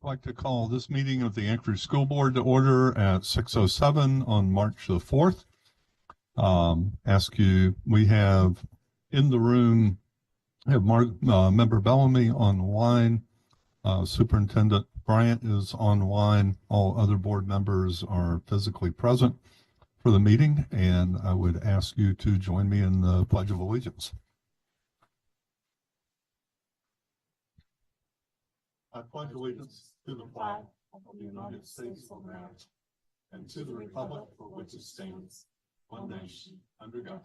I'd like to call this meeting of the Anchorage School Board to order at 6:07 on March the 4th. We have in the room, Member Bellamy online, Superintendent Bryant is online. All other board members are physically present for the meeting, and I would ask you to join me in the Pledge of Allegiance. I pledge allegiance to the flag of the United States of America and to the republic for which it stands, one nation, under God,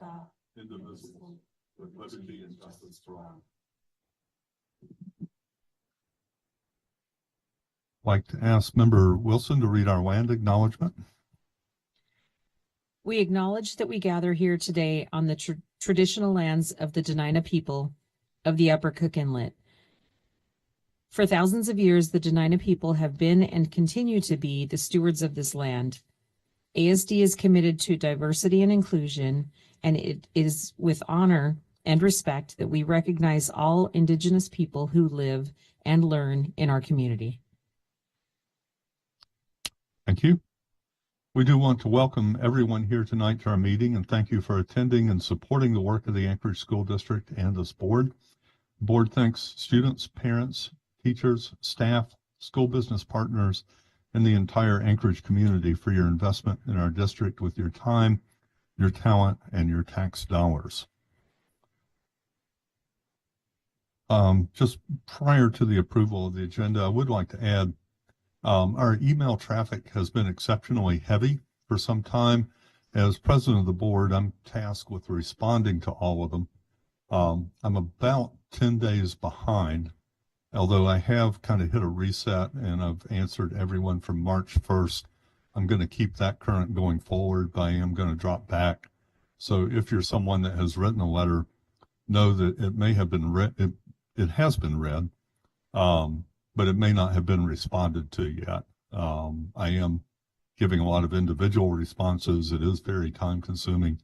indivisible, with liberty and justice for all. I'd like to ask Member Wilson to read our land acknowledgement. We acknowledge that we gather here today on the traditional lands of the Dena'ina people of the Upper Cook Inlet. For thousands of years, the Dena'ina people have been and continue to be the stewards of this land. ASD is committed to diversity and inclusion, and it is with honor and respect that we recognize all Indigenous people who live and learn in our community. Thank you. We do want to welcome everyone here tonight to our meeting and thank you for attending and supporting the work of the Anchorage School District and this board. The board thanks students, parents, teachers, staff, school business partners, and the entire Anchorage community for your investment in our district with your time, your talent, and your tax dollars. Just prior to the approval of the agenda, I would like to add our email traffic has been exceptionally heavy for some time. As president of the board, I'm tasked with responding to all of them. I'm about 10 days behind, although I have kind of hit a reset and I've answered everyone from March 1st. I'm going to keep that current going forward, but I am going to drop back. So if you're someone that has written a letter, know that it may have been read, it has been read, but it may not have been responded to yet. I am giving a lot of individual responses. It is very time consuming,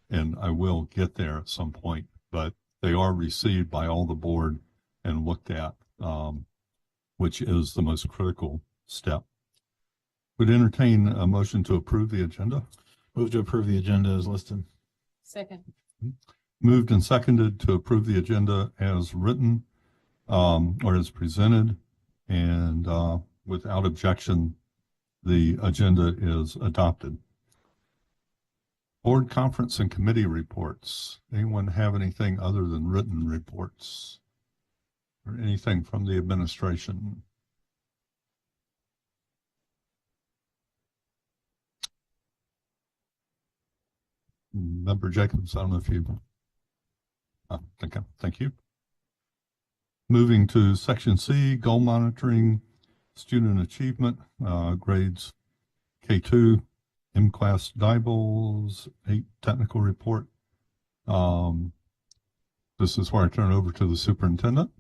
and I will get there at some point, but they are received by all the board and looked at, which is the most critical step. Would entertain a motion to approve the agenda. Move to approve the agenda as listed. Second. Moved and seconded to approve the agenda as written or as presented, and without objection, the agenda is adopted. Board conference and committee reports. Anyone have anything other than written reports or anything from the administration? Member Jacobs, I don't know if you, thank you. Moving to section C, goal monitoring, student achievement, grades K2, M-class Dibbles, 8 technical report. This is where I turn over to the superintendent.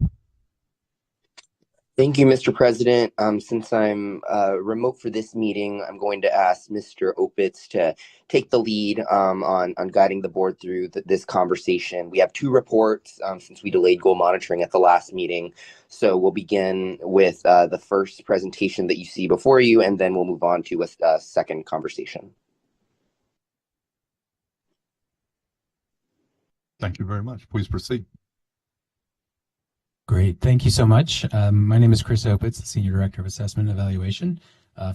Thank you, Mr. President. Since I'm remote for this meeting, I'm going to ask Mr. Opitz to take the lead on guiding the board through this conversation. We have 2 reports since we delayed goal monitoring at the last meeting. So we'll begin with the first presentation that you see before you, and then we'll move on to a second conversation. Thank you very much. Please proceed. Great. Thank you so much. My name is Chris Opitz, the Senior Director of Assessment and Evaluation,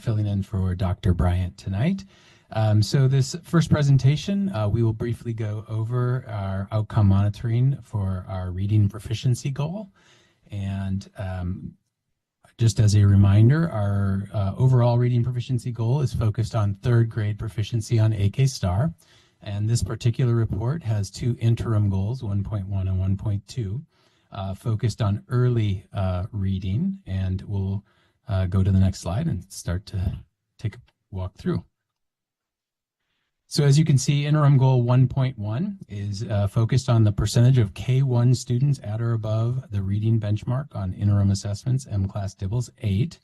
filling in for Dr. Bryant tonight. So this first presentation, we will briefly go over our outcome monitoring for our reading proficiency goal. And just as a reminder, our overall reading proficiency goal is focused on 3rd grade proficiency on AK Star. And this particular report has 2 interim goals, 1.1 and 1.2. Focused on early reading, and we'll go to the next slide and start to take a walk through. So as you can see, interim goal 1.1 is focused on the percentage of K1 students at or above the reading benchmark on interim assessments, M-class Dibbles 8.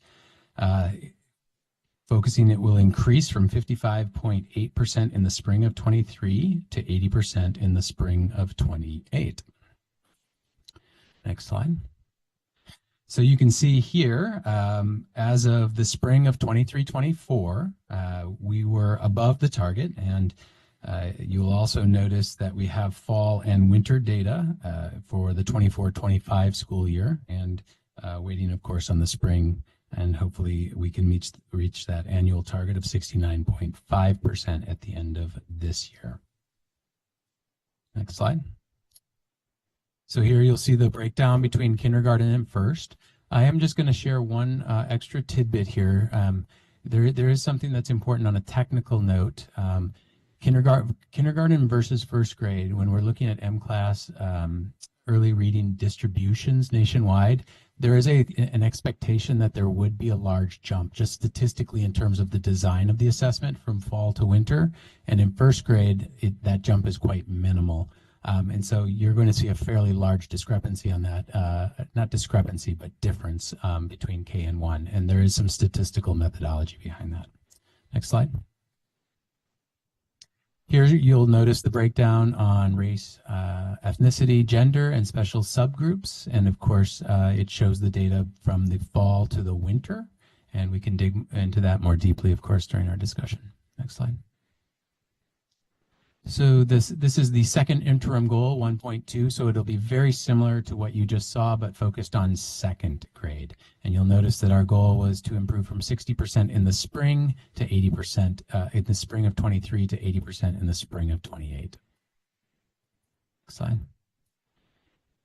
Focusing, it will increase from 55.8% in the spring of 23 to 80% in the spring of 28. Next slide. So you can see here, as of the spring of 23-24, we were above the target, and you'll also notice that we have fall and winter data for the 24-25 school year, and waiting, of course, on the spring, and hopefully we can reach that annual target of 69.5% at the end of this year. Next slide. So here you'll see the breakdown between kindergarten and first. I am just going to share one extra tidbit here. There is something that's important on a technical note. Kindergarten versus first grade, when we're looking at M-class early reading distributions nationwide, there is an expectation that there would be a large jump just statistically in terms of the design of the assessment from fall to winter. And in first grade, that jump is quite minimal. And so you're going to see a fairly large discrepancy on that, not discrepancy, but difference between K and 1. And there is some statistical methodology behind that. Next slide. Here you'll notice the breakdown on race, ethnicity, gender, and special subgroups. And of course, it shows the data from the fall to the winter. And we can dig into that more deeply, of course, during our discussion. Next slide. So this is the second interim goal, 1.2. So it'll be very similar to what you just saw, but focused on second grade. And you'll notice that our goal was to improve from 60% in the spring to 80% in the spring of 23 to 80% in the spring of 28. Next slide.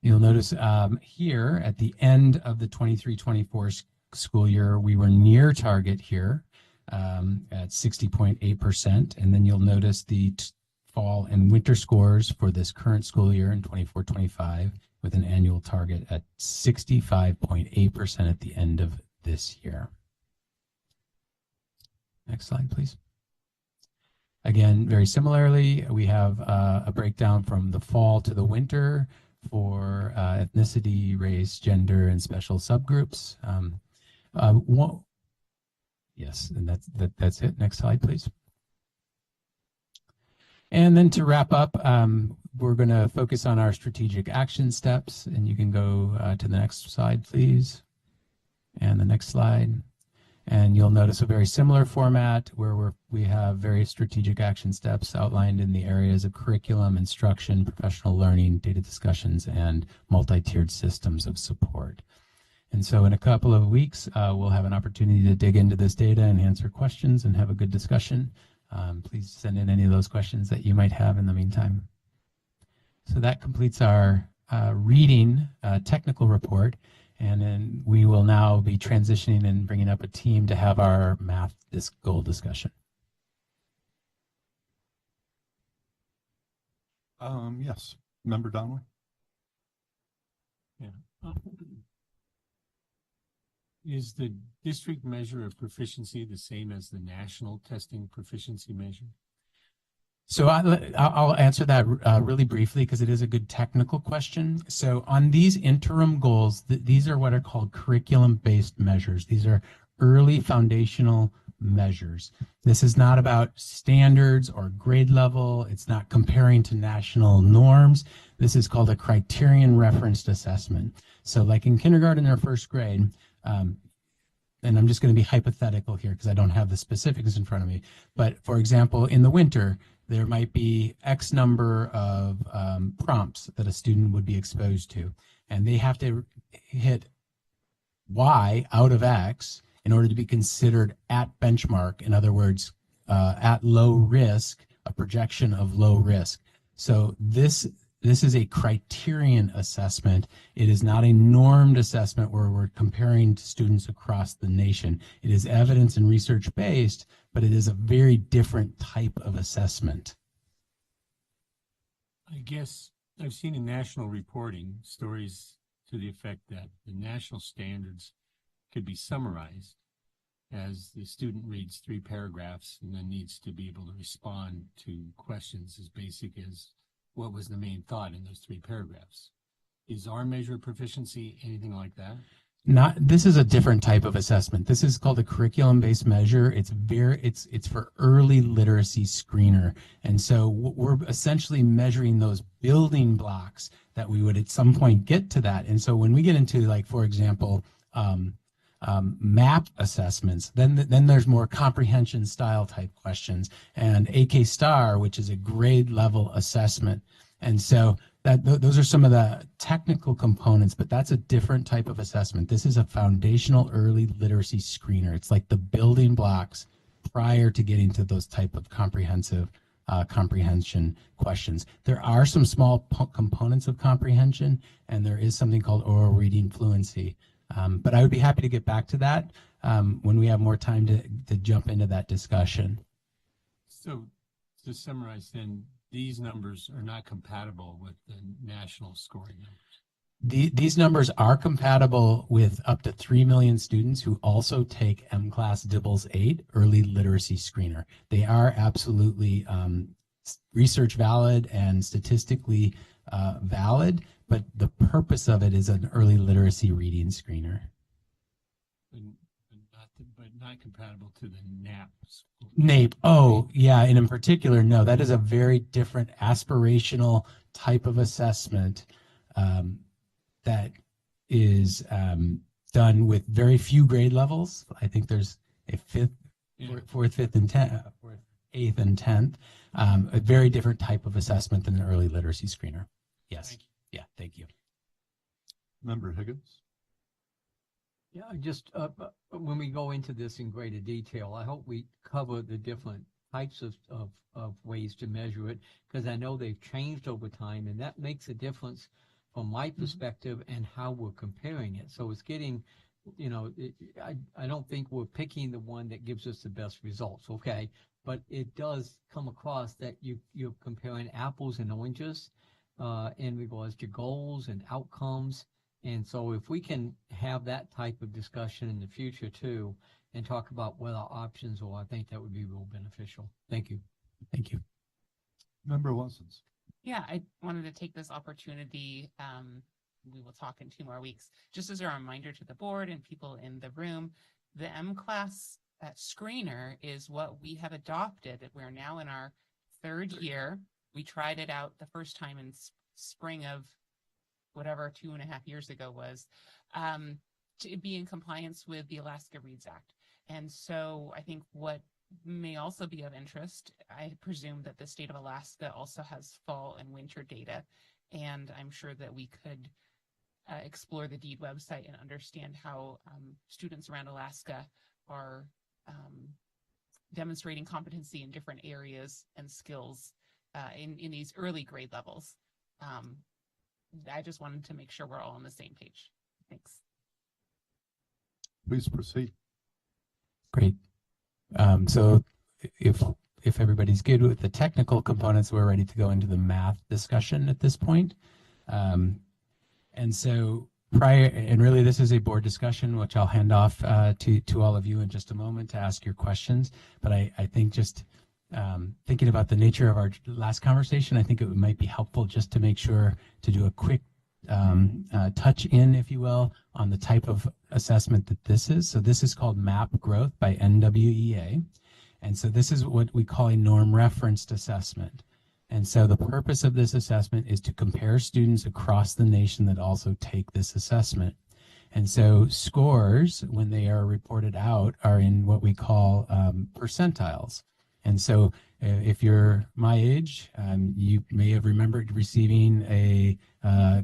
You'll notice here at the end of the 23-24 school year, we were near target here at 60.8%. And then you'll notice the fall and winter scores for this current school year in 24-25 with an annual target at 65.8% at the end of this year. Next slide, please. Again, very similarly, we have a breakdown from the fall to the winter for ethnicity, race, gender, and special subgroups. Yes, and that's it. Next slide, please. And then to wrap up, we're going to focus on our strategic action steps, and you can go to the next slide, please, and the next slide. And you'll notice a very similar format where we have various strategic action steps outlined in the areas of curriculum, instruction, professional learning, data discussions, and multi-tiered systems of support. And so in a couple of weeks, we'll have an opportunity to dig into this data and answer questions and have a good discussion. Please send in any of those questions that you might have in the meantime. So that completes our reading technical report, and then we will now be transitioning and bringing up a team to have our math goal discussion. Yes, Member Donnelly. Yeah. Is the district measure of proficiency the same as the national testing proficiency measure? So I'll answer that really briefly because it is a good technical question. So on these interim goals, these are what are called curriculum-based measures. These are early foundational measures. This is not about standards or grade level. It's not comparing to national norms. This is called a criterion referenced assessment. So like in kindergarten or first grade, and I'm just going to be hypothetical here because I don't have the specifics in front of me. But for example, in the winter, there might be X number of prompts that a student would be exposed to, and they have to hit Y out of X in order to be considered at benchmark. In other words, at low risk, a projection of low risk. So this is a criterion assessment. It is not a normed assessment where we're comparing students across the nation. It is evidence and research based, but it is a very different type of assessment. I guess I've seen in national reporting stories to the effect that the national standards could be summarized as the student reads 3 paragraphs and then needs to be able to respond to questions as basic as what was the main thought in those 3 paragraphs. Is our measure of proficiency anything like that? This is a different type of assessment. This is called a curriculum-based measure. It's for early literacy screener. And so we're essentially measuring those building blocks that we would at some point get to that. And so when we get into, like, for example, MAP assessments, then there's more comprehension style type questions, and AK Star, which is a grade level assessment. And so those are some of the technical components, but that's a different type of assessment. This is a foundational early literacy screener. It's like the building blocks prior to getting to those type of comprehension questions. There are some small components of comprehension, and there is something called oral reading fluency. But I would be happy to get back to that when we have more time to jump into that discussion. So to summarize then, these numbers are not compatible with the national scoring numbers. These numbers are compatible with up to 3 million students who also take M-Class DIBELS 8 early literacy screener. They are absolutely research valid and statistically valid, but the purpose of it is an early literacy reading screener. But not compatible to the NAP. NAEP. Oh, yeah. And in particular, no, that is a very different aspirational type of assessment that is done with very few grade levels. I think there's a fourth, fifth, and 10th, fourth, eighth, and 10th. A very different type of assessment than an early literacy screener. Yes. Thank you. Yeah. Thank you. Member Higgins? Yeah, just when we go into this in greater detail, I hope we cover the different types of ways to measure it, because I know they've changed over time, and that makes a difference from my perspective and how we're comparing it. So it's getting, I don't think we're picking the one that gives us the best results, okay? But it does come across that you're comparing apples and oranges in regards to goals and outcomes. And so if we can have that type of discussion in the future too, and talk about what our options are, I think that would be real beneficial. Thank you. Thank you. Member Lessons? Yeah, I wanted to take this opportunity. We will talk in 2 more weeks. Just as a reminder to the board and people in the room, the M-Class screener is what we have adopted. We're now in our 3rd year. We tried it out the first time in spring of whatever 2.5 years ago was, to be in compliance with the Alaska Reads Act. And so I think what may also be of interest, I presume that the state of Alaska also has fall and winter data, and I'm sure that we could explore the DEED website and understand how students around Alaska are demonstrating competency in different areas and skills in these early grade levels. I just wanted to make sure we're all on the same page. Thanks. Please proceed. Great. So if everybody's good with the technical components, we're ready to go into the math discussion at this point. And so really this is a board discussion, which I'll hand off to all of you in just a moment to ask your questions. But I think just thinking about the nature of our last conversation, I think it might be helpful just to make sure to do a quick touch in, if you will, on the type of assessment that this is. So this is called MAP Growth by NWEA. And so this is what we call a norm referenced assessment. And so the purpose of this assessment is to compare students across the nation that also take this assessment. And so scores, when they are reported out, are in what we call percentiles. And so if you're my age, you may have remembered receiving a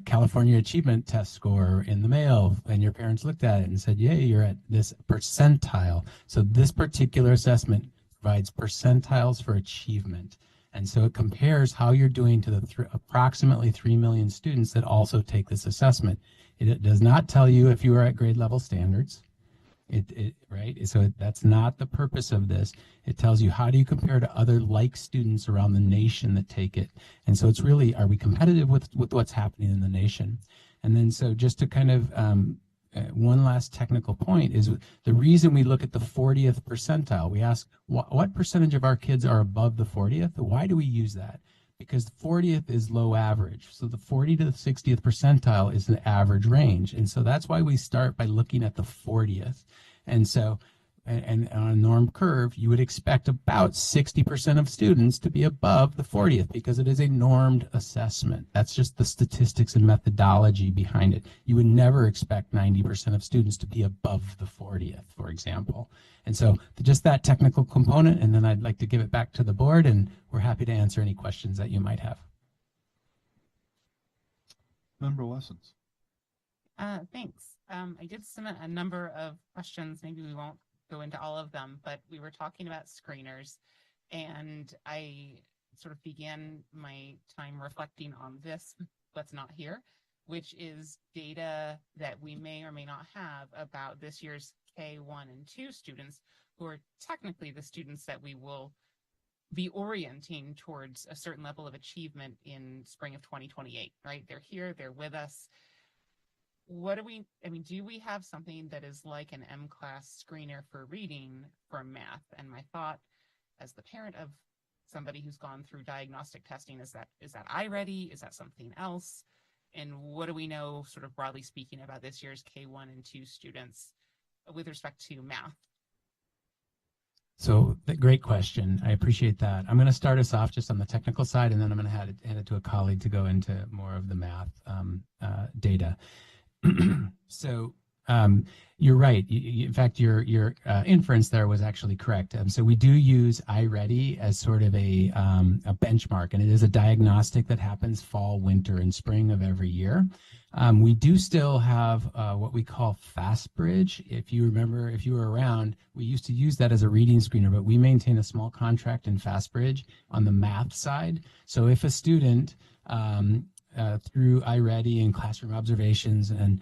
California Achievement Test score in the mail, and your parents looked at it and said, yay, you're at this percentile. So this particular assessment provides percentiles for achievement. And so it compares how you're doing to the approximately 3 million students that also take this assessment. It does not tell you if you are at grade level standards. Right? So that's not the purpose of this. It tells you how do you compare to other like students around the nation that take it. And so it's really, are we competitive with what's happening in the nation? And then so just to kind of, one last technical point is the reason we look at the 40th percentile. We ask what percentage of our kids are above the 40th? Why do we use that? because the 40th is low average. So the 40 to the 60th percentile is the average range. And so that's why we start by looking at the 40th. And so, and on a norm curve, you would expect about 60% of students to be above the 40th because it is a normed assessment. That's just the statistics and methodology behind it. You would never expect 90% of students to be above the 40th, for example. And so just that technical component, and then I'd like to give it back to the board, and we're happy to answer any questions that you might have. Member Lessons. Thanks. I did submit a number of questions. Maybe we won't go into all of them, but we were talking about screeners, and I sort of began my time reflecting on this, what's not here, which is data that we may or may not have about this year's K1 and 2 students, who are technically the students that we will be orienting towards a certain level of achievement in spring of 2028, right? They're here, they're with us. What do we, I mean, do we have something that is like an M-class screener for reading for math? And my thought as the parent of somebody who's gone through diagnostic testing is that iReady? Is that something else? And what do we know, sort of broadly speaking, about this year's K1 and 2 students with respect to math? So great question. I appreciate that. I'm going to start us off just on the technical side, and then I'm going to hand it to a colleague to go into more of the math data. So you're right. In fact, your inference there was actually correct. So we do use iReady as sort of a benchmark, and it is a diagnostic that happens fall, winter, and spring of every year. We do still have what we call FastBridge. If you remember, if you were around, we used to use that as a reading screener, but we maintain a small contract in FastBridge on the math side. So if a student through iReady and classroom observations and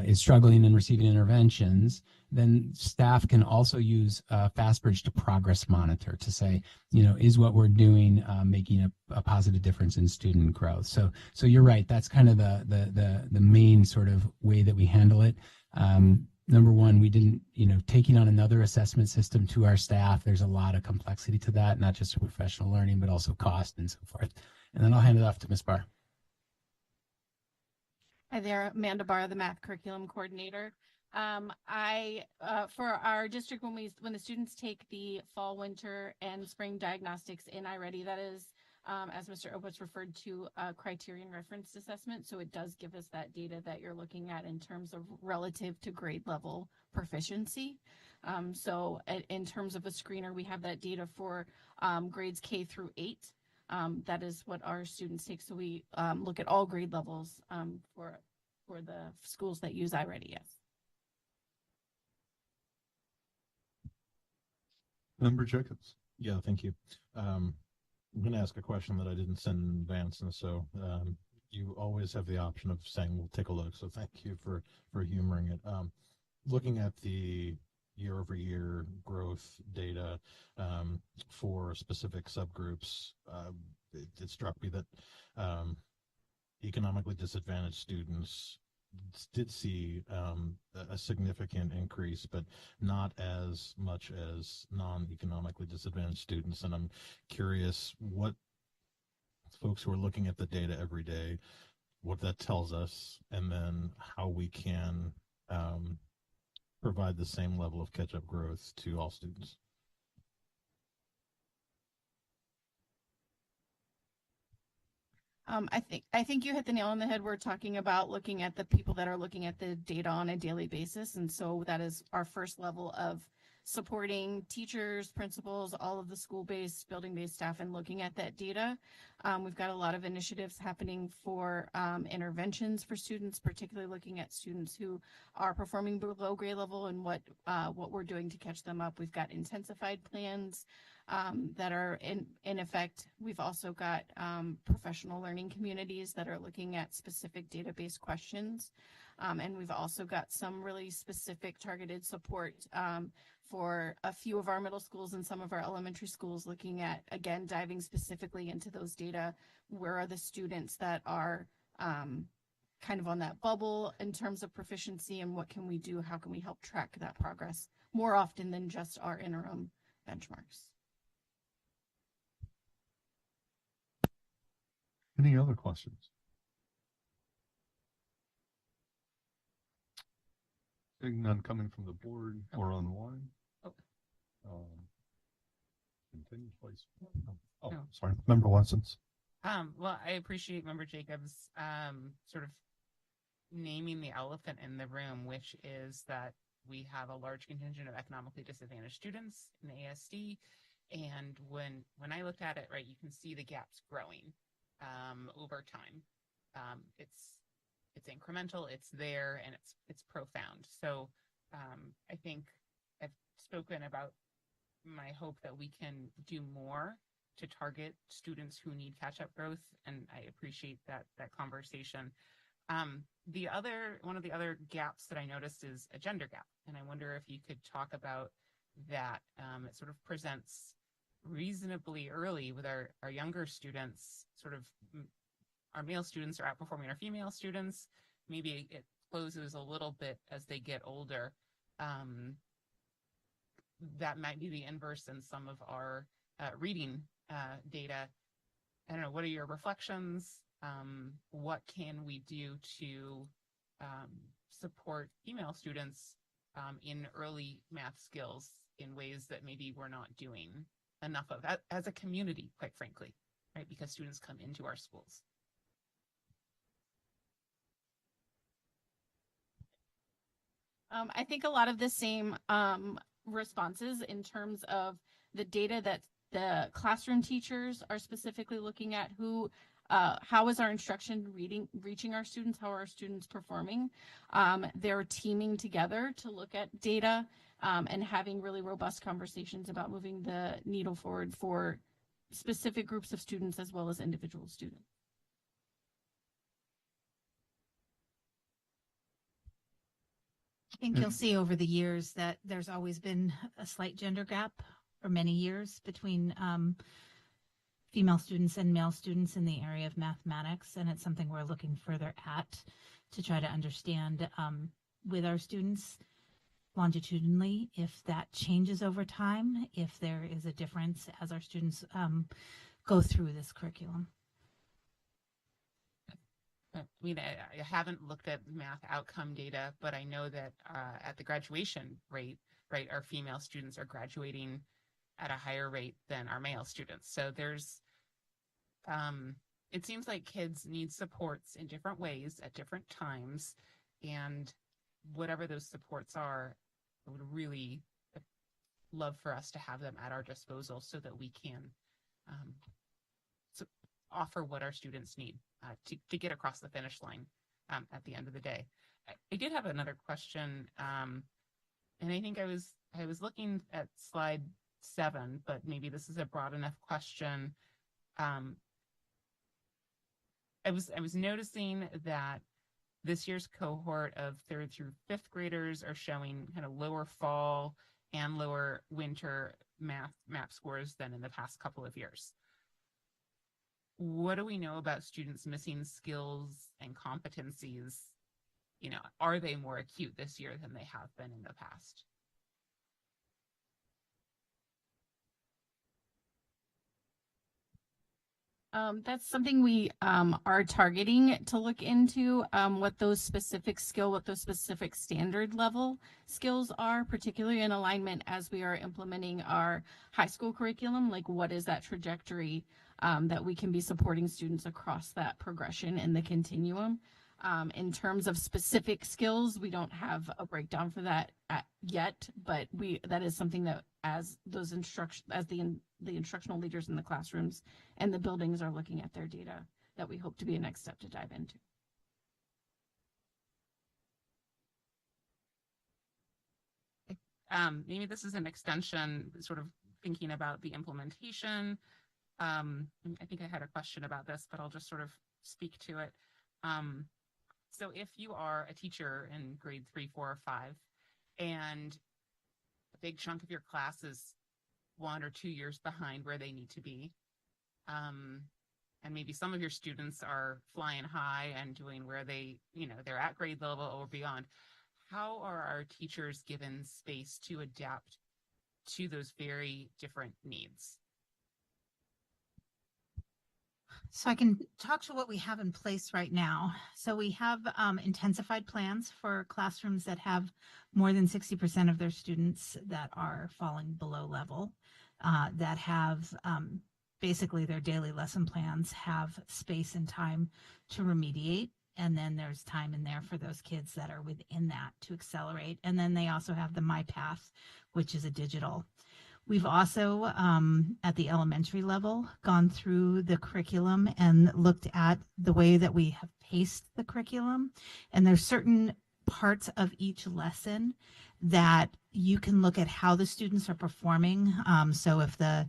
is struggling and receiving interventions, then staff can also use FastBridge to progress monitor to say, you know, is what we're doing making a positive difference in student growth? So you're right. That's kind of the main sort of way that we handle it. Number one, we didn't, you know, taking on another assessment system to our staff, there's a lot of complexity to that, not just professional learning, but also cost and so forth. And then I'll hand it off to Ms. Barr. Hi there, Amanda Barr, the math curriculum coordinator. For our district, when the students take the fall, winter, and spring diagnostics in iReady, that is, as Mr. Opitz referred to, a criterion referenced assessment. So it does give us that data that you're looking at in terms of relative to grade level proficiency. So in terms of a screener, we have that data for grades K through 8. That is what our students take. So we look at all grade levels for the schools that use iReady, yes. Member Jacobs. Yeah, thank you. I'm going to ask a question that I didn't send in advance, and so you always have the option of saying we'll take a look. So thank you for humoring it. Looking at the year-over-year growth data for specific subgroups, it struck me that economically disadvantaged students did see a significant increase, but not as much as non-economically disadvantaged students. And I'm curious what folks who are looking at the data every day, what that tells us, and then how we can provide the same level of catch-up growth to all students. I think you hit the nail on the head. We're talking about looking at the people that are looking at the data on a daily basis. And so that is our first level of supporting teachers, principals, all of the school-based, building-based staff, and looking at that data. We've got a lot of initiatives happening for interventions for students, particularly looking at students who are performing below grade level and what we're doing to catch them up. We've got intensified plans that are in effect. We've also got professional learning communities that are looking at specific database questions. And we've also got some really specific targeted support for a few of our middle schools and some of our elementary schools, looking at, again, diving specifically into those data. Where are the students that are kind of on that bubble in terms of proficiency, and what can we do? How can we help track that progress more often than just our interim benchmarks? Any other questions? Seeing none coming from the board or online. Oh. Continue, please. Oh, No. sorry. Member Watson's. Well, I appreciate Member Jacobs sort of naming the elephant in the room, which is that we have a large contingent of economically disadvantaged students in the ASD. And when I looked at it, right, you can see the gaps growing over time. It's incremental, it's there, and it's profound. So I think I've spoken about my hope that we can do more to target students who need catch-up growth, and I appreciate that conversation. One of the other gaps that I noticed is a gender gap, and I wonder if you could talk about that. It sort of presents reasonably early with our younger students. Sort of our male students are outperforming our female students. Maybe it closes a little bit as they get older. That might be the inverse in some of our reading data. I don't know, what are your reflections? What can we do to support female students in early math skills in ways that maybe we're not doing enough of as a community, quite frankly, right? Because students come into our schools. I think a lot of the same responses in terms of the data that the classroom teachers are specifically looking at. How is our instruction reaching our students? How are our students performing? They're teaming together to look at data and having really robust conversations about moving the needle forward for specific groups of students as well as individual students. I think you'll see over the years that there's always been a slight gender gap for many years between female students and male students in the area of mathematics, and it's something we're looking further at to try to understand with our students longitudinally if that changes over time, if there is a difference as our students go through this curriculum. I mean, I haven't looked at math outcome data, but I know that at the graduation rate, right, our female students are graduating at a higher rate than our male students. So there's, it seems like kids need supports in different ways at different times, and whatever those supports are, I would really love for us to have them at our disposal so that we can offer what our students need to get across the finish line at the end of the day. I did have another question, and I think I was looking at slide 7, but maybe this is a broad enough question. I was noticing that this year's cohort of 3rd through 5th graders are showing kind of lower fall and lower winter math MAP scores than in the past couple of years. What do we know about students missing skills and competencies? You know, are they more acute this year than they have been in the past? That's something we are targeting to look into, what those specific standard level skills are, particularly in alignment as we are implementing our high school curriculum. Like, what is that trajectory that we can be supporting students across that progression in the continuum? In terms of specific skills, we don't have a breakdown for that yet, but that is something that as the instructional leaders in the classrooms and the buildings are looking at their data, that we hope to be a next step to dive into. Maybe this is an extension, sort of thinking about the implementation. I think I had a question about this, but I'll just sort of speak to it. So if you are a teacher in grade 3, 4, or 5, and a big chunk of your class is 1 or 2 years behind where they need to be, and maybe some of your students are flying high and doing where they're at grade level or beyond, how are our teachers given space to adapt to those very different needs? So I can talk to what we have in place right now. So we have intensified plans for classrooms that have more than 60% of their students that are falling below level, that have basically their daily lesson plans have space and time to remediate. And then there's time in there for those kids that are within that to accelerate. And then they also have the My Path, which is a digital. We've also, at the elementary level, gone through the curriculum and looked at the way that we have paced the curriculum. And there's certain parts of each lesson that you can look at how the students are performing. So if the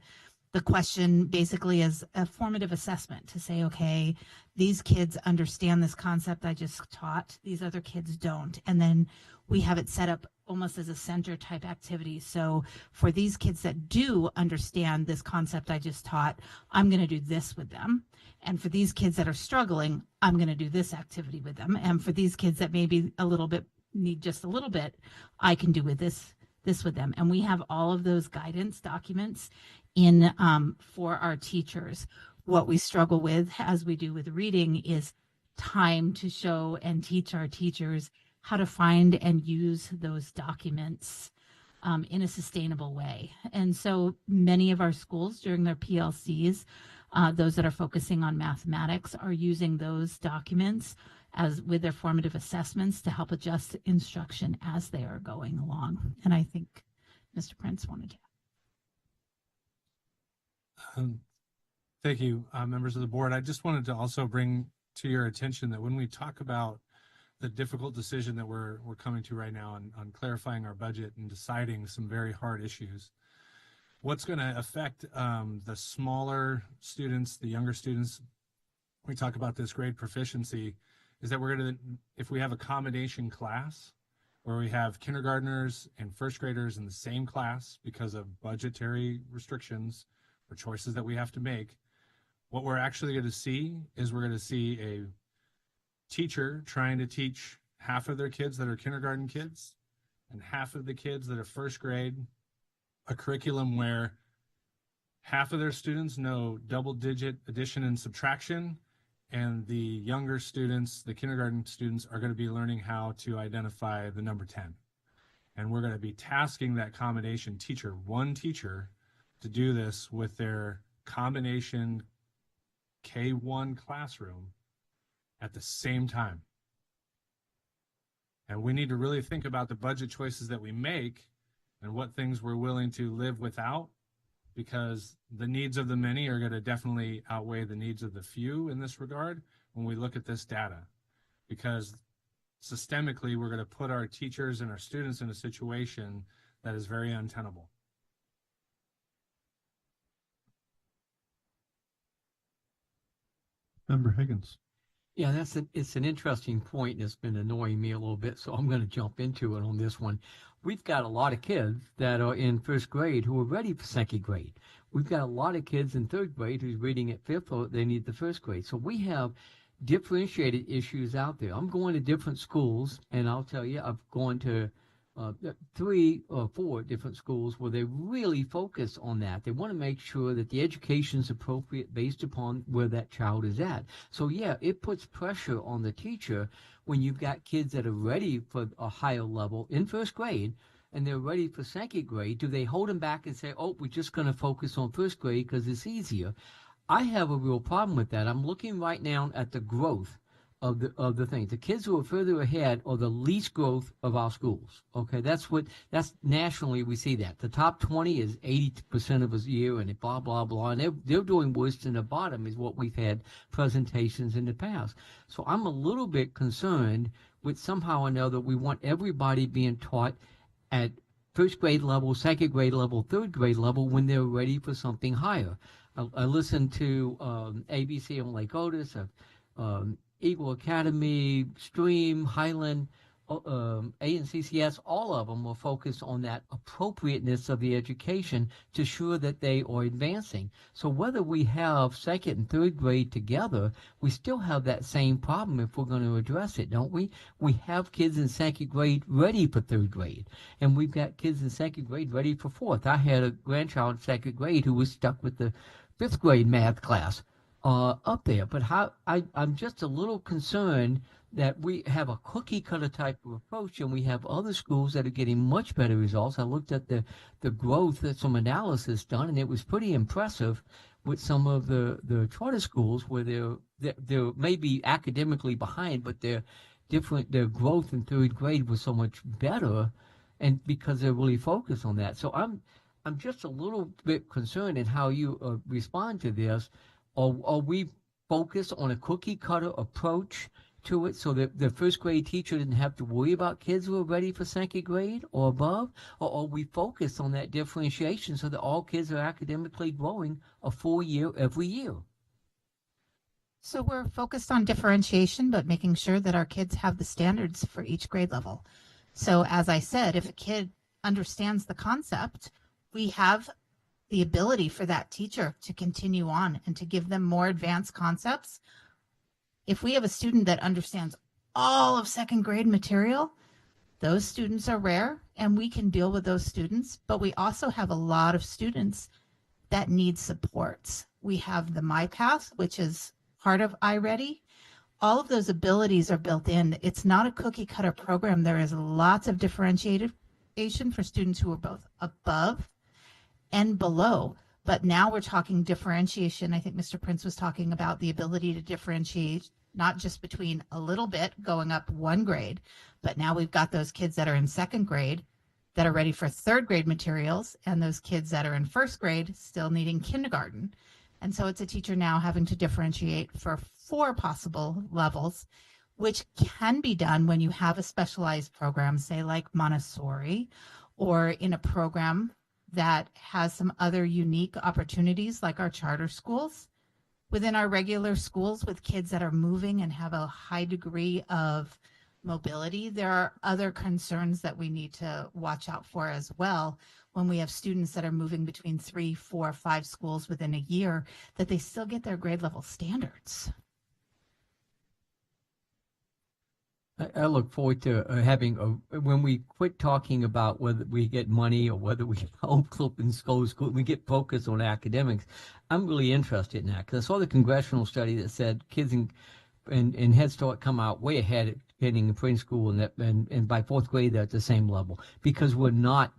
question basically is a formative assessment to say, okay, these kids understand this concept I just taught, these other kids don't. And then we have it set up almost as a center type activity. So for these kids that do understand this concept I just taught, I'm going to do this with them. And for these kids that are struggling, I'm going to do this activity with them. And for these kids that maybe a little bit need just a little bit, I can do with this with them. And we have all of those guidance documents in for our teachers. What we struggle with, as we do with reading, is time to show and teach our teachers how to find and use those documents in a sustainable way. And so many of our schools during their PLCs, those that are focusing on mathematics, are using those documents as with their formative assessments to help adjust instruction as they are going along. And I think Mr. Prince wanted to. Thank you, members of the board. I just wanted to also bring to your attention that when we talk about the difficult decision that we're coming to right now on clarifying our budget and deciding some very hard issues, what's going to affect the smaller students, the younger students, we talk about this grade proficiency, is that we're going to, if we have a combination class where we have kindergartners and first graders in the same class because of budgetary restrictions or choices that we have to make, what we're actually going to see is we're going to see a teacher trying to teach half of their kids that are kindergarten kids and half of the kids that are first grade a curriculum where half of their students know double-digit addition and subtraction, and the younger students, the kindergarten students, are going to be learning how to identify the number 10. And we're going to be tasking that combination teacher, one teacher, to do this with their combination K1 classroom at the same time. And we need to really think about the budget choices that we make and what things we're willing to live without, because the needs of the many are going to definitely outweigh the needs of the few in this regard when we look at this data. Because systemically, we're going to put our teachers and our students in a situation that is very untenable. Member Higgins. Yeah, it's an interesting point, and it's been annoying me a little bit, so I'm going to jump into it on this one. We've got a lot of kids that are in first grade who are ready for second grade. We've got a lot of kids in third grade who's reading at fifth, or they need the first grade. So we have differentiated issues out there. I'm going to different schools, and I'll tell you, I've gone to 3 or 4 different schools where they really focus on that. They want to make sure that the education is appropriate based upon where that child is at. So yeah, it puts pressure on the teacher when you've got kids that are ready for a higher level in first grade and they're ready for second grade. Do they hold them back and say, oh, we're just going to focus on first grade because it's easier? I have a real problem with that. I'm looking right now at the growth of the things. The kids who are further ahead are the least growth of our schools. Okay, that's nationally we see that. The top 20 is 80% of a year and blah, blah, blah. And they're doing worse than the bottom is what we've had presentations in the past. So I'm a little bit concerned with somehow or another we want everybody being taught at first grade level, second grade level, third grade level when they're ready for something higher. I listened to ABC on Lake Otis, Eagle Academy, Stream, Highland, ANCCS, all of them will focus on that appropriateness of the education to ensure that they are advancing. So whether we have second and third grade together, we still have that same problem if we're going to address it, don't we? We have kids in second grade ready for third grade, and we've got kids in second grade ready for fourth. I had a grandchild in second grade who was stuck with the fifth grade math class. up there. But I'm just a little concerned that we have a cookie cutter type of approach, and we have other schools that are getting much better results. I looked at the growth, that some analysis done, and it was pretty impressive with some of the charter schools where they're maybe academically behind, but they're different. Their growth in third grade was so much better, and because they're really focused on that. So I'm just a little bit concerned in how you respond to this. Are we focused on a cookie cutter approach to it so that the first grade teacher didn't have to worry about kids who are ready for second grade or above? Or are we focused on that differentiation so that all kids are academically growing a full year every year? So we're focused on differentiation, but making sure that our kids have the standards for each grade level. So as I said, if a kid understands the concept, we have the ability for that teacher to continue on and to give them more advanced concepts. If we have a student that understands all of second grade material, those students are rare and we can deal with those students, but we also have a lot of students that need supports. We have the MyPath, which is part of iReady. All of those abilities are built in. It's not a cookie cutter program. There is lots of differentiation for students who are both above and below. But now we're talking differentiation. I think Mr. Prince was talking about the ability to differentiate, not just between a little bit going up one grade, but now we've got those kids that are in second grade that are ready for third grade materials, and those kids that are in first grade still needing kindergarten. And so it's a teacher now having to differentiate for 4 possible levels, which can be done when you have a specialized program, say like Montessori, or in a program that has some other unique opportunities like our charter schools. Within our regular schools with kids that are moving and have a high degree of mobility, there are other concerns that we need to watch out for as well when we have students that are moving between 3, 4, 5 schools within a year, that they still get their grade level standards. I look forward to having when we quit talking about whether we get money or whether we clip in school, we get focused on academics. I'm really interested in that because I saw the congressional study that said kids in Head Start come out way ahead at getting in preschool, and by 4th grade they're at the same level because we're not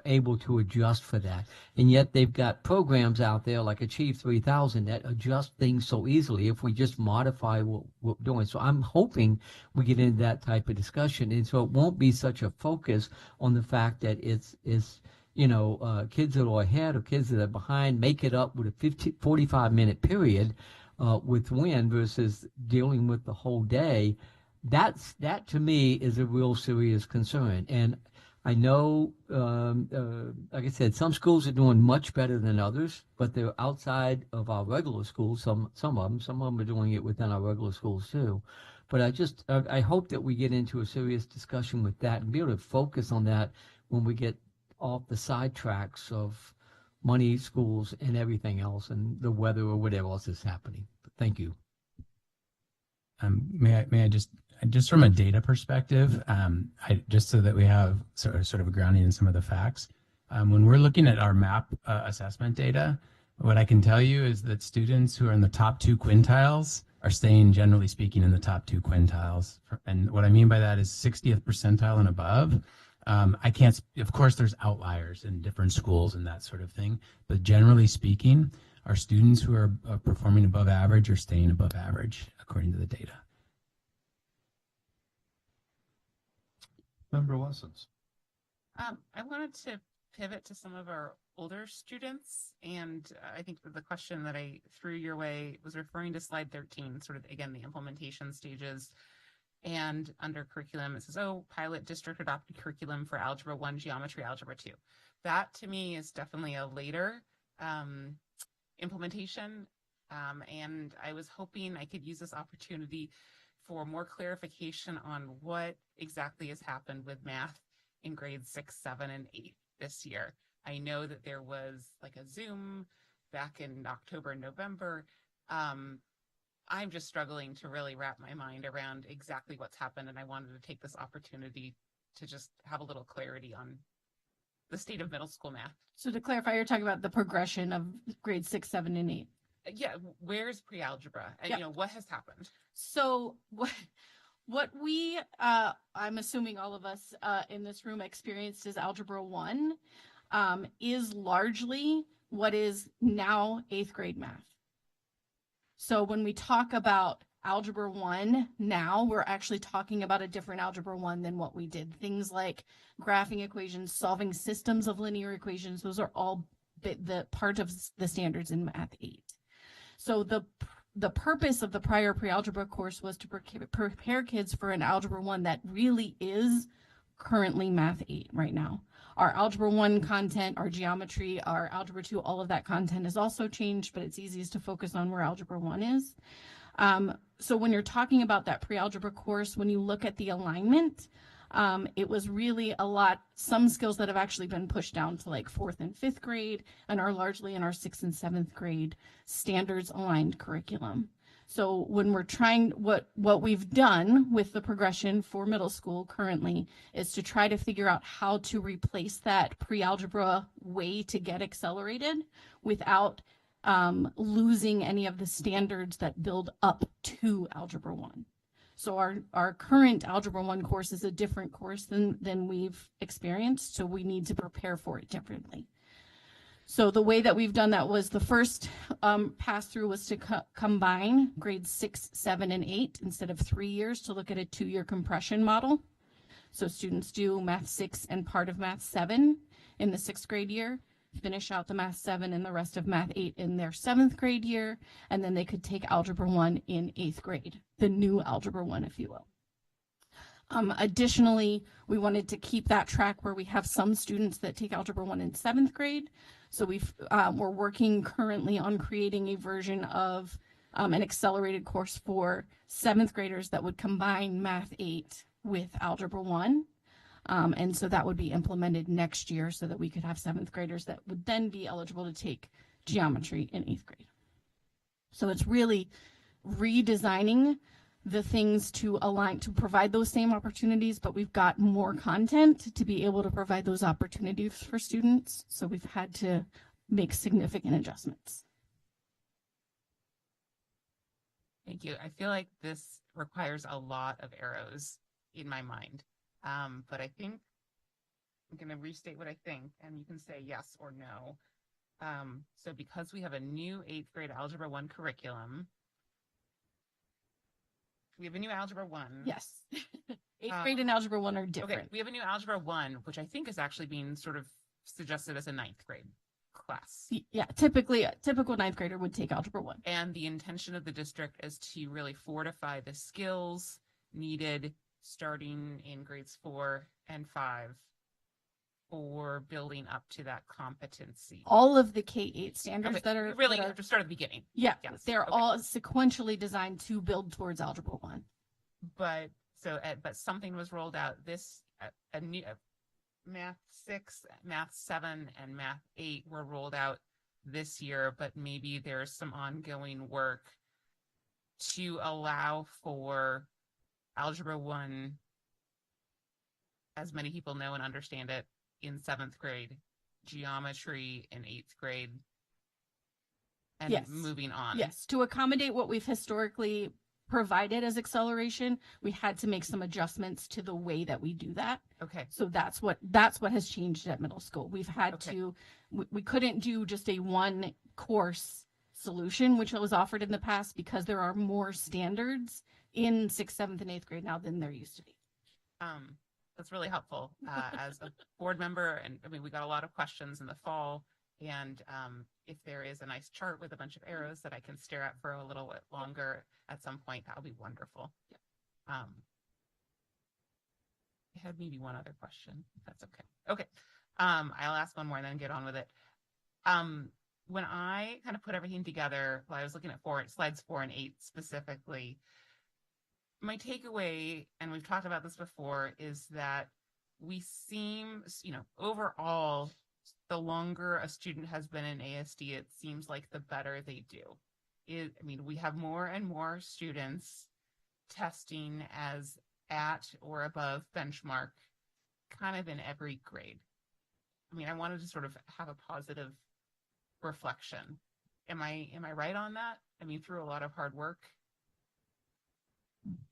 able to adjust for that. And yet they've got programs out there like Achieve 3000 that adjust things so easily if we just modify what we're doing. So I'm hoping we get into that type of discussion, and so it won't be such a focus on the fact that it's kids that are ahead or kids that are behind make it up with a 45-minute period with win versus dealing with the whole day. That to me is a real serious concern. And I know, like I said, some schools are doing much better than others, but they're outside of our regular schools. Some of them are doing it within our regular schools too. But I hope that we get into a serious discussion with that and be able to focus on that when we get off the sidetracks of money, schools, and everything else, and the weather or whatever else is happening. But thank you. May I just from a data perspective, just so that we have sort of a grounding in some of the facts, when we're looking at our MAP assessment data, what I can tell you is that students who are in the top 2 quintiles are staying, generally speaking, in the top 2 quintiles. And what I mean by that is 60th percentile and above. Of course, there's outliers in different schools and that sort of thing, but generally speaking, our students who are performing above average are staying above average, according to the data. Member Lessons. I wanted to pivot to some of our older students, and I think the question that I threw your way was referring to slide 13, sort of, again, the implementation stages. And under curriculum, it says, pilot district adopted curriculum for Algebra 1, Geometry, Algebra 2. That, to me, is definitely a later implementation. And I was hoping I could use this opportunity for more clarification on what exactly has happened with math in grades 6, 7, and 8 this year. I know that there was like a Zoom back in October and November. I'm just struggling to really wrap my mind around exactly what's happened, and I wanted to take this opportunity to just have a little clarity on the state of middle school math. So to clarify, you're talking about the progression of grades 6, 7, and 8. Yeah, where's pre-algebra? And, Yep. you know, what has happened? So what we I'm assuming all of us in this room experienced as Algebra 1 is largely what is now 8th grade math. So when we talk about Algebra 1 now, we're actually talking about a different Algebra 1 than what we did. Things like graphing equations, solving systems of linear equations, those are all the part of the standards in Math 8. So the purpose of the prior pre-algebra course was to prepare kids for an Algebra 1 that really is currently Math 8 right now. Our Algebra 1 content, our geometry, our Algebra 2, all of that content has also changed, but it's easiest to focus on where Algebra 1 is. So when you're talking about that pre-algebra course, when you look at the alignment, it was really some skills that have actually been pushed down to like 4th and 5th grade and are largely in our 6th and 7th grade standards aligned curriculum. So when we're trying, what we've done with the progression for middle school currently is to try to figure out how to replace that pre-algebra way to get accelerated without losing any of the standards that build up to Algebra 1. So our current Algebra 1 course is a different course than we've experienced, so we need to prepare for it differently. So the way that we've done that was the first pass through was to combine grades 6, 7, and 8 instead of 3 years to look at a 2-year compression model. So students do Math 6 and part of Math 7 in the 6th grade year, finish out the Math 7 and the rest of Math 8 in their 7th grade year, and then they could take Algebra 1 in 8th grade, the new Algebra 1, if you will. Additionally, we wanted to keep that track where we have some students that take Algebra 1 in 7th grade. So we're working currently on creating a version of an accelerated course for 7th graders that would combine Math 8 with Algebra 1. And so that would be implemented next year so that we could have 7th graders that would then be eligible to take geometry in 8th grade. So it's really redesigning the things to align, to provide those same opportunities, but we've got more content to be able to provide those opportunities for students. So we've had to make significant adjustments. Thank you. I feel like this requires a lot of arrows in my mind. But I think I'm going to restate what I think, and you can say yes or no. So because we have a new 8th grade Algebra 1 curriculum, we have a new Algebra 1. Yes. 8th grade and Algebra 1 are different. Okay, we have a new Algebra 1, which I think is actually being sort of suggested as a 9th grade class. Yeah, typically, a typical 9th grader would take Algebra 1. And the intention of the district is to really fortify the skills needed starting in grades 4 and 5 for building up to that competency. All of the K-8 standards that are really have to start at the beginning. Yeah, yes. They're all sequentially designed to build towards Algebra 1. But something was rolled out a new Math 6, Math 7, and Math 8 were rolled out this year, but maybe there's some ongoing work to allow for Algebra 1, as many people know and understand it, in 7th grade, geometry in 8th grade, and yes. moving on. Yes, to accommodate what we've historically provided as acceleration, we had to make some adjustments to the way that we do that. Okay. So that's what has changed at middle school. We've had to, we couldn't do just a one course solution, which was offered in the past, because there are more standards in 6th, 7th, and 8th grade now than there used to be. That's really helpful as a board member. And I mean, we got a lot of questions in the fall, and if there is a nice chart with a bunch of arrows that I can stare at for a little bit longer at some point, that'll be wonderful. I had maybe one other question, if that's okay. Okay. I'll ask one more and then get on with it. When I kind of put everything together, while I was looking at slides 4 and 8 specifically, my takeaway, and we've talked about this before, is that we seem, overall, the longer a student has been in ASD, it seems like the better they do. We have more and more students testing as at or above benchmark kind of in every grade. I wanted to sort of have a positive reflection Am I right on that? I mean, through a lot of hard work.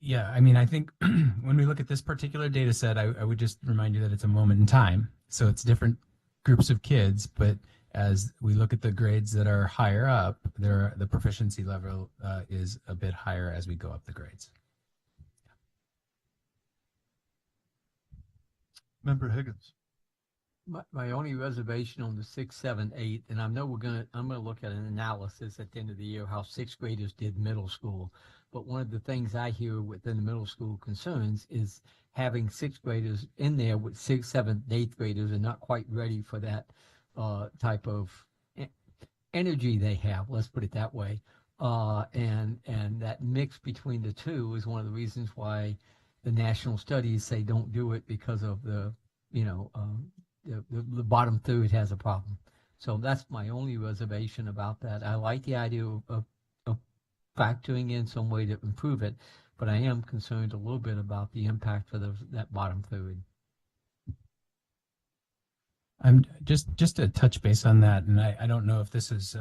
Yeah, I mean, I think when we look at this particular data set, I would just remind you that it's a moment in time. So it's different groups of kids, but as we look at the grades that are higher up, the proficiency level is a bit higher as we go up the grades. Member Higgins. My only reservation on the 6, 7, 8, and I know I'm gonna look at an analysis at the end of the year how sixth graders did middle school. But one of the things I hear within the middle school concerns is having sixth graders in there with 6th, 7th, 8th graders are not quite ready for that type of energy they have. Let's put it that way. And that mix between the two is one of the reasons why the national studies say don't do it, because of the bottom third has a problem. So that's my only reservation about that. I like the idea of factoring in some way to improve it, but I am concerned a little bit about the impact for that bottom third. I'm just to touch base on that, and I don't know if this is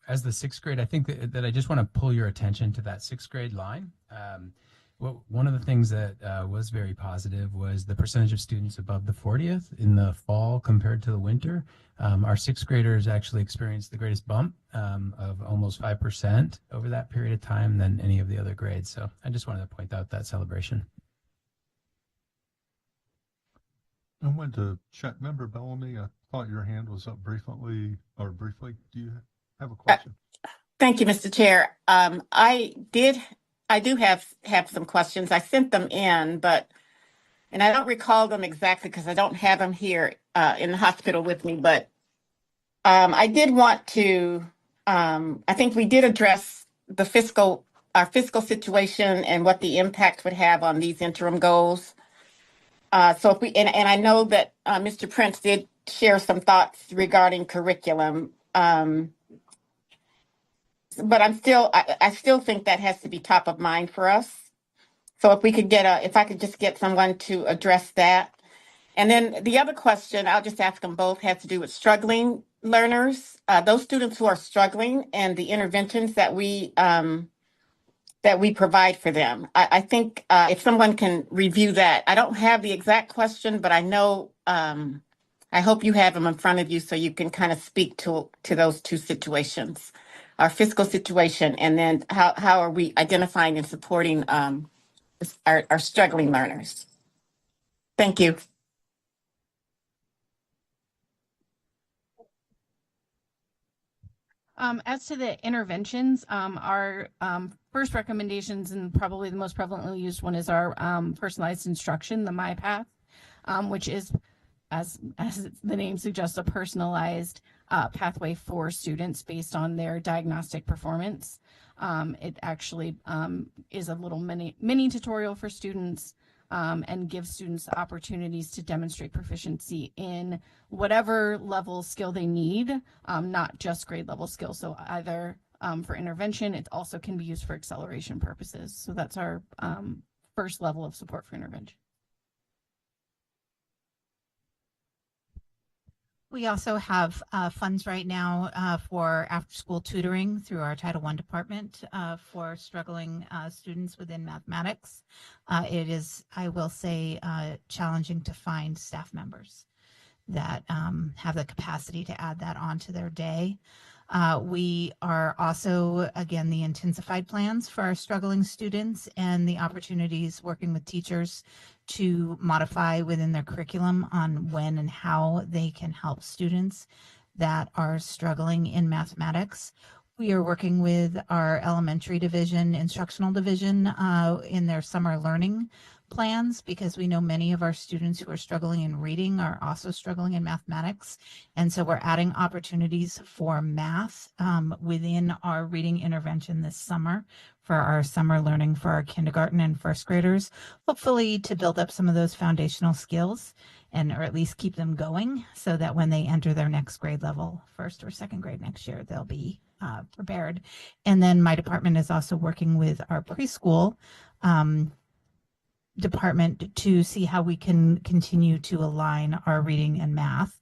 as the sixth grade. I think that I just want to pull your attention to that sixth grade line. One of the things that was very positive was the percentage of students above the 40th in the fall compared to the winter. Our sixth graders actually experienced the greatest bump of almost 5% over that period of time than any of the other grades. So I just wanted to point out that celebration. I went to check. Member Bellamy, I thought your hand was up briefly. Do you have a question? Thank you, Mr. Chair. I do have some questions. I sent them in, and I don't recall them exactly because I don't have them here in the hospital with me. But I did want to. I think we did address our fiscal situation and what the impact would have on these interim goals. So if and I know that Mr. Prince did share some thoughts regarding curriculum. But I still think that has to be top of mind for us. So if I could just get someone to address that. And then the other question, I'll just ask them both, has to do with struggling learners, those students who are struggling, and the interventions that we provide for them. I think if someone can review that. I don't have the exact question, but I know, I hope you have them in front of you so you can kind of speak to those two situations. Our fiscal situation, and then how are we identifying and supporting our struggling learners? Thank you. As to the interventions, our first recommendations, and probably the most prevalently used one, is our personalized instruction, the MyPath, which is, as the name suggests, a personalized pathway for students based on their diagnostic performance. It actually is a little mini tutorial for students and gives students opportunities to demonstrate proficiency in whatever level skill they need, not just grade level skill. So either for intervention, it also can be used for acceleration purposes. So that's our first level of support for intervention. We also have funds right now for after-school tutoring through our Title I department for struggling students within mathematics. It is, I will say, challenging to find staff members that have the capacity to add that onto their day. We are also, again, the intensified plans for our struggling students and the opportunities working with teachers to modify within their curriculum on when and how they can help students that are struggling in mathematics. We are working with our elementary division, instructional division in their summer learning plans, because we know many of our students who are struggling in reading are also struggling in mathematics. And so we're adding opportunities for math within our reading intervention this summer for our summer learning for our kindergarten and first graders, hopefully to build up some of those foundational skills or at least keep them going so that when they enter their next grade level, first or second grade next year, they'll be prepared. And then my department is also working with our preschool department to see how we can continue to align our reading and math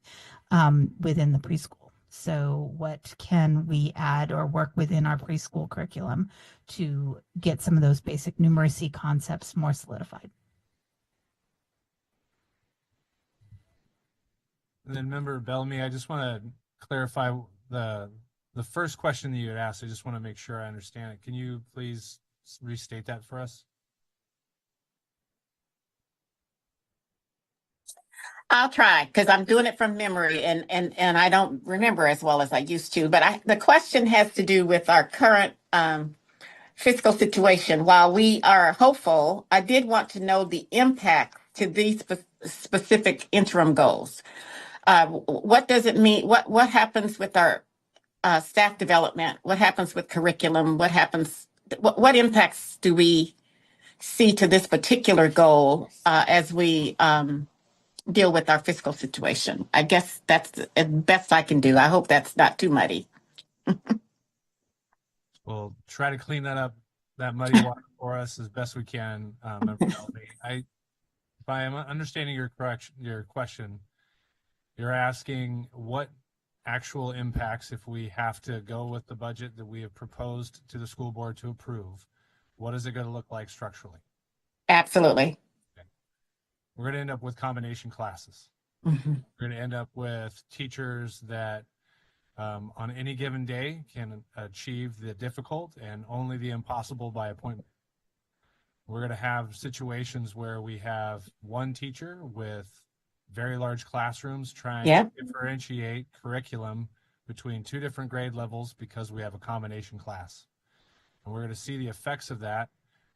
within the preschool. So what can we add or work within our preschool curriculum to get some of those basic numeracy concepts more solidified? And then member Bellamy, I just want to clarify the first question that you had asked. I just want to make sure I understand it. Can you please restate that for us? I'll try because I'm doing it from memory and I don't remember as well as I used to. But the question has to do with our current fiscal situation. While we are hopeful, I did want to know the impact to these specific interim goals. What does it mean? What happens with our staff development? What happens with curriculum? What happens? What impacts do we see to this particular goal as we deal with our fiscal situation? I guess that's the best I can do. I hope that's not too muddy. We'll try to clean that muddy water for us as best we can. Member Bellamy. If I am understanding your question, you're asking what actual impacts if we have to go with the budget that we have proposed to the school board to approve. What is it going to look like structurally? Absolutely. Okay. We're going to end up with combination classes. Mm-hmm. We're going to end up with teachers that on any given day can achieve the difficult and only the impossible by appointment. We're going to have situations where we have one teacher with very large classrooms trying to differentiate curriculum between two different grade levels because we have a combination class. And we're going to see the effects of that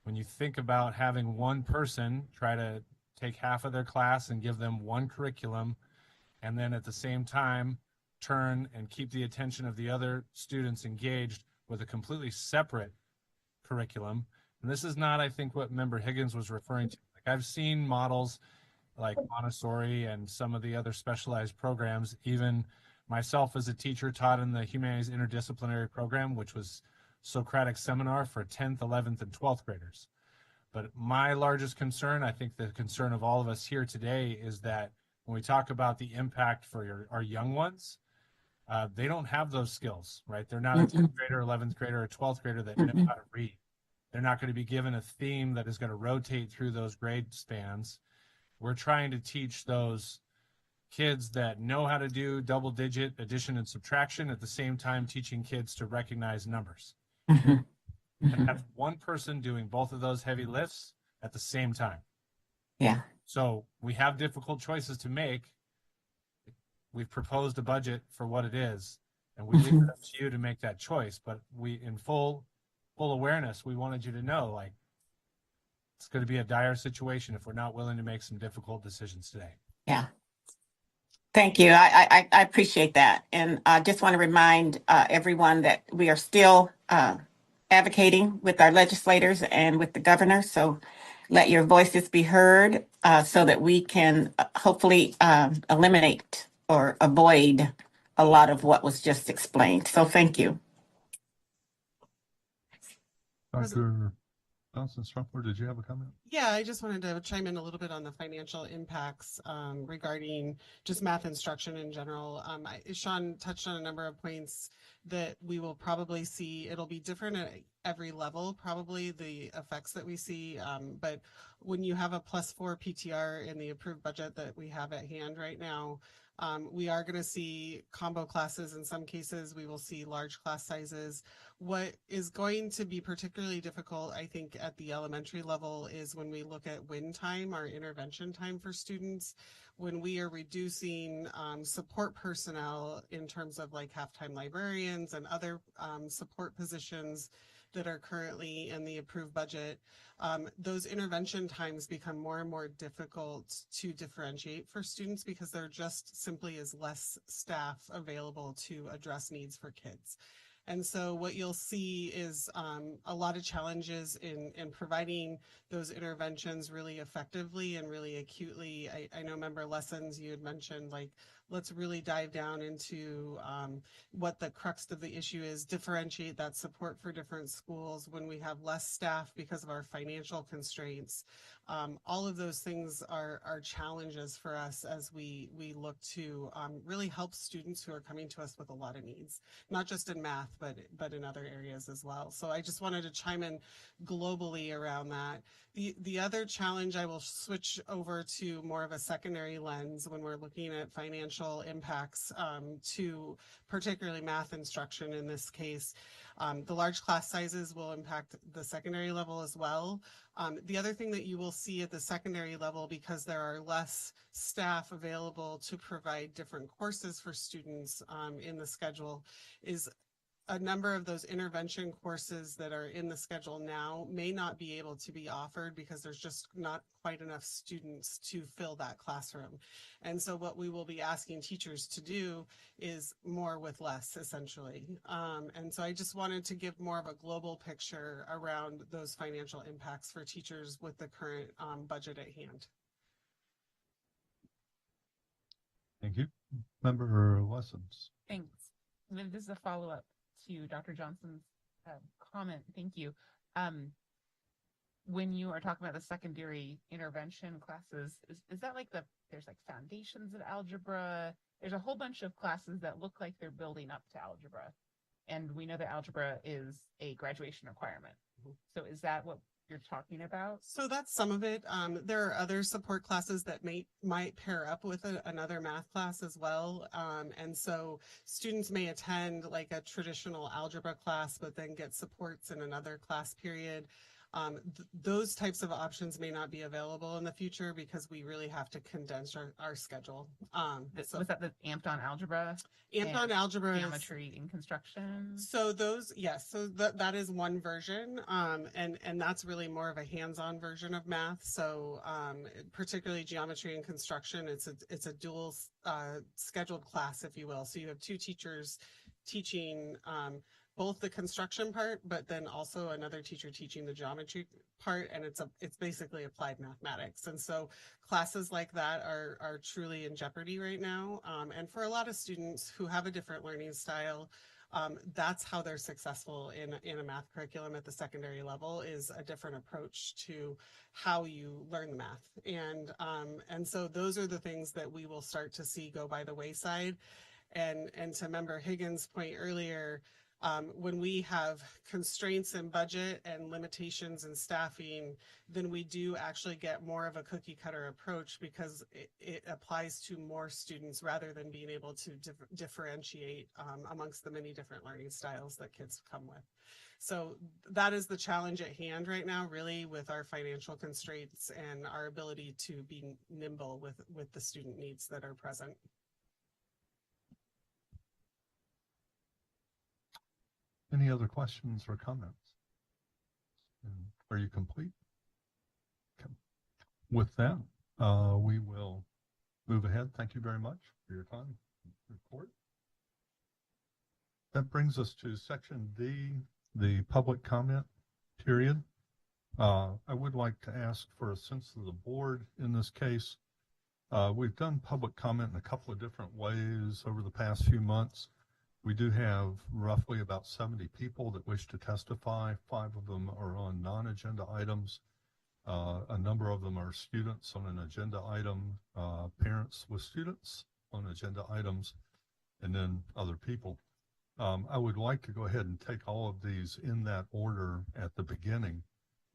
when you think about having one person try to take half of their class and give them one curriculum, and then at the same time turn and keep the attention of the other students engaged with a completely separate curriculum. And this is not, I think, what Member Higgins was referring to. Like, I've seen models like Montessori and some of the other specialized programs. Even myself as a teacher taught in the Humanities Interdisciplinary Program, which was Socratic Seminar for 10th, 11th, and 12th graders. But my largest concern, I think the concern of all of us here today, is that when we talk about the impact for our young ones, they don't have those skills, right? They're not a 10th grader, 11th grader, or 12th grader that know how to read. They're not going to be given a theme that is going to rotate through those grade spans. We're trying to teach those kids that know how to do double-digit addition and subtraction at the same time teaching kids to recognize numbers. And that's one person doing both of those heavy lifts at the same time. Yeah. So we have difficult choices to make. We've proposed a budget for what it is, and we leave it up to you to make that choice. But we, in full awareness, we wanted you to know, like, it's going to be a dire situation if we're not willing to make some difficult decisions today. Yeah. Thank you. I appreciate that. And I just want to remind everyone that we are still advocating with our legislators and with the governor. So let your voices be heard so that we can hopefully eliminate or avoid a lot of what was just explained. So thank you. Dr. Johnson-Strumpler, did you have a comment? Yeah, I just wanted to chime in a little bit on the financial impacts regarding just math instruction in general. Sean touched on a number of points that we will probably see. It'll be different at every level, probably the effects that we see. But when you have a +4 PTR in the approved budget that we have at hand right now, we are going to see combo classes. In some cases, we will see large class sizes. What is going to be particularly difficult, I think, at the elementary level is when we look at win time, our intervention time for students, when we are reducing support personnel in terms of like halftime librarians and other support positions that are currently in the approved budget, those intervention times become more and more difficult to differentiate for students because there just simply is less staff available to address needs for kids. And so what you'll see is a lot of challenges in providing those interventions really effectively and really acutely. I know, member Lessons, you had mentioned like let's really dive down into what the crux of the issue is, differentiate that support for different schools when we have less staff because of our financial constraints. All of those things are challenges for us as we look to really help students who are coming to us with a lot of needs, not just in math, but in other areas as well. So I just wanted to chime in globally around that. The other challenge, I will switch over to more of a secondary lens when we're looking at financial impacts to particularly math instruction in this case. The large class sizes will impact the secondary level as well. The other thing that you will see at the secondary level, because there are less staff available to provide different courses for students in the schedule, is a number of those intervention courses that are in the schedule now may not be able to be offered because there's just not quite enough students to fill that classroom. And so what we will be asking teachers to do is more with less, essentially. And so I just wanted to give more of a global picture around those financial impacts for teachers with the current budget at hand. Thank you. Member Lessons. Thanks. And then this is a follow-up to Dr. Johnson's comment. Thank you. When you are talking about the secondary intervention classes, is that like there's like foundations of algebra? There's a whole bunch of classes that look like they're building up to algebra. And we know that algebra is a graduation requirement. So is that what you're talking about? So that's some of it. There are other support classes that might pair up with another math class as well. And so students may attend like a traditional algebra class, but then get supports in another class period. Those types of options may not be available in the future because we really have to condense our schedule. So was that the amped on algebra? Amped on algebra, geometry in construction. So those, yes, so that is one version, and that's really more of a hands-on version of math. So particularly geometry and construction, it's a dual scheduled class, if you will. So you have two teachers teaching both the construction part, but then also another teacher teaching the geometry part, and it's basically applied mathematics. And so classes like that are truly in jeopardy right now. And for a lot of students who have a different learning style, that's how they're successful in a math curriculum at the secondary level, is a different approach to how you learn the math. And so those are the things that we will start to see go by the wayside. And to Member Higgins' point earlier, when we have constraints in budget and limitations in staffing, then we do actually get more of a cookie cutter approach because it applies to more students rather than being able to differentiate amongst the many different learning styles that kids come with. So that is the challenge at hand right now, really, with our financial constraints and our ability to be nimble with the student needs that are present. Any other questions or comments? Are you complete? Okay. With that, we will move ahead. Thank you very much for your time and report. That brings us to section D, the public comment period. I would like to ask for a sense of the board in this case. We've done public comment in a couple of different ways over the past few months. We do have roughly about 70 people that wish to testify. 5 of them are on non-agenda items. A number of them are students on an agenda item, parents with students on agenda items, and then other people. I would like to go ahead and take all of these in that order at the beginning,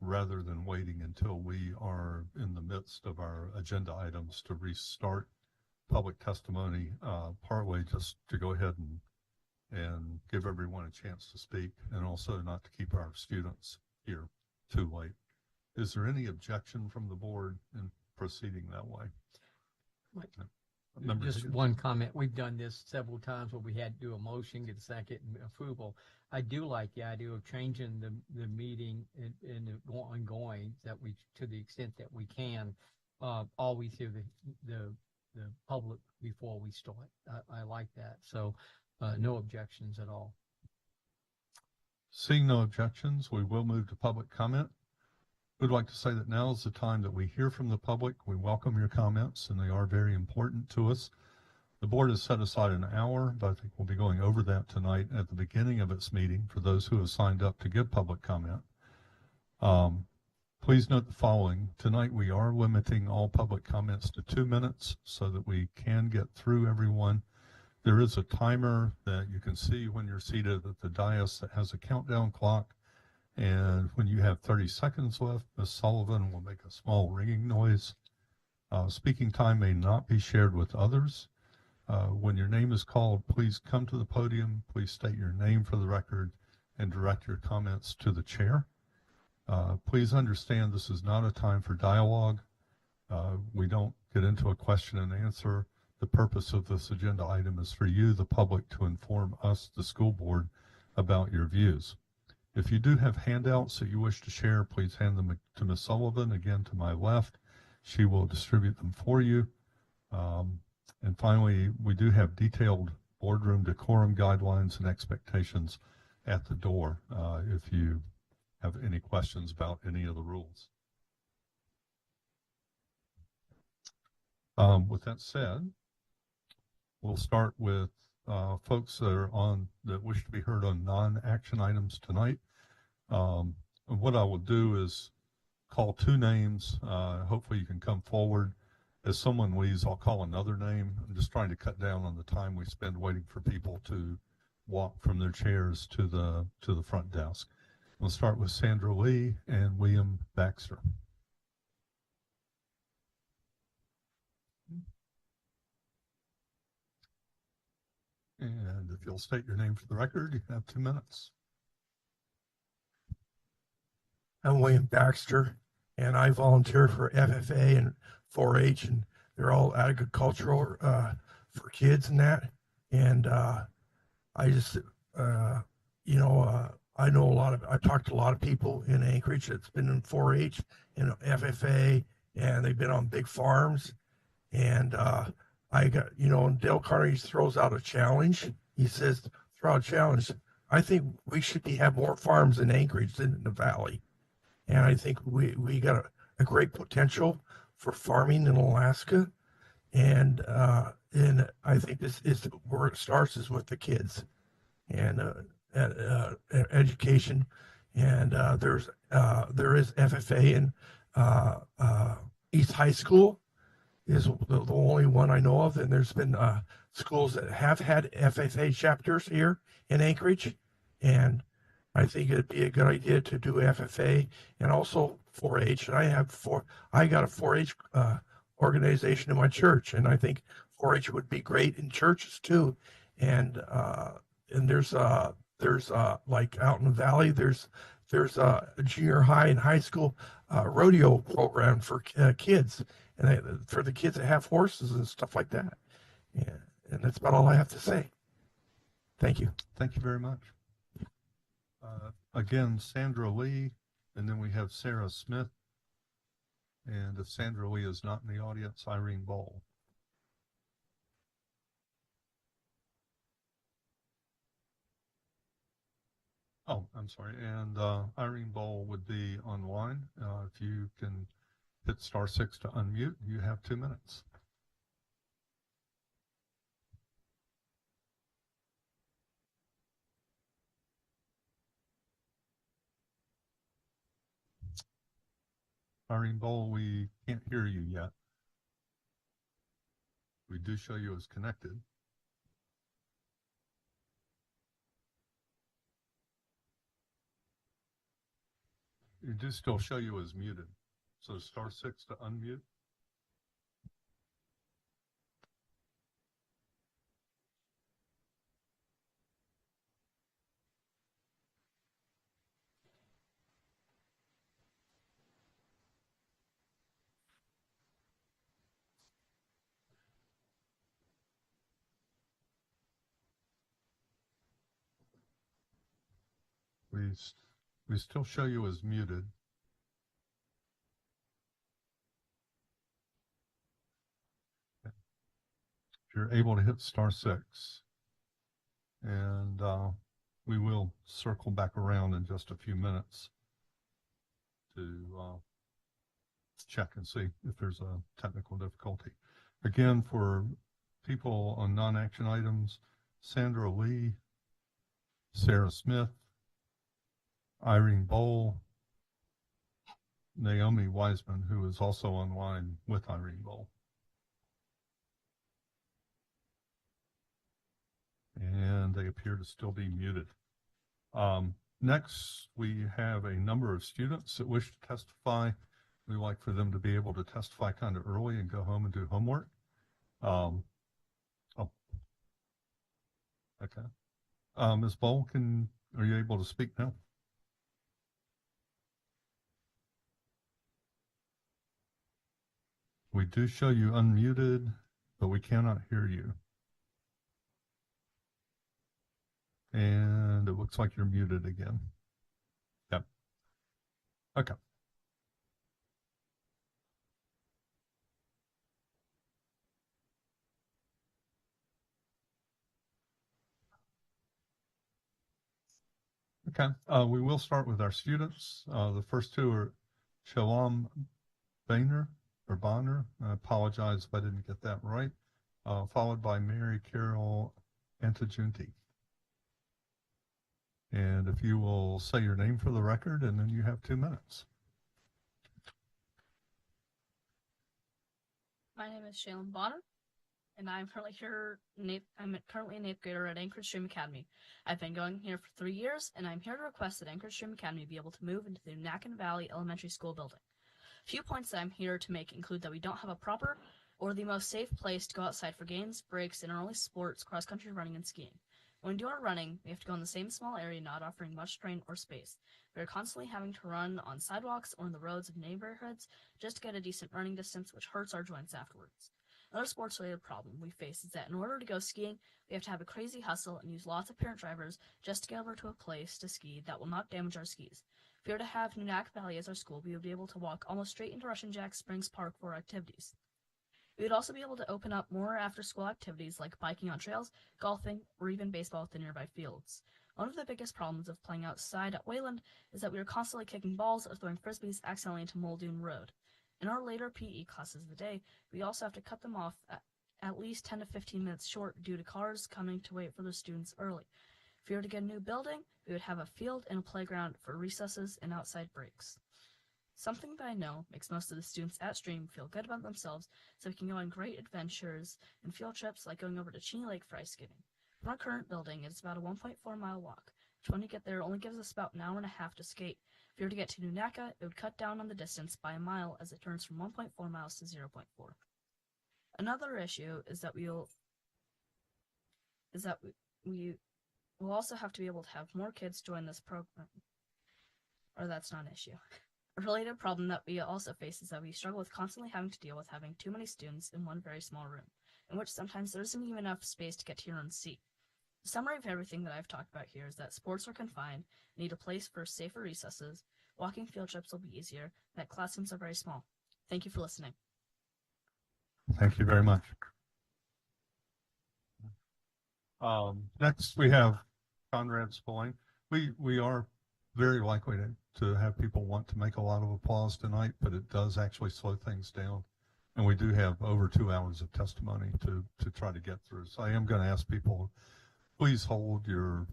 rather than waiting until we are in the midst of our agenda items to restart public testimony partway, just to go ahead and give everyone a chance to speak, and also not to keep our students here too late. Is there any objection from the board in proceeding that way? Just one comment. We've done this several times where we had to do a motion, get a second, and approval. I do like the idea of changing the meeting and ongoing, that we, to the extent that we can, always hear the public before we start. I like that. So no objections at all. Seeing no objections, we will move to public comment. We'd like to say that now is the time that we hear from the public. We welcome your comments, and they are very important to us. The board has set aside an hour, but I think we'll be going over that tonight at the beginning of its meeting for those who have signed up to give public comment. Please note the following. Tonight we are limiting all public comments to 2 minutes so that we can get through everyone. There is a timer that you can see when you're seated at the dais that has a countdown clock. And when you have 30 seconds left, Ms. Sullivan will make a small ringing noise. Speaking time may not be shared with others. When your name is called, please come to the podium. Please state your name for the record and direct your comments to the chair. Please understand this is not a time for dialogue. We don't get into a question and answer. The purpose of this agenda item is for you, the public, to inform us, the school board, about your views. If you do have handouts that you wish to share, please hand them to Ms. Sullivan, again to my left. She will distribute them for you. And finally, we do have detailed boardroom decorum guidelines and expectations at the door if you have any questions about any of the rules. With that said, we'll start with folks that wish to be heard on non-action items tonight. And what I will do is call 2 names. Hopefully you can come forward. As someone leaves, I'll call another name. I'm just trying to cut down on the time we spend waiting for people to walk from their chairs to the front desk. We'll start with Sandra Lee and William Baxter. And if you'll state your name for the record, you have 2 minutes. I'm William Baxter, and I volunteer for FFA and 4-H, and they're all agricultural for kids and that. And I just, I know I've talked to a lot of people in Anchorage that's been in 4-H and FFA, and they've been on big farms. And I got, Dale Carnegie throws out a challenge. He says, throw out a challenge. I think we should have more farms in Anchorage than in the Valley. And I think we got a great potential for farming in Alaska. And I think this is where it starts, is with the kids and education. And there is FFA in East High School is the only one I know of. And there's been schools that have had FFA chapters here in Anchorage. And I think it'd be a good idea to do FFA and also 4-H. And I got a 4-H organization in my church, and I think 4-H would be great in churches too. And there's like out in the Valley, there's a junior high and high school rodeo program for kids, and for the kids that have horses and stuff like that. Yeah, and that's about all I have to say. Thank you. Thank you very much. Again, Sandra Lee, and then we have Sarah Smith. And if Sandra Lee is not in the audience, Irene Ball. Oh, I'm sorry. And Irene Ball would be online. If you can hit *6 to unmute, you have 2 minutes. Irene Ball, we can't hear you yet. We do show you as connected. We do still show you as muted. So *6 to unmute. We still show you as muted. If you're able to hit *6, and we will circle back around in just a few minutes to check and see if there's a technical difficulty. Again, for people on non-action items: Sandra Lee, Sarah Smith, Irene Bowl, Naomi Wiseman, who is also online with Irene Bowl. And they appear to still be muted. Next, we have a number of students that wish to testify. We like for them to be able to testify kind of early and go home and do homework. Oh, okay. Ms. Bowl, are you able to speak now? We do show you unmuted, but we cannot hear you. And it looks like you're muted again. Yep. Okay. Okay. We will start with our students. The first two are Shalom Boehner or Bonner. I apologize if I didn't get that right. Followed by Mary Carol Antajunti. And if you will say your name for the record, and then you have 2 minutes. My name is Shaylin Bonner, and I'm currently I'm currently an 8th grader at Anchorage Stream Academy. I've been going here for 3 years, and I'm here to request that Anchorage Stream Academy be able to move into the Nacken Valley Elementary School building. A few points that I'm here to make include that we don't have a proper or the most safe place to go outside for games, breaks, and early sports, cross-country running, and skiing. When we do our running, we have to go in the same small area, not offering much terrain or space. We are constantly having to run on sidewalks or in the roads of neighborhoods just to get a decent running distance, which hurts our joints afterwards. Another sports-related problem we face is that in order to go skiing, we have to have a crazy hustle and use lots of parent drivers just to get over to a place to ski that will not damage our skis. If we were to have Nunak Valley as our school, we would be able to walk almost straight into Russian Jack Springs Park for our activities. We would also be able to open up more after-school activities like biking on trails, golfing, or even baseball with the nearby fields. One of the biggest problems of playing outside at Wayland is that we are constantly kicking balls or throwing frisbees accidentally into Muldoon Road. In our later PE classes of the day, we also have to cut them off at least 10 to 15 minutes short due to cars coming to wait for the students early. If we were to get a new building, we would have a field and a playground for recesses and outside breaks. Something that I know makes most of the students at Stream feel good about themselves, so we can go on great adventures and field trips like going over to Cheney Lake for ice skating. From our current building, it's about a 1.4-mile walk, which when we get there only gives us about an hour and a half to skate. If we were to get to Nunaka, it would cut down on the distance by a mile as it turns from 1.4 miles to 0.4. Another issue is that we will also have to be able to have more kids join this program. Or that's not an issue. A related problem that we also face is that we struggle with constantly having to deal with having too many students in one very small room, in which sometimes there isn't even enough space to get to your own seat. The summary of everything that I've talked about here is that sports are confined, need a place for safer recesses, walking field trips will be easier, and that classrooms are very small. Thank you for listening. Thank you very much. Next, we have Conrad Spillane. We are very likely to have people want to make a lot of applause tonight, but it does actually slow things down. And we do have over 2 hours of testimony to try to get through. So I am going to ask people, please hold your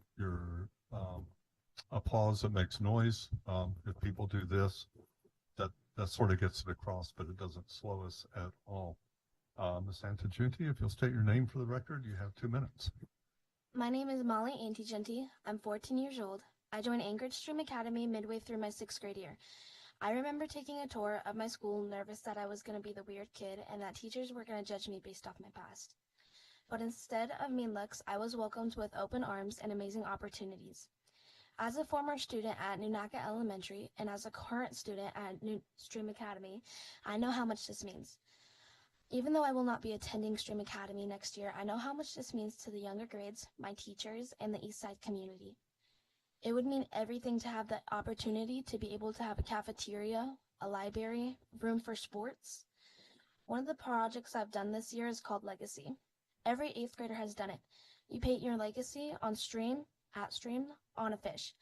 applause that makes noise. If people do this, that sort of gets it across, but it doesn't slow us at all. Ms. Antajunti, if you'll state your name for the record, you have 2 minutes. My name is Molly Antajunti. I'm 14 years old. I joined Anchorage Stream Academy midway through my 6th grade year. I remember taking a tour of my school, nervous that I was going to be the weird kid and that teachers were going to judge me based off my past. But instead of mean looks, I was welcomed with open arms and amazing opportunities. As a former student at Nunaka Elementary and as a current student at Stream Academy, I know how much this means. Even though I will not be attending Stream Academy next year, I know how much this means to the younger grades, my teachers, and the Eastside community. It would mean everything to have the opportunity to be able to have a cafeteria, a library, room for sports. One of the projects I've done this year is called Legacy. Every 8th grader has done it. You paint your legacy on Stream, at Stream, on a fish.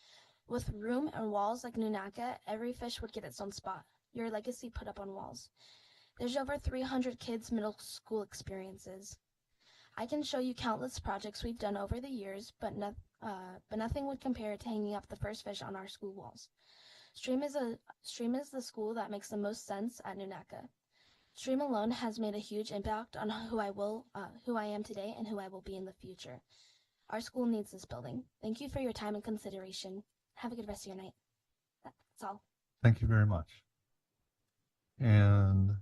With room and walls like Nunaka, every fish would get its own spot. Your legacy put up on walls. There's over 300 kids' middle school experiences. I can show you countless projects we've done over the years, but nothing would compare to hanging up the first fish on our school walls. Stream is the school that makes the most sense at Nunaka. Stream alone has made a huge impact on who I am today and who I will be in the future. Our school needs this building. Thank you for your time and consideration. Have a good rest of your night. That's all. Thank you very much. And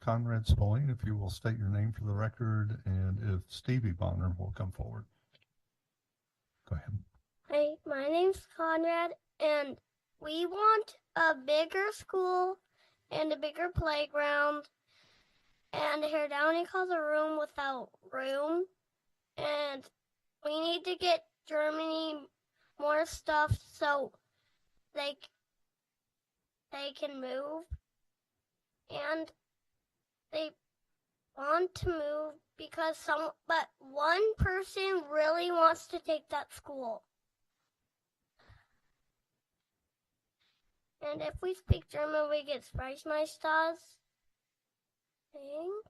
Conrad Spaulding, if you will state your name for the record, and if Stevie Bonner will come forward. Go ahead. Hi, my name's Conrad, and we want a bigger school and a bigger playground. And here Downey calls a room without room. And we need to get Germany more stuff so they can move. And they want to move because but one person really wants to take that school. And if we speak German, we get Freischmeisters. Thanks.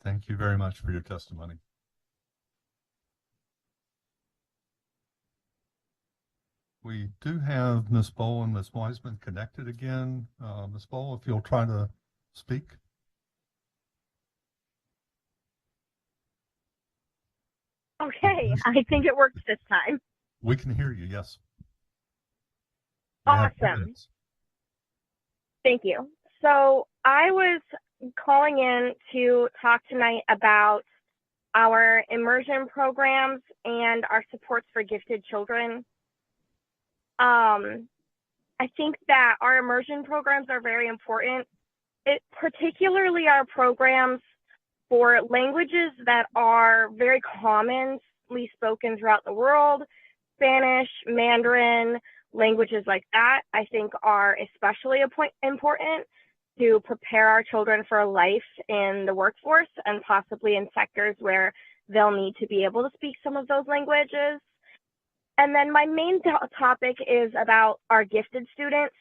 Thank you very much for your testimony. We do have Ms. Bowl and Ms. Wiseman connected again. Ms. Bowl, if you'll try to speak. Okay, I think it works this time. We can hear you, yes. You have 2 Awesome. minutes. Thank you. So I was calling in to talk tonight about our immersion programs and our supports for gifted children. I think that our immersion programs are very important, particularly our programs for languages that are very commonly spoken throughout the world. Spanish, Mandarin, languages like that, I think are especially important to prepare our children for life in the workforce and possibly in sectors where they'll need to be able to speak some of those languages. And then my main topic is about our gifted students.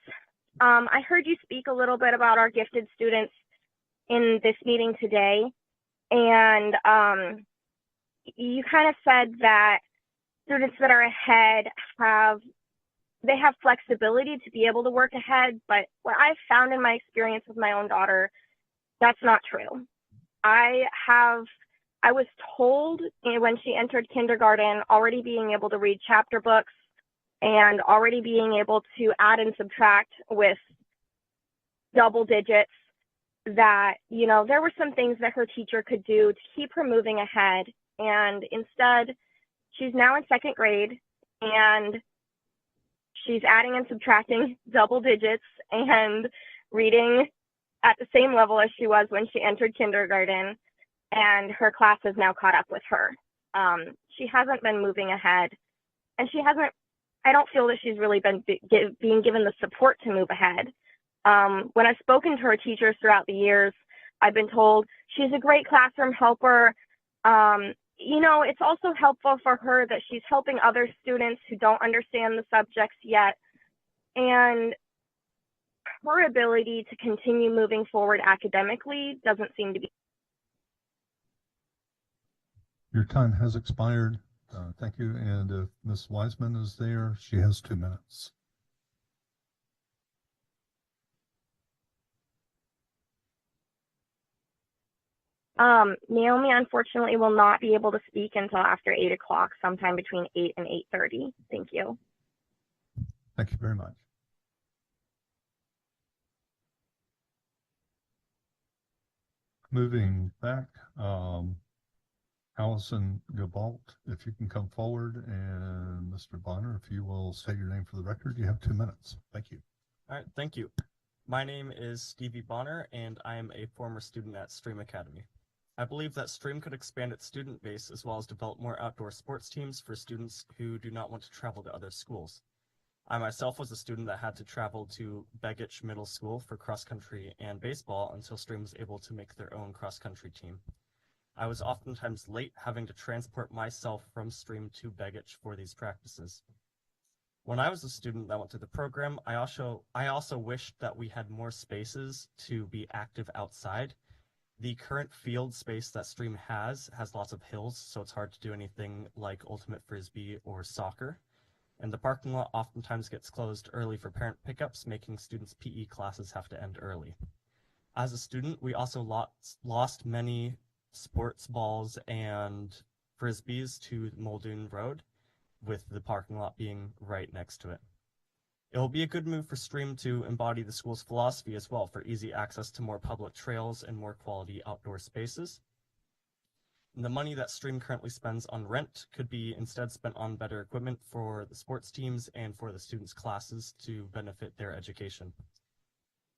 I heard you speak a little bit about our gifted students in this meeting today. And you kind of said that students that are ahead have flexibility to be able to work ahead. But what I've found in my experience with my own daughter, that's not true. I was told when she entered kindergarten, already being able to read chapter books and already being able to add and subtract with double digits, that, you know, there were some things that her teacher could do to keep her moving ahead. And instead, she's now in 2nd grade and she's adding and subtracting double digits and reading at the same level as she was when she entered kindergarten. And her class has now caught up with her. She hasn't been moving ahead, and I don't feel that she's really been being given the support to move ahead. When I've spoken to her teachers throughout the years, I've been told she's a great classroom helper. You know, it's also helpful for her that she's helping other students who don't understand the subjects yet. And her ability to continue moving forward academically doesn't seem to be. Your time has expired. Thank you. And if Ms. Wiseman is there, she has 2 minutes. Naomi, unfortunately, will not be able to speak until after 8 o'clock, sometime between 8 and 8:30. Thank you. Thank you very much. Moving back, Allison Gabalt, if you can come forward, and Mr. Bonner, if you will state your name for the record, you have 2 minutes. Thank you. All right, thank you. My name is Stevie Bonner, and I am a former student at Stream Academy. I believe that Stream could expand its student base as well as develop more outdoor sports teams for students who do not want to travel to other schools. I myself was a student that had to travel to Begich Middle School for cross-country and baseball until Stream was able to make their own cross-country team. I was oftentimes late, having to transport myself from Stream to Begich for these practices. When I was a student that went through the program, I also wished that we had more spaces to be active outside. The current field space that Stream has lots of hills, so it's hard to do anything like ultimate frisbee or soccer. And the parking lot oftentimes gets closed early for parent pickups, making students' PE classes have to end early. As a student, we also lost many sports balls and frisbees to Muldoon Road, with the parking lot being right next to it. It will be a good move for Stream to embody the school's philosophy as well, for easy access to more public trails and more quality outdoor spaces. And the money that Stream currently spends on rent could be instead spent on better equipment for the sports teams and for the students' classes to benefit their education.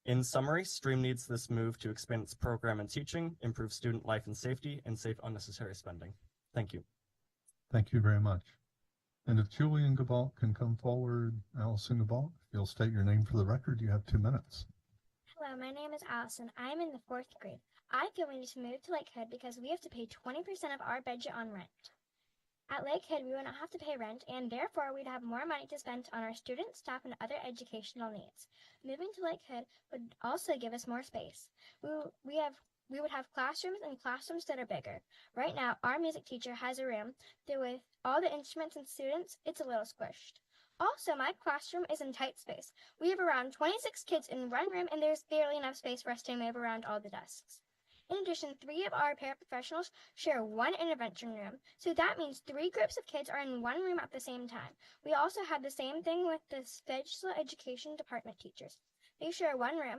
In summary, Stream needs this move to expand its program and teaching, improve student life and safety, and save unnecessary spending. Thank you. Thank you very much. And if Julian Gabalt can come forward, Allison Gabalt, if you'll state your name for the record, you have 2 minutes. Hello, my name is Allison. I am in the 4th grade. I feel we need to move to Lakehead because we have to pay 20% of our budget on rent. At Lakehead, we would not have to pay rent, and therefore we'd have more money to spend on our students, staff, and other educational needs. Moving to Lakehead would also give us more space. We would have classrooms and classrooms that are bigger. Right now, our music teacher has a room that with all the instruments and students, it's a little squished. Also, my classroom is in tight space. We have around 26 kids in one room, and there's barely enough space for us to move around all the desks. In addition, 3 of our paraprofessionals share one intervention room, so that means 3 groups of kids are in one room at the same time. We also have the same thing with the special education department teachers. They share one room.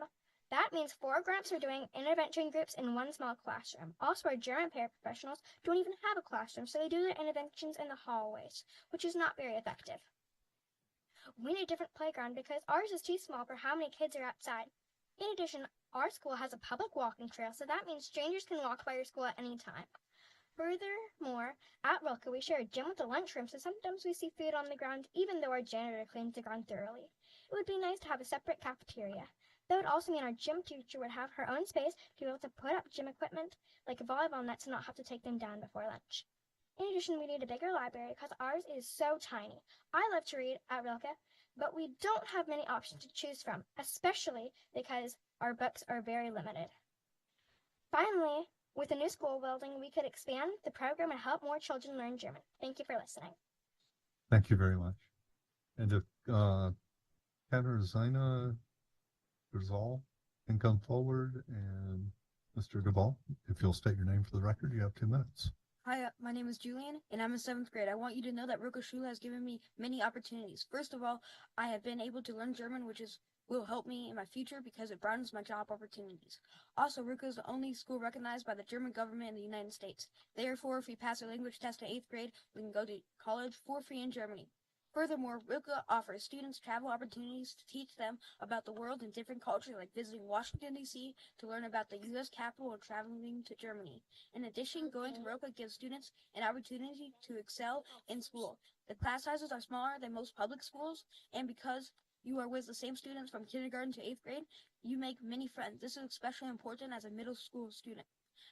That means 4 groups are doing intervention groups in one small classroom. Also, our German paraprofessionals don't even have a classroom, so they do their interventions in the hallways, which is not very effective. We need a different playground because ours is too small for how many kids are outside. In addition, our school has a public walking trail, so that means strangers can walk by your school at any time. Furthermore, at Rilke, we share a gym with a lunchroom, so sometimes we see food on the ground even though our janitor cleans the ground thoroughly. It would be nice to have a separate cafeteria. That would also mean our gym teacher would have her own space to be able to put up gym equipment like volleyball nets and not have to take them down before lunch. In addition, we need a bigger library because ours is so tiny. I love to read at Rilke, but we don't have many options to choose from, especially because our books are very limited. Finally, with a new school building, we could expand the program and help more children learn German. Thank you for listening. Thank you very much. And if Katarzyna Grzal can come forward, and Mr. Gabal, if you'll state your name for the record, you have 2 minutes. Hi, my name is Julian, and I'm in 7th grade. I want you to know that Roka Schule has given me many opportunities. First of all, I have been able to learn German, which will help me in my future because it broadens my job opportunities. Also, Roka is the only school recognized by the German government in the United States. Therefore, if we pass a language test in 8th grade, we can go to college for free in Germany. Furthermore, Roka offers students travel opportunities to teach them about the world and different cultures, like visiting Washington, D.C., to learn about the U.S. Capitol or traveling to Germany. In addition, going to Roka gives students an opportunity to excel in school. The class sizes are smaller than most public schools, and because you are with the same students from kindergarten to 8th grade, you make many friends. This is especially important as a middle school student.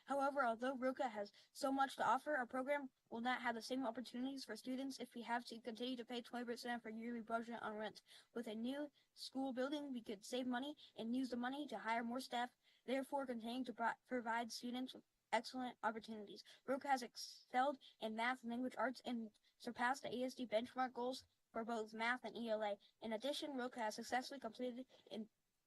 However, although Roka has so much to offer, our program will not have the same opportunities for students if we have to continue to pay 20% for yearly budget on rent. With a new school building, we could save money and use the money to hire more staff, therefore continuing to provide students with excellent opportunities. Roka has excelled in math and language arts and surpassed the ASD benchmark goals for both math and ELA. In addition, Roka has successfully completed in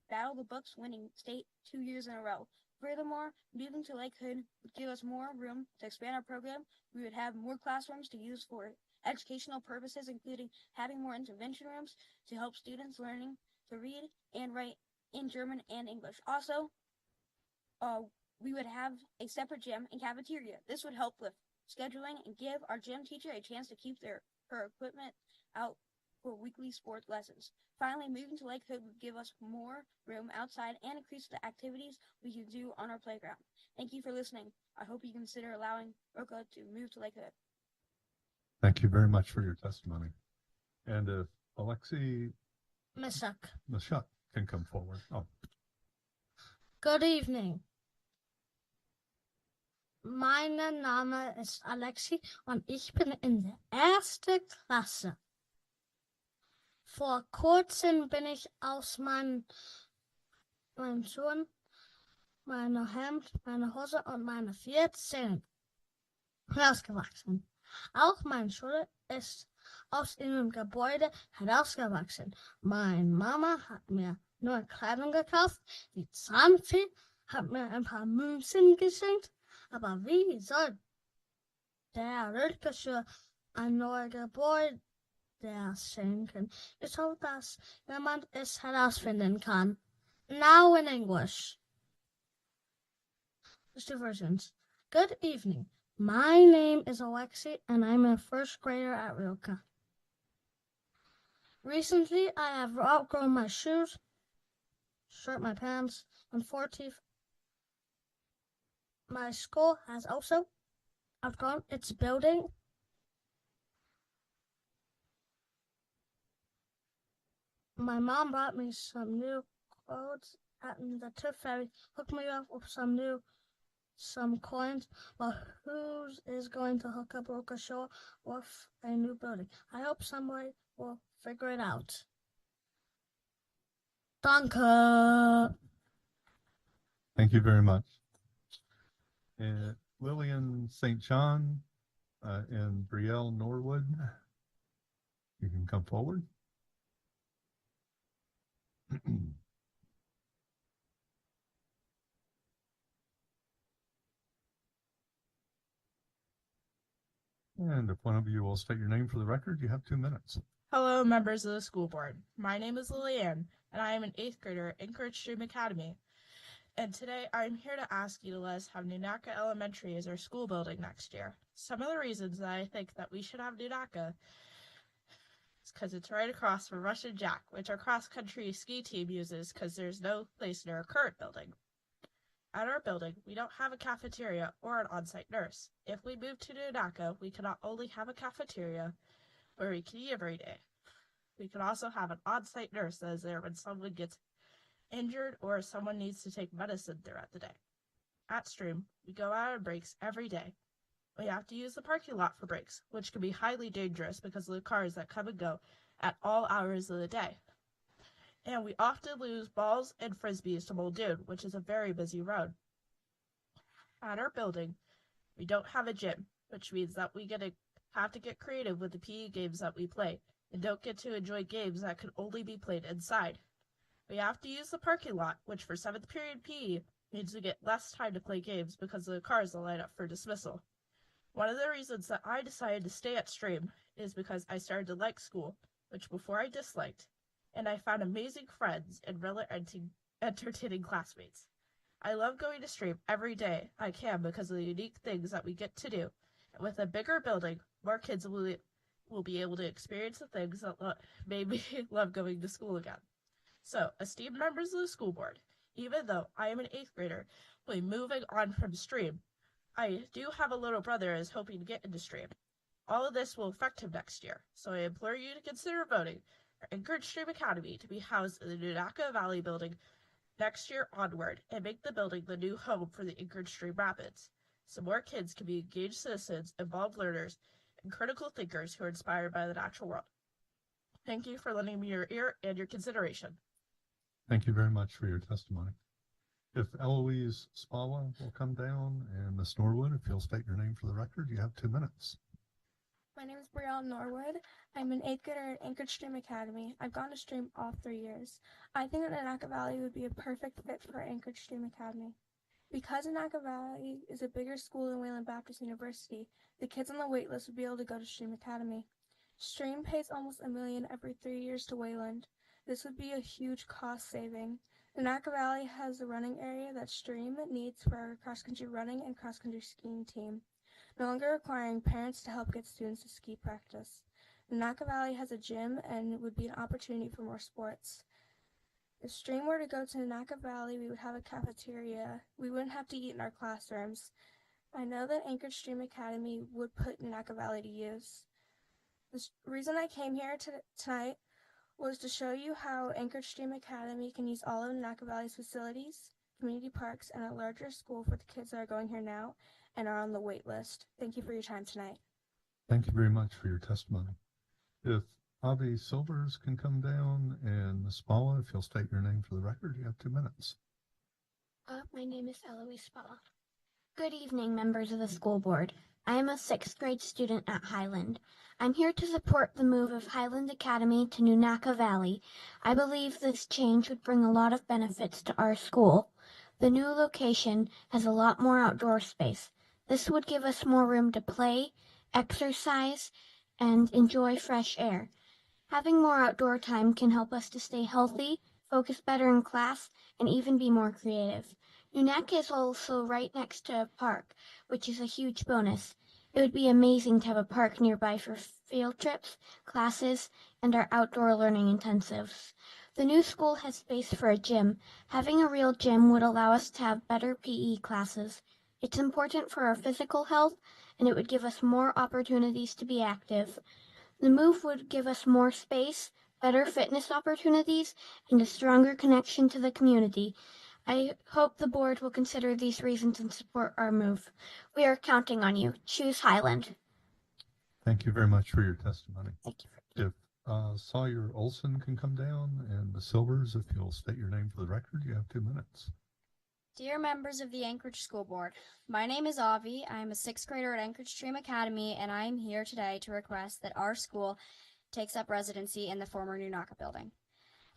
Battle of the Books, winning state 2 years in a row. Furthermore, moving to Lakewood would give us more room to expand our program. We would have more classrooms to use for educational purposes, including having more intervention rooms to help students learning to read and write in German and English. Also, we would have a separate gym and cafeteria. This would help with scheduling and give our gym teacher a chance to keep her equipment out for weekly sport lessons. Finally, moving to Lakewood would give us more room outside and increase the activities we can do on our playground. Thank you for listening. I hope you consider allowing Roka to move to Lakewood. Thank you very much for your testimony. And if Alexei Mashuk can come forward. Oh. Good evening. Mein Name ist Alexi und ich bin in der 1. Klasse. Vor kurzem bin ich aus meinem Sohn meine Hemd, meine Hose und meine 4 Zähne herausgewachsen. Auch meine Schule ist aus ihrem Gebäude herausgewachsen. Meine Mama hat mir neue Kleidung gekauft, die Zahnfee hat mir ein paar Münzen geschenkt, aber wie soll der Rötgeschirr ein neues Gebäude schenken? Ich hoffe, dass jemand es herausfinden kann. Now in English. Mr. Versions. Good evening. My name is Alexi, and I'm a first grader at Rilke. Recently, I have outgrown my shoes, shirt, my pants, and 4 teeth. My school has also outgrown its building. My mom brought me some new clothes and the tooth fairy hooked me up with some coins, but who is going to hook up Roca Shore with a new building? I hope somebody will figure it out. Danke. Thank you very much. And Lillian St. John and Brielle Norwood, you can come forward. And if one of you will state your name for the record, you have 2 minutes. Hello, members of the school board. My name is Lillian, and I am an 8th grader at Anchorage Stream Academy. And today I'm here to ask you to let us have Nunaka Elementary as our school building next year. Some of the reasons that I think that we should have Nunaka is because it's right across from Russian Jack, which our cross-country ski team uses because there's no place near our current building. At our building, we don't have a cafeteria or an on-site nurse. If we move to Nunaka, we can not only have a cafeteria where we can eat every day, we can also have an on-site nurse that is there when someone gets injured or someone needs to take medicine throughout the day. At Stream, we go out on breaks every day. We have to use the parking lot for breaks, which can be highly dangerous because of the cars that come and go at all hours of the day. And we often lose balls and frisbees to Muldoon, which is a very busy road. At our building, we don't have a gym, which means that we have to get creative with the PE games that we play, and don't get to enjoy games that can only be played inside. We have to use the parking lot, which for 7th period PE means we get less time to play games because of the cars that line up for dismissal. One of the reasons that I decided to stay at Stream is because I started to like school, which before I disliked, and I found amazing friends and really entertaining classmates. I love going to Stream every day I can because of the unique things that we get to do. And with a bigger building, more kids will be able to experience the things that made me love going to school again. So, esteemed members of the school board, even though I am an 8th grader, will be moving on from Stream, I do have a little brother that is hoping to get into Stream. All of this will affect him next year, so I implore you to consider voting for Anchorage Stream Academy to be housed in the Nunaka Valley building next year onward and make the building the new home for the Anchorage Stream Rapids, so more kids can be engaged citizens, involved learners, and critical thinkers who are inspired by the natural world. Thank you for lending me your ear and your consideration. Thank you very much for your testimony. If Eloise Spawa will come down, and Ms. Norwood, if you'll state your name for the record, you have 2 minutes. My name is Brielle Norwood. I'm an 8th grader at Anchorage Stream Academy. I've gone to Stream all 3 years. I think that Nunaka Valley would be a perfect fit for Anchorage Stream Academy. Because Nunaka Valley is a bigger school than Wayland Baptist University, the kids on the wait list would be able to go to Stream Academy. Stream pays almost $1 million every 3 years to Wayland. This would be a huge cost saving. Nunaka Valley has a running area that Stream needs for our cross-country running and cross-country skiing team, no longer requiring parents to help get students to ski practice. Nunaka Valley has a gym and it would be an opportunity for more sports. If Stream were to go to Nunaka Valley, we would have a cafeteria. We wouldn't have to eat in our classrooms. I know that Anchorage Stream Academy would put Nunaka Valley to use. The reason I came here tonight was to show you how Anchorage Stream Academy can use all of Nunaka Valley's facilities, community parks, and a larger school for the kids that are going here now and are on the wait list. Thank you for your time tonight. Thank you very much for your testimony. If Avi Silvers can come down, and Ms. Spawa, if you'll state your name for the record, you have 2 minutes. My My name is Eloise Spalla. Good evening, members of the school board. I am a 6th grade student at Highland. I'm here to support the move of Highland Academy to Nunaka Valley. I believe this change would bring a lot of benefits to our school. The new location has a lot more outdoor space. This would give us more room to play, exercise, and enjoy fresh air. Having more outdoor time can help us to stay healthy, focus better in class, and even be more creative. Nunaka is also right next to a park, which is a huge bonus. It would be amazing to have a park nearby for field trips, classes, and our outdoor learning intensives. The new school has space for a gym. Having a real gym would allow us to have better PE classes. It's important for our physical health, and it would give us more opportunities to be active. The move would give us more space, better fitness opportunities, and a stronger connection to the community. I hope the board will consider these reasons and support our move. We are counting on you. Choose Highland. Thank you very much for your testimony. Thank you. If Sawyer Olson can come down, and the Silvers, if you'll state your name for the record, you have 2 minutes. Dear members of the Anchorage School Board, my name is Avi. I am a 6th grader at Anchorage Stream Academy, and I am here today to request that our school takes up residency in the former Nunaka building.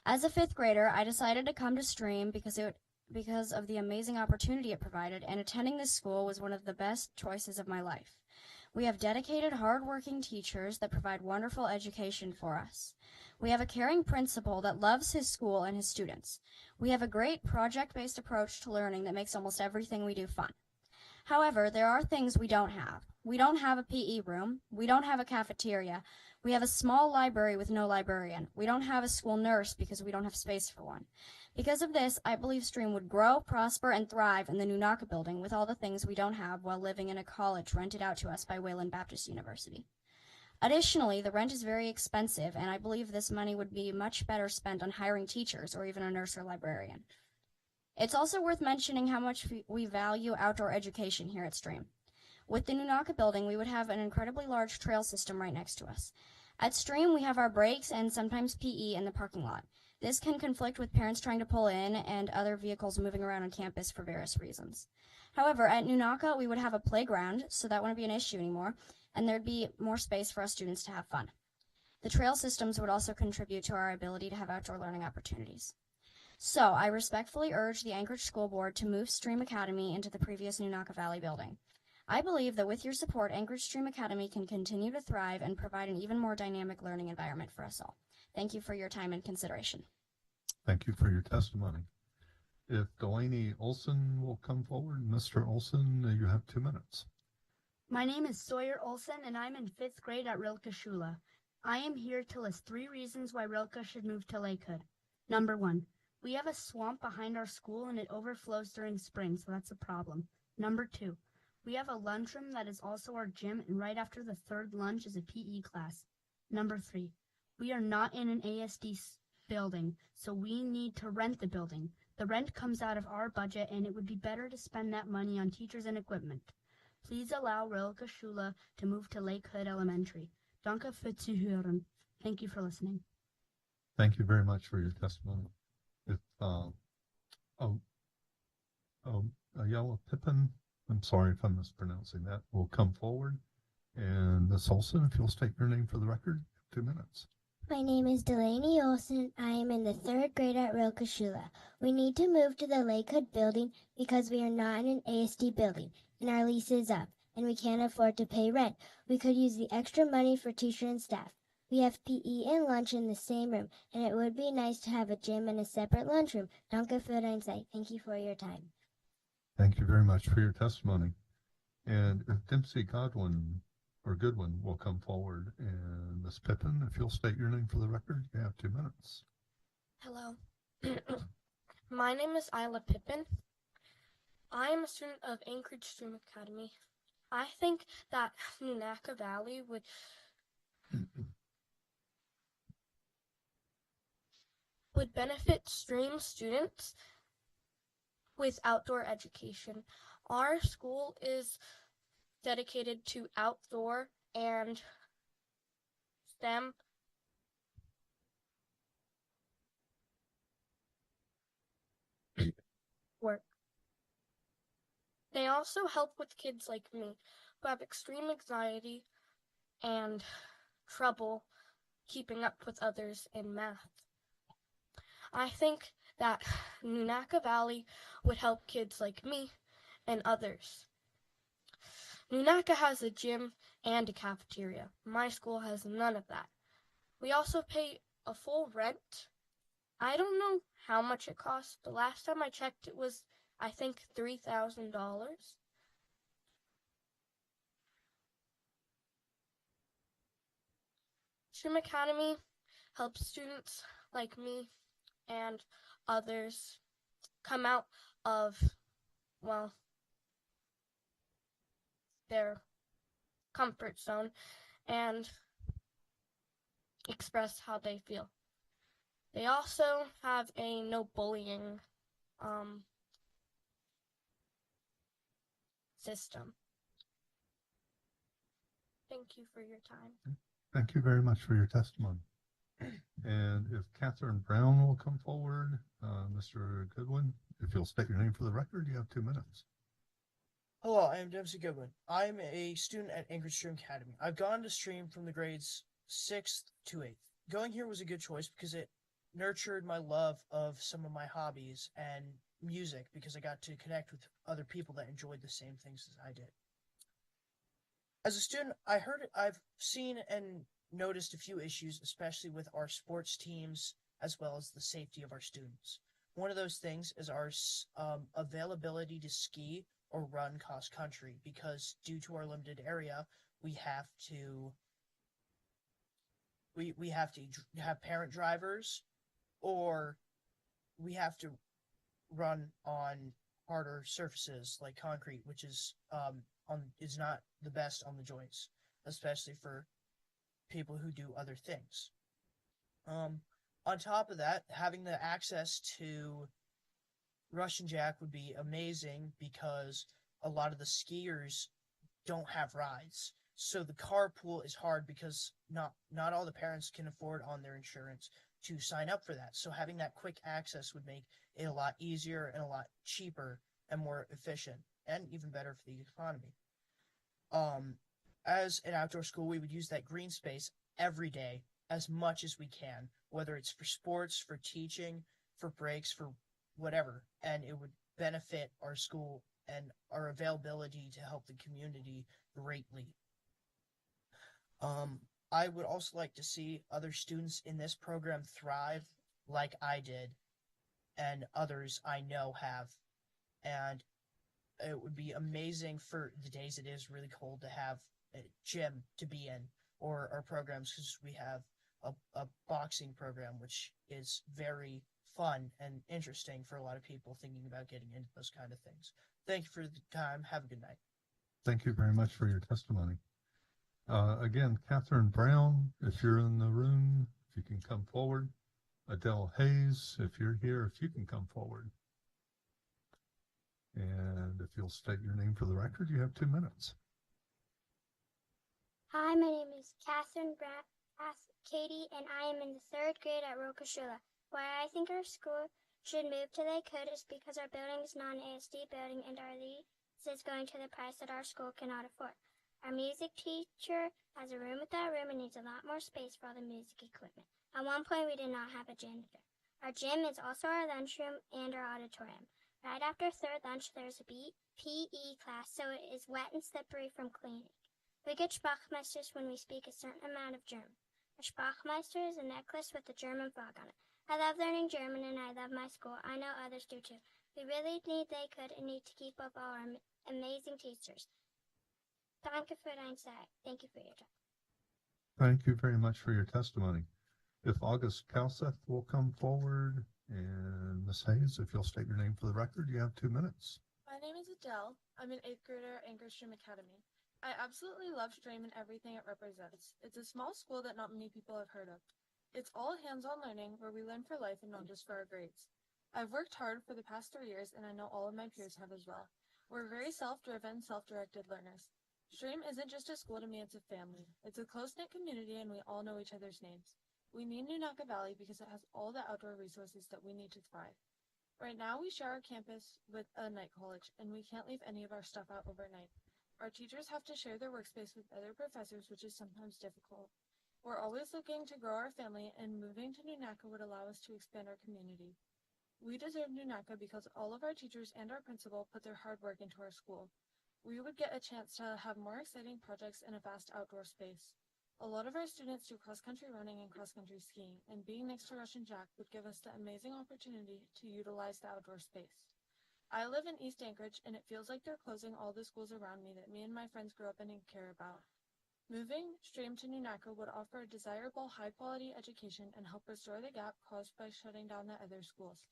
As a 5th grader, I decided to come to Stream because of the amazing opportunity it provided, and attending this school was one of the best choices of my life. We have dedicated, hard-working teachers that provide wonderful education for us. We have a caring principal that loves his school and his students. We have a great project-based approach to learning that makes almost everything we do fun. However, there are things we don't have. We don't have a PE room. We don't have a cafeteria. We have a small library with no librarian. We don't have a school nurse because we don't have space for one. Because of this, I believe Stream would grow, prosper, and thrive in the Nunaka building with all the things we don't have while living in a college rented out to us by Wayland Baptist University. Additionally, the rent is very expensive, and I believe this money would be much better spent on hiring teachers or even a nurse or librarian. It's also worth mentioning how much we value outdoor education here at Stream. With the Nunaka building, we would have an incredibly large trail system right next to us. At Stream, we have our breaks and sometimes PE in the parking lot. This can conflict with parents trying to pull in and other vehicles moving around on campus for various reasons. However, at Nunaka, we would have a playground, so that wouldn't be an issue anymore, and there'd be more space for us students to have fun. The trail systems would also contribute to our ability to have outdoor learning opportunities. So, I respectfully urge the Anchorage School Board to move Stream Academy into the previous Nunaka Valley building. I believe that with your support, Anchorage Stream Academy can continue to thrive and provide an even more dynamic learning environment for us all. Thank you for your time and consideration. Thank you for your testimony. If Delaney Olson will come forward, Mr. Olson, you have 2 minutes. My name is Sawyer Olson, and I'm in 5th grade at Rilke Schule. I am here to list 3 reasons why Rilke should move to Lakewood. Number 1, we have a swamp behind our school and it overflows during spring, so that's a problem. Number 2, we have a lunchroom that is also our gym, and right after the 3rd lunch is a PE class. Number 3, we are not in an ASD building, so we need to rent the building. The rent comes out of our budget, and it would be better to spend that money on teachers and equipment. Please allow Rilke Schule to move to Lakewood Elementary. Danke für Zuhören. Thank you for listening. Thank you very much for your testimony. If Ayala Pippin, I'm sorry if I'm mispronouncing that, will come forward. And Ms. Olson, if you'll state your name for the record, 2 minutes. My name is Delaney Olson. I am in the 3rd grade at Rilke Schule. We need to move to the Lakewood building because we are not in an ASD building, and our lease is up, and we can't afford to pay rent. We could use the extra money for teacher and staff. We have PE and lunch in the same room, and it would be nice to have a gym and a separate lunchroom. Danke für dein Zeit. Thank you for your time. Thank you very much for your testimony. And if Dempsey Goodwin will come forward. And Ms. Pippin, if you'll state your name for the record, you have 2 minutes. Hello. My name is Isla Pippin. I am a student of Anchorage Stream Academy. I think that Nunaka Valley would benefit Stream students with outdoor education. Our school is dedicated to outdoor and STEM work. They also help with kids like me who have extreme anxiety and trouble keeping up with others in math. I think that Nunaka Valley would help kids like me and others. Nunaka has a gym and a cafeteria. My school has none of that. We also pay a full rent. I don't know how much it costs. The last time I checked, it was, I think, $3,000. Stream Academy helps students like me and others come out of, well, their comfort zone and express how they feel. They also have a no bullying system. Thank you for your time. Thank you very much for your testimony. And if Catherine Brown will come forward, Mr. Goodwin, if you'll state your name for the record, you have 2 minutes. Hello, I am Dempsey Goodwin. I'm a student at Anchorage Stream Academy. I've gone to Stream from the grades 6th to 8th. Going here was a good choice because it nurtured my love of some of my hobbies and music because I got to connect with other people that enjoyed the same things as I did. As a student, I've seen and noticed a few issues, especially with our sports teams as well as the safety of our students. One of those things is our availability to ski or run cross country because due to our limited area, we have to have parent drivers, or we have to run on harder surfaces like concrete, which is not the best on the joints, especially for people who do other things. On top of that, having the access to Russian Jack would be amazing because a lot of the skiers don't have rides. So the carpool is hard because not all the parents can afford on their insurance to sign up for that. So having that quick access would make it a lot easier and a lot cheaper and more efficient and even better for the economy. As an outdoor school, we would use that green space every day as much as we can, whether it's for sports, for teaching, for breaks, for whatever, and it would benefit our school and our availability to help the community greatly. I would also like to see other students in this program thrive like I did and others I know have, and it would be amazing for the days it is really cold to have a gym to be in, or our programs, because we have a boxing program which is very fun and interesting for a lot of people thinking about getting into those kind of things. Thank you for the time. Have a good night. Thank you very much for your testimony. Again, Catherine Brown, if you're in the room, if you can come forward. Adele Hayes, if you're here, if you can come forward. And if you'll state your name for the record, you have 2 minutes. Hi, my name is Catherine Katie, and I am in the 3rd grade at Rokashula. Why I think our school should move to Lakewood is because our building is not an ASD building and our lease is going to the price that our school cannot afford. Our music teacher has a room without room and needs a lot more space for all the music equipment. At one point, we did not have a janitor. Our gym is also our lunchroom and our auditorium. Right after third lunch, there's a PE class, so it is wet and slippery from cleaning. We get Sprachmeisters when we speak a certain amount of German. A Sprachmeister is a necklace with a German flag on it. I love learning German and I love my school. I know others do too. We really need Lakewood and need to keep up all our amazing teachers. Danke für deine Zeit. Thank you for your time. Thank you very much for your testimony. If August Kalseth will come forward, and Ms. Hayes, if you'll state your name for the record, you have 2 minutes. My name is Adele. I'm an 8th grader at Anchorage Stream Academy. I absolutely love Stream and everything it represents. It's a small school that not many people have heard of. It's all hands-on learning where we learn for life and not just for our grades. I've worked hard for the past 3 years and I know all of my peers have as well. We're very self-driven, self-directed learners. Stream isn't just a school to me, it's a family. It's a close-knit community and we all know each other's names. We need Nunaka Valley because it has all the outdoor resources that we need to thrive. Right now, we share our campus with a night college, and we can't leave any of our stuff out overnight. Our teachers have to share their workspace with other professors, which is sometimes difficult. We're always looking to grow our family, and moving to Nunaka would allow us to expand our community. We deserve Nunaka because all of our teachers and our principal put their hard work into our school. We would get a chance to have more exciting projects in a vast outdoor space. A lot of our students do cross-country running and cross-country skiing, and being next to Russian Jack would give us the amazing opportunity to utilize the outdoor space. I live in East Anchorage, and it feels like they're closing all the schools around me that me and my friends grew up in and care about. Moving Stream to Nunaka would offer a desirable high-quality education and help restore the gap caused by shutting down the other schools.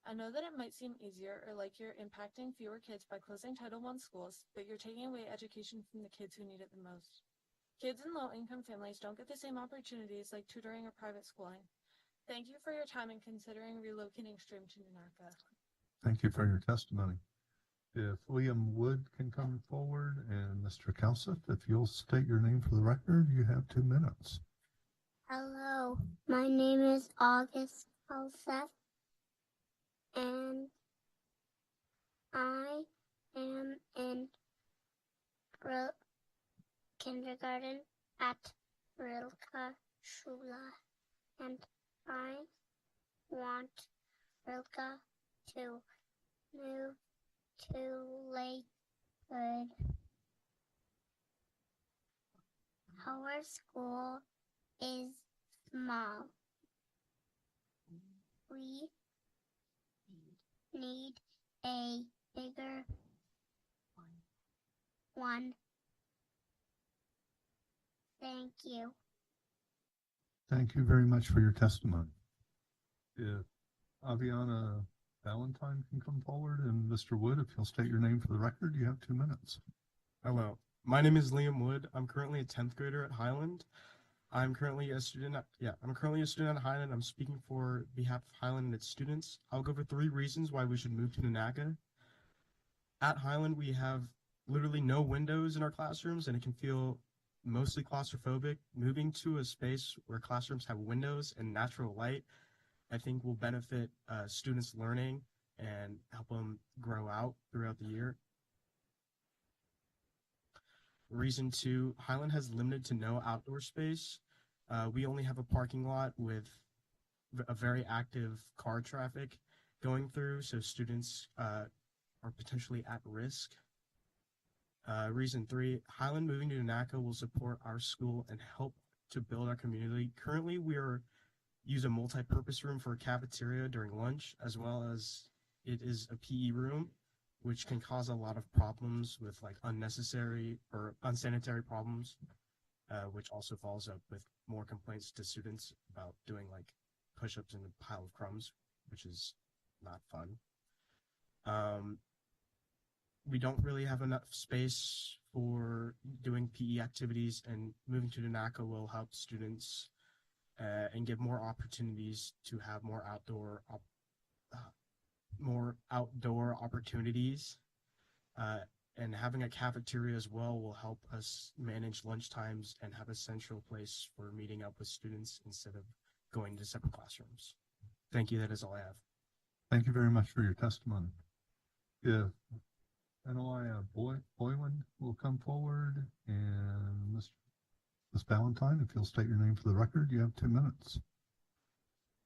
I know that it might seem easier or like you're impacting fewer kids by closing Title I schools, but you're taking away education from the kids who need it the most. Kids in low-income families don't get the same opportunities like tutoring or private schooling. Thank you for your time in considering relocating Stream to Nunaka. Thank you for your testimony. If Liam Wood can come forward, and Mr. Kelseth, if you'll state your name for the record, you have 2 minutes. Hello, my name is August Elseth, and I am in kindergarten at Rilke Schule, and I want Rilke to move to Lakewood. Our school is small. We need a bigger one. Thank you. Thank you very much for your testimony. If Aviana Valentine can come forward, and Mr. Wood, if you'll state your name for the record, you have 2 minutes. Hello, my name is Liam Wood. I'm currently a 10th grader at Highland. I'm currently a student at Highland. I'm speaking for behalf of Highland and its students. I'll go over 3 reasons why we should move to Nunaka. At Highland, we have literally no windows in our classrooms, and it can feel mostly claustrophobic. Moving to a space where classrooms have windows and natural light, I think will benefit students' learning and help them grow out throughout the year. Reason 2, Highland has limited to no outdoor space. We only have a parking lot with a very active car traffic going through, so students are potentially at risk. Reason 3, Highland moving to Nunaka will support our school and help to build our community. Currently, we use a multi-purpose room for a cafeteria during lunch, as well as it is a PE room, which can cause a lot of problems with like unnecessary or unsanitary problems, which also follows up with more complaints to students about doing like push-ups in a pile of crumbs, which is not fun. We don't really have enough space for doing PE activities, and moving to Nunaka will help students and give more opportunities to have more outdoor opportunities. And having a cafeteria as well will help us manage lunch times and have a central place for meeting up with students instead of going to separate classrooms. Thank you. That is all I have. Thank you very much for your testimony. If NOI Boylan will come forward, and Ms. Valentine, if you'll state your name for the record, you have 2 minutes.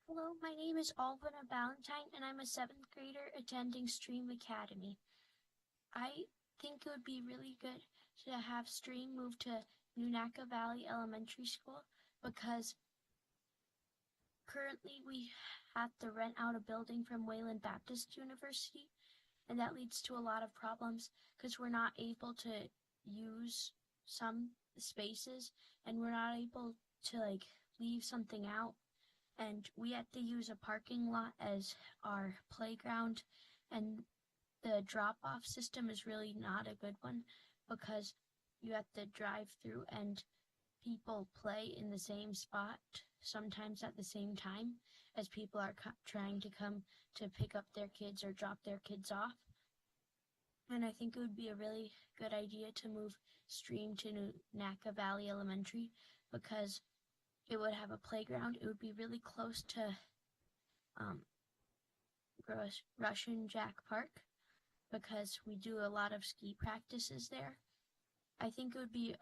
Hello, my name is Alvina Valentine, and I'm a 7th grader attending Stream Academy. I think it would be really good to have Stream move to Nunaka Valley Elementary School, because currently we have to rent out a building from Wayland Baptist University, and that leads to a lot of problems because we're not able to use some spaces, and we're not able to like leave something out, and we have to use a parking lot as our playground, and the drop-off system is really not a good one because you have to drive through and people play in the same spot, sometimes at the same time, as people are trying to come to pick up their kids or drop their kids off. And I think it would be a really good idea to move Stream to Nunaka Valley Elementary because it would have a playground. It would be really close to Russian Jack Park because we do a lot of ski practices there. I think it would be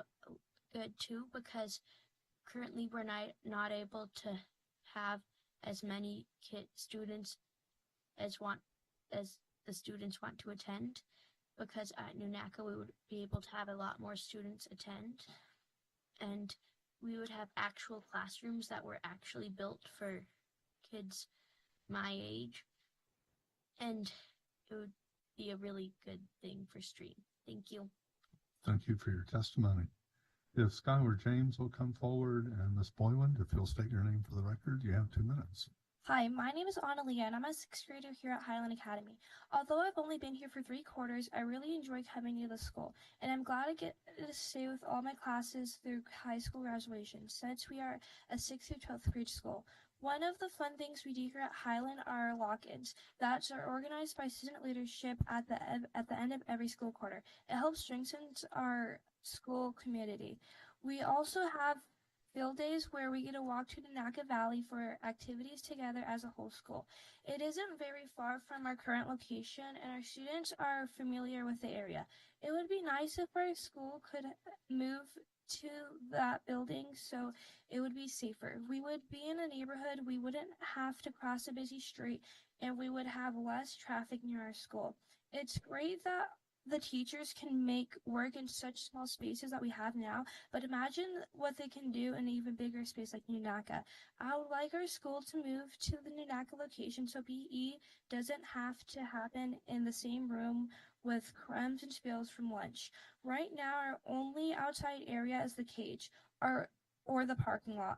good too because currently we're not able to have as many students as the students want to attend, because at Nunaka we would be able to have a lot more students attend, and we would have actual classrooms that were actually built for kids my age, and it would be a really good thing for Stream. Thank you. Thank you for your testimony. If Skylar James will come forward, and Ms. Boyland, if you'll state your name for the record, you have 2 minutes. Hi, my name is Anna Lee, and I'm a 6th grader here at Highland Academy. Although I've only been here for 3 quarters, I really enjoy coming to the school, and I'm glad I get to stay with all my classes through high school graduation, since we are a 6th through 12th grade school. One of the fun things we do here at Highland are lock-ins that are organized by student leadership at the end of every school quarter. It helps strengthen our school community. We also have field days where we get to walk to Nunaka Valley for activities together as a whole school. It isn't very far from our current location, and our students are familiar with the area. It would be nice if our school could move to that building so it would be safer. We would be in a neighborhood, we wouldn't have to cross a busy street, and we would have less traffic near our school. It's great that the teachers can make work in such small spaces that we have now, but imagine what they can do in an even bigger space like Nunaka. I would like our school to move to the Nunaka location so PE doesn't have to happen in the same room with crumbs and spills from lunch. Right now, our only outside area is the cage, or the parking lot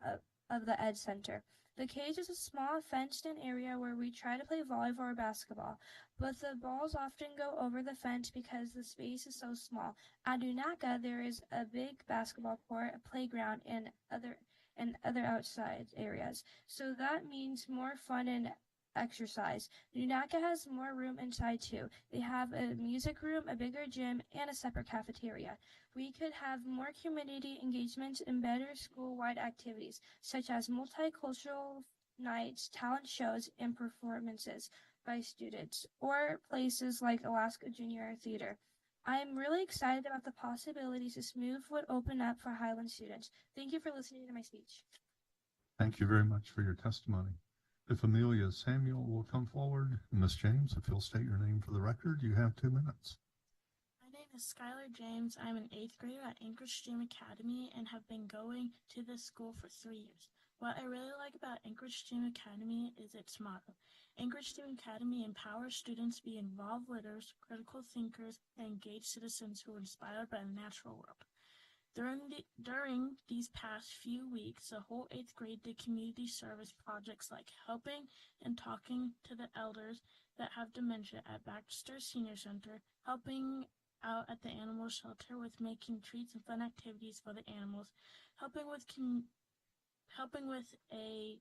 of the Ed Center. The cage is a small fenced-in area where we try to play volleyball or basketball, but the balls often go over the fence because the space is so small. At Nunaka, there is a big basketball court, a playground, and other outside areas. So that means more fun and exercise. Nunaka has more room inside too. They have a music room, a bigger gym, and a separate cafeteria. We could have more community engagement and better school-wide activities, such as multicultural nights, talent shows, and performances by students, or places like Alaska Junior Theater. I'm really excited about the possibilities this move would open up for Highland students. Thank you for listening to my speech. Thank you very much for your testimony. If Amelia Samuel will come forward, and Ms. James, if you'll state your name for the record, you have 2 minutes. My name is Skylar James. I'm an 8th grader at Anchorage Stream Academy and have been going to this school for 3 years. What I really like about Anchorage Stream Academy is its motto. Anchorage Stream Academy empowers students to be involved leaders, critical thinkers, and engaged citizens who are inspired by the natural world. During these past few weeks, the whole 8th grade did community service projects like helping and talking to the elders that have dementia at Baxter Senior Center, helping out at the animal shelter with making treats and fun activities for the animals, helping with a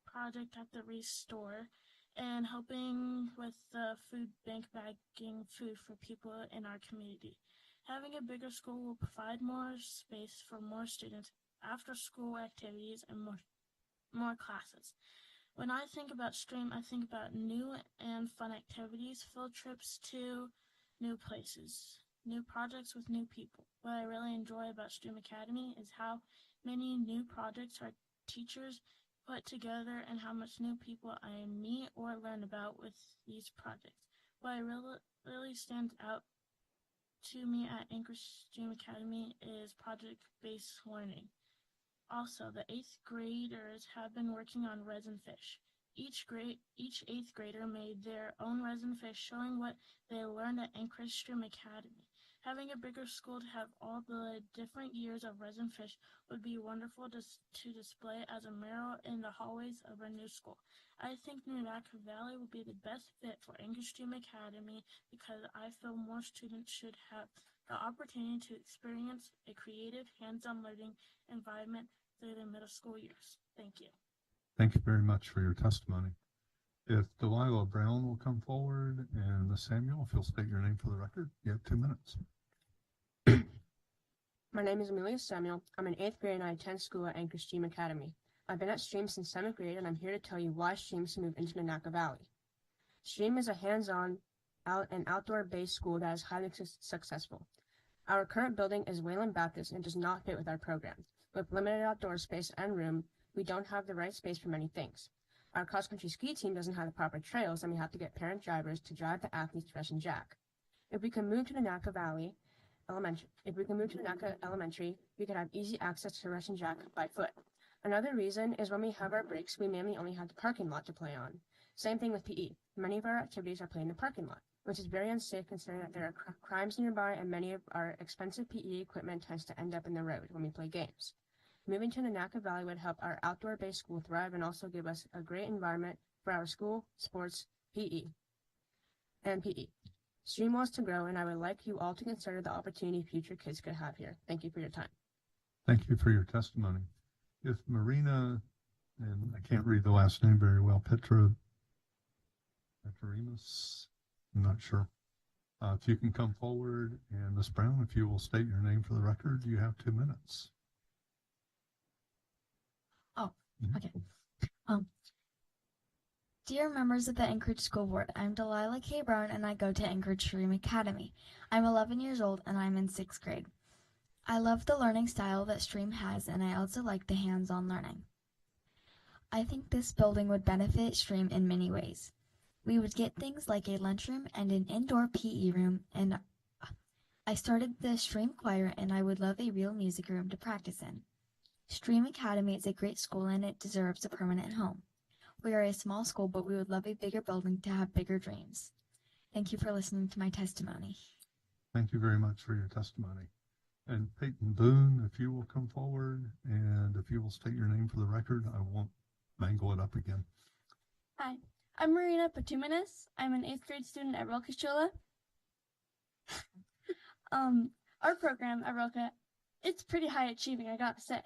project at the Restore, and helping with the food bank bagging food for people in our community. Having a bigger school will provide more space for more students, after-school activities, and more classes. When I think about Stream, I think about new and fun activities, field trips to new places, new projects with new people. What I really enjoy about Stream Academy is how many new projects our teachers put together and how much new people I meet or learn about with these projects. What really stands out to me at Anchorage Stream Academy is project-based learning. Also, the 8th graders have been working on resin fish. Each 8th grader made their own resin fish, showing what they learned at Anchorage Stream Academy. Having a bigger school to have all the different years of resin fish would be wonderful to display as a mural in the hallways of our new school. I think Nunaka Valley would be the best fit for Anchorage Stream Academy because I feel more students should have the opportunity to experience a creative, hands-on learning environment through their middle school years. Thank you. Thank you very much for your testimony. If Delilah Brown will come forward, and Ms. Samuel, if you'll state your name for the record, you have 2 minutes. My name is Amelia Samuel. I'm an 8th grade and I attend school at Anchorage Stream Academy. I've been at Stream since 7th grade, and I'm here to tell you why Stream should move into Nanaca Valley. Stream is a hands-on and outdoor-based school that is highly successful. Our current building is Wayland Baptist and does not fit with our program. With limited outdoor space and room, we don't have the right space for many things. Our cross-country ski team doesn't have the proper trails, and we have to get parent drivers to drive the athletes to Rush and Jack. If we can move to Nanaca Elementary, we could have easy access to Rush and Jack by foot. Another reason is when we have our breaks, we mainly only have the parking lot to play on. Same thing with PE. Many of our activities are played in the parking lot, which is very unsafe considering that there are crimes nearby and many of our expensive PE equipment tends to end up in the road when we play games. Moving to Nanaca Valley would help our outdoor-based school thrive and also give us a great environment for our school, sports, PE. Stream wants to grow, and I would like you all to consider the opportunity future kids could have here. Thank you for your time. Thank you for your testimony. If Marina, and I can't read the last name very well, Petrarimus, I'm not sure. If you can come forward, and Ms. Brown, if you will state your name for the record, you have 2 minutes. Oh, okay. Dear members of the Anchorage School Board, I'm Delilah K. Brown, and I go to Anchorage Stream Academy. I'm 11 years old, and I'm in 6th grade. I love the learning style that Stream has, and I also like the hands-on learning. I think this building would benefit Stream in many ways. We would get things like a lunchroom and an indoor PE room, and I started the Stream Choir, and I would love a real music room to practice in. Stream Academy is a great school, and it deserves a permanent home. We are a small school, but we would love a bigger building to have bigger dreams. Thank you for listening to my testimony. Thank you very much for your testimony. And Peyton Boone, if you will come forward, and if you will state your name for the record, I won't mangle it up again. Hi, I'm Marina Patuminis. I'm an 8th grade student at Rilke Schule. Our program at Rilke, it's pretty high achieving, I gotta say.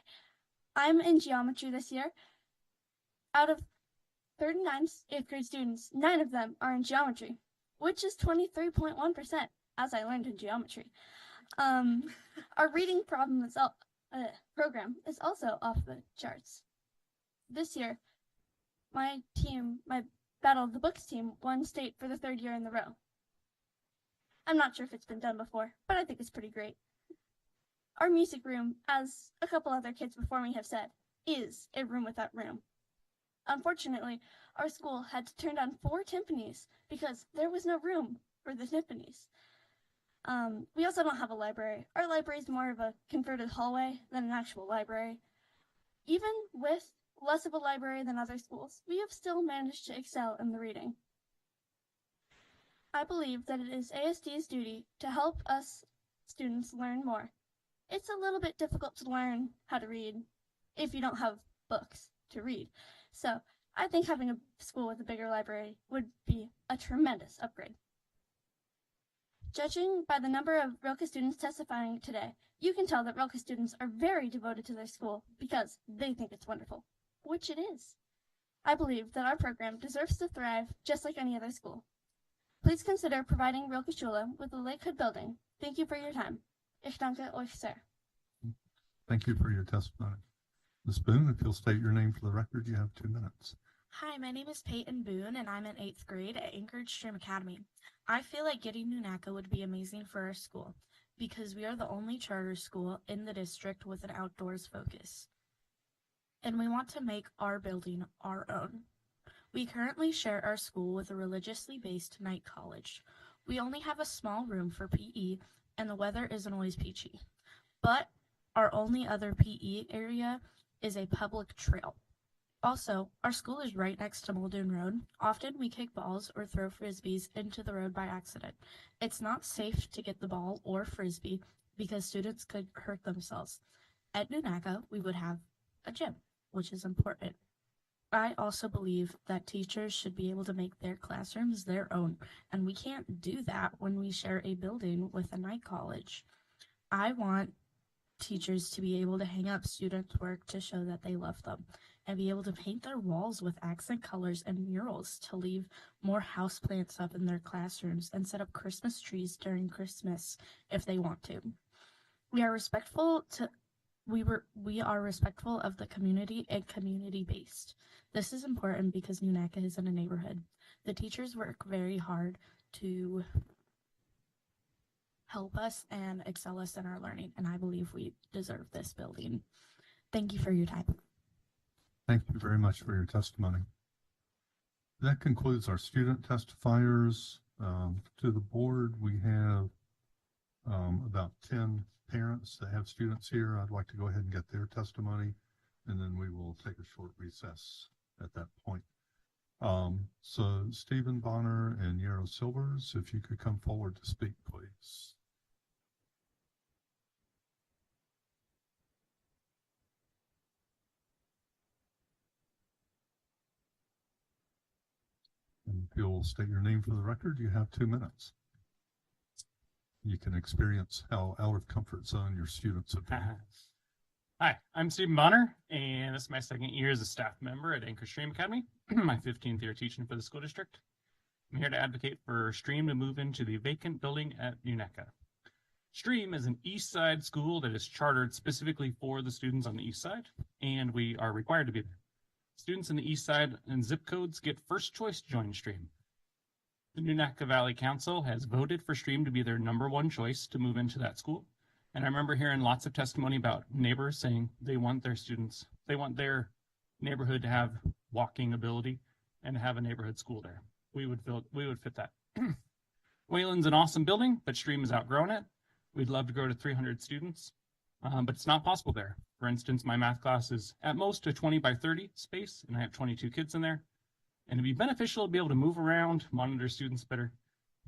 I'm in geometry this year. Out of 39 8th grade students, 9 of them are in geometry, which is 23.1%, as I learned in geometry. Our reading program is also off the charts. This year, my Battle of the Books team won state for the 3rd year in a row. I'm not sure if it's been done before, but I think it's pretty great. Our music room, as a couple other kids before me have said, is a room without room. Unfortunately, our school had to turn down 4 timpanis because there was no room for the timpanis. We also don't have a library. Our library is more of a converted hallway than an actual library. Even with less of a library than other schools, we have still managed to excel in the reading. I believe that it is ASD's duty to help us students learn more. It's a little bit difficult to learn how to read if you don't have books to read. So I think having a school with a bigger library would be a tremendous upgrade. Judging by the number of Rilke students testifying today, you can tell that Rilke students are very devoted to their school because they think it's wonderful, which it is. I believe that our program deserves to thrive just like any other school. Please consider providing Rilke Schule with a Lakehood building. Thank you for your time. Ich danke euch sehr. Thank you for your testimony. Ms. Boone, if you'll state your name for the record, you have 2 minutes. Hi, my name is Peyton Boone, and I'm in 8th grade at Anchorage Stream Academy. I feel like getting Nanaca would be amazing for our school because we are the only charter school in the district with an outdoors focus. And we want to make our building our own. We currently share our school with a religiously based night college. We only have a small room for PE, and the weather isn't always peachy. But our only other PE area is a public trail. Also, our school is right next to Muldoon Road. Often we kick balls or throw frisbees into the road by accident. It's not safe to get the ball or frisbee because students could hurt themselves. At Nanaca, we would have a gym, which is important. I also believe that teachers should be able to make their classrooms their own, and we can't do that when we share a building with a night college. I want teachers to be able to hang up students' work to show that they love them, and be able to paint their walls with accent colors and murals to leave more houseplants up in their classrooms and set up Christmas trees during Christmas if they want to. We are respectful we are respectful of the community and community based. This is important because Nunaca is in a neighborhood. The teachers work very hard to help us and excel us in our learning, and I believe we deserve this building. Thank you for your time. Thank you very much for your testimony. That concludes our student testifiers. To the board, we have about 10 parents that have students here. I'd like to go ahead and get their testimony, and then we will take a short recess at that point. So Stephen Bonner and Yarrow Silvers, if you could come forward to speak, please. And if you'll state your name for the record, you have 2 minutes. You can experience how out of comfort zone your students have been. Hi, I'm Stephen Bonner, and this is my second year as a staff member at Anchorage Stream Academy, my 15th year teaching for the school district. I'm here to advocate for Stream to move into the vacant building at Nunaca. Stream is an East Side school that is chartered specifically for the students on the East Side, and we are required to be there. Students in the East Side and zip codes get first choice to join Stream. The Nunaca Valley Council has voted for Stream to be their #1 choice to move into that school. And I remember hearing lots of testimony about neighbors saying they want their students, they want their neighborhood to have walking ability and to have a neighborhood school there. We would fit that. Wayland's an awesome building, but Stream has outgrown it. We'd love to grow to 300 students, but it's not possible there. For instance, my math class is at most a 20 by 30 space, and I have 22 kids in there. And it'd be beneficial to be able to move around, monitor students better,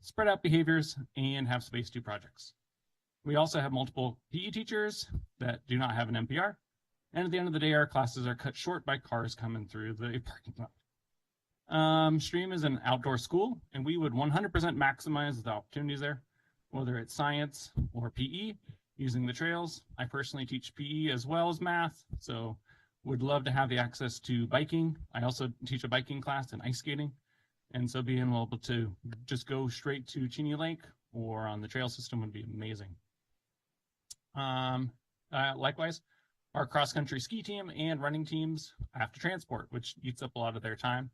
spread out behaviors, and have space to do projects. We also have multiple PE teachers that do not have an NPR. And at the end of the day, our classes are cut short by cars coming through the parking lot. Stream is an outdoor school, and we would 100% maximize the opportunities there, whether it's science or PE, using the trails. I personally teach PE as well as math, so would love to have the access to biking. I also teach a biking class and ice skating. And so being able to just go straight to Cheney Lake or on the trail system would be amazing. Likewise, our cross-country ski team and running teams have to transport, which eats up a lot of their time,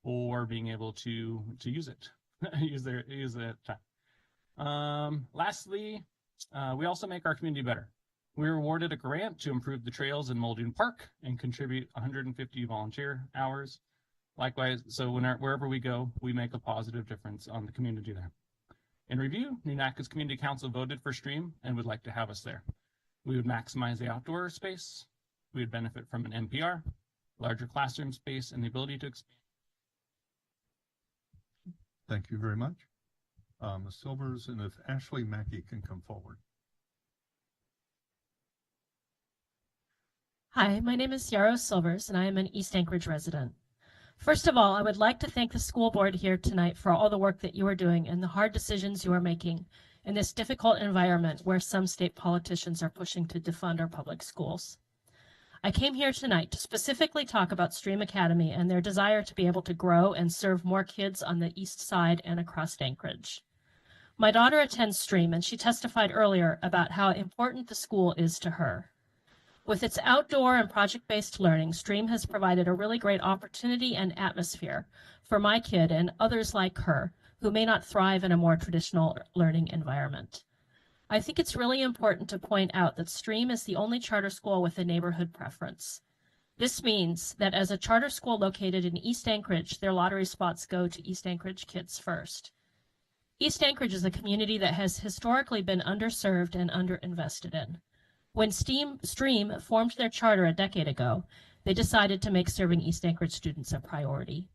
or being able to use it, use that time. Lastly, we also make our community better. We were awarded a grant to improve the trails in Muldoon Park and contribute 150 volunteer hours. Likewise, so wherever we go, we make a positive difference on the community there. In review, Nunaca's Community Council voted for Stream and would like to have us there. We would maximize the outdoor space. We would benefit from an NPR, larger classroom space, and the ability to expand. Thank you very much. Ms. Silvers, and if Ashley Mackey can come forward. Hi, my name is Yarrow Silvers, and I am an East Anchorage resident. First of all, I would like to thank the school board here tonight for all the work that you are doing and the hard decisions you are making in this difficult environment where some state politicians are pushing to defund our public schools. I came here tonight to specifically talk about Stream Academy and their desire to be able to grow and serve more kids on the east side and across Anchorage. My daughter attends Stream, and she testified earlier about how important the school is to her. With its outdoor and project-based learning, Stream has provided a really great opportunity and atmosphere for my kid and others like her who may not thrive in a more traditional learning environment. I think it's really important to point out that Stream is the only charter school with a neighborhood preference. This means that as a charter school located in East Anchorage, their lottery spots go to East Anchorage kids first. East Anchorage is a community that has historically been underserved and underinvested in. When Stream formed their charter a decade ago, they decided to make serving East Anchorage students a priority.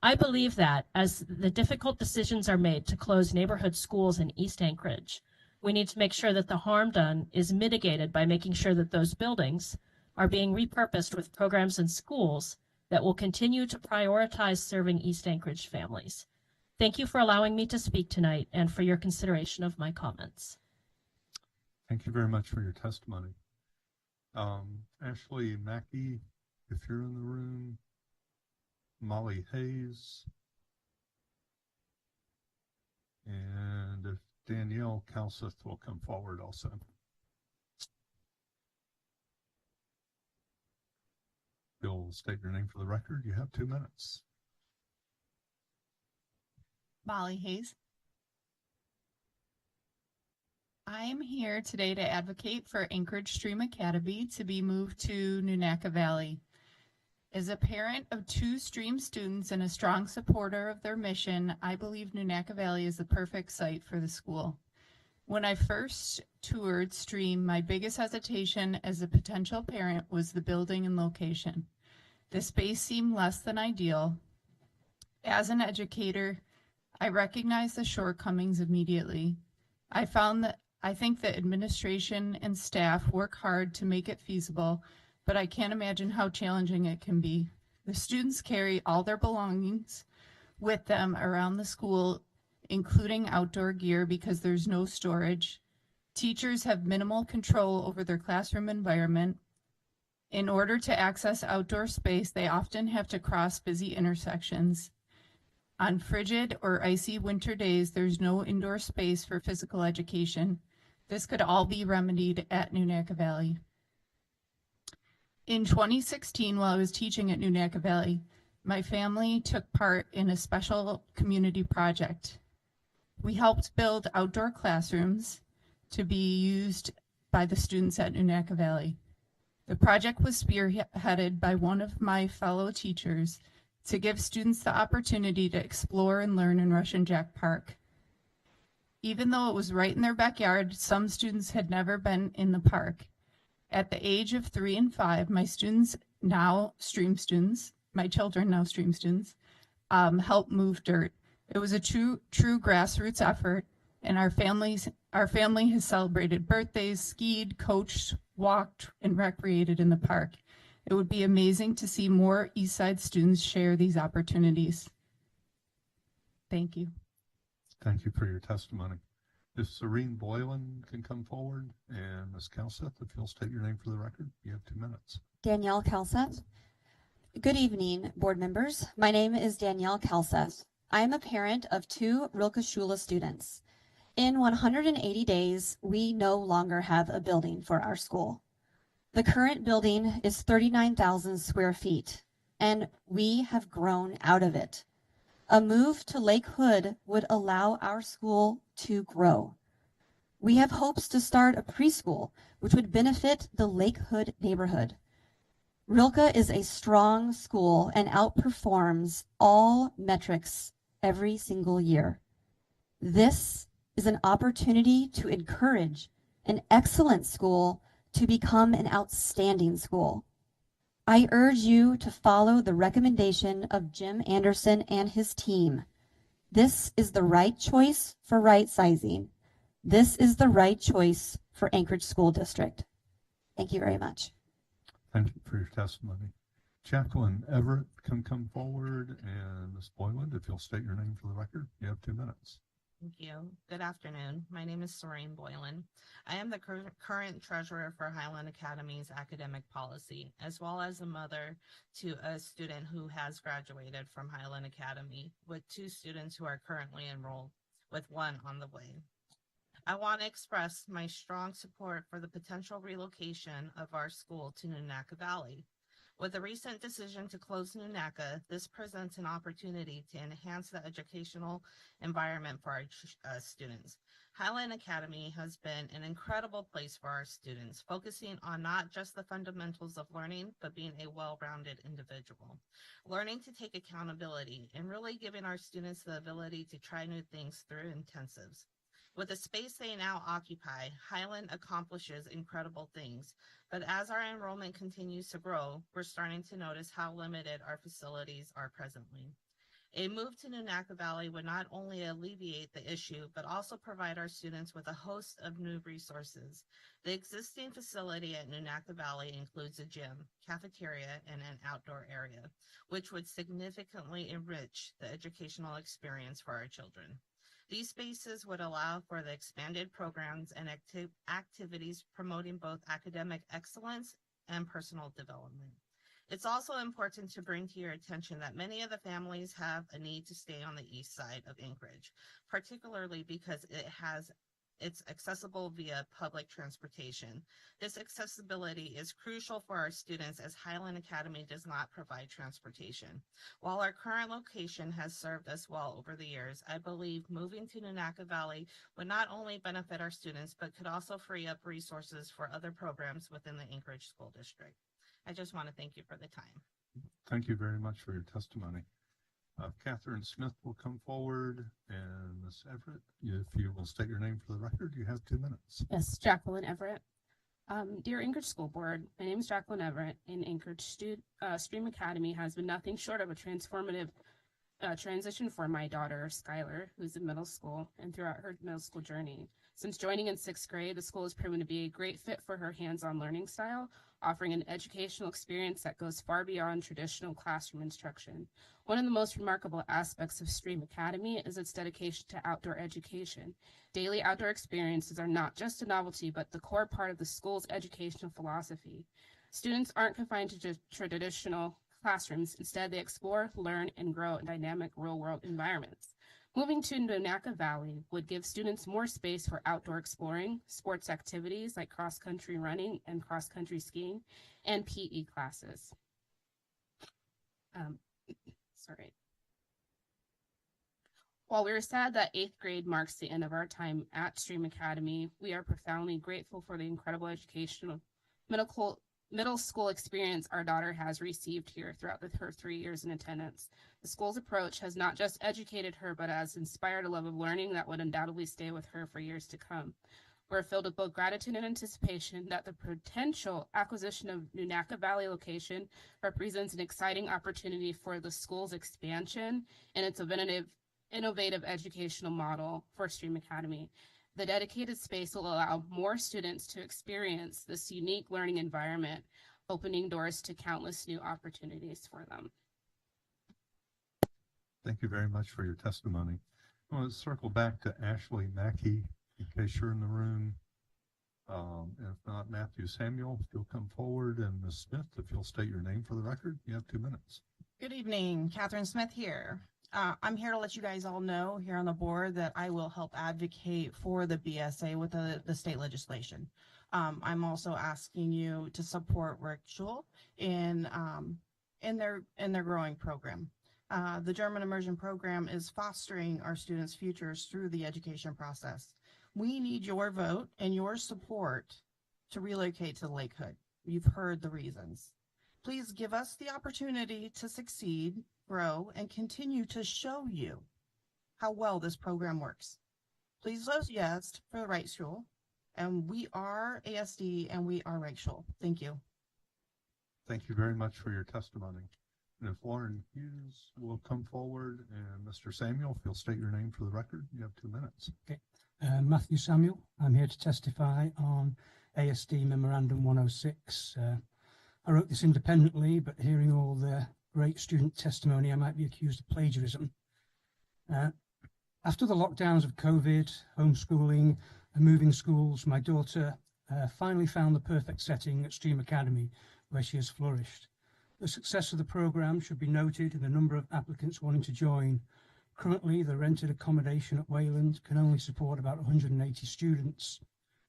I believe that as the difficult decisions are made to close neighborhood schools in East Anchorage, we need to make sure that the harm done is mitigated by making sure that those buildings are being repurposed with programs and schools that will continue to prioritize serving East Anchorage families. Thank you for allowing me to speak tonight and for your consideration of my comments. Thank you very much for your testimony. Ashley Mackey, if you're in the room, Molly Hayes, and if Danielle Kalseth will come forward also. If you'll state your name for the record, you have 2 minutes. Molly Hayes. I am here today to advocate for Anchorage Stream Academy to be moved to Nunaca Valley. As a parent of 2 Stream students and a strong supporter of their mission, I believe Nunaca Valley is the perfect site for the school. When I first toured Stream, my biggest hesitation as a potential parent was the building and location. The space seemed less than ideal. As an educator, I recognized the shortcomings immediately. I think that administration and staff work hard to make it feasible, but I can't imagine how challenging it can be. The students carry all their belongings with them around the school, including outdoor gear, because there's no storage. Teachers have minimal control over their classroom environment. In order to access outdoor space, they often have to cross busy intersections. On frigid or icy winter days, there's no indoor space for physical education. This could all be remedied at Nunaca Valley. In 2016, while I was teaching at Nunaca Valley, my family took part in a special community project. We helped build outdoor classrooms to be used by the students at Nunaca Valley. The project was spearheaded by one of my fellow teachers to give students the opportunity to explore and learn in Russian Jack Park. Even though it was right in their backyard, some students had never been in the park. At the age of 3 and 5, my students, now Stream students, my children, now Stream students, helped move dirt. It was a true grassroots effort, and our family has celebrated birthdays, skied, coached, walked, and recreated in the park. It would be amazing to see more Eastside students share these opportunities. Thank you. Thank you for your testimony. If Serene Boylan can come forward, and Ms. Calseth, if you'll state your name for the record, you have 2 minutes. Danielle Calseth. Good evening, board members. My name is Danielle Calseth. I am a parent of 2 Rilke Shula students. In 180 days, we no longer have a building for our school. The current building is 39,000 square feet, and we have grown out of it. A move to Lake Hood would allow our school to grow. We have hopes to start a preschool, which would benefit the Lake Hood neighborhood. Rilke is a strong school and outperforms all metrics every single year. This is an opportunity to encourage an excellent school to become an outstanding school. I urge you to follow the recommendation of Jim Anderson and his team. This is the right choice for right sizing. This is the right choice for Anchorage School District. Thank you very much. Thank you for your testimony. Jacqueline Everett can come forward, and Ms. Boylan, if you'll state your name for the record, you have 2 minutes. Thank you. Good afternoon. My name is Serene Boylan. I am the current treasurer for Highland Academy's academic policy, as well as a mother to a student who has graduated from Highland Academy, with 2 students who are currently enrolled, with 1 on the way. I want to express my strong support for the potential relocation of our school to Nunaca Valley. With the recent decision to close Nunaca, this presents an opportunity to enhance the educational environment for our students. Highland Academy has been an incredible place for our students, focusing on not just the fundamentals of learning, but being a well-rounded individual. Learning to take accountability and really giving our students the ability to try new things through intensives. With the space they now occupy, Highland accomplishes incredible things, but as our enrollment continues to grow, we're starting to notice how limited our facilities are presently. A move to Nunaca Valley would not only alleviate the issue, but also provide our students with a host of new resources. The existing facility at Nunaca Valley includes a gym, cafeteria, and an outdoor area, which would significantly enrich the educational experience for our children. These spaces would allow for the expanded programs and activities promoting both academic excellence and personal development. It's also important to bring to your attention that many of the families have a need to stay on the east side of Anchorage, particularly because it has it's accessible via public transportation. This accessibility is crucial for our students as Highland Academy does not provide transportation. While our current location has served us well over the years, I believe moving to Nunaca Valley would not only benefit our students, but could also free up resources for other programs within the Anchorage School District. I just want to thank you for the time. Thank you very much for your testimony. Catherine Smith will come forward, and Ms. Everett, if you will state your name for the record, you have 2 minutes. Yes, Jacqueline Everett. Dear Anchorage School Board, my name is Jacqueline Everett, and Anchorage Stream Academy has been nothing short of a transformative transition for my daughter, Skylar, who's in middle school, and throughout her middle school journey. Since joining in 6th grade, the school has proven to be a great fit for her hands-on learning style, offering an educational experience that goes far beyond traditional classroom instruction. One of the most remarkable aspects of Stream Academy is its dedication to outdoor education. Daily outdoor experiences are not just a novelty, but the core part of the school's educational philosophy. Students aren't confined to traditional classrooms. Instead, they explore, learn, and grow in dynamic real-world environments. Moving to Nunaca Valley would give students more space for outdoor exploring, sports activities like cross-country running and cross-country skiing, and PE classes. Sorry. While we're sad that 8th grade marks the end of our time at Stream Academy, we are profoundly grateful for the incredible educational middle school experience our daughter has received here throughout her 3 years in attendance. The school's approach has not just educated her, but has inspired a love of learning that would undoubtedly stay with her for years to come. We're filled with both gratitude and anticipation that the potential acquisition of Nunaca Valley location represents an exciting opportunity for the school's expansion and its innovative educational model for Stream Academy. The dedicated space will allow more students to experience this unique learning environment, opening doors to countless new opportunities for them. Thank you very much for your testimony. I want to circle back to Ashley Mackey in case you're in the room. And if not, Matthew Samuel, if you'll come forward, and Ms. Smith, if you'll state your name for the record, you have 2 minutes. Good evening, Catherine Smith here. I'm here to let you guys all know here on the board that I will help advocate for the BSA with the state legislation. I'm also asking you to support Rick Schul in their growing program. The German Immersion Program is fostering our students' futures through the education process. We need your vote and your support to relocate to Lakehood. You've heard the reasons. Please give us the opportunity to succeed, grow, and continue to show you how well this program works. Please vote yes for the right school. And we are ASD and we are right school. Thank you. Thank you very much for your testimony. And if Lauren Hughes will come forward, and Mr. Samuel, if you'll state your name for the record, you have 2 minutes. Okay. Matthew Samuel. I'm here to testify on ASD Memorandum 106. I wrote this independently, but hearing all the great student testimony, I might be accused of plagiarism. After the lockdowns of COVID, homeschooling, and moving schools, my daughter finally found the perfect setting at Stream Academy, where she has flourished. The success of the program should be noted in the number of applicants wanting to join. Currently, the rented accommodation at Wayland can only support about 180 students.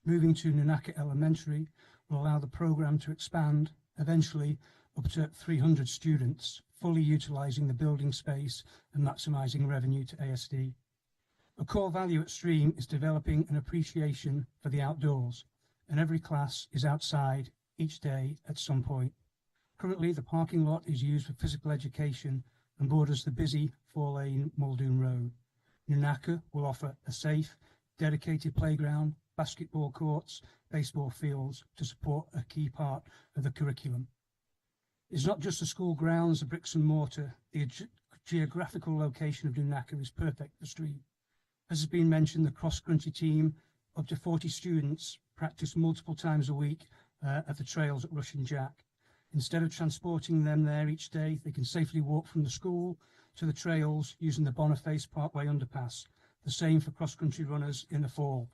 Moving to Nunaca Elementary will allow the program to expand, eventually up to 300 students, fully utilising the building space and maximising revenue to ASD. A core value at Stream is developing an appreciation for the outdoors, and every class is outside each day at some point. Currently, the parking lot is used for physical education and borders the busy 4-lane Muldoon Road. Nunaca will offer a safe, dedicated playground, basketball courts, baseball fields to support a key part of the curriculum. It's not just the school grounds, the bricks and mortar. The geographical location of Nunaca is perfect for Stream. As has been mentioned, the cross-country team, up to 40 students, practice multiple times a week at the trails at Rush and Jack. Instead of transporting them there each day, they can safely walk from the school to the trails using the Boniface Parkway underpass, the same for cross-country runners in the fall.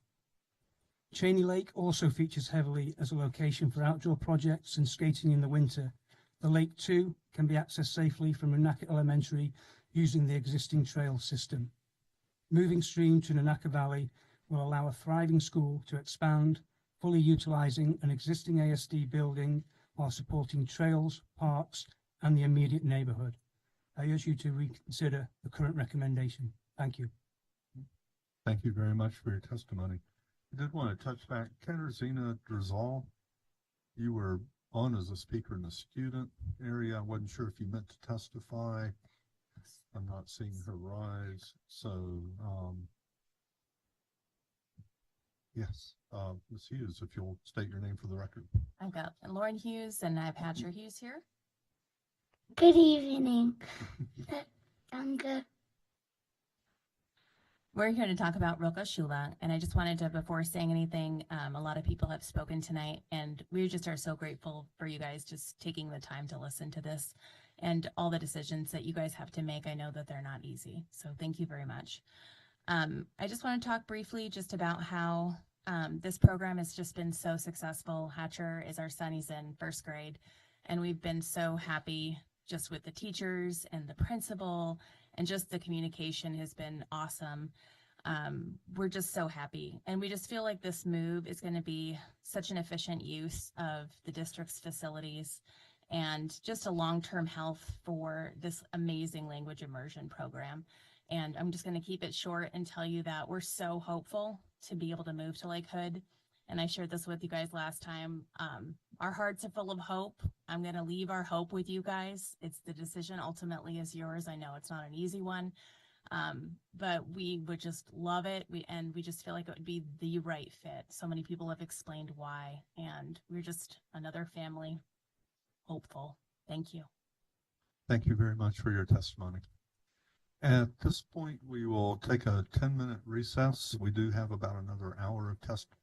Cheney Lake also features heavily as a location for outdoor projects and skating in the winter. The lake too can be accessed safely from Nunaca Elementary using the existing trail system. Moving Stream to Nunaca Valley will allow a thriving school to expand, fully utilizing an existing ASD building while supporting trails, parks, and the immediate neighborhood. I urge you to reconsider the current recommendation. Thank you. Thank you very much for your testimony. I did want to touch back. Katarzyna Drzal, you were on as a speaker in the student area. I wasn't sure if you meant to testify. I'm not seeing her rise. So, yes, Ms. Hughes, if you'll state your name for the record. I've got Lauren Hughes and I have Hatcher Hughes here. Good evening. I'm good. We're here to talk about Rilke Shula, and I just wanted to, before saying anything, a lot of people have spoken tonight, and we just are so grateful for you guys just taking the time to listen to this and all the decisions that you guys have to make. I know that they're not easy, so thank you very much. I just want to talk briefly just about how this program has just been so successful. Hatcher is our son, he's in first grade, and we've been so happy just with the teachers and the principal, and just the communication has been awesome. We're just so happy, and we just feel like this move is going to be such an efficient use of the district's facilities and just a long-term health for this amazing language immersion program. And I'm just going to keep it short and tell you that we're so hopeful to be able to move to Lake Hood. And I shared this with you guys last time. Our hearts are full of hope. I'm going to leave our hope with you guys. It's the decision ultimately is yours. I know it's not an easy one, but we would just love it. We just feel like it would be the right fit. So many people have explained why, and we're just another family hopeful. Thank you. Thank you very much for your testimony. At this point, we will take a 10-minute recess. We do have about another hour of testimony.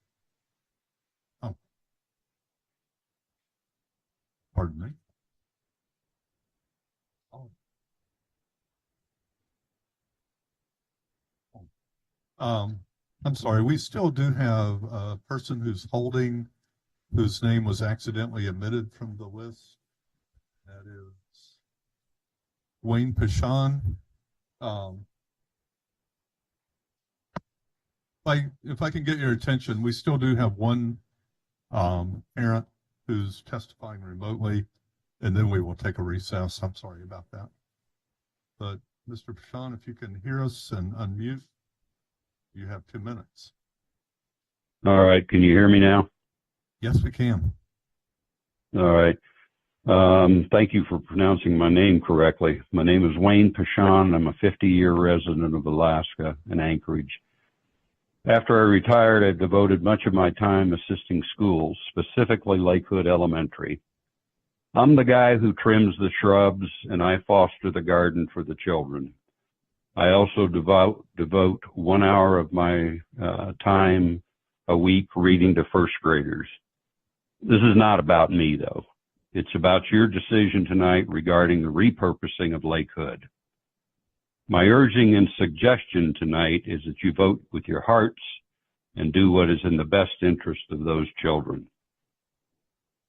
Oh, pardon me. Oh. I'm sorry. We still do have a person who's holding, whose name was accidentally omitted from the list. That is Wayne Pashon. If I can get your attention, we still do have one parent who's testifying remotely, and then we will take a recess. I'm sorry about that. But Mr. Pashon, if you can hear us and unmute, you have 2 minutes. All right. Can you hear me now? Yes, we can. All right. Thank you for pronouncing my name correctly. My name is Wayne Pashon. I'm a 50-year resident of Alaska in Anchorage. After I retired, I devoted much of my time assisting schools, specifically Lake Hood Elementary. I'm the guy who trims the shrubs, and I foster the garden for the children. I also devote 1 hour of my time a week reading to first graders. This is not about me, though. It's about your decision tonight regarding the repurposing of Lake Hood. My urging and suggestion tonight is that you vote with your hearts and do what is in the best interest of those children.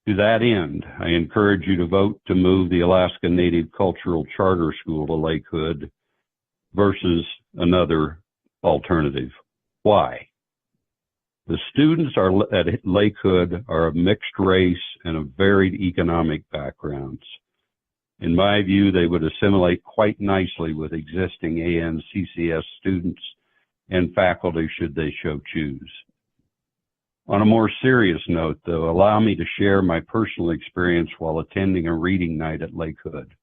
To that end, I encourage you to vote to move the Alaska Native Cultural Charter School to Lake Hood versus another alternative. Why? The students at Lake Hood are of mixed race and of varied economic backgrounds. In my view, they would assimilate quite nicely with existing ANCCS students and faculty should they so choose. On a more serious note, though, allow me to share my personal experience while attending a reading night at Lake Hood.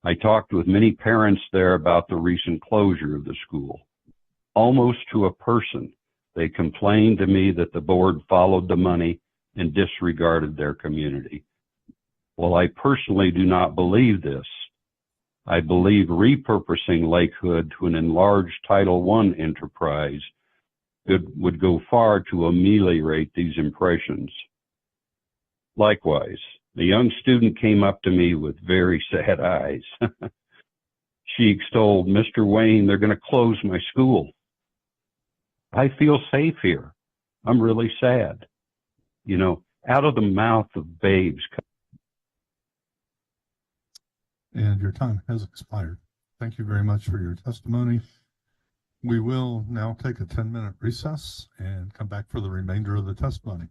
I talked with many parents there about the recent closure of the school. Almost to a person, they complained to me that the board followed the money and disregarded their community. While I personally do not believe this, I believe repurposing Lake Hood to an enlarged Title I enterprise would go far to ameliorate these impressions. Likewise, a young student came up to me with very sad eyes. She extolled, "Mr. Wayne, they're going to close my school. I feel safe here. I'm really sad." You know, out of the mouth of babes. And your time has expired. Thank you very much for your testimony. We will now take a 10-minute recess and come back for the remainder of the testimony.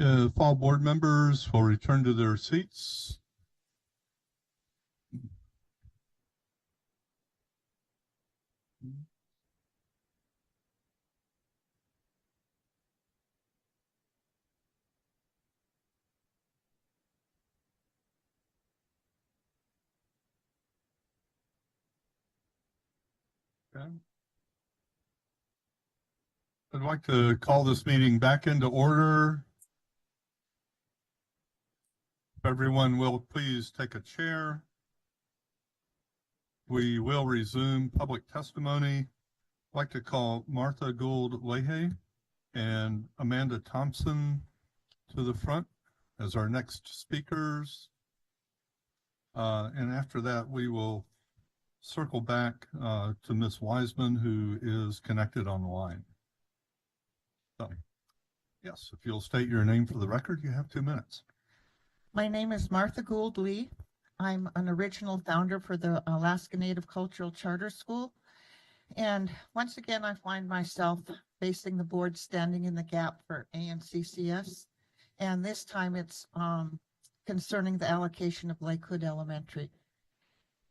If all board members will return to their seats. Okay. I'd like to call this meeting back into order. If everyone will please take a chair. We will resume public testimony. I'd like to call Martha Gould Leahy and Amanda Thompson to the front as our next speakers. And after that, we will circle back to Ms. Wiseman, who is connected on the line. So, yes, if you'll state your name for the record, you have 2 minutes. My name is Martha Gould Lee. I'm an original founder for the Alaska Native Cultural Charter School. And once again, I find myself facing the board standing in the gap for ANCCS. And this time it's concerning the allocation of Lakewood Elementary.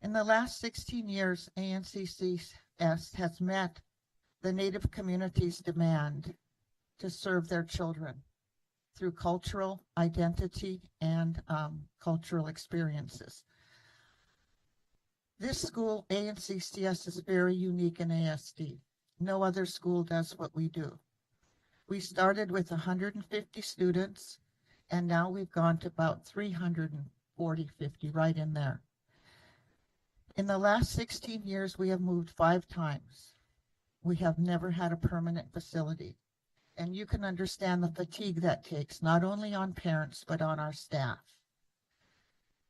In the last 16 years, ANCCS has met the Native community's demand to serve their children through cultural identity and cultural experiences. This school, ANCCS, is very unique in ASD. No other school does what we do. We started with 150 students, and now we've gone to about 340, 50, right in there. In the last 16 years, we have moved 5 times. We have never had a permanent facility. And you can understand the fatigue that takes, not only on parents, but on our staff.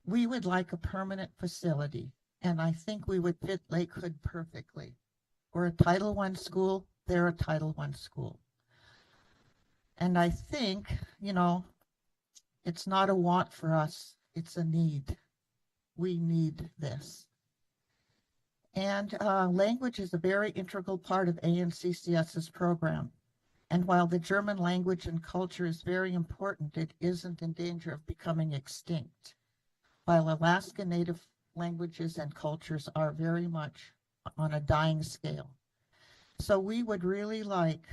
We would like a permanent facility, and I think we would fit Lakewood perfectly. We're a Title I school, they're a Title I school. And I think, you know, it's not a want for us, it's a need. We need this. And language is a very integral part of ANCCS's program. And while the German language and culture is very important, it isn't in danger of becoming extinct. While Alaska Native languages and cultures are very much on a dying scale. So we would really like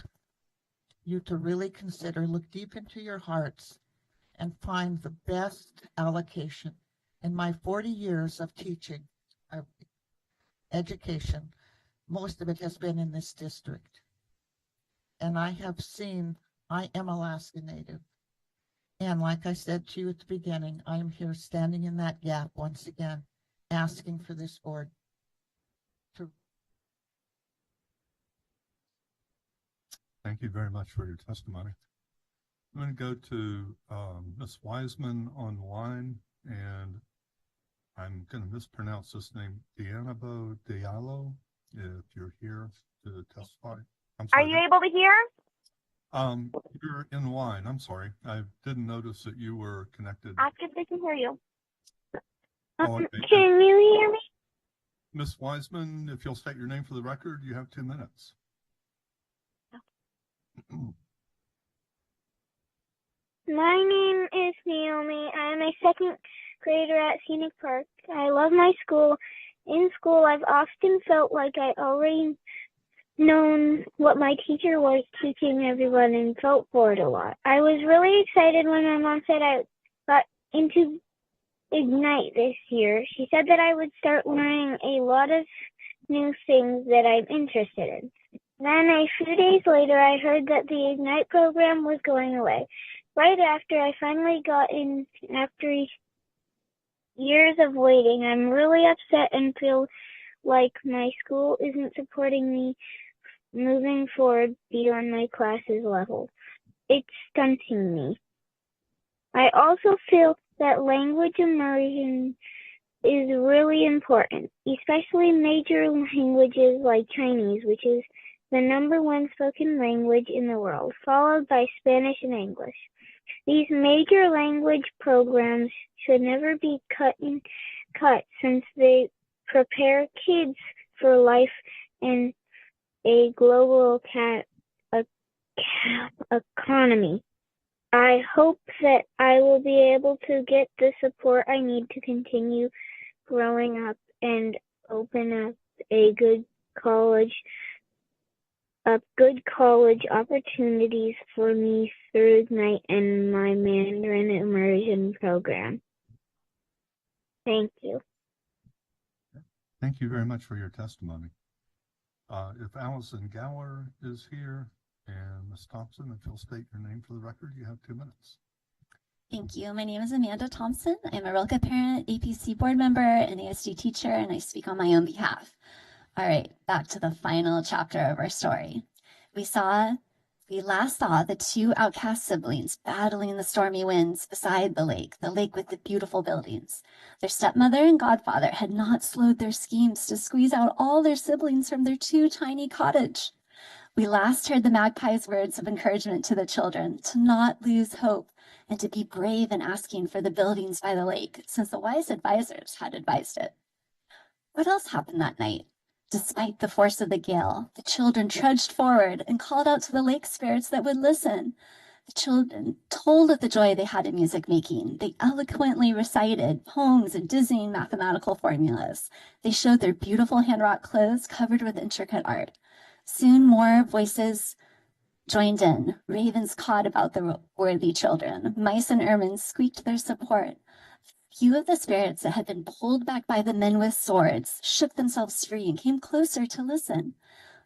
you to really consider, look deep into your hearts and find the best allocation. In my 40 years of teaching, of education, most of it has been in this district. And I have seen, I am Alaska Native. And like I said to you at the beginning, I am here standing in that gap once again, asking for this board to. Thank you very much for your testimony. I'm going to go to Ms. Wiseman on the line, and I'm going to mispronounce this name, Dianabo Diallo, if you're here to testify. I'm sorry. Are you able to hear? You're in line. I'm sorry. I didn't notice that you were connected. Ask if they can hear you. Oh, okay. Can you hear me? Ms. Wiseman, if you'll state your name for the record, you have 2 minutes. My name is Naomi. I am a 2nd grader at Scenic Park. I love my school. In school, I've often felt like I already known what my teacher was teaching everyone and felt bored a lot. I was really excited when my mom said I got into Ignite this year. She said that I would start learning a lot of new things that I'm interested in. Then a few days later, I heard that the Ignite program was going away. Right after I finally got in, after years of waiting, I'm really upset and feel like my school isn't supporting me moving forward beyond my class's level. It's stunting me. I also feel that language immersion is really important, especially major languages like Chinese, which is the -- 1 spoken language in the world, followed by Spanish and English. These major language programs should never be cut since they prepare kids for life in a global economy. I hope that I will be able to get the support I need to continue growing up and open up good college opportunities for me through my Mandarin immersion program. Thank you. Thank you very much for your testimony. If Allison Gower is here and Ms. Thompson, if you'll state your name for the record, you have 2 minutes. Thank you. My name is Amanda Thompson. I'm a Rilke parent, APC board member, and ASD teacher, and I speak on my own behalf. All right, back to the final chapter of our story. We last saw the 2 outcast siblings battling the stormy winds beside the lake with the beautiful buildings. Their stepmother and godfather had not slowed their schemes to squeeze out all their siblings from their 2 tiny cottage. We last heard the magpie's words of encouragement to the children to not lose hope and to be brave in asking for the buildings by the lake, since the wise advisors had advised it. What else happened that night? Despite the force of the gale, the children trudged forward and called out to the lake spirits that would listen. The children told of the joy they had in music making. They eloquently recited poems and dizzying mathematical formulas. They showed their beautiful hand-wrought clothes covered with intricate art. Soon more voices joined in. Ravens cawed about the worthy children. Mice and ermines squeaked their support. Few of the spirits that had been pulled back by the men with swords shook themselves free and came closer to listen.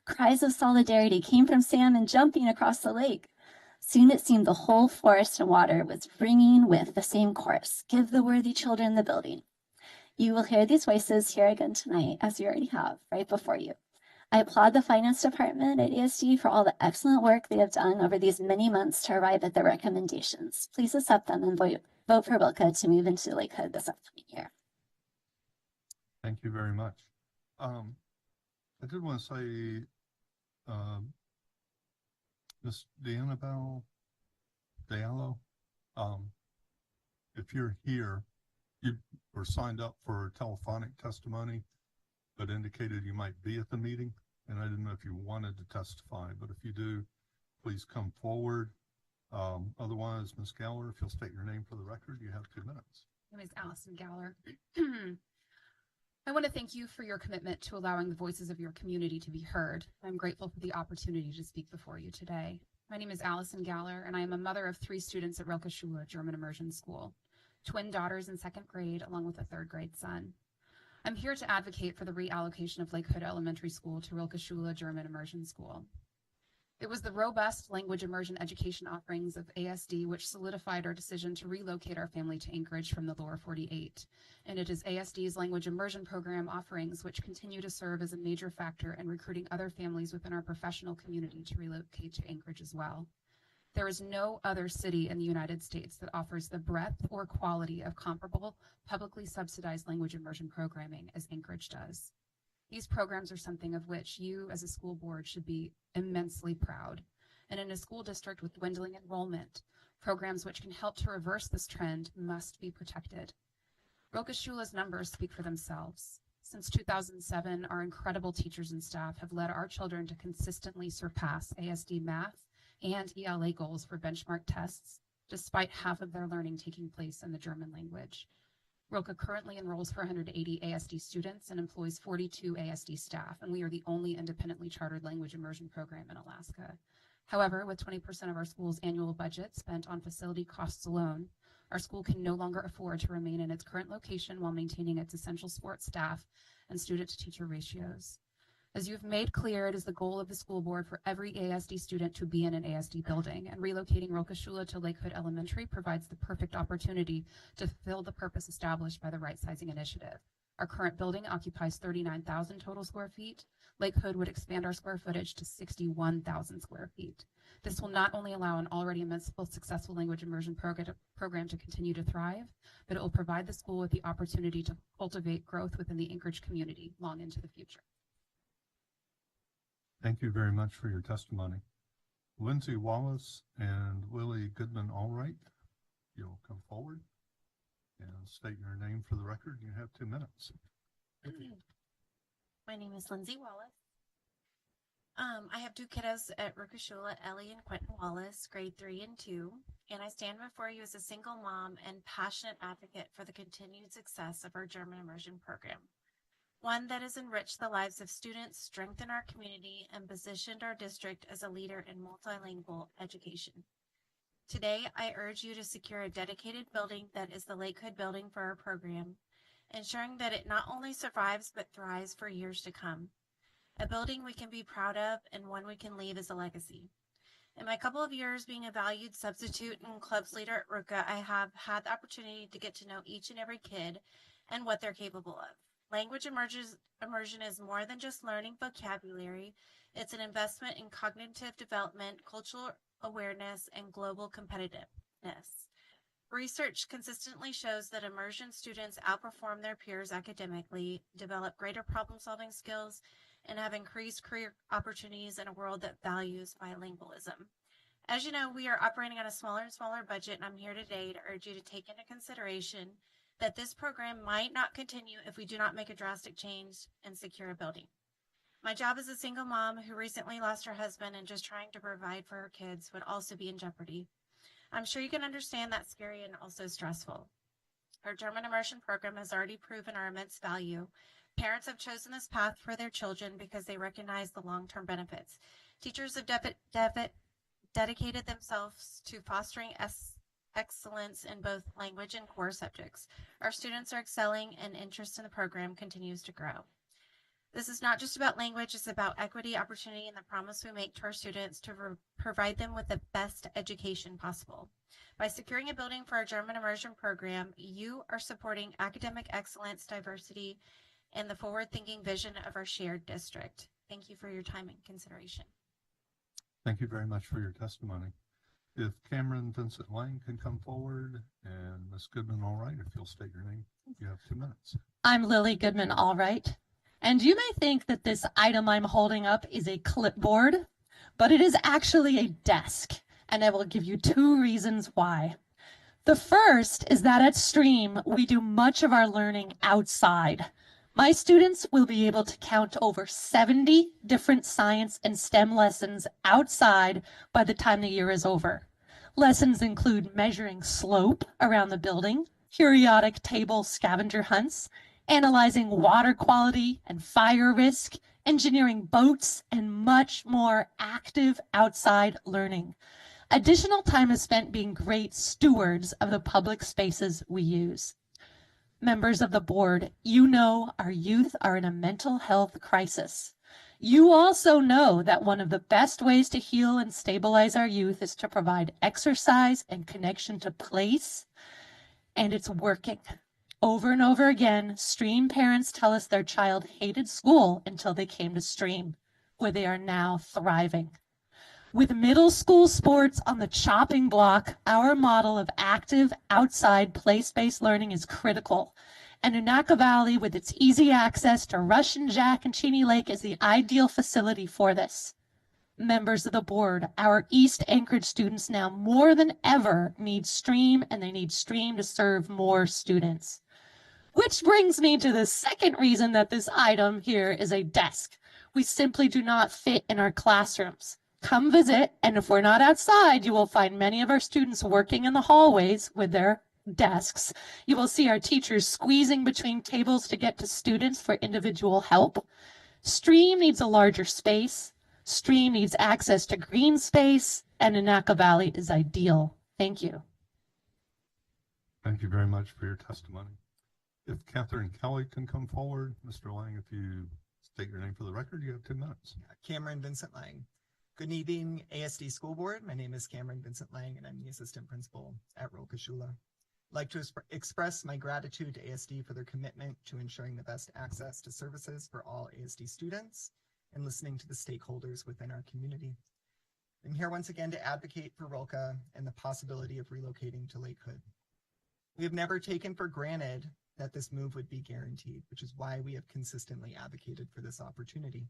Cries of solidarity came from salmon jumping across the lake. Soon it seemed the whole forest and water was ringing with the same chorus: give the worthy children the building. You will hear these voices here again tonight, as you already have, right before you. I applaud the finance department at ASD for all the excellent work they have done over these many months to arrive at their recommendations. Please accept them and vote for Rilke to move into Lakewood this upcoming year. Thank you very much. I did want to say, Ms. Diallo, if you're here, you were signed up for telephonic testimony, but indicated you might be at the meeting, and I didn't know if you wanted to testify, but if you do, please come forward. Otherwise, Ms. Galler, if you'll state your name for the record, you have 2 minutes. My name is Allison Galler. I want to thank you for your commitment to allowing the voices of your community to be heard. I'm grateful for the opportunity to speak before you today. My name is Allison Galler, and I am a mother of 3 students at Rilke Schule German Immersion School, twin daughters in 2nd grade, along with a 3rd grade son. I'm here to advocate for the reallocation of Lakewood Elementary School to Rilke Schule German Immersion School. It was the robust language immersion education offerings of ASD which solidified our decision to relocate our family to Anchorage from the lower 48. And it is ASD's language immersion program offerings which continue to serve as a major factor in recruiting other families within our professional community to relocate to Anchorage as well. There is no other city in the United States that offers the breadth or quality of comparable publicly subsidized language immersion programming as Anchorage does. These programs are something of which you as a school board should be immensely proud. And in a school district with dwindling enrollment, programs which can help to reverse this trend must be protected. Rilke Schule's numbers speak for themselves. Since 2007, our incredible teachers and staff have led our children to consistently surpass ASD math and ELA goals for benchmark tests, despite half of their learning taking place in the German language. Rilke currently enrolls 480 ASD students and employs 42 ASD staff, and we are the only independently chartered language immersion program in Alaska. However, with 20% of our school's annual budget spent on facility costs alone, our school can no longer afford to remain in its current location while maintaining its essential support staff and student-to-teacher ratios. As you've made clear, it is the goal of the school board for every ASD student to be in an ASD building, and relocating Rilke Schule to Lakewood Elementary provides the perfect opportunity to fulfill the purpose established by the Right Sizing Initiative. Our current building occupies 39,000 total square feet. Lakewood would expand our square footage to 61,000 square feet. This will not only allow an already immensely successful language immersion program to continue to thrive, but it will provide the school with the opportunity to cultivate growth within the Anchorage community long into the future. Thank you very much for your testimony. Lindsay Wallace and Willie Goodman-Allwright, you'll come forward and state your name for the record. You have 2 minutes. My name is Lindsay Wallace. I have 2 kiddos at Rilke Schule, Ellie and Quentin Wallace, grade 3 and 2. and I stand before you as a single mom and passionate advocate for the continued success of our German immersion program, one that has enriched the lives of students, strengthened our community, and positioned our district as a leader in multilingual education. Today, I urge you to secure a dedicated building that is the Lakehood building for our program, ensuring that it not only survives but thrives for years to come. A building we can be proud of and one we can leave as a legacy. In my couple of years being a valued substitute and clubs leader at RUCA, I have had the opportunity to get to know each and every kid and what they're capable of. Language immersion is more than just learning vocabulary. It's an investment in cognitive development, cultural awareness, and global competitiveness. Research consistently shows that immersion students outperform their peers academically, develop greater problem-solving skills, and have increased career opportunities in a world that values bilingualism. As you know, we are operating on a smaller and smaller budget, and I'm here today to urge you to take into consideration that this program might not continue if we do not make a drastic change and secure a building. My job as a single mom who recently lost her husband and just trying to provide for her kids would also be in jeopardy. I'm sure you can understand that's scary and also stressful. Our German immersion program has already proven our immense value. Parents have chosen this path for their children because they recognize the long-term benefits. Teachers have dedicated themselves to fostering excellence in both language and core subjects. Our students are excelling and interest in the program continues to grow. This is not just about language, it's about equity, opportunity, and the promise we make to our students to provide them with the best education possible. By securing a building for our German immersion program, you are supporting academic excellence, diversity, and the forward-thinking vision of our shared district. Thank you for your time and consideration. Thank you very much for your testimony. If Cameron Vincent Lang can come forward, and Ms. Goodman Allright, if you'll state your name, you have 2 minutes. I'm Lily Goodman Allright, and you may think that this item I'm holding up is a clipboard, but it is actually a desk, and I will give you 2 reasons why. The first is that at Stream, we do much of our learning outside. My students will be able to count over 70 different science and STEM lessons outside by the time the year is over. Lessons include measuring slope around the building, periodic table scavenger hunts, analyzing water quality and fire risk, engineering boats, and much more active outside learning. Additional time is spent being great stewards of the public spaces we use. Members of the board, you know our youth are in a mental health crisis. You also know that one of the best ways to heal and stabilize our youth is to provide exercise and connection to place, and it's working. Over and over again, Stream parents tell us their child hated school until they came to Stream, where they are now thriving. With middle school sports on the chopping block, our model of active, outside, place-based learning is critical. And Unaka Valley, with its easy access to Russian Jack and Cheney Lake, is the ideal facility for this. Members of the board, our East Anchorage students now more than ever need Stream, and they need Stream to serve more students. Which brings me to the second reason that this item here is a desk. We simply do not fit in our classrooms. Come visit, and if we're not outside, you will find many of our students working in the hallways with their desks. You will see our teachers squeezing between tables to get to students for individual help. Stream needs a larger space. Stream needs access to green space, and Unaka Valley is ideal. Thank you. Thank you very much for your testimony. If Catherine Kelly can come forward, Mr. Lang, if you state your name for the record, you have 2 minutes. Cameron Vincent Lang. Good evening, ASD School Board. My name is Cameron Vincent Lang, and I'm the assistant principal at Relocation. I'd like to express my gratitude to ASD for their commitment to ensuring the best access to services for all ASD students and listening to the stakeholders within our community. I'm here once again to advocate for ROLCA and the possibility of relocating to Lakehood. We have never taken for granted that this move would be guaranteed, which is why we have consistently advocated for this opportunity.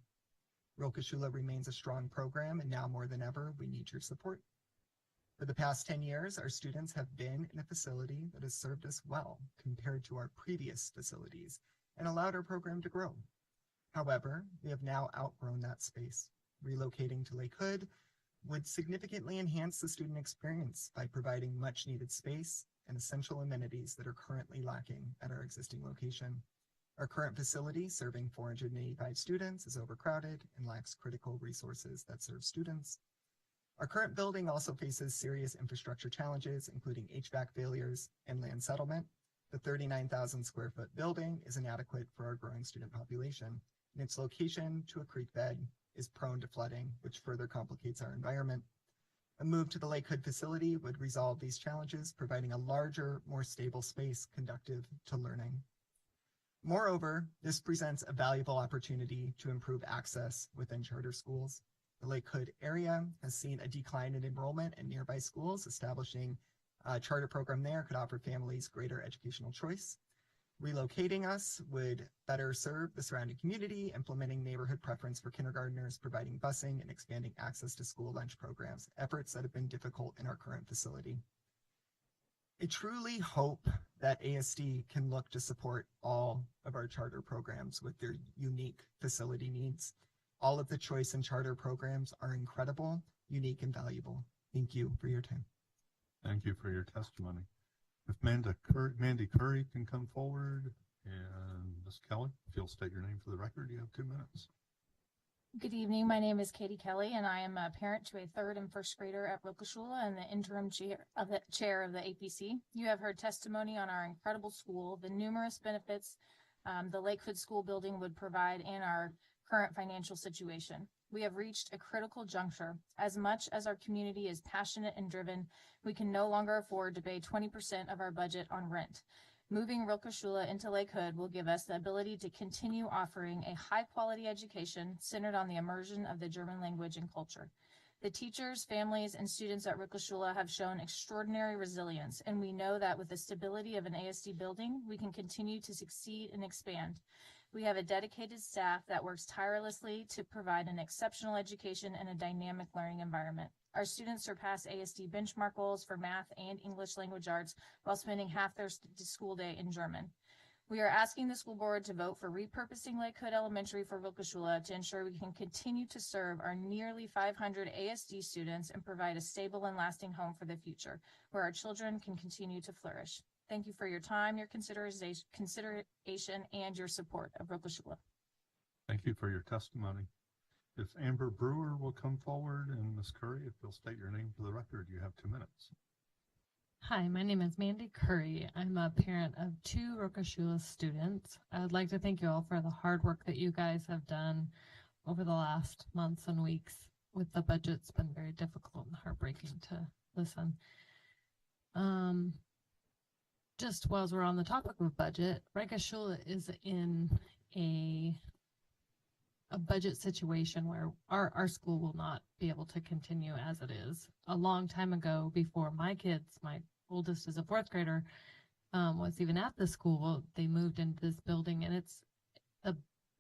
Relocation remains a strong program, and now more than ever, we need your support. For the past 10 years, our students have been in a facility that has served us well compared to our previous facilities and allowed our program to grow. However, we have now outgrown that space. Relocating to Lakehood would significantly enhance the student experience by providing much needed space and essential amenities that are currently lacking at our existing location. Our current facility, serving 485 students, is overcrowded and lacks critical resources that serve students. Our current building also faces serious infrastructure challenges, including HVAC failures and land settlement. The 39,000 square foot building is inadequate for our growing student population, and its location to a creek bed is prone to flooding, which further complicates our environment. A move to the Lake Hood facility would resolve these challenges, providing a larger, more stable space conducive to learning. Moreover, this presents a valuable opportunity to improve access within charter schools. The Lake Hood area has seen a decline in enrollment in nearby schools. Establishing a charter program there could offer families greater educational choice. Relocating us would better serve the surrounding community, implementing neighborhood preference for kindergartners, providing busing, and expanding access to school lunch programs, efforts that have been difficult in our current facility. I truly hope that ASD can look to support all of our charter programs with their unique facility needs. All of the choice and charter programs are incredible, unique, and valuable. Thank you for your time. Thank you for your testimony. If Mandy Curry can come forward, and Ms. Kelly, if you'll state your name for the record, you have 2 minutes. Good evening. My name is Katie Kelly, and I am a parent to a third and first grader at Rokashula and the interim chair of the APC. You have heard testimony on our incredible school, the numerous benefits the Lake Hood School building would provide, and our current financial situation. We have reached a critical juncture. As much as our community is passionate and driven, we can no longer afford to pay 20% of our budget on rent. Moving Rokashula into Lake Hood will give us the ability to continue offering a high-quality education centered on the immersion of the German language and culture. The teachers, families, and students at Rokashula have shown extraordinary resilience, and we know that with the stability of an ASD building, we can continue to succeed and expand. We have a dedicated staff that works tirelessly to provide an exceptional education and a dynamic learning environment. Our students surpass ASD benchmark goals for math and English language arts while spending half their school day in German. We are asking the school board to vote for repurposing Lake Hood Elementary for Rokashula to ensure we can continue to serve our nearly 500 ASD students and provide a stable and lasting home for the future, where our children can continue to flourish. Thank you for your time, your consideration, and your support of Rokashula. Thank you for your testimony. If Amber Brewer will come forward, and Ms. Curry, if you'll state your name for the record, you have 2 minutes. Hi, my name is Mandy Curry. I'm a parent of 2 Rokashula students. I would like to thank you all for the hard work that you guys have done over the last months and weeks with the budget. It's been very difficult and heartbreaking to listen. Just while we're on the topic of budget, Rokashula is in a budget situation where our school will not be able to continue as it is. A long time ago, before my kids, my oldest is a 4th grader, was even at the school, they moved into this building, and the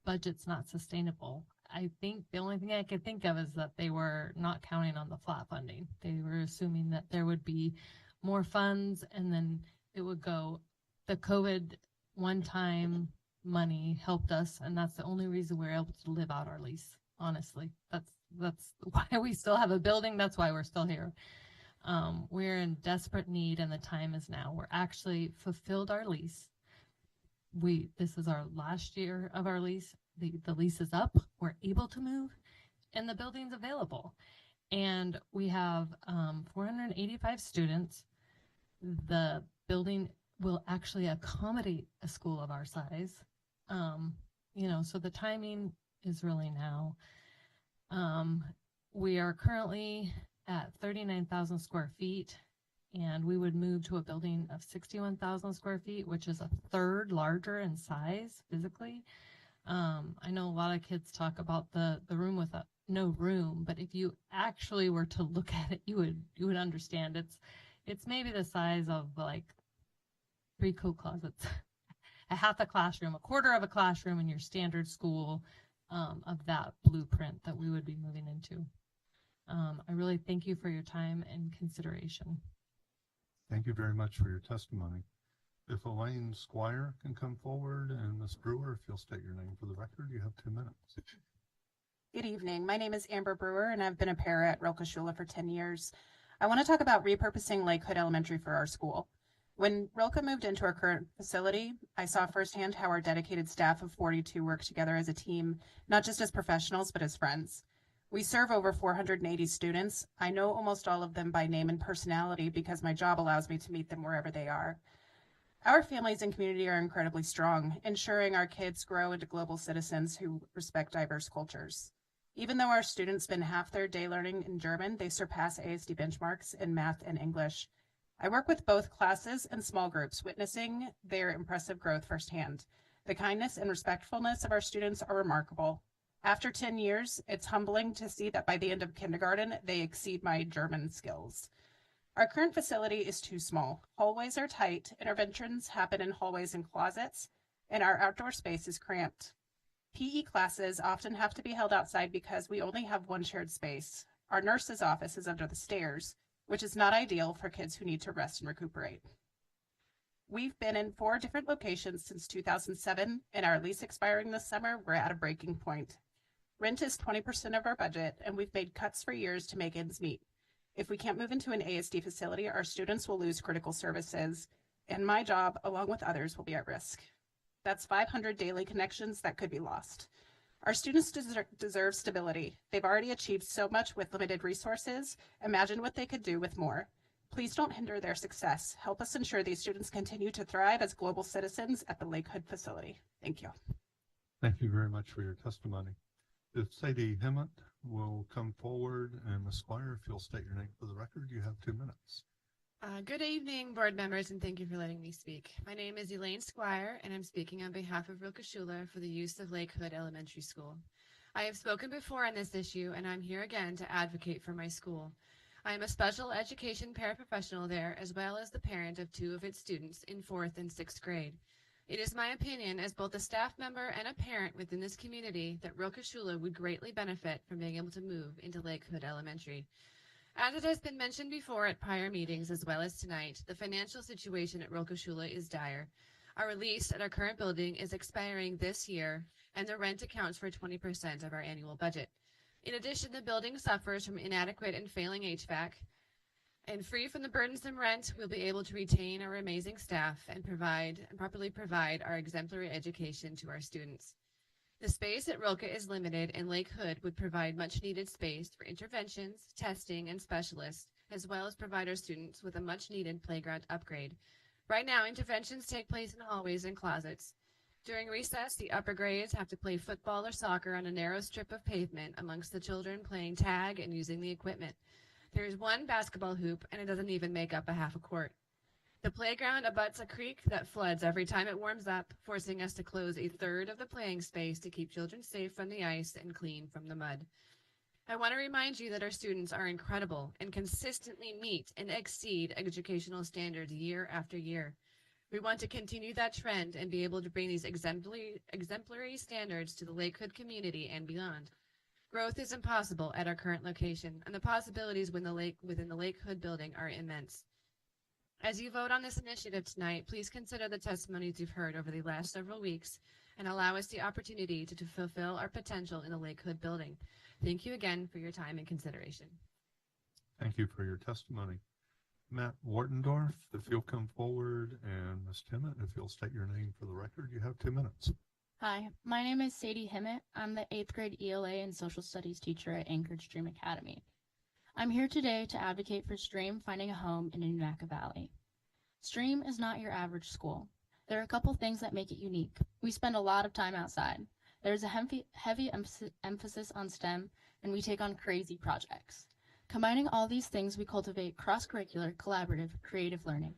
budget's not sustainable. I think the only thing I could think of is that they were not counting on the flat funding. They were assuming that there would be more funds, and then it would go. The COVID one-time money helped us, and that's the only reason we're able to live out our lease. Honestly, that's why we still have a building. That's why we're still here. We're in desperate need, and the time is now. We're actually fulfilled our lease. This is our last year of our lease. The lease is up. We're able to move, and the building's available. And we have 485 students. The building will actually accommodate a school of our size. So the timing is really now. We are currently at 39,000 square feet, and we would move to a building of 61,000 square feet, which is a third larger in size physically. I know a lot of kids talk about the room with no room, but if you actually were to look at it, you would understand it's maybe the size of like 3 coat closets, a half a classroom, a quarter of a classroom in your standard school, of that blueprint that we would be moving into. I really thank you for your time and consideration. Thank you very much for your testimony. If Elaine Squire can come forward, and Ms. Brewer, if you'll state your name for the record, you have 2 minutes. Good evening. My name is Amber Brewer, and I've been a para at Rilke-Shula for 10 years. I want to talk about repurposing Lakehood Elementary for our school. When Rilke moved into our current facility, I saw firsthand how our dedicated staff of 42 work together as a team, not just as professionals, but as friends. We serve over 480 students. I know almost all of them by name and personality because my job allows me to meet them wherever they are. Our families and community are incredibly strong, ensuring our kids grow into global citizens who respect diverse cultures. Even though our students spend half their day learning in German, they surpass ASD benchmarks in math and English. I work with both classes and small groups, witnessing their impressive growth firsthand. The kindness and respectfulness of our students are remarkable. After 10 years, it's humbling to see that by the end of kindergarten, they exceed my German skills. Our current facility is too small. Hallways are tight, interventions happen in hallways and closets, and our outdoor space is cramped. PE classes often have to be held outside because we only have one shared space. Our nurse's office is under the stairs, which is not ideal for kids who need to rest and recuperate. We've been in 4 different locations since 2007, and our lease expiring this summer, we're at a breaking point. Rent is 20% of our budget, and we've made cuts for years to make ends meet. If we can't move into an ASD facility, our students will lose critical services, and my job, along with others, will be at risk. That's 500 daily connections that could be lost. Our students deserve stability. They've already achieved so much with limited resources. Imagine what they could do with more. Please don't hinder their success. Help us ensure these students continue to thrive as global citizens at the Lakehood facility. Thank you. Thank you very much for your testimony. If Sadie Hemmett will come forward, and Ms. Squire, if you'll state your name for the record, you have 2 minutes. Good evening, board members, and thank you for letting me speak. My name is Elaine Squire, and I'm speaking on behalf of Rilke-Shula for the use of Lakehood Elementary School. I have spoken before on this issue, and I'm here again to advocate for my school. I am a special education paraprofessional there, as well as the parent of 2 of its students in 4th and 6th grade. It is my opinion, as both a staff member and a parent within this community, that Rilke-Shula would greatly benefit from being able to move into Lakehood Elementary. As it has been mentioned before at prior meetings as well as tonight, the financial situation at Rilke-Shula is dire. Our lease at our current building is expiring this year, and the rent accounts for 20% of our annual budget. In addition, the building suffers from inadequate and failing HVAC, and free from the burdensome rent, we'll be able to retain our amazing staff and properly provide our exemplary education to our students. The space at Rilke is limited, and Lakehood would provide much needed space for interventions, testing, and specialists, as well as provide our students with a much needed playground upgrade. Right now, interventions take place in hallways and closets. During recess, the upper grades have to play football or soccer on a narrow strip of pavement amongst the children playing tag and using the equipment. There is one basketball hoop, and it doesn't even make up a half a court. The playground abuts a creek that floods every time it warms up, forcing us to close a third of the playing space to keep children safe from the ice and clean from the mud. I want to remind you that our students are incredible and consistently meet and exceed educational standards year after year. We want to continue that trend and be able to bring these exemplary standards to the Lakehood community and beyond. Growth is impossible at our current location, and the possibilities within the Lakehood building are immense. As you vote on this initiative tonight, please consider the testimonies you've heard over the last several weeks and allow us the opportunity to fulfill our potential in the Lakehood building. Thank you again for your time and consideration. Thank you for your testimony. Matt Wartendorf, if you'll come forward, and Ms. Timmett, if you'll state your name for the record, you have 2 minutes. Hi, my name is Sadie Hemmett. I'm the 8th grade ELA and Social Studies teacher at Anchorage Stream Academy. I'm here today to advocate for Stream finding a home in Nunaka Valley. Stream is not your average school. There are a couple things that make it unique. We spend a lot of time outside. There's a heavy emphasis on STEM, and we take on crazy projects. Combining all these things, we cultivate cross-curricular, collaborative, creative learning.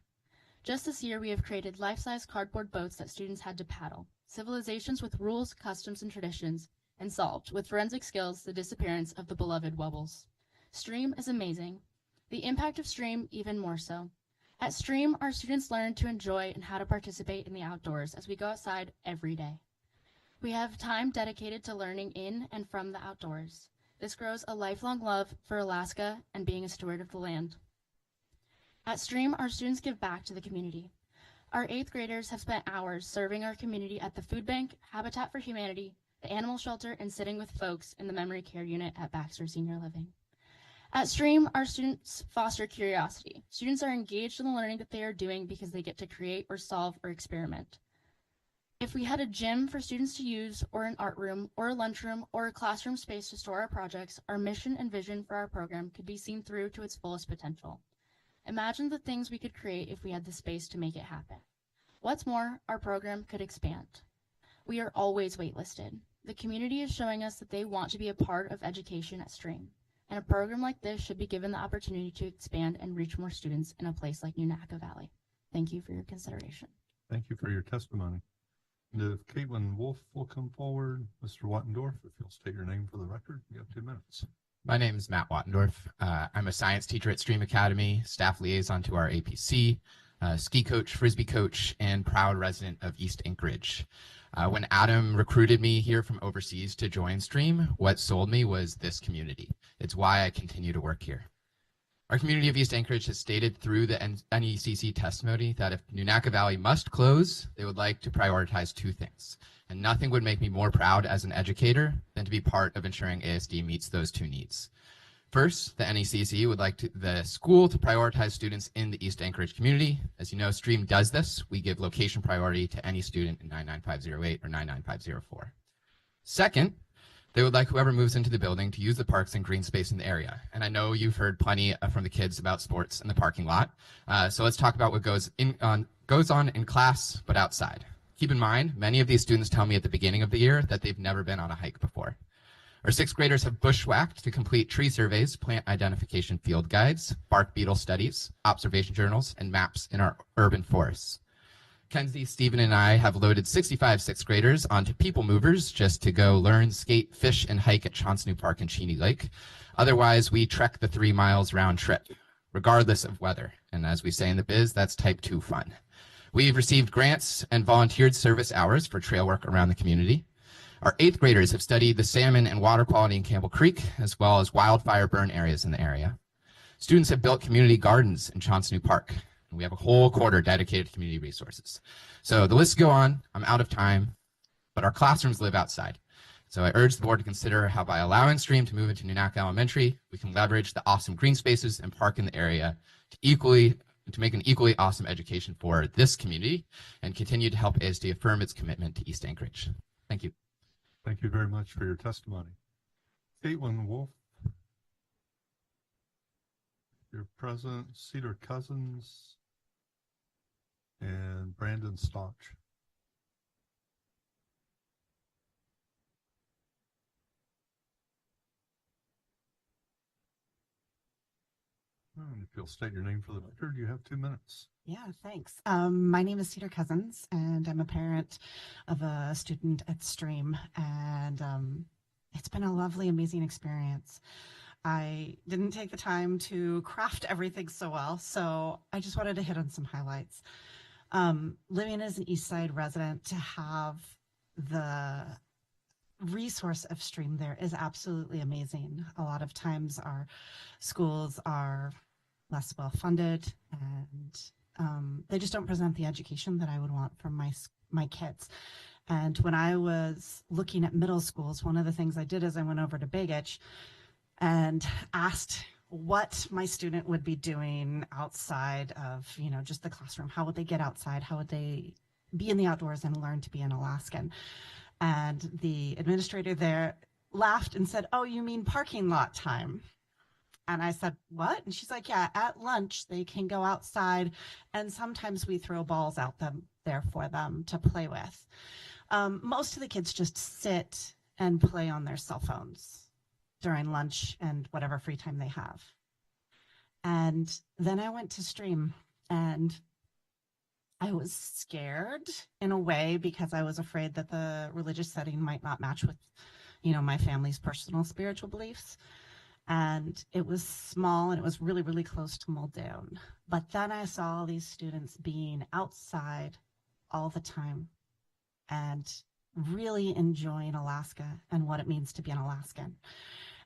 Just this year, we have created life-size cardboard boats that students had to paddle, civilizations with rules, customs, and traditions, and solved, with forensic skills, the disappearance of the beloved Wubbles. Stream is amazing. The impact of Stream even more so. At Stream, our students learn to enjoy and how to participate in the outdoors as we go outside every day. We have time dedicated to learning in and from the outdoors. This grows a lifelong love for Alaska and being a steward of the land. At Stream, our students give back to the community. Our 8th graders have spent hours serving our community at the food bank, Habitat for Humanity, the animal shelter, and sitting with folks in the memory care unit at Baxter Senior Living. At STREAM, our students foster curiosity. Students are engaged in the learning that they are doing because they get to create or solve or experiment. If we had a gym for students to use, or an art room, or a lunchroom, or a classroom space to store our projects, our mission and vision for our program could be seen through to its fullest potential. Imagine the things we could create if we had the space to make it happen. What's more, our program could expand. We are always waitlisted. The community is showing us that they want to be a part of education at STREAM, and a program like this should be given the opportunity to expand and reach more students in a place like Nunaka Valley. Thank you for your consideration. Thank you for your testimony. And if Caitlin Wolf will come forward, Mr. Wattendorf, if you'll state your name for the record, you have 2 minutes. My name is Matt Wattendorf. I'm a science teacher at Stream Academy, staff liaison to our APC, ski coach, frisbee coach, and proud resident of East Anchorage. When Adam recruited me here from overseas to join Stream, what sold me was this community. It's why I continue to work here. Our community of East Anchorage has stated through the NECC testimony that if Nunaka Valley must close, they would like to prioritize 2 things. And nothing would make me more proud as an educator than to be part of ensuring ASD meets those 2 needs. First, the NECC would like the school to prioritize students in the East Anchorage community. As you know, STREAM does this. We give location priority to any student in 99508 or 99504. Second, they would like whoever moves into the building to use the parks and green space in the area. And I know you've heard plenty from the kids about sports in the parking lot. So let's talk about what goes on in class, but outside. Keep in mind, many of these students tell me at the beginning of the year that they've never been on a hike before. Our 6th graders have bushwhacked to complete tree surveys, plant identification field guides, bark beetle studies, observation journals, and maps in our urban forests. Kenzie, Stephen, and I have loaded 65 6th graders onto people movers just to go learn, skate, fish, and hike at Chauncey Park and Cheney Lake. Otherwise, we trek the 3 miles round trip, regardless of weather. And as we say in the biz, that's type 2 fun. We've received grants and volunteered service hours for trail work around the community. Our 8th graders have studied the salmon and water quality in Campbell Creek, as well as wildfire burn areas in the area. Students have built community gardens in Chauncey Park. We have a whole quarter dedicated to community resources. So the lists go on. I'm out of time, but our classrooms live outside. So I urge the board to consider how by allowing STREAM to move into Nunaka Elementary, we can leverage the awesome green spaces and park in the area to make an equally awesome education for this community and continue to help ASD affirm its commitment to East Anchorage. Thank you. Thank you very much for your testimony. Caitlin Wolf, your present, Cedar Cousins, and Brandon Stotch. If you'll state your name for the record, you have 2 minutes. Yeah, thanks. My name is Cedar Cousins, and I'm a parent of a student at STREAM, and it's been a lovely, amazing experience. I didn't take the time to craft everything so well, so I just wanted to hit on some highlights. Living as an East Side resident, to have the resource of STREAM there is absolutely amazing. A lot of times our schools are less well funded, and they just don't present the education that I would want for my kids. And when I was looking at middle schools, one of the things I did is I went over to Begich and asked what my student would be doing outside of, just the classroom. How would they get outside? How would they be in the outdoors and learn to be an Alaskan? And the administrator there laughed and said, "Oh, you mean parking lot time?" And I said, "What?" And she's like, "Yeah, at lunch, they can go outside, and sometimes we throw balls out there for them to play with." Most of the kids just sit and play on their cell phones during lunch and whatever free time they have. And then I went to STREAM, and I was scared in a way because I was afraid that the religious setting might not match with, my family's personal spiritual beliefs. And it was small, and it was really, really close to Muldoon. But then I saw all these students being outside all the time and really enjoying Alaska and what it means to be an Alaskan.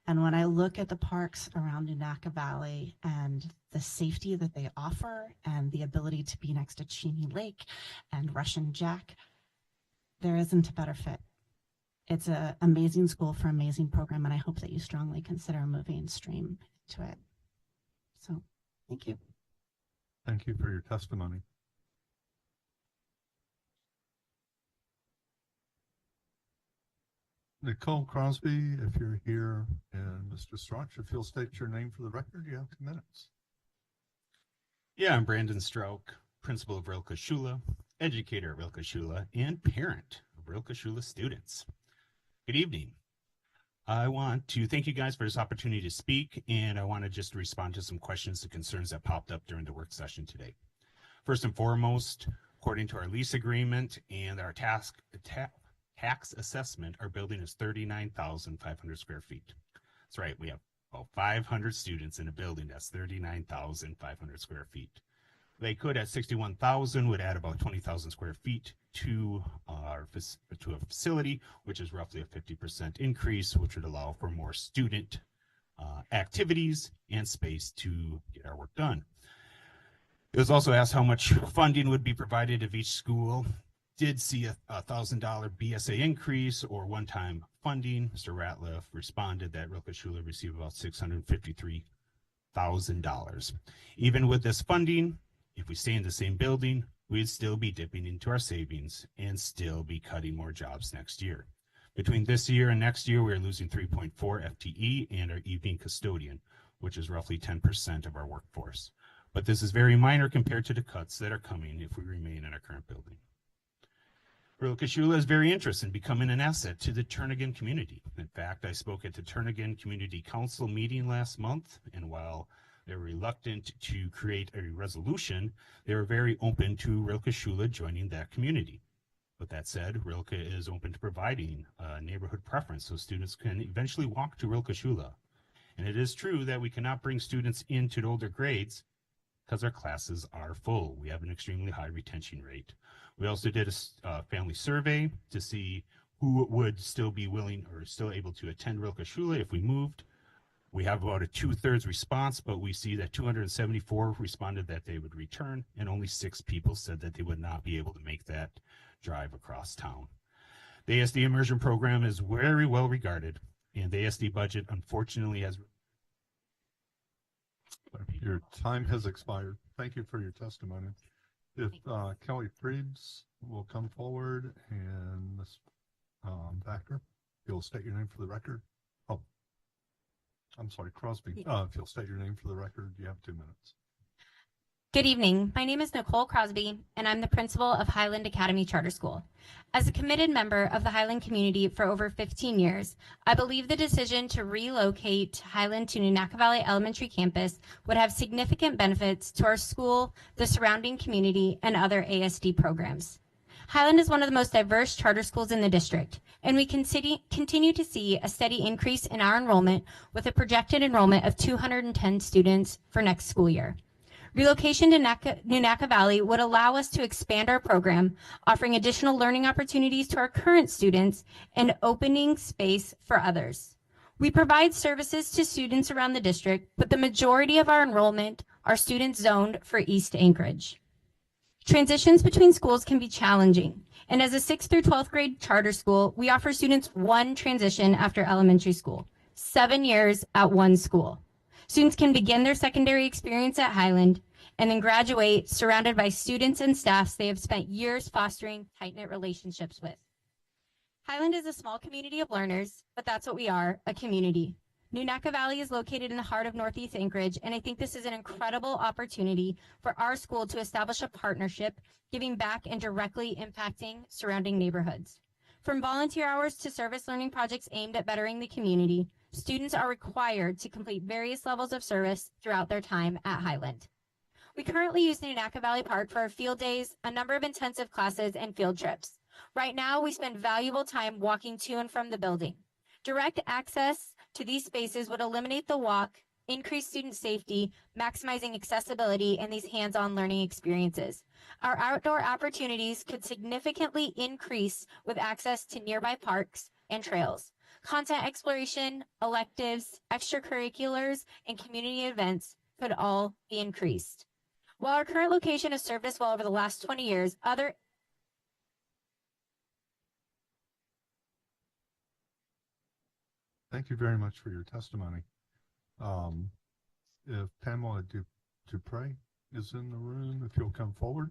And when I look at the parks around Nunaka Valley and the safety that they offer and the ability to be next to Cheney Lake and Russian Jack, there isn't a better fit. it's an amazing school for amazing program, and I hope that you strongly consider moving Stream to it. So, thank you. Thank you for your testimony. Nicole Crosby, if you're here, and Mr. Strauch, if you'll state your name for the record, you have 2 minutes. Yeah, I'm Brandon Strouk, principal of Rilke Shula, educator at Rilke Shula, and parent of Rilke Shula students. Good evening. I want to thank you guys for this opportunity to speak, and I want to just respond to some questions and concerns that popped up during the work session today. First and foremost, according to our lease agreement and our tax assessment, our building is 39,500 square feet. That's right, we have about 500 students in a building that's 39,500 square feet. They could, at 61,000, would add about 20,000 square feet to a facility, which is roughly a 50% increase, which would allow for more student activities and space to get our work done. It was also asked how much funding would be provided if each school did see a $1,000 BSA increase or one-time funding. Mr. Ratliff responded that Rilke Shula received about $653,000. Even with this funding, if we stay in the same building, we'd still be dipping into our savings and still be cutting more jobs next year. Between this year and next year, we're losing 3.4 FTE and our evening custodian, which is roughly 10% of our workforce. But this is very minor compared to the cuts that are coming if we remain in our current building. Rilke Shula is very interested in becoming an asset to the Turnagain community. In fact, I spoke at the Turnagain Community Council meeting last month, and while they were reluctant to create a resolution, they were very open to Rilke Shula joining that community. With that said, Rilke is open to providing a neighborhood preference so students can eventually walk to Rilke Shula. And it is true that we cannot bring students into the older grades because our classes are full. We have an extremely high retention rate. We also did a family survey to see who would still be willing or still able to attend Rilke Shula if we moved. We have about a 2/3 response, but we see that 274 responded that they would return, and only 6 people said that they would not be able to make that drive across town. The ASD immersion program is very well regarded, and the ASD budget unfortunately has... Your time has expired. Thank you for your testimony. If Kelly Freeds will come forward, and Ms. Thacker, you'll state your name for the record. Oh, I'm sorry, Crosby. If you'll state your name for the record, you have 2 minutes. Good evening. My name is Nicole Crosby, and I'm the principal of Highland Academy Charter School. As a committed member of the Highland community for over 15 years, I believe the decision to relocate Highland to Nunaka Valley Elementary campus would have significant benefits to our school, the surrounding community, and other ASD programs. Highland is one of the most diverse charter schools in the district, and we continue to see a steady increase in our enrollment with a projected enrollment of 210 students for next school year. Relocation to Nunaka Valley would allow us to expand our program, offering additional learning opportunities to our current students and opening space for others. We provide services to students around the district, but the majority of our enrollment are students zoned for East Anchorage. Transitions between schools can be challenging, and as a 6th through 12th grade charter school, we offer students one transition after elementary school, 7 years at one school. Students can begin their secondary experience at Highland and then graduate surrounded by students and staffs they have spent years fostering tight-knit relationships with. Highland is a small community of learners, but that's what we are, a community. Nunaka Valley is located in the heart of Northeast Anchorage, and I think this is an incredible opportunity for our school to establish a partnership, giving back and directly impacting surrounding neighborhoods. From volunteer hours to service learning projects aimed at bettering the community, students are required to complete various levels of service throughout their time at Highland. We currently use Nunaka Valley Park for our field days, a number of intensive classes, and field trips. Right now, we spend valuable time walking to and from the building. Direct access to these spaces would eliminate the walk, increase student safety, maximizing accessibility, and these hands-on learning experiences. Our outdoor opportunities could significantly increase with access to nearby parks and trails. Content exploration, electives, extracurriculars, and community events could all be increased. While our current location has served us well over the last 20 years, other Thank you very much for your testimony. If Pamela Dupre is in the room, if you'll come forward.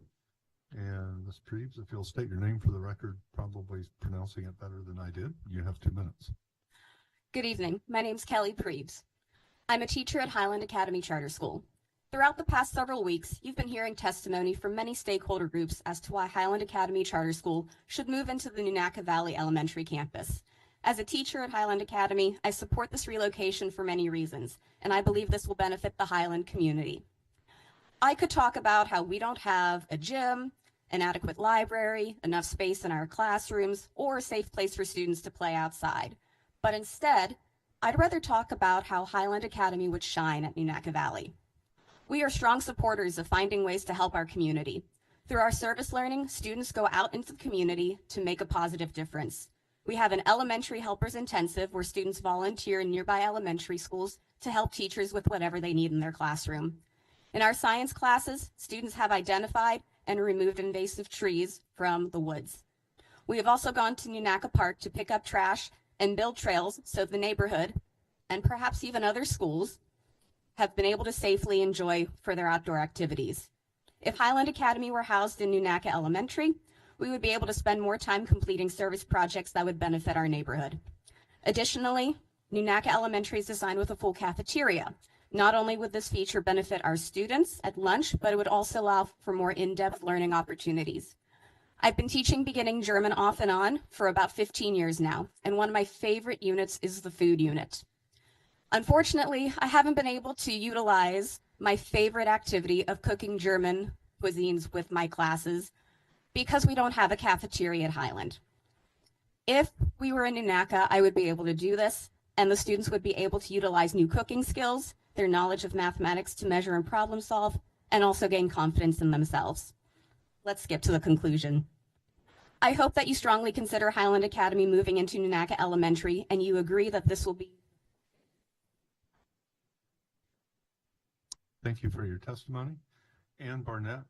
And Ms. Preebs, if you'll state your name for the record, probably pronouncing it better than I did. You have 2 minutes. Good evening. My name's Kelly Preebs. I'm a teacher at Highland Academy Charter School. Throughout the past several weeks, you've been hearing testimony from many stakeholder groups as to why Highland Academy Charter School should move into the Nunaca Valley Elementary campus. As a teacher at Highland Academy, I support this relocation for many reasons, and I believe this will benefit the Highland community. I could talk about how we don't have a gym, an adequate library, enough space in our classrooms, or a safe place for students to play outside. But instead, I'd rather talk about how Highland Academy would shine at Nunaca Valley. We are strong supporters of finding ways to help our community. Through our service learning, students go out into the community to make a positive difference. We have an elementary helpers intensive where students volunteer in nearby elementary schools to help teachers with whatever they need in their classroom. In our science classes, students have identified and removed invasive trees from the woods. We have also gone to Nunaca Park to pick up trash and build trails so the neighborhood, and perhaps even other schools, have been able to safely enjoy for their outdoor activities. If Highland Academy were housed in Nunaca Elementary, we would be able to spend more time completing service projects that would benefit our neighborhood. Additionally, Nunaca Elementary is designed with a full cafeteria. Not only would this feature benefit our students at lunch, but it would also allow for more in-depth learning opportunities. I've been teaching beginning German off and on for about 15 years now, and one of my favorite units is the food unit. Unfortunately, I haven't been able to utilize my favorite activity of cooking German cuisines with my classes because we don't have a cafeteria at Highland. If we were in Nunaca, I would be able to do this, and the students would be able to utilize new cooking skills, their knowledge of mathematics to measure and problem solve, and also gain confidence in themselves. Let's skip to the conclusion. I hope that you strongly consider Highland Academy moving into Nunaca Elementary, and you agree that this will be. Thank you for your testimony. Ann Barnett,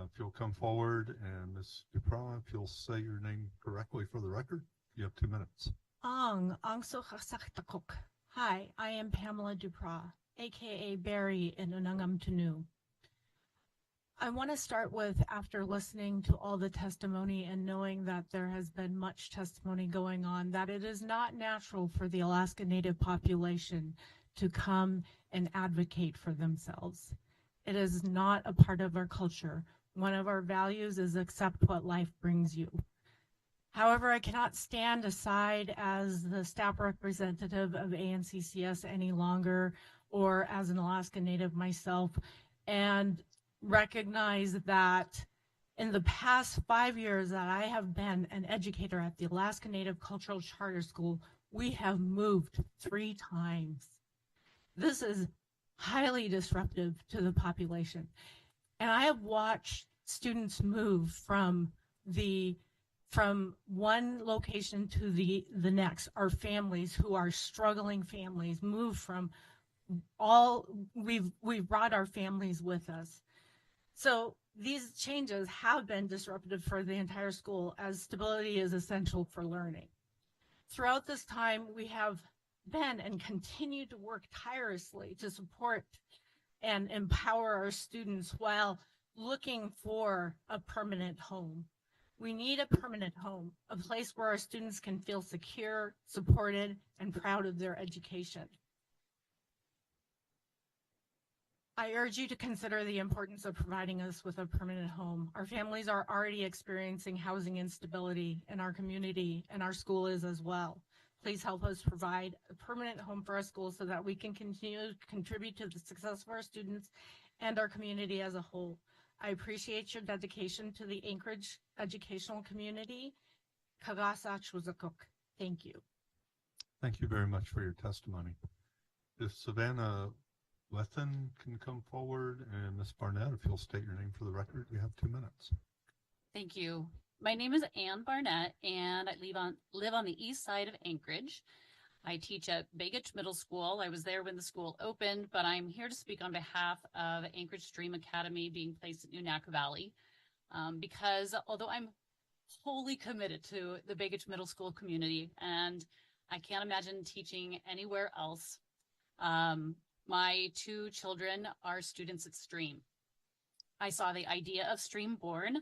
if you'll come forward, and Ms. Duprat, if you'll say your name correctly for the record, you have 2 minutes. Hi, I am Pamela Duprat, aka Barry in Unangam Tanu. I want to start with, after listening to all the testimony and knowing that there has been much testimony going on, that it is not natural for the Alaska Native population to come and advocate for themselves. It is not a part of our culture. One of our values is accept what life brings you. However, I cannot stand aside as the staff representative of ANCCS any longer, or as an Alaska Native myself, and recognize that in the past 5 years that I have been an educator at the Alaska Native Cultural Charter School, we have moved 3 times. This is highly disruptive to the population. And I have watched students move from one location to the next. Our families who are struggling families move from we've brought our families with us. So these changes have been disruptive for the entire school, as stability is essential for learning. Throughout this time, we have been and continue to work tirelessly to support and empower our students while looking for a permanent home. We need a permanent home, a place where our students can feel secure, supported, and proud of their education. I urge you to consider the importance of providing us with a permanent home. Our families are already experiencing housing instability in our community, and our school is as well. Please help us provide a permanent home for our school so that we can continue to contribute to the success of our students and our community as a whole. I appreciate your dedication to the Anchorage educational community. Kagasachuzakuk. Thank you. Thank you very much for your testimony. If Savannah Lethen can come forward, and Ms. Barnett, if you'll state your name for the record, you have 2 minutes. Thank you. My name is Ann Barnett, and I live on the east side of Anchorage. I teach at Begich Middle School. I was there when the school opened, but I'm here to speak on behalf of Anchorage Dream Academy being placed at Nunaca Valley, because although I'm wholly committed to the Begich Middle School community, and I can't imagine teaching anywhere else. My two children are students at Stream. I saw the idea of Stream born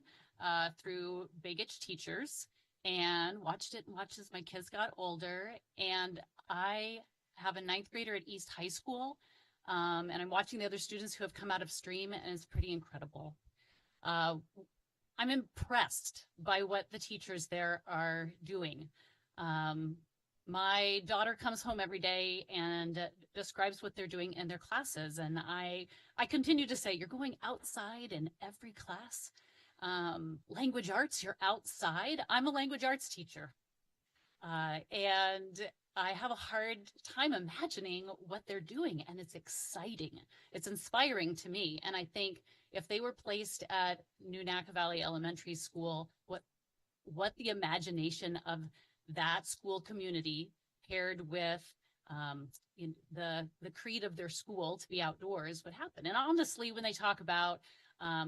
through Big Itch Teachers and watched as my kids got older. And I have a 9th grader at East High School, and I'm watching the other students who have come out of Stream, and it's pretty incredible. I'm impressed by what the teachers there are doing. My daughter comes home every day and describes what they're doing in their classes. And I continue to say, you're going outside in every class. Language arts, you're outside. I'm a language arts teacher. And I have a hard time imagining what they're doing. And it's exciting. It's inspiring to me. And I think if they were placed at New Naka Valley Elementary School, what the imagination of that school community paired with the creed of their school to be outdoors would happen. And honestly, when they talk about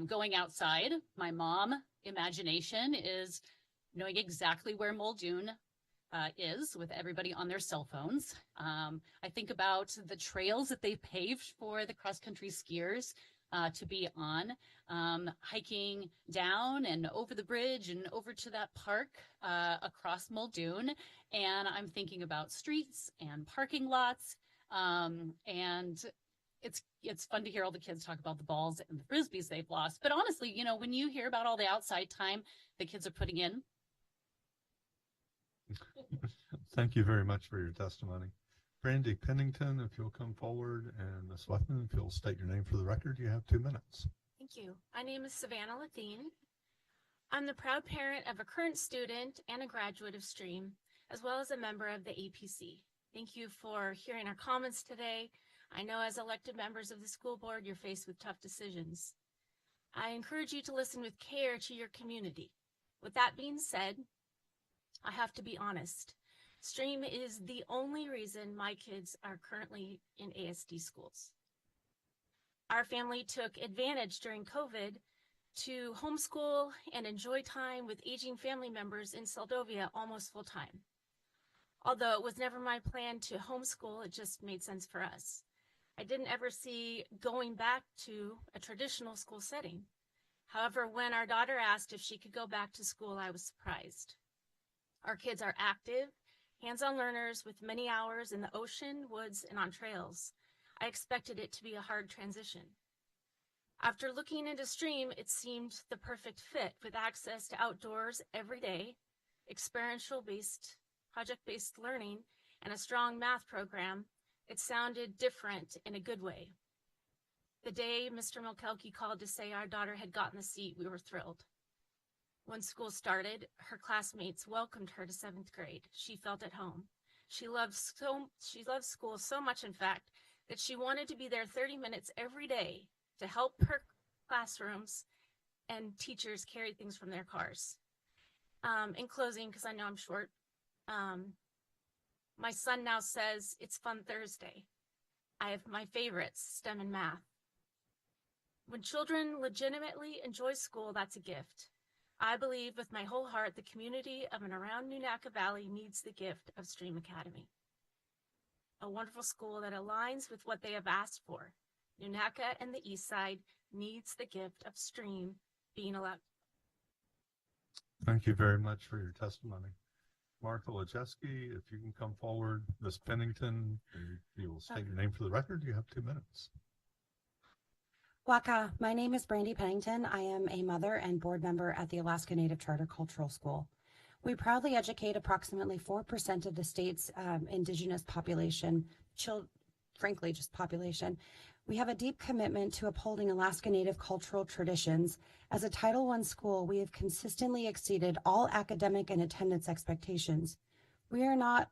going outside, my mom imagination is knowing exactly where Muldoon is with everybody on their cell phones. I think about the trails that they've paved for the cross-country skiers to be on, hiking down and over the bridge and over to that park across Muldoon. And I'm thinking about streets and parking lots. And it's fun to hear all the kids talk about the balls and the frisbees they've lost. But honestly, you know, when you hear about all the outside time the kids are putting in. Thank you very much for your testimony. Brandy Pennington, if you'll come forward, and Ms. Wethman, if you'll state your name for the record, you have 2 minutes. Thank you. My name is Savannah Lathine. I'm the proud parent of a current student and a graduate of Stream, as well as a member of the APC. Thank you for hearing our comments today. I know as elected members of the school board, you're faced with tough decisions. I encourage you to listen with care to your community. With that being said, I have to be honest. Stream is the only reason my kids are currently in ASD schools. Our family took advantage during COVID to homeschool and enjoy time with aging family members in Seldovia almost full time. Although it was never my plan to homeschool, it just made sense for us. I didn't ever see going back to a traditional school setting. However, when our daughter asked if she could go back to school, I was surprised. Our kids are active, hands-on learners with many hours in the ocean, woods, and on trails. I expected it to be a hard transition. After looking into Stream, it seemed the perfect fit with access to outdoors every day, experiential-based, project-based learning, and a strong math program. It sounded different in a good way. The day Mr. Milkelke called to say our daughter had gotten the seat, we were thrilled. When school started, her classmates welcomed her to 7th grade. She felt at home. She loved school so much, in fact, that she wanted to be there 30 minutes every day to help her classrooms and teachers carry things from their cars. In closing, because I know I'm short, my son now says it's Fun Thursday. I have my favorites, STEM and math. When children legitimately enjoy school, that's a gift. I believe with my whole heart the community of and around New Naka Valley needs the gift of Stream Academy. A wonderful school that aligns with what they have asked for. New Naka and the East Side needs the gift of Stream being allowed. Thank you very much for your testimony. Martha Lajeski, if you can come forward. Ms. Pennington, if you will state your name for the record, you have 2 minutes. Waka, my name is Brandy Pennington. I am a mother and board member at the Alaska Native Charter Cultural School. We proudly educate approximately 4% of the state's indigenous population, frankly, just population. We have a deep commitment to upholding Alaska Native cultural traditions. As a Title I school, we have consistently exceeded all academic and attendance expectations. We are not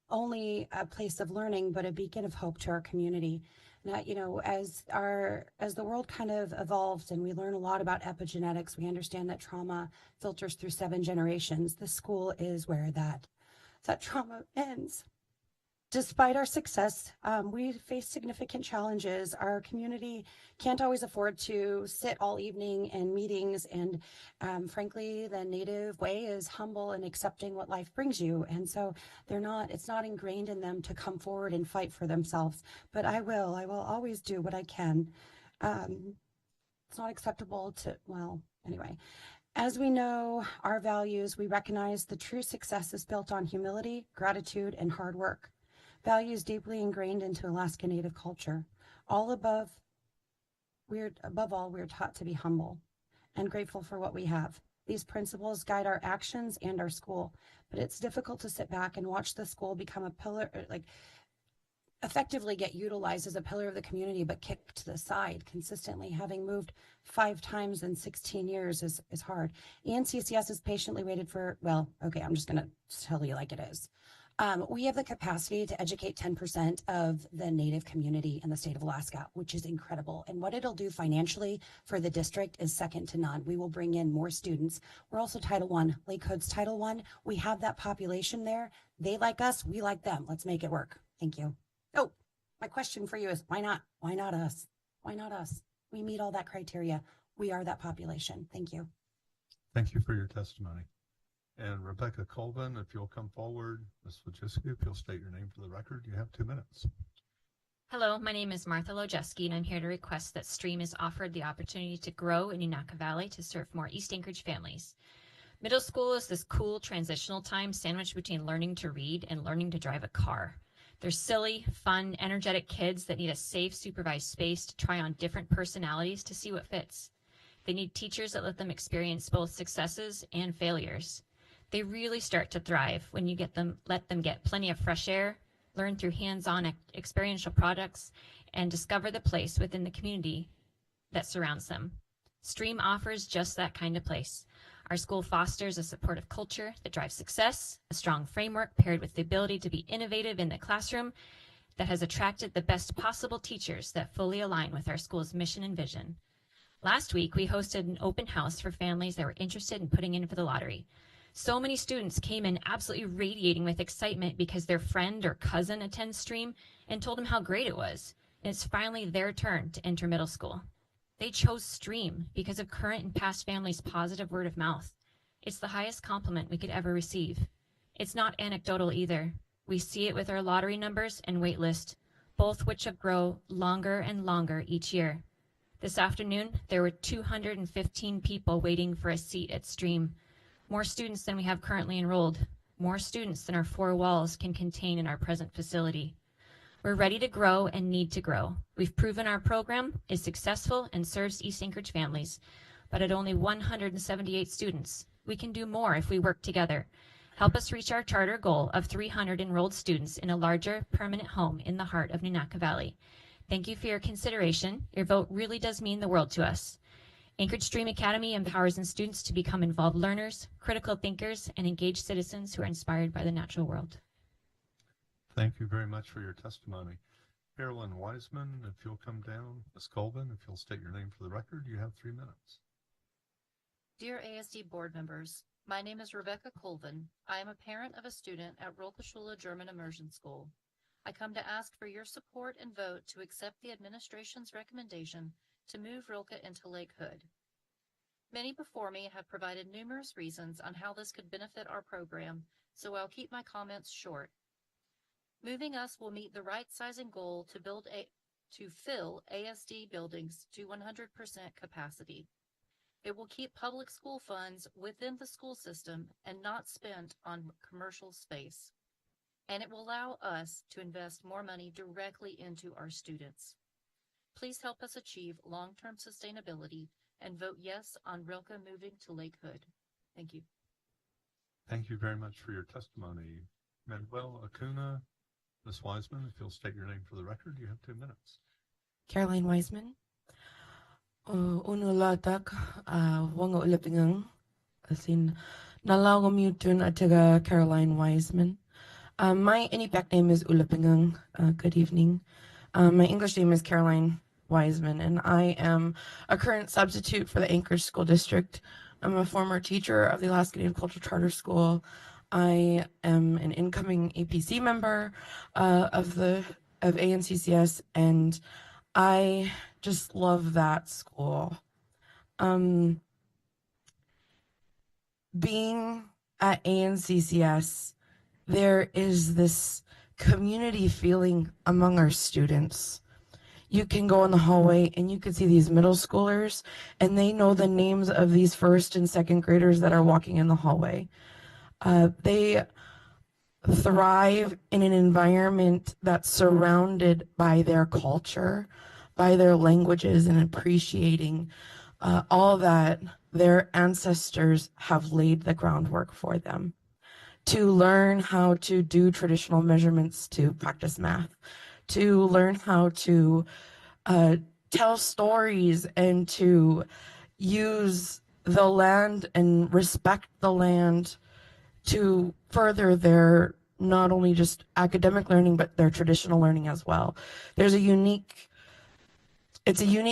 only a place of learning, but a beacon of hope to our community. Now, you know, as the world kind of evolves and we learn a lot about epigenetics, we understand that trauma filters through 7 generations. The school is where that trauma ends. Despite our success, we face significant challenges. Our community can't always afford to sit all evening in meetings, and frankly, the Native way is humble and accepting what life brings you. And so it's not ingrained in them to come forward and fight for themselves. But I will always do what I can. It's not acceptable well, anyway. As we know our values, we recognize the true success is built on humility, gratitude, and hard work. Values deeply ingrained into Alaska Native culture. Above all, we're taught to be humble and grateful for what we have. These principles guide our actions and our school, but it's difficult to sit back and watch the school become a pillar, effectively get utilized as a pillar of the community, but kicked to the side consistently. Having moved 5 times in 16 years is hard. ENCCS has patiently waited for, well, okay, I'm just going to tell you like it is. We have the capacity to educate 10% of the Native community in the state of Alaska, which is incredible. And what it'll do financially for the district is second to none. We will bring in more students. We're also Title I, Lake Hood's Title I. We have that population there. They like us, we like them. Let's make it work. Thank you. Oh, my question for you is why not? Why not us? Why not us? We meet all that criteria. We are that population. Thank you. Thank you for your testimony. And Rebecca Colvin, if you'll come forward. Ms. Wojcicki, if you'll state your name for the record, you have 2 minutes. Hello, my name is Martha Lojeski, and I'm here to request that STREAM is offered the opportunity to grow in Unaka Valley to serve more East Anchorage families. Middle school is this cool transitional time sandwiched between learning to read and learning to drive a car. They're silly, fun, energetic kids that need a safe, supervised space to try on different personalities to see what fits. They need teachers that let them experience both successes and failures. They really start to thrive when you let them get plenty of fresh air, learn through hands-on experiential products, and discover the place within the community that surrounds them. STREAM offers just that kind of place. Our school fosters a supportive culture that drives success, a strong framework paired with the ability to be innovative in the classroom that has attracted the best possible teachers that fully align with our school's mission and vision. Last week, we hosted an open house for families that were interested in putting in for the lottery. So many students came in absolutely radiating with excitement because their friend or cousin attends STREAM and told them how great it was. And it's finally their turn to enter middle school. They chose STREAM because of current and past families' positive word of mouth. It's the highest compliment we could ever receive. It's not anecdotal either. We see it with our lottery numbers and wait list, both which have grown longer and longer each year. This afternoon, there were 215 people waiting for a seat at STREAM. More students than we have currently enrolled, more students than our 4 walls can contain in our present facility. We're ready to grow and need to grow. We've proven our program is successful and serves East Anchorage families, but at only 178 students, we can do more if we work together. Help us reach our charter goal of 300 enrolled students in a larger permanent home in the heart of Unaka Valley. Thank you for your consideration. Your vote really does mean the world to us. Anchorage Stream Academy empowers students to become involved learners, critical thinkers, and engaged citizens who are inspired by the natural world. Thank you very much for your testimony. Carolyn Wiseman, if you'll come down. Ms. Colvin, if you'll state your name for the record, you have 3 minutes. Dear ASD board members, my name is Rebecca Colvin. I am a parent of a student at Rollcashula German Immersion School. I come to ask for your support and vote to accept the administration's recommendation to move Rilke into Lake Hood. Many before me have provided numerous reasons on how this could benefit our program, so I'll keep my comments short. Moving us will meet the right sizing goal to fill ASD buildings to 100% capacity. It will keep public school funds within the school system and not spent on commercial space. And it will allow us to invest more money directly into our students. Please help us achieve long-term sustainability and vote yes on Rilke moving to Lake Hood. Thank you. Thank you very much for your testimony. Manuel Acuna, Ms. Wiseman, if you'll state your name for the record, you have 2 minutes. Caroline Wiseman. Uno latak wanga ulapingang asin nalaw mutun ataga Caroline Wiseman. My Inupiaq name is Ulapingang. Good evening. My English name is Caroline Wiseman, and I am a current substitute for the Anchorage School District. I'm a former teacher of the Alaska Native Cultural Charter School. I am an incoming APC member of ANCCS, and I just love that school. Being at ANCCS, there is this community feeling among our students. You can go in the hallway and you can see these middle schoolers, and they know the names of these first and second graders that are walking in the hallway. They thrive in an environment that's surrounded by their culture, by their languages, and appreciating all that their ancestors have laid the groundwork for them. To learn how to do traditional measurements, to practice math, to learn how to tell stories, and to use the land and respect the land to further their not only just academic learning, but their traditional learning as well. It's a unique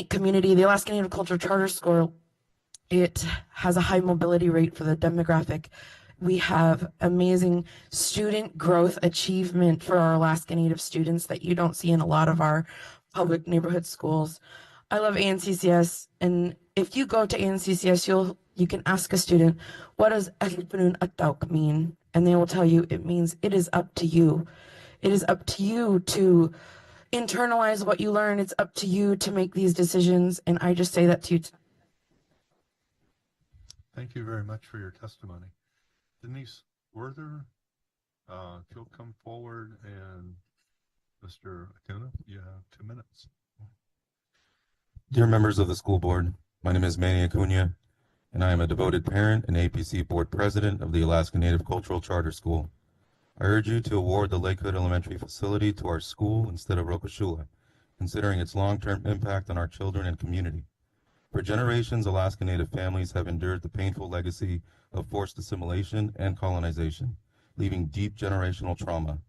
community. The Alaska Native Culture Charter School, it has a high mobility rate for the demographic. We have amazing student growth achievement for our Alaska Native students that you don't see in a lot of our public neighborhood schools. I love ANCCS, and if you go to ANCCS, you can ask a student, what does Etlipinun Atauk mean? And they will tell you it means it is up to you. It is up to you to internalize what you learn. It's up to you to make these decisions, and I just say that to you. Thank you very much for your testimony. Denise Werther, if you'll come forward, and Mr. Acuna, you have 2 minutes. Dear members of the school board, my name is Manny Acuna, and I am a devoted parent and APC board president of the Alaska Native Cultural Charter School. I urge you to award the Lakewood Elementary facility to our school instead of Rokoshula, considering its long-term impact on our children and community. For generations, Alaska Native families have endured the painful legacy of forced assimilation and colonization, leaving deep generational trauma.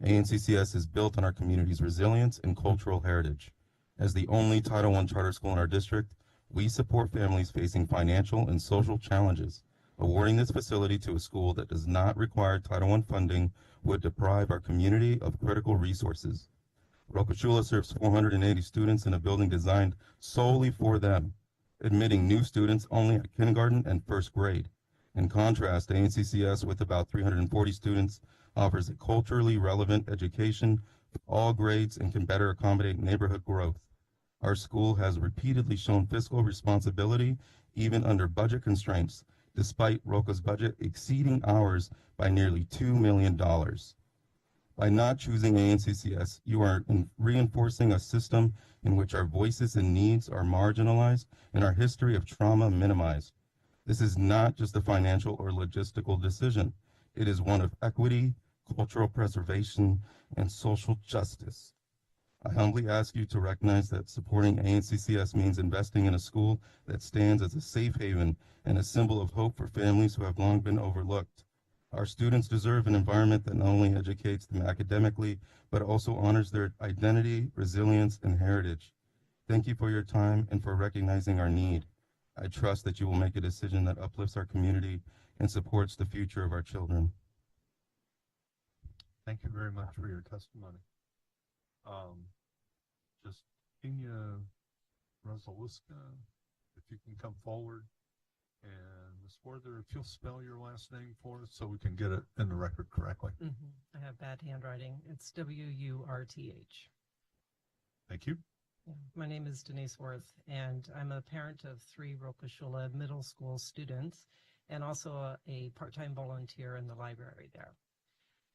ANCCS is built on our community's resilience and cultural heritage. As the only Title I charter school in our district, we support families facing financial and social challenges. Awarding this facility to a school that does not require Title I funding would deprive our community of critical resources. Rokoshula serves 480 students in a building designed solely for them, admitting new students only at kindergarten and first grade. In contrast, ANCCS, with about 340 students, offers a culturally relevant education for all grades and can better accommodate neighborhood growth. Our school has repeatedly shown fiscal responsibility even under budget constraints, despite ROCA's budget exceeding ours by nearly $2 million. By not choosing ANCCS, you are reinforcing a system in which our voices and needs are marginalized and our history of trauma minimized. This is not just a financial or logistical decision. It is one of equity, cultural preservation, and social justice. I humbly ask you to recognize that supporting ANCCS means investing in a school that stands as a safe haven and a symbol of hope for families who have long been overlooked. Our students deserve an environment that not only educates them academically, but also honors their identity, resilience, and heritage. Thank you for your time and for recognizing our need. I trust that you will make a decision that uplifts our community and supports the future of our children. Thank you very much for your testimony. Justinia Rozaliska, if you can come forward, and Ms. Werther, if you'll spell your last name for us so we can get it in the record correctly. I have bad handwriting. It's W-U-R-T-H. Thank you. Yeah. My name is Denise Worth, and I'm a parent of 3 Rokoshula middle school students and also a part-time volunteer in the library there.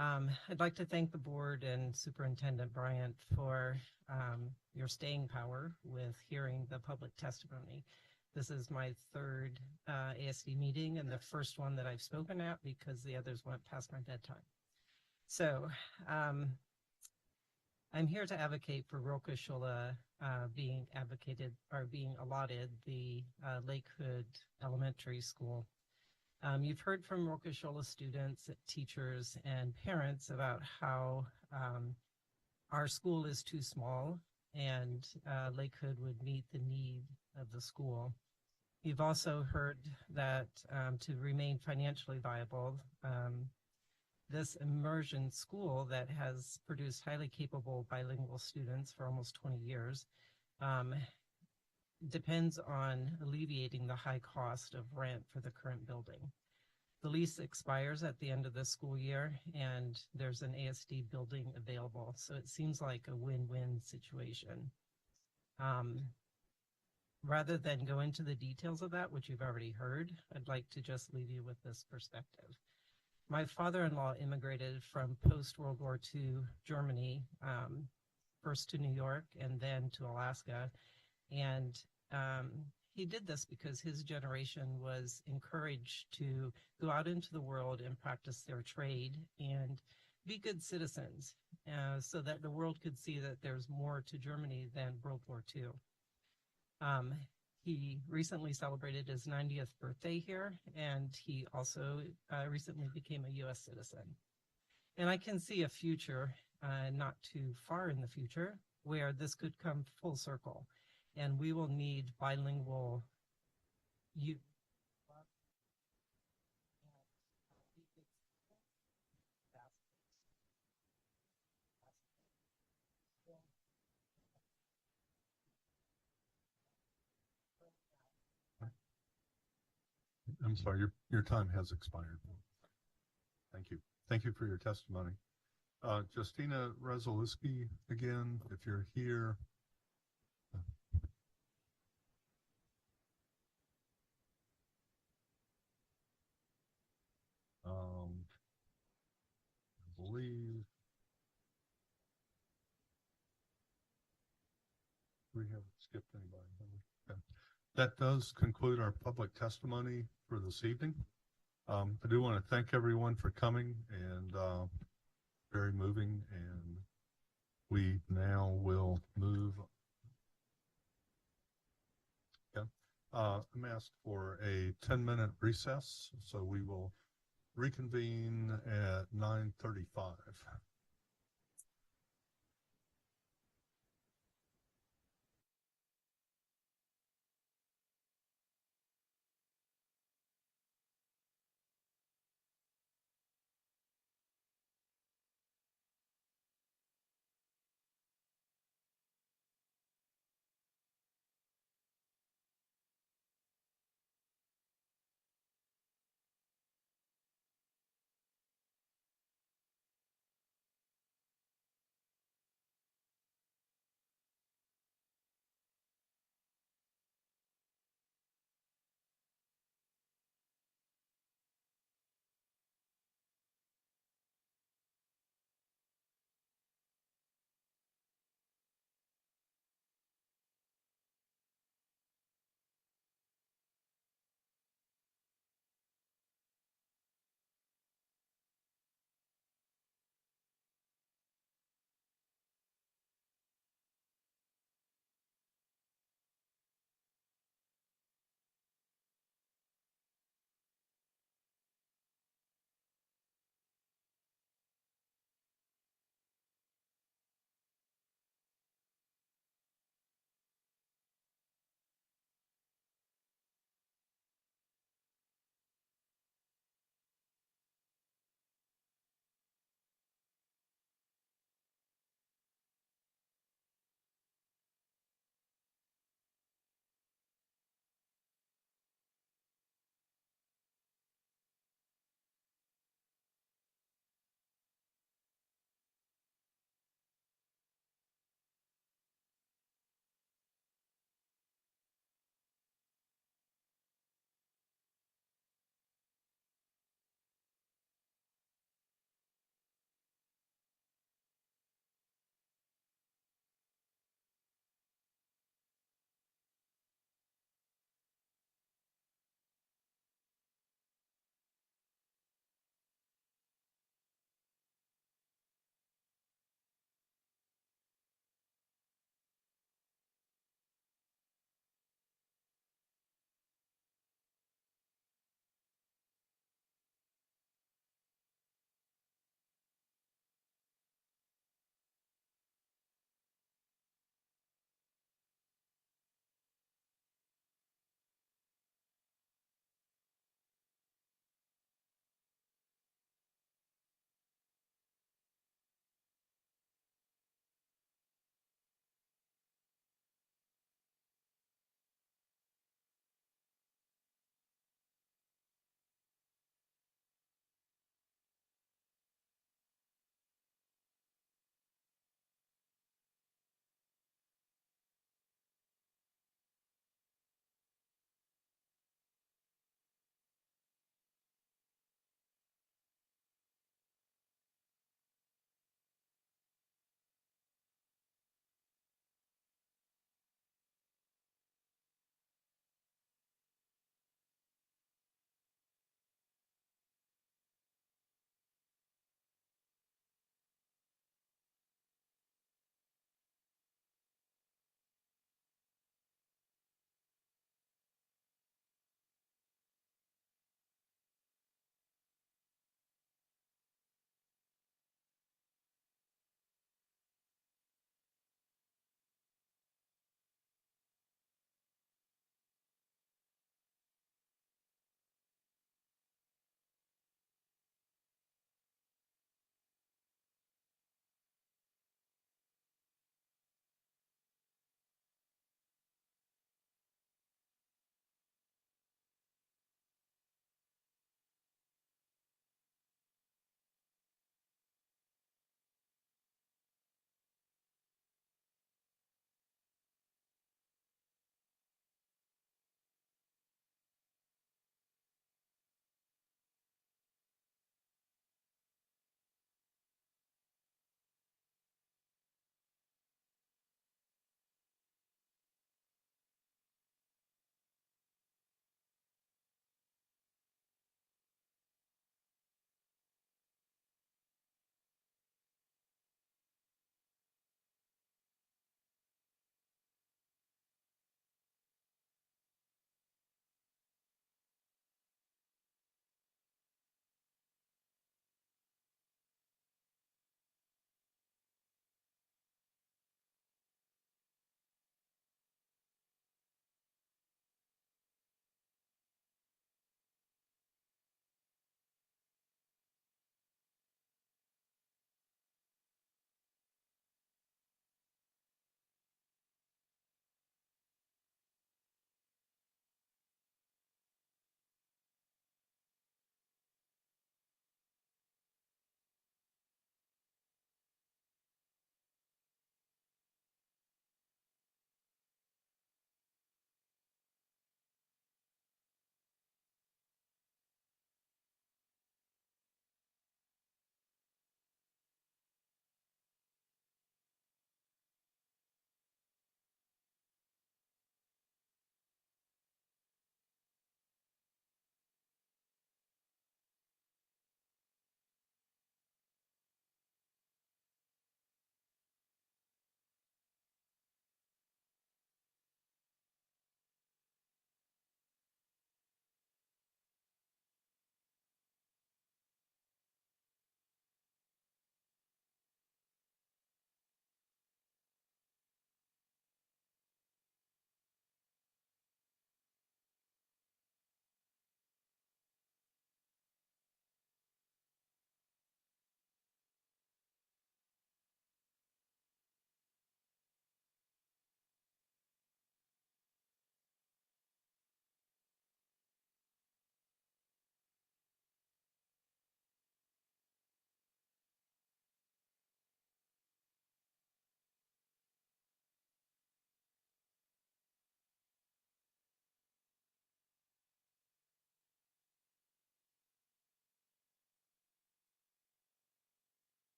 I'd like to thank the board and Superintendent Bryant for your staying power with hearing the public testimony. This is my 3rd ASD meeting and the first one that I've spoken at because the others went past my bedtime. So I'm here to advocate for Rokoshula being allotted the Lakewood Elementary School. You've heard from Rokoshula students, teachers, and parents about how our school is too small and Lakewood would meet the need of the school. You've also heard that to remain financially viable, This immersion school that has produced highly capable bilingual students for almost 20 years depends on alleviating the high cost of rent for the current building. The lease expires at the end of this school year, and there's an ASD building available, so it seems like a win-win situation. Rather than go into the details of that, which you've already heard, I'd like to just leave you with this perspective. My father-in-law immigrated from post-World War II Germany, first to New York and then to Alaska. And he did this because his generation was encouraged to go out into the world and practice their trade and be good citizens, so that the world could see that there's more to Germany than World War II. He recently celebrated his 90th birthday here, and he also recently became a U.S. citizen. And I can see a future, not too far in the future, where this could come full circle, and we will need bilingual youth. I'm sorry, your time has expired. Thank you. Thank you for your testimony. Justina Rezalewski, again, if you're here. I believe we haven't skipped anybody. Okay. That does conclude our public testimony for this evening. I do want to thank everyone for coming, and very moving, and we now will move. Yeah. I'm asked for a 10-minute recess, so we will reconvene at 9:35.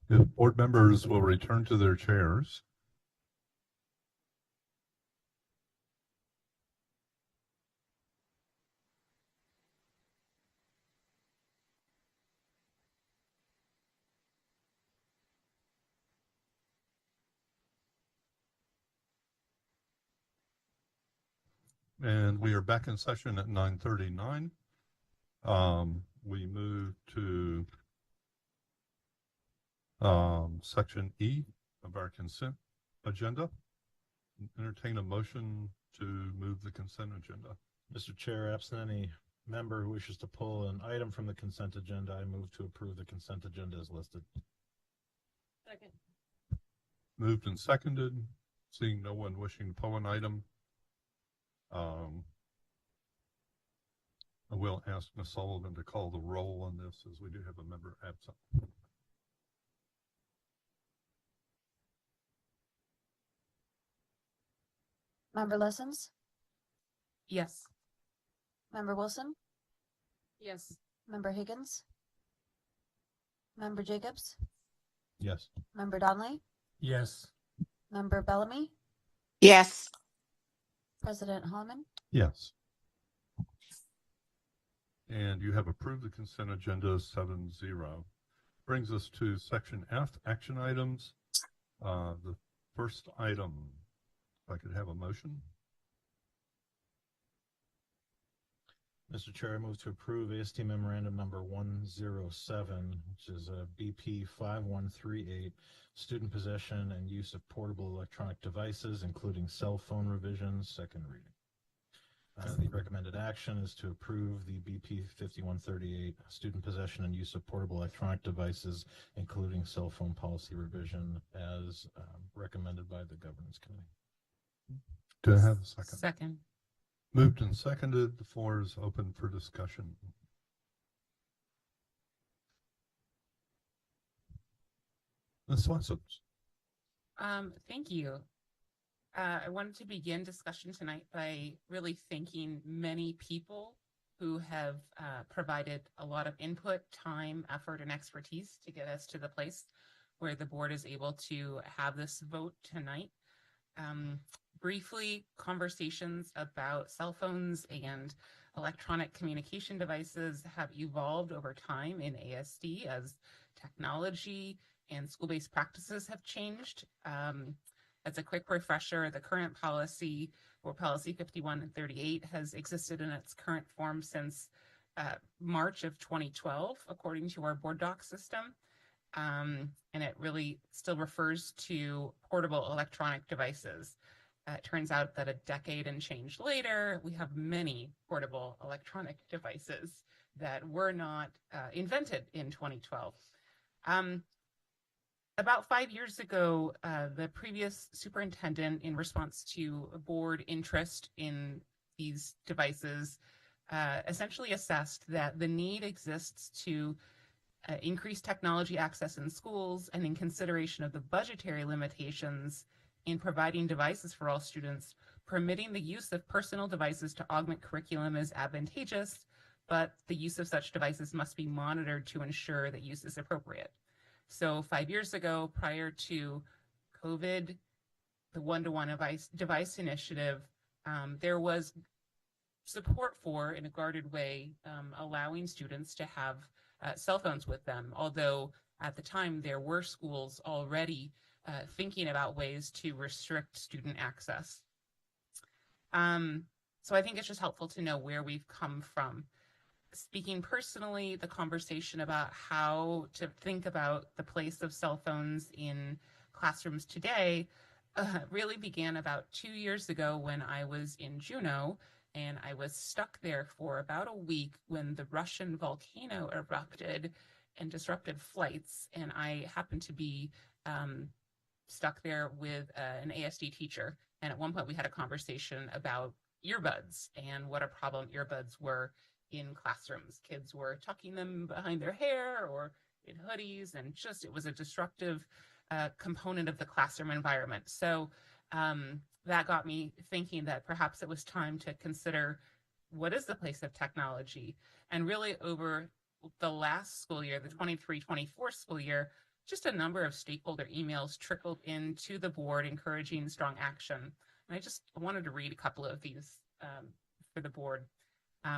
If board members will return to their chairs. And we are back in session at 9:39. We move to section E of our consent agenda. Entertain a motion to move the consent agenda. Mr. Chair, absent any member who wishes to pull an item from the consent agenda, I move to approve the consent agenda as listed. Second. Moved and seconded. Seeing no one wishing to pull an item, I will ask Ms. Sullivan to call the roll on this, as we do have a member absent. Member Lessons? Yes. Member Wilson? Yes. Member Higgins? Member Jacobs? Yes. Member Donley? Yes. Member Bellamy? Yes. President Holloman? Yes. And you have approved the consent agenda 7-0. Brings us to section F, action items. The first item, if I could have a motion. Mr. Chair, I move to approve AST Memorandum number 107, which is a BP 5138, student possession and use of portable electronic devices, including cell phone revisions, second reading. The recommended action is to approve the BP 5138, student possession and use of portable electronic devices, including cell phone policy revision, as recommended by the Governance Committee. Do I have a second? Second. Moved and seconded. The floor is open for discussion. Ms. Lessons. Thank you. I wanted to begin discussion tonight by really thanking many people who have provided a lot of input, time, effort, and expertise to get us to the place where the board is able to have this vote tonight. Briefly, conversations about cell phones and electronic communication devices have evolved over time in ASD as technology and school-based practices have changed. As a quick refresher, the current policy, or policy 5138, has existed in its current form since March of 2012, according to our board doc system. And it really still refers to portable electronic devices. It turns out that a decade and change later, we have many portable electronic devices that were not invented in 2012. About 5 years ago, the previous superintendent, in response to board interest in these devices, essentially assessed that the need exists to increase technology access in schools, and in consideration of the budgetary limitations in providing devices for all students, permitting the use of personal devices to augment curriculum is advantageous, but the use of such devices must be monitored to ensure that use is appropriate. So 5 years ago, prior to COVID, the one-to-one device initiative, there was support for, in a guarded way, allowing students to have cell phones with them, although at the time there were schools already thinking about ways to restrict student access. So I think it's just helpful to know where we've come from. Speaking personally, the conversation about how to think about the place of cell phones in classrooms today really began about 2 years ago when I was in Juneau, and I was stuck there for about a week when the Russian volcano erupted and disrupted flights, and I happened to be stuck there with an ASD teacher, and at one point we had a conversation about earbuds and what a problem earbuds were in classrooms. Kids were tucking them behind their hair or in hoodies, and just it was a disruptive component of the classroom environment. So that got me thinking that perhaps it was time to consider what is the place of technology. And really over the last school year, the 23-24 school year, just a number of stakeholder emails trickled into the board encouraging strong action. And I just wanted to read a couple of these for the board.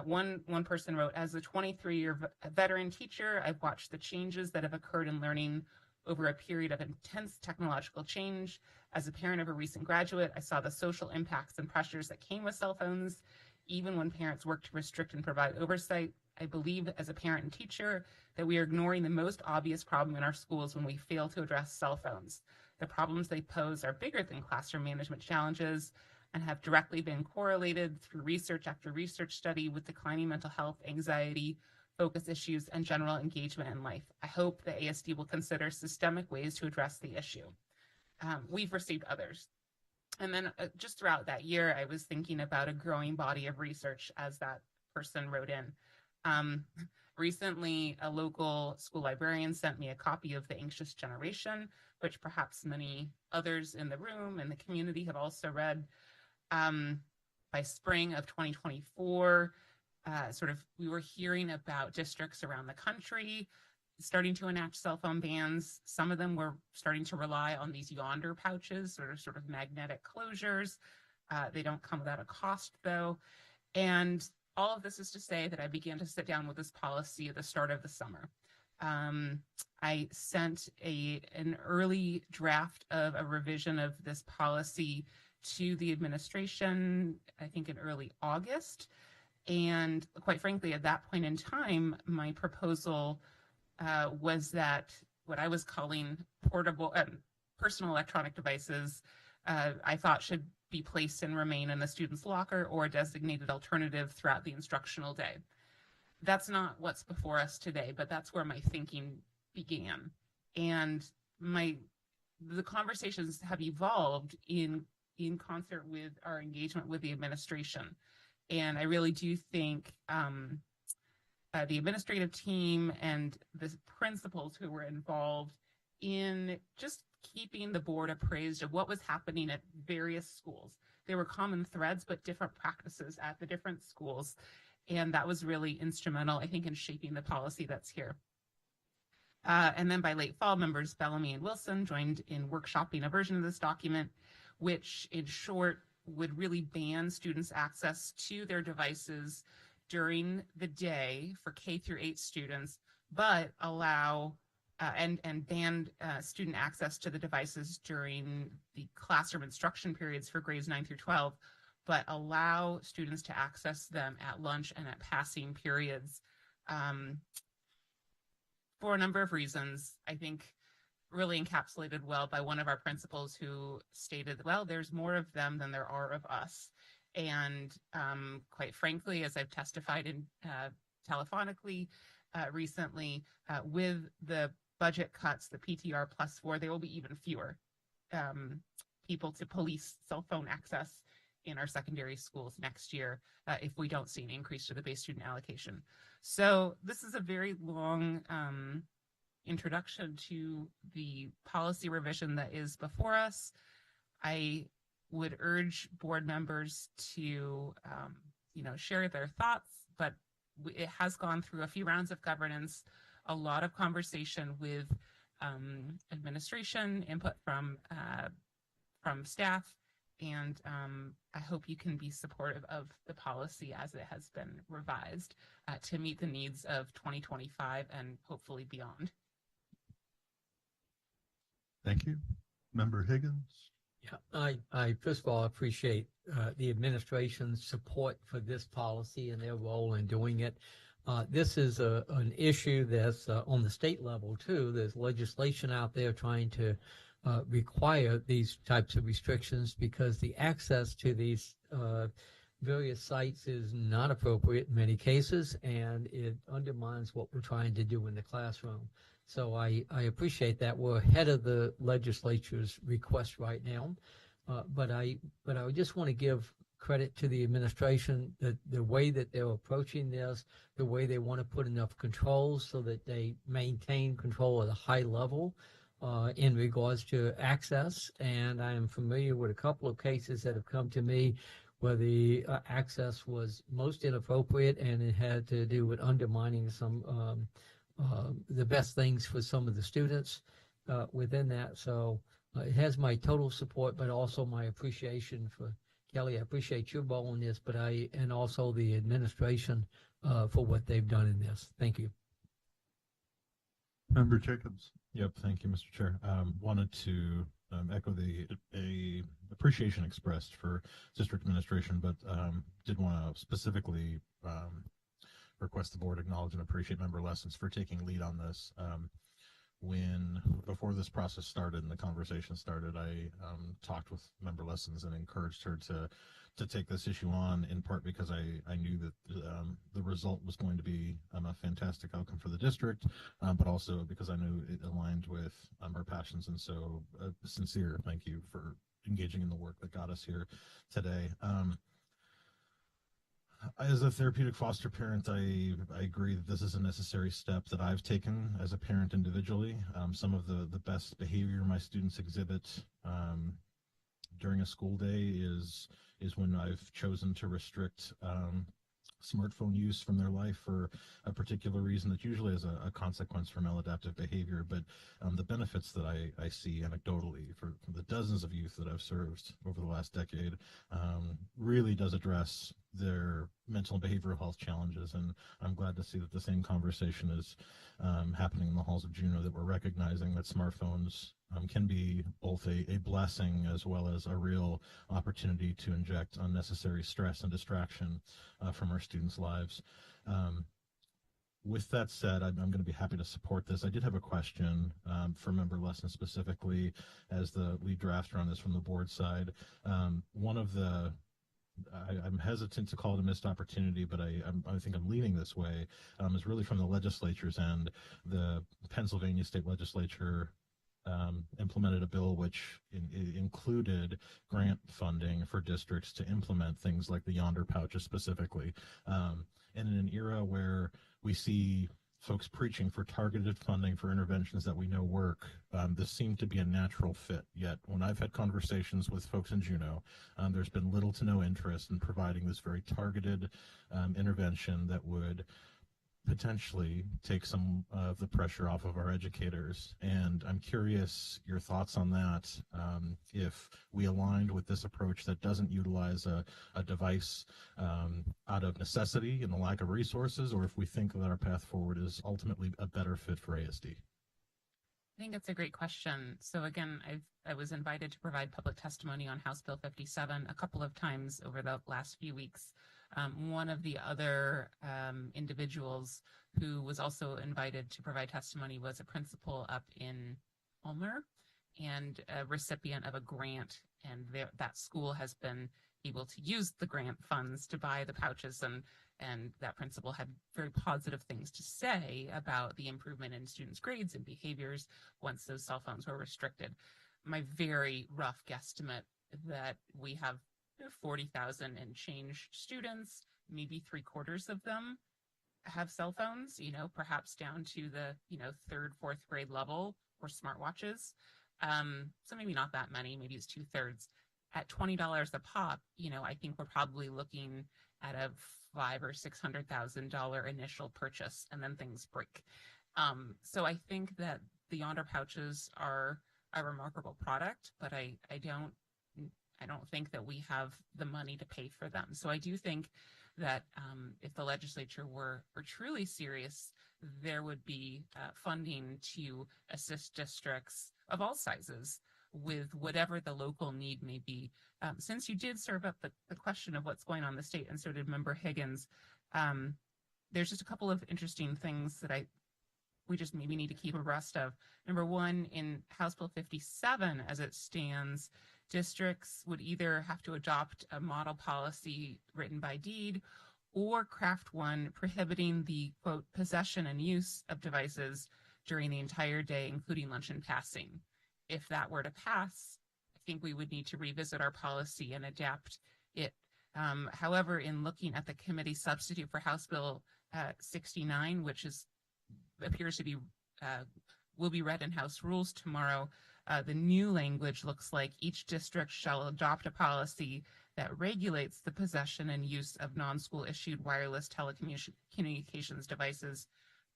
One person wrote, as a 23-year veteran teacher, I've watched the changes that have occurred in learning over a period of intense technological change. As a parent of a recent graduate, I saw the social impacts and pressures that came with cell phones. Even when parents work to restrict and provide oversight, I believe as a parent and teacher that we are ignoring the most obvious problem in our schools when we fail to address cell phones. The problems they pose are bigger than classroom management challenges and have directly been correlated through research after research study with declining mental health, anxiety, focus issues, and general engagement in life. I hope the ASD will consider systemic ways to address the issue. We've received others. And then just throughout that year, I was thinking about a growing body of research as that person wrote in. Recently, a local school librarian sent me a copy of The Anxious Generation, which perhaps many others in the room and the community have also read. By spring of 2024, we were hearing about districts around the country starting to enact cell phone bans. Some of them were starting to rely on these yonder pouches, sort of magnetic closures. They don't come without a cost, though. And all of this is to say that I began to sit down with this policy at the start of the summer. I sent an early draft of a revision of this policy to the administration, I think in early August. And quite frankly, at that point in time, my proposal was that what I was calling portable personal electronic devices, I thought should be placed and remain in the student's locker or a designated alternative throughout the instructional day. That's not what's before us today, but that's where my thinking began. And the conversations have evolved in concert with our engagement with the administration. And I really do think the administrative team and the principals who were involved in just keeping the board appraised of what was happening at various schools. There were common threads, but different practices at the different schools. And that was really instrumental, I think, in shaping the policy that's here. And then by late fall, members Bellamy and Wilson joined in workshopping a version of this document, which in short would really ban students' access to their devices during the day for K through 8 students, but allow and ban student access to the devices during the classroom instruction periods for grades 9 through 12, but allow students to access them at lunch and at passing periods for a number of reasons. I think really encapsulated well by one of our principals who stated, well, there's more of them than there are of us. And quite frankly, as I've testified in telephonically recently, with the budget cuts, the PTR +4, there will be even fewer people to police cell phone access in our secondary schools next year if we don't see an increase to the base student allocation. So this is a very long introduction to the policy revision that is before us. I would urge board members to, share their thoughts, but it has gone through a few rounds of governance, a lot of conversation with administration, input from staff, and I hope you can be supportive of the policy as it has been revised to meet the needs of 2025 and hopefully beyond. Thank you. Member Higgins. Yeah, I first of all appreciate the administration's support for this policy and their role in doing it. This is an issue that's on the state level too. There's legislation out there trying to require these types of restrictions because the access to these various sites is not appropriate in many cases, and it undermines what we're trying to do in the classroom. So I appreciate that. We're ahead of the legislature's request right now, but I just want to give credit to the administration that the way that they're approaching this, the way they want to put enough controls so that they maintain control at a high level in regards to access. And I am familiar with a couple of cases that have come to me where the access was most inappropriate, and it had to do with undermining some the best things for some of the students. within that. So it has my total support, but also my appreciation for Kelly. I appreciate your role in this, and also the administration for what they've done in this. Thank you. Member Jacobs. Yep, thank you, Mr. Chair. Wanted to echo the appreciation expressed for district administration, but did want to specifically request the board acknowledge and appreciate Member Lessons for taking lead on this. Before this process started and the conversation started, I talked with Member Lessons and encouraged her to take this issue on, in part because I knew that the result was going to be a fantastic outcome for the district, but also because I knew it aligned with our passions. And so sincere thank you for engaging in the work that got us here today. As a therapeutic foster parent, I agree that this is a necessary step that I've taken as a parent individually. Some of the best behavior my students exhibit during a school day is when I've chosen to restrict smartphone use from their life for a particular reason that usually is a consequence for maladaptive behavior. But the benefits that I see anecdotally from the dozens of youth that I've served over the last decade really does address their mental and behavioral health challenges. And I'm glad to see that the same conversation is happening in the halls of Juneau, that we're recognizing that smartphones can be both a blessing as well as a real opportunity to inject unnecessary stress and distraction from our students' lives. With that said, I'm going to be happy to support this. I did have a question for Member Lesson specifically as the lead drafter on this from the board side. One of the I'm hesitant to call it a missed opportunity, but I think I'm leaning this way, is really from the legislature's end. The Pennsylvania State Legislature implemented a bill which included grant funding for districts to implement things like the Yonder pouches specifically. And in an era where we see folks preaching for targeted funding for interventions that we know work, this seemed to be a natural fit. Yet when I've had conversations with folks in Juneau, there's been little to no interest in providing this very targeted intervention that would potentially take some of the pressure off of our educators. And I'm curious your thoughts on that. If we aligned with this approach that doesn't utilize a device out of necessity and the lack of resources, or if we think that our path forward is ultimately a better fit for ASD. I think that's a great question. So again, I was invited to provide public testimony on House Bill 57 a couple of times over the last few weeks. One of the other individuals who was also invited to provide testimony was a principal up in Ulmer and a recipient of a grant, and that school has been able to use the grant funds to buy the pouches, and that principal had very positive things to say about the improvement in students' grades and behaviors once those cell phones were restricted. My very rough guesstimate that we have 40,000 and change students, maybe 3/4 of them have cell phones, perhaps down to the, 3rd, 4th grade level, or smartwatches. So maybe not that many, maybe it's 2/3. At $20 a pop, I think we're probably looking at a $500,000 or $600,000 initial purchase, and then things break. So I think that the Yonder pouches are a remarkable product, but I don't think that we have the money to pay for them. So I do think that if the legislature were truly serious, there would be funding to assist districts of all sizes with whatever the local need may be. Since you did serve up the question of what's going on in the state, and so did Member Higgins, there's just a couple of interesting things that we just maybe need to keep abreast of. Number one, in House Bill 57, as it stands, districts would either have to adopt a model policy written by deed or craft one prohibiting the, quote, possession and use of devices during the entire day, including lunch and passing. If that were to pass, I think we would need to revisit our policy and adapt it. However, in looking at the committee substitute for House Bill 69, which appears to be will be read in House Rules tomorrow, the new language looks like each district shall adopt a policy that regulates the possession and use of non-school issued wireless telecommunications devices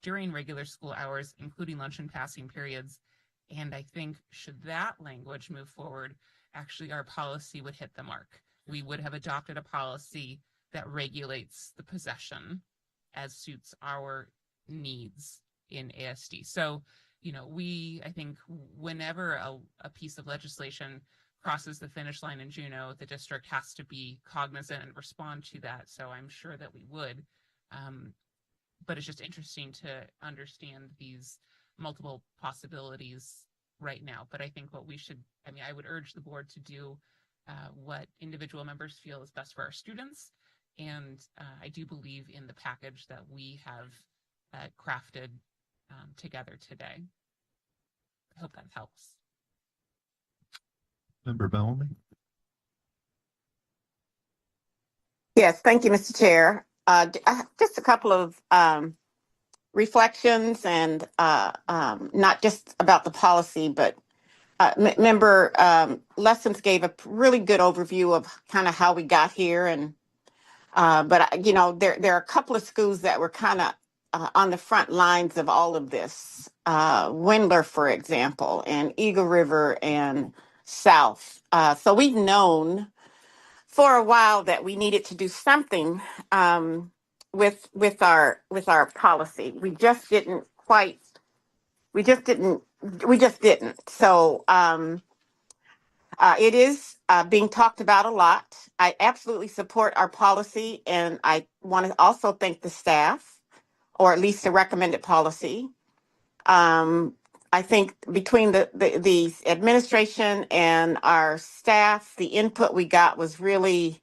during regular school hours, including lunch and passing periods, And I think should that language move forward, actually our policy would hit the mark. We would have adopted a policy that regulates the possession as suits our needs in ASD. So, I think whenever a piece of legislation crosses the finish line in Juneau, the district has to be cognizant and respond to that. So I'm sure that we would. But it's just interesting to understand these multiple possibilities right now. But I think I would urge the board to do what individual members feel is best for our students. And I do believe in the package that we have crafted together today. I hope that helps. Member Bellamy? Yes, thank you, Mr. Chair. Just a couple of reflections and not just about the policy, but Member Lessons gave a really good overview of kind of how we got here. And but there are a couple of schools that were kind of on the front lines of all of this. Windler, for example, and Eagle River and South. So we've known for a while that we needed to do something with our policy. We just didn't. So it is being talked about a lot. I absolutely support our policy, and I want to also thank the staff, or at least the recommended policy. I think between the administration and our staff, the input we got was really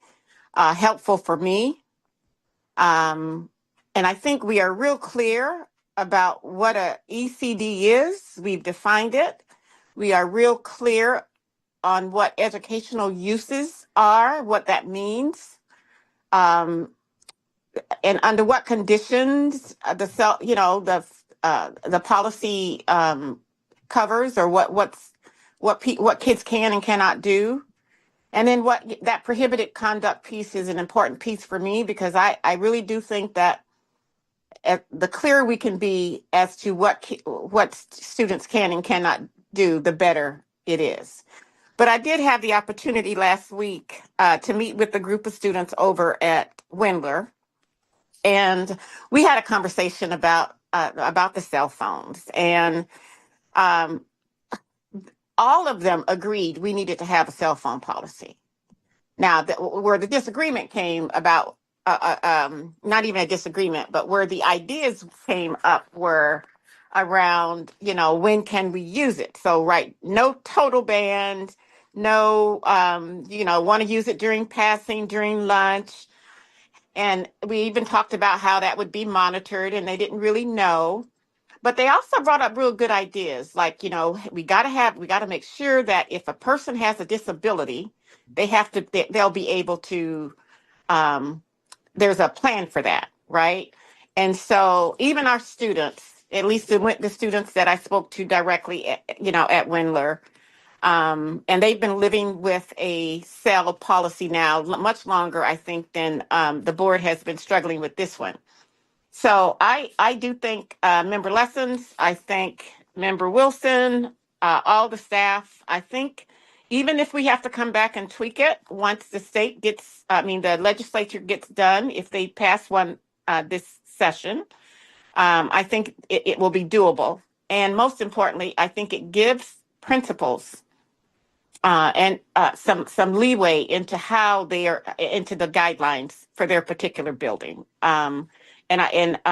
helpful for me. And I think we are real clear about what a ECD is. We've defined it. We are real clear on what educational uses are, what that means, and under what conditions the policy covers, or what kids can and cannot do. And then what that prohibited conduct piece is an important piece for me, because I really do think that the clearer we can be as to what students can and cannot do, the better it is. But I did have the opportunity last week to meet with a group of students over at Windler, and we had a conversation about the cell phones, and all of them agreed we needed to have a cell phone policy. Now, where the disagreement came about, not even a disagreement, but where the ideas came up were around, when can we use it? So, right, no total ban, no, want to use it during passing, during lunch. And we even talked about how that would be monitored, and they didn't really know. But they also brought up real good ideas, like, we got to make sure that if a person has a disability, they'll be able to, there's a plan for that, right? And so even our students, at least the students that I spoke to directly, at Windler, and they've been living with a cell policy now much longer, I think, than the board has been struggling with this one. So I do thank Member Lessons. I thank Member Wilson, all the staff. I think even if we have to come back and tweak it once the legislature gets done, if they pass one this session, I think it will be doable. And most importantly, I think it gives principals and some leeway into how they are into the guidelines for their particular building, and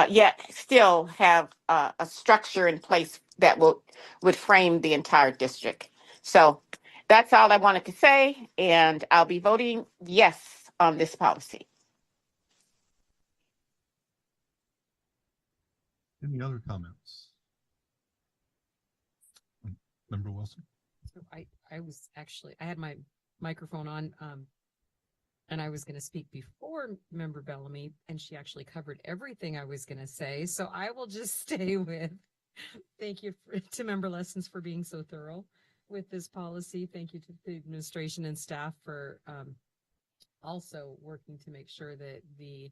yet still have a structure in place that would frame the entire district. So that's all I wanted to say, and I'll be voting yes on this policy. Any other comments? Member Wilson? So I had my microphone on, and I was going to speak before Member Bellamy, and she actually covered everything I was going to say. So I will just stay with, thank you to Member Lessons for being so thorough with this policy. Thank you to the administration and staff for also working to make sure that the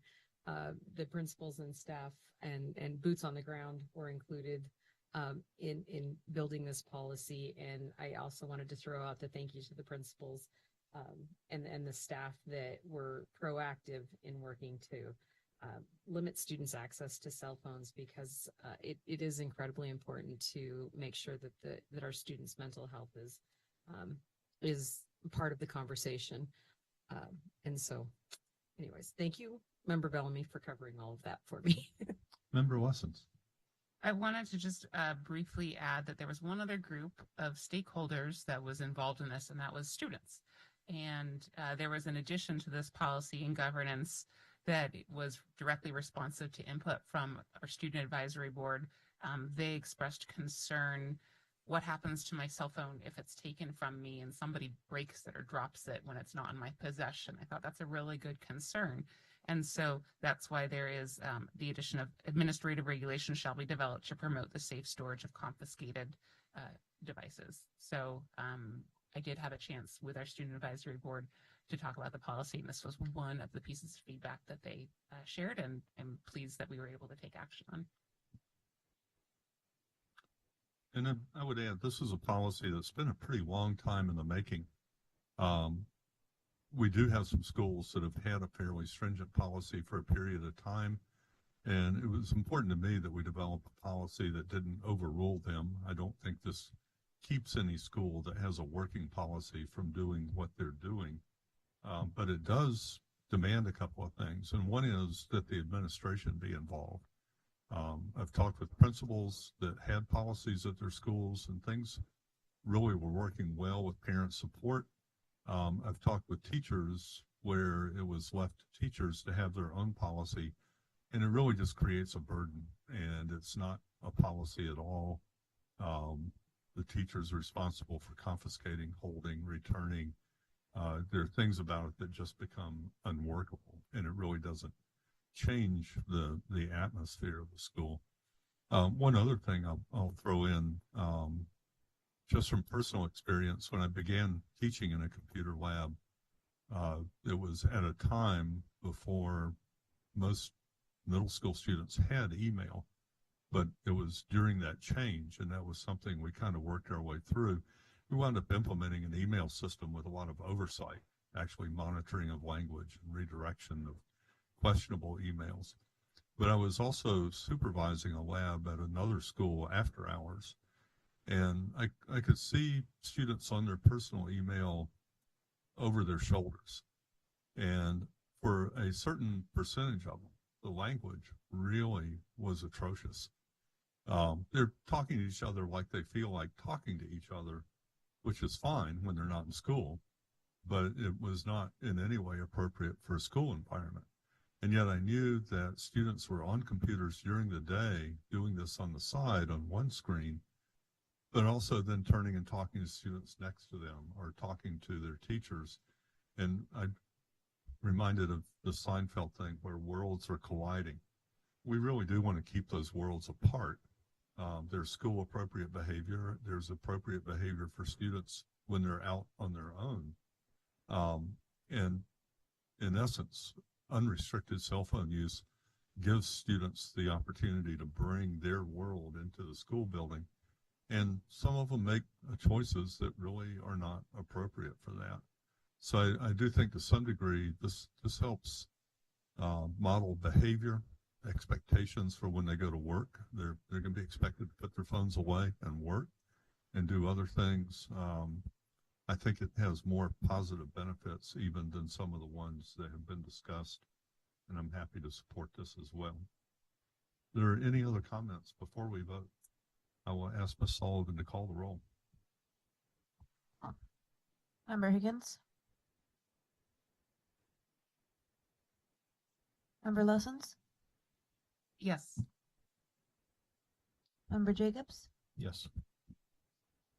principals and staff and boots on the ground were included in building this policy. And I also wanted to throw out the thank you to the principals and the staff that were proactive in working to limit students' access to cell phones, because it is incredibly important to make sure that our students' mental health is part of the conversation. And so, anyways, thank you, Member Bellamy, for covering all of that for me. Member Lessons. I wanted to just briefly add that there was one other group of stakeholders that was involved in this, and that was students. And there was an addition to this policy and governance that was directly responsive to input from our student advisory board. They expressed concern, what happens to my cell phone if it's taken from me and somebody breaks it or drops it when it's not in my possession? I thought that's a really good concern. And so that's why there is the addition of administrative regulations shall be developed to promote the safe storage of confiscated devices. So I did have a chance with our student advisory board to talk about the policy, and this was one of the pieces of feedback that they shared, and I'm pleased that we were able to take action on. And I would add, this is a policy that's been a pretty long time in the making. We do have some schools that have had a fairly stringent policy for a period of time, and it was important to me that we develop a policy that didn't overrule them. I don't think this keeps any school that has a working policy from doing what they're doing, but it does demand a couple of things, and one is that the administration be involved. I've talked with principals that had policies at their schools, and things really were working well with parent support. I've talked with teachers where it was left to teachers to have their own policy, and it really just creates a burden, and it's not a policy at all. The teacher's responsible for confiscating, holding, returning. There are things about it that just become unworkable, and it really doesn't change the atmosphere of the school. One other thing I'll throw in, just from personal experience, when I began teaching in a computer lab, it was at a time before most middle school students had email, but it was during that change, and that was something we kind of worked our way through. We wound up implementing an email system with a lot of oversight, actually monitoring of language and redirection of questionable emails. But I was also supervising a lab at another school after hours, and I could see students on their personal email over their shoulders. And for a certain percentage of them, the language really was atrocious. They're talking to each other like they feel like talking to each other, which is fine when they're not in school, but it was not in any way appropriate for a school environment. And yet I knew that students were on computers during the day doing this on the side on one screen, but also then turning and talking to students next to them or talking to their teachers. And I'm reminded of the Seinfeld thing where worlds are colliding. We really do want to keep those worlds apart. There's school appropriate behavior. There's appropriate behavior for students when they're out on their own. And in essence, unrestricted cell phone use gives students the opportunity to bring their world into the school building. And some of them make choices that really are not appropriate for that. So I do think to some degree this helps model behavior, expectations for when they go to work. They're going to be expected to put their phones away and work and do other things. I think it has more positive benefits even than some of the ones that have been discussed, and I'm happy to support this as well. Are there any other comments before we vote? I will ask Ms. Sullivan to call the roll. Member Higgins? Member Lessons? Yes. Member Jacobs? Yes.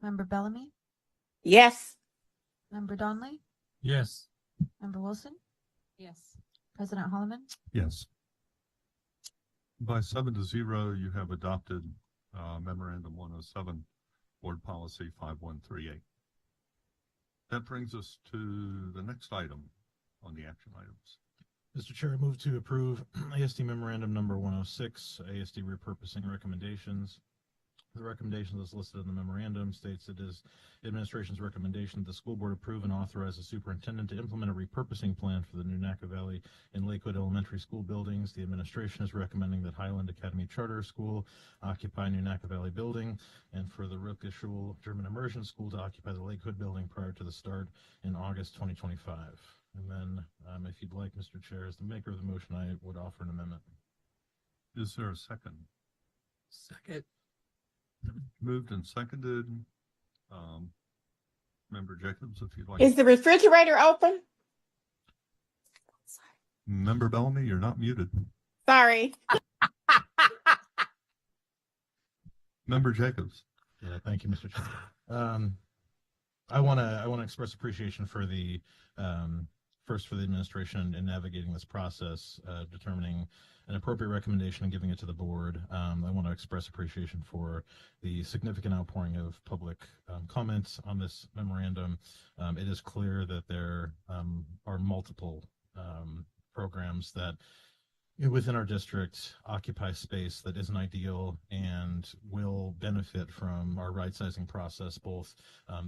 Member Bellamy? Yes. Member Donley? Yes. Member Wilson? Yes. President Holloman? Yes. By 7-0, you have adopted Memorandum 107, Board Policy 5138. That brings us to the next item on the action items. Mr. Chair, I move to approve ASD Memorandum number 106, ASD repurposing recommendations. The recommendation that's listed in the memorandum states it is administration's recommendation that the school board approve and authorize the superintendent to implement a repurposing plan for the new Naka Valley and Lakewood Elementary School buildings. The administration is recommending that Highland Academy Charter School occupy new Naka Valley building, and for the Relocation German Immersion School to occupy the Lakewood building prior to the start in August 2025. And then, if you'd like, Mr. Chair, as the maker of the motion, I would offer an amendment. Is there a second? Second. Moved and seconded. Member Jacobs, if you'd like. Is the refrigerator open? Member Bellamy, you're not muted. Sorry. Member Jacobs. Yeah, thank you, Mr. Chair. I want to express appreciation for the first for the administration in navigating this process, determining an appropriate recommendation and giving it to the board. I want to express appreciation for the significant outpouring of public comments on this memorandum. It is clear that there are multiple programs that within our district occupy space that isn't ideal and will benefit from our right sizing process, both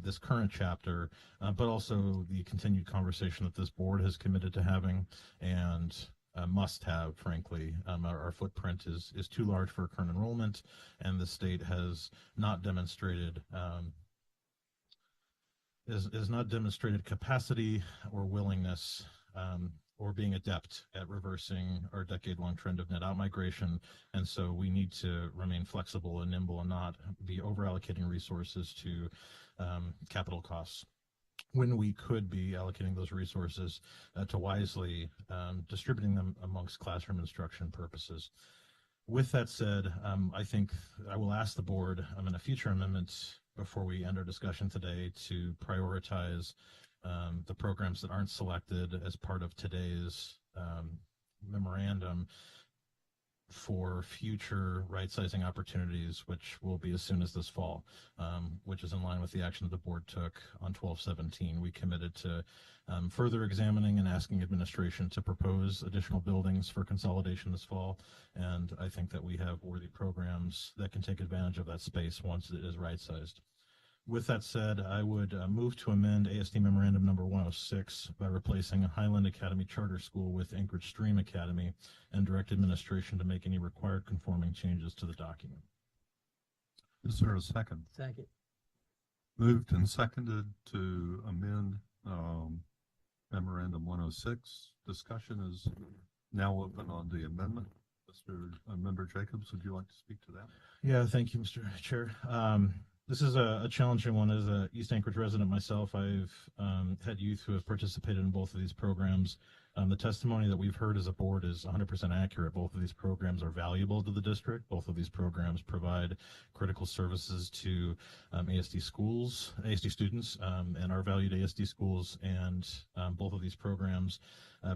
this current chapter, but also the continued conversation that this board has committed to having and must have, frankly. Our footprint is too large for current enrollment, and the state has not demonstrated is not demonstrated capacity or willingness or being adept at reversing our decade-long trend of net out-migration. And so we need to remain flexible and nimble and not be over-allocating resources to capital costs, when we could be allocating those resources to wisely distributing them amongst classroom instruction purposes. With that said, I think I will ask the board in a future amendment before we end our discussion today to prioritize the programs that aren't selected as part of today's memorandum for future right-sizing opportunities, which will be as soon as this fall, which is in line with the action that the board took on 12/17. We committed to further examining and asking administration to propose additional buildings for consolidation this fall, and I think that we have worthy programs that can take advantage of that space once it is right-sized. With that said, I would move to amend ASD Memorandum number 106 by replacing Highland Academy Charter School with Anchorage Stream Academy and direct administration to make any required conforming changes to the document. Is there a second? Second. Moved and seconded to amend Memorandum 106. Discussion is now open on the amendment. Mr. Member Jacobs, would you like to speak to that? Yeah, thank you, Mr. Chair. This is a challenging one. As a East Anchorage resident myself, I've had youth who have participated in both of these programs. The testimony that we've heard as a board is 100% accurate. Both of these programs are valuable to the district. Both of these programs provide critical services to ASD schools, ASD students, and our valued ASD schools. And both of these programs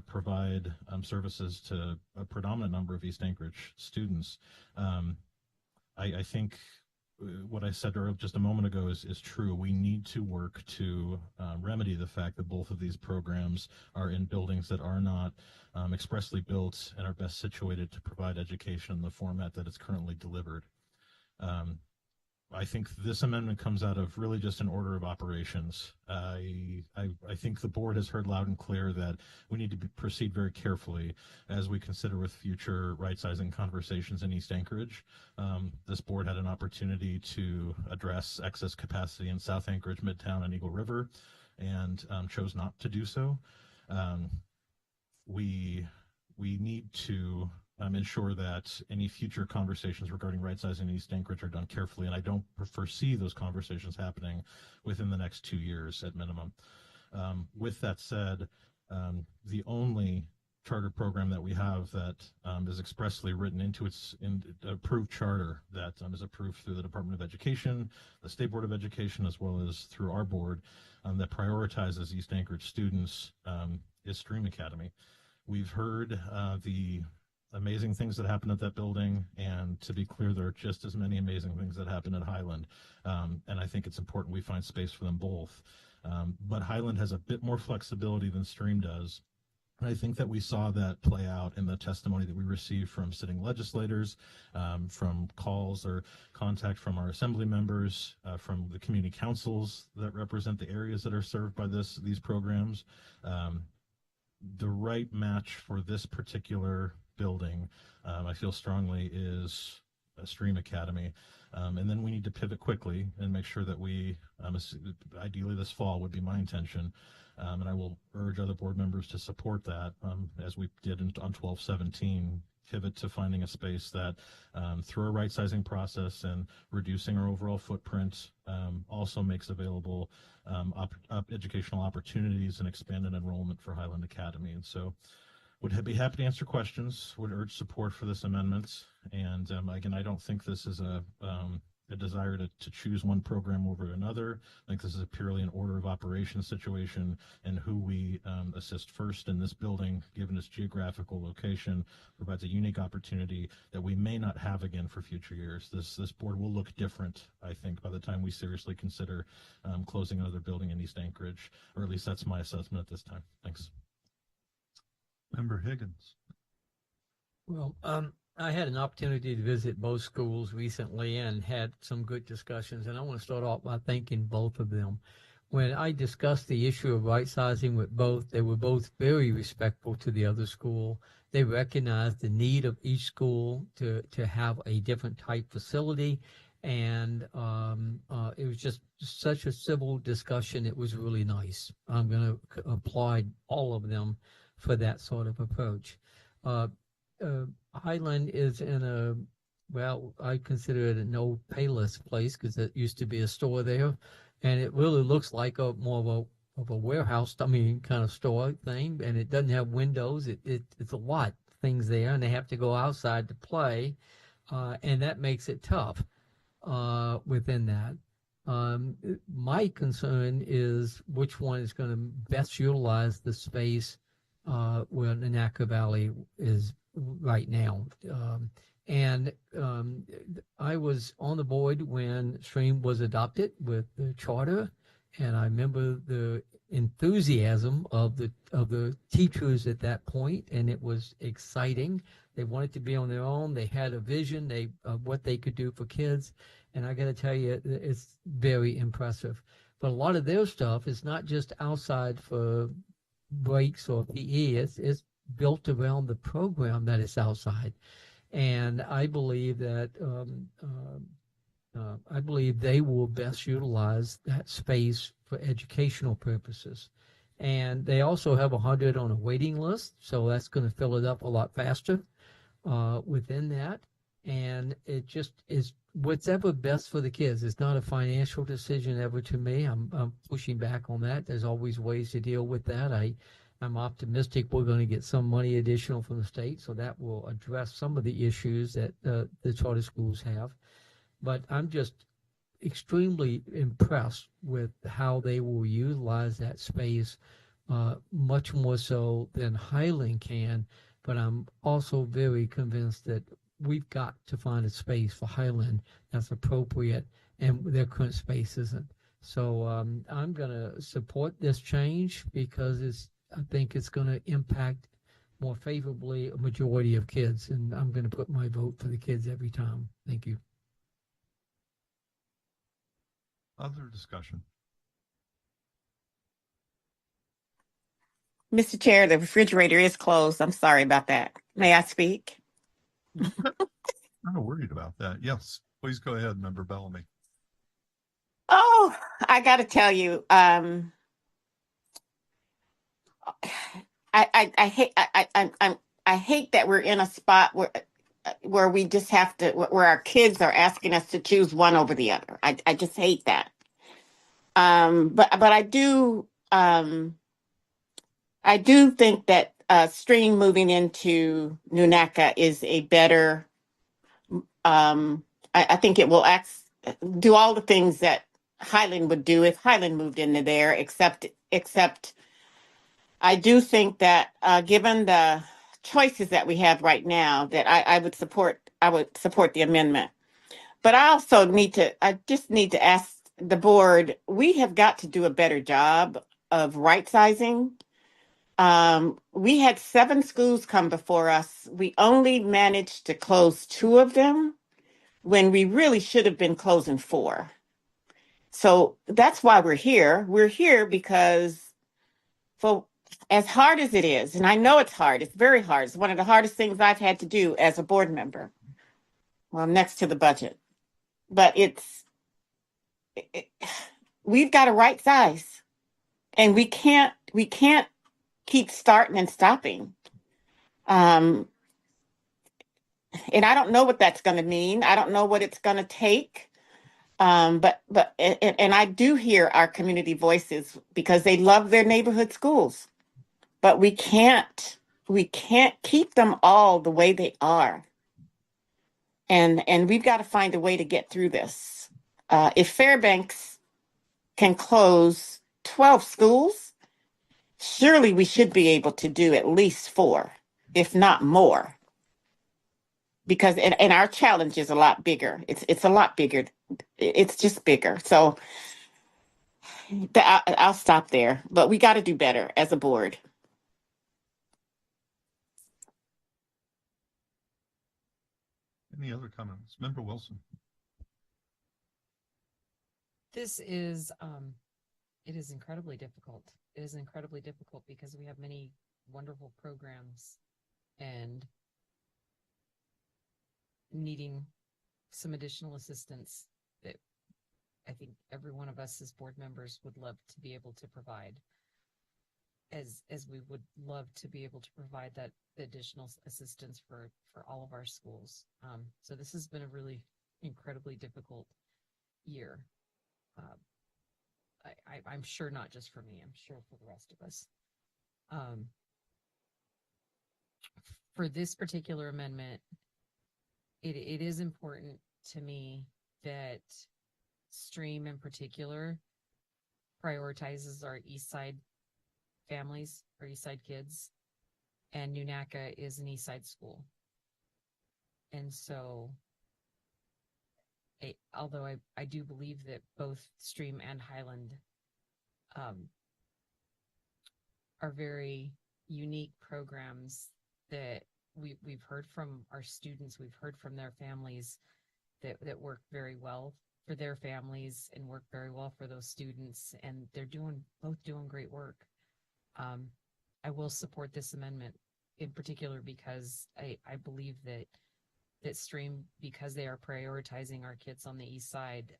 provide services to a predominant number of East Anchorage students. I think what I said just a moment ago is true. We need to work to remedy the fact that both of these programs are in buildings that are not expressly built and are best situated to provide education in the format that it's currently delivered. I think this amendment comes out of really just an order of operations. I think the board has heard loud and clear that we need to proceed very carefully as we consider with future right-sizing conversations in East Anchorage. This board had an opportunity to address excess capacity in South Anchorage, Midtown, and Eagle River, and chose not to do so. We need to ensure that any future conversations regarding right-sizing East Anchorage are done carefully, and I don't foresee those conversations happening within the next 2 years at minimum. With that said, the only charter program that we have that is expressly written into its approved charter that is approved through the Department of Education, the State Board of Education, as well as through our board that prioritizes East Anchorage students is Stream Academy. We've heard the amazing things that happen at that building, and to be clear, there are just as many amazing things that happen at Highland, and I think it's important we find space for them both. But Highland has a bit more flexibility than Stream does And I think that we saw that play out in the testimony that we received from sitting legislators, from calls or contact from our assembly members, from the community councils that represent the areas that are served by these programs. The right match for this particular building, I feel strongly, is a Stream Academy. And then we need to pivot quickly and make sure that we, ideally this fall would be my intention, and I will urge other board members to support that, as we did on 12/17, pivot to finding a space that, through a right sizing process and reducing our overall footprint, also makes available educational opportunities and expanded enrollment for Highland Academy. And so would be happy to answer questions, would urge support for this amendment. And again, I don't think this is a desire to choose one program over another. I think this is purely an order of operations situation, and who we assist first in this building, given its geographical location, provides a unique opportunity that we may not have again for future years. This board will look different, I think, by the time we seriously consider closing another building in East Anchorage, or at least that's my assessment at this time. Thanks. Member Higgins. Well, I had an opportunity to visit both schools recently and had some good discussions, and I want to start off by thanking both of them. When I discussed the issue of right sizing with both, they were both very respectful to the other school. They recognized the need of each school to have a different type facility, and it was just such a civil discussion. It was really nice. I'm going to applaud all of them for that sort of approach. Highland is in a, well, I consider it an old Payless place because it used to be a store there, and it really looks like more of a warehouse, kind of store thing, and it doesn't have windows. It's a lot of things there, and they have to go outside to play, and that makes it tough within that. My concern is which one is going to best utilize the space where Nanaca Valley is right now. I was on the board when Stream was adopted with the charter, and I remember the enthusiasm of the teachers at that point, and it was exciting. They wanted to be on their own. They had a vision of what they could do for kids, and I got to tell you, it's very impressive. But a lot of their stuff is not just outside for breaks or PE. It's built around the program that is outside, and I believe that they will best utilize that space for educational purposes. And they also have 100 on a waiting list, so that's going to fill it up a lot faster within that. And it just is whatever best for the kids. It's not a financial decision ever to me. I'm pushing back on that. There's always ways to deal with that. I'm optimistic we're going to get some money additional from the state, so that will address some of the issues that the charter schools have. But I'm just extremely impressed with how they will utilize that space, much more so than Highland can. But I'm also very convinced that we've got to find a space for Highland that's appropriate, and their current space isn't. So I'm going to support this change because I think it's going to impact more favorably a majority of kids, and I'm going to put my vote for the kids every time. Thank you. Other discussion? Mr. Chair, the refrigerator is closed. I'm sorry about that. May I speak? I'm not worried about that. Yes, please go ahead, Member Bellamy. Oh, I got to tell you, I hate that we're in a spot where we just have to, where our kids are asking us to choose one over the other. I just hate that. But I do think that Stream moving into Nunaka is a better. I think it will do all the things that Highland would do if Highland moved into there, except I do think that given the choices that we have right now, that I would support the amendment. But I just need to ask the board, we have got to do a better job of right sizing We had 7 schools come before us. We only managed to close 2 of them when we really should have been closing 4. So that's why we're here. We're here because for as hard as it is, and I know it's hard, it's very hard. It's one of the hardest things I've had to do as a board member. Well, next to the budget. But we've got to right size. And we can't keep starting and stopping. And I don't know what that's going to mean. I don't know what it's going to take. And I do hear our community voices because they love their neighborhood schools, but we can't keep them all the way they are. And we've got to find a way to get through this. If Fairbanks can close 12 schools, surely we should be able to do at least 4, if not more. Because and our challenge is a lot bigger. It's a lot bigger. It's just bigger. So I'll stop there. But we got to do better as a board. Any other comments? Member Wilson. This is it is incredibly difficult. It is incredibly difficult because we have many wonderful programs and needing some additional assistance that I think every one of us as board members would love to be able to provide, as we would love to be able to provide that additional assistance for all of our schools. So this has been a really incredibly difficult year. I'm sure not just for me, I'm sure for the rest of us. For this particular amendment, it is important to me that Stream in particular prioritizes our East Side families, our East Side kids, and Nunaca is an East Side school. And so, although I do believe that both Stream and Highland are very unique programs that we've heard from our students, we've heard from their families that work very well for their families and work very well for those students, and they're both doing great work. I will support this amendment in particular because I believe that Stream, because they are prioritizing our kids on the East Side,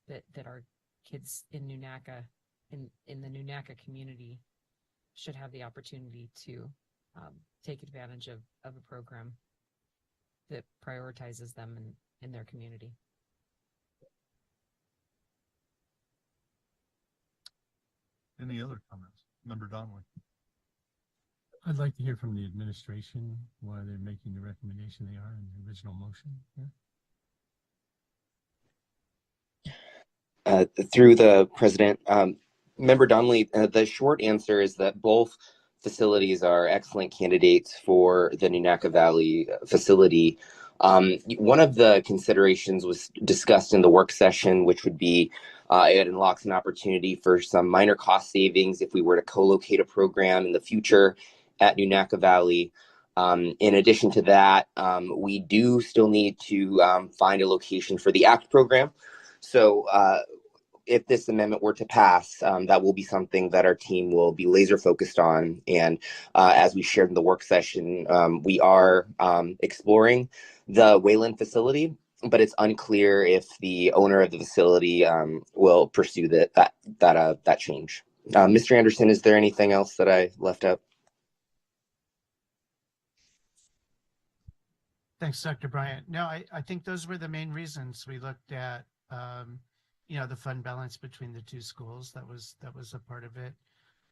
that our kids in Nunaca, in the Nunaca community, should have the opportunity to take advantage of a program that prioritizes them in their community. Any other comments? Member Donnelly. I'd like to hear from the administration why they're making the recommendation they are in the original motion. Through the president, Member Donnelly, the short answer is that both facilities are excellent candidates for the Nunaca Valley facility. One of the considerations was discussed in the work session, which would be it unlocks an opportunity for some minor cost savings if we were to co-locate a program in the future at Nunaca Valley. In addition to that, we do still need to find a location for the ACT program. So if this amendment were to pass, that will be something that our team will be laser focused on. And as we shared in the work session, we are exploring the Wayland facility, but it's unclear if the owner of the facility will pursue that change. Mr. Anderson, is there anything else that I left out? Thanks, Dr. Bryant. No, I think those were the main reasons we looked at, the fund balance between the two schools. That was a part of it.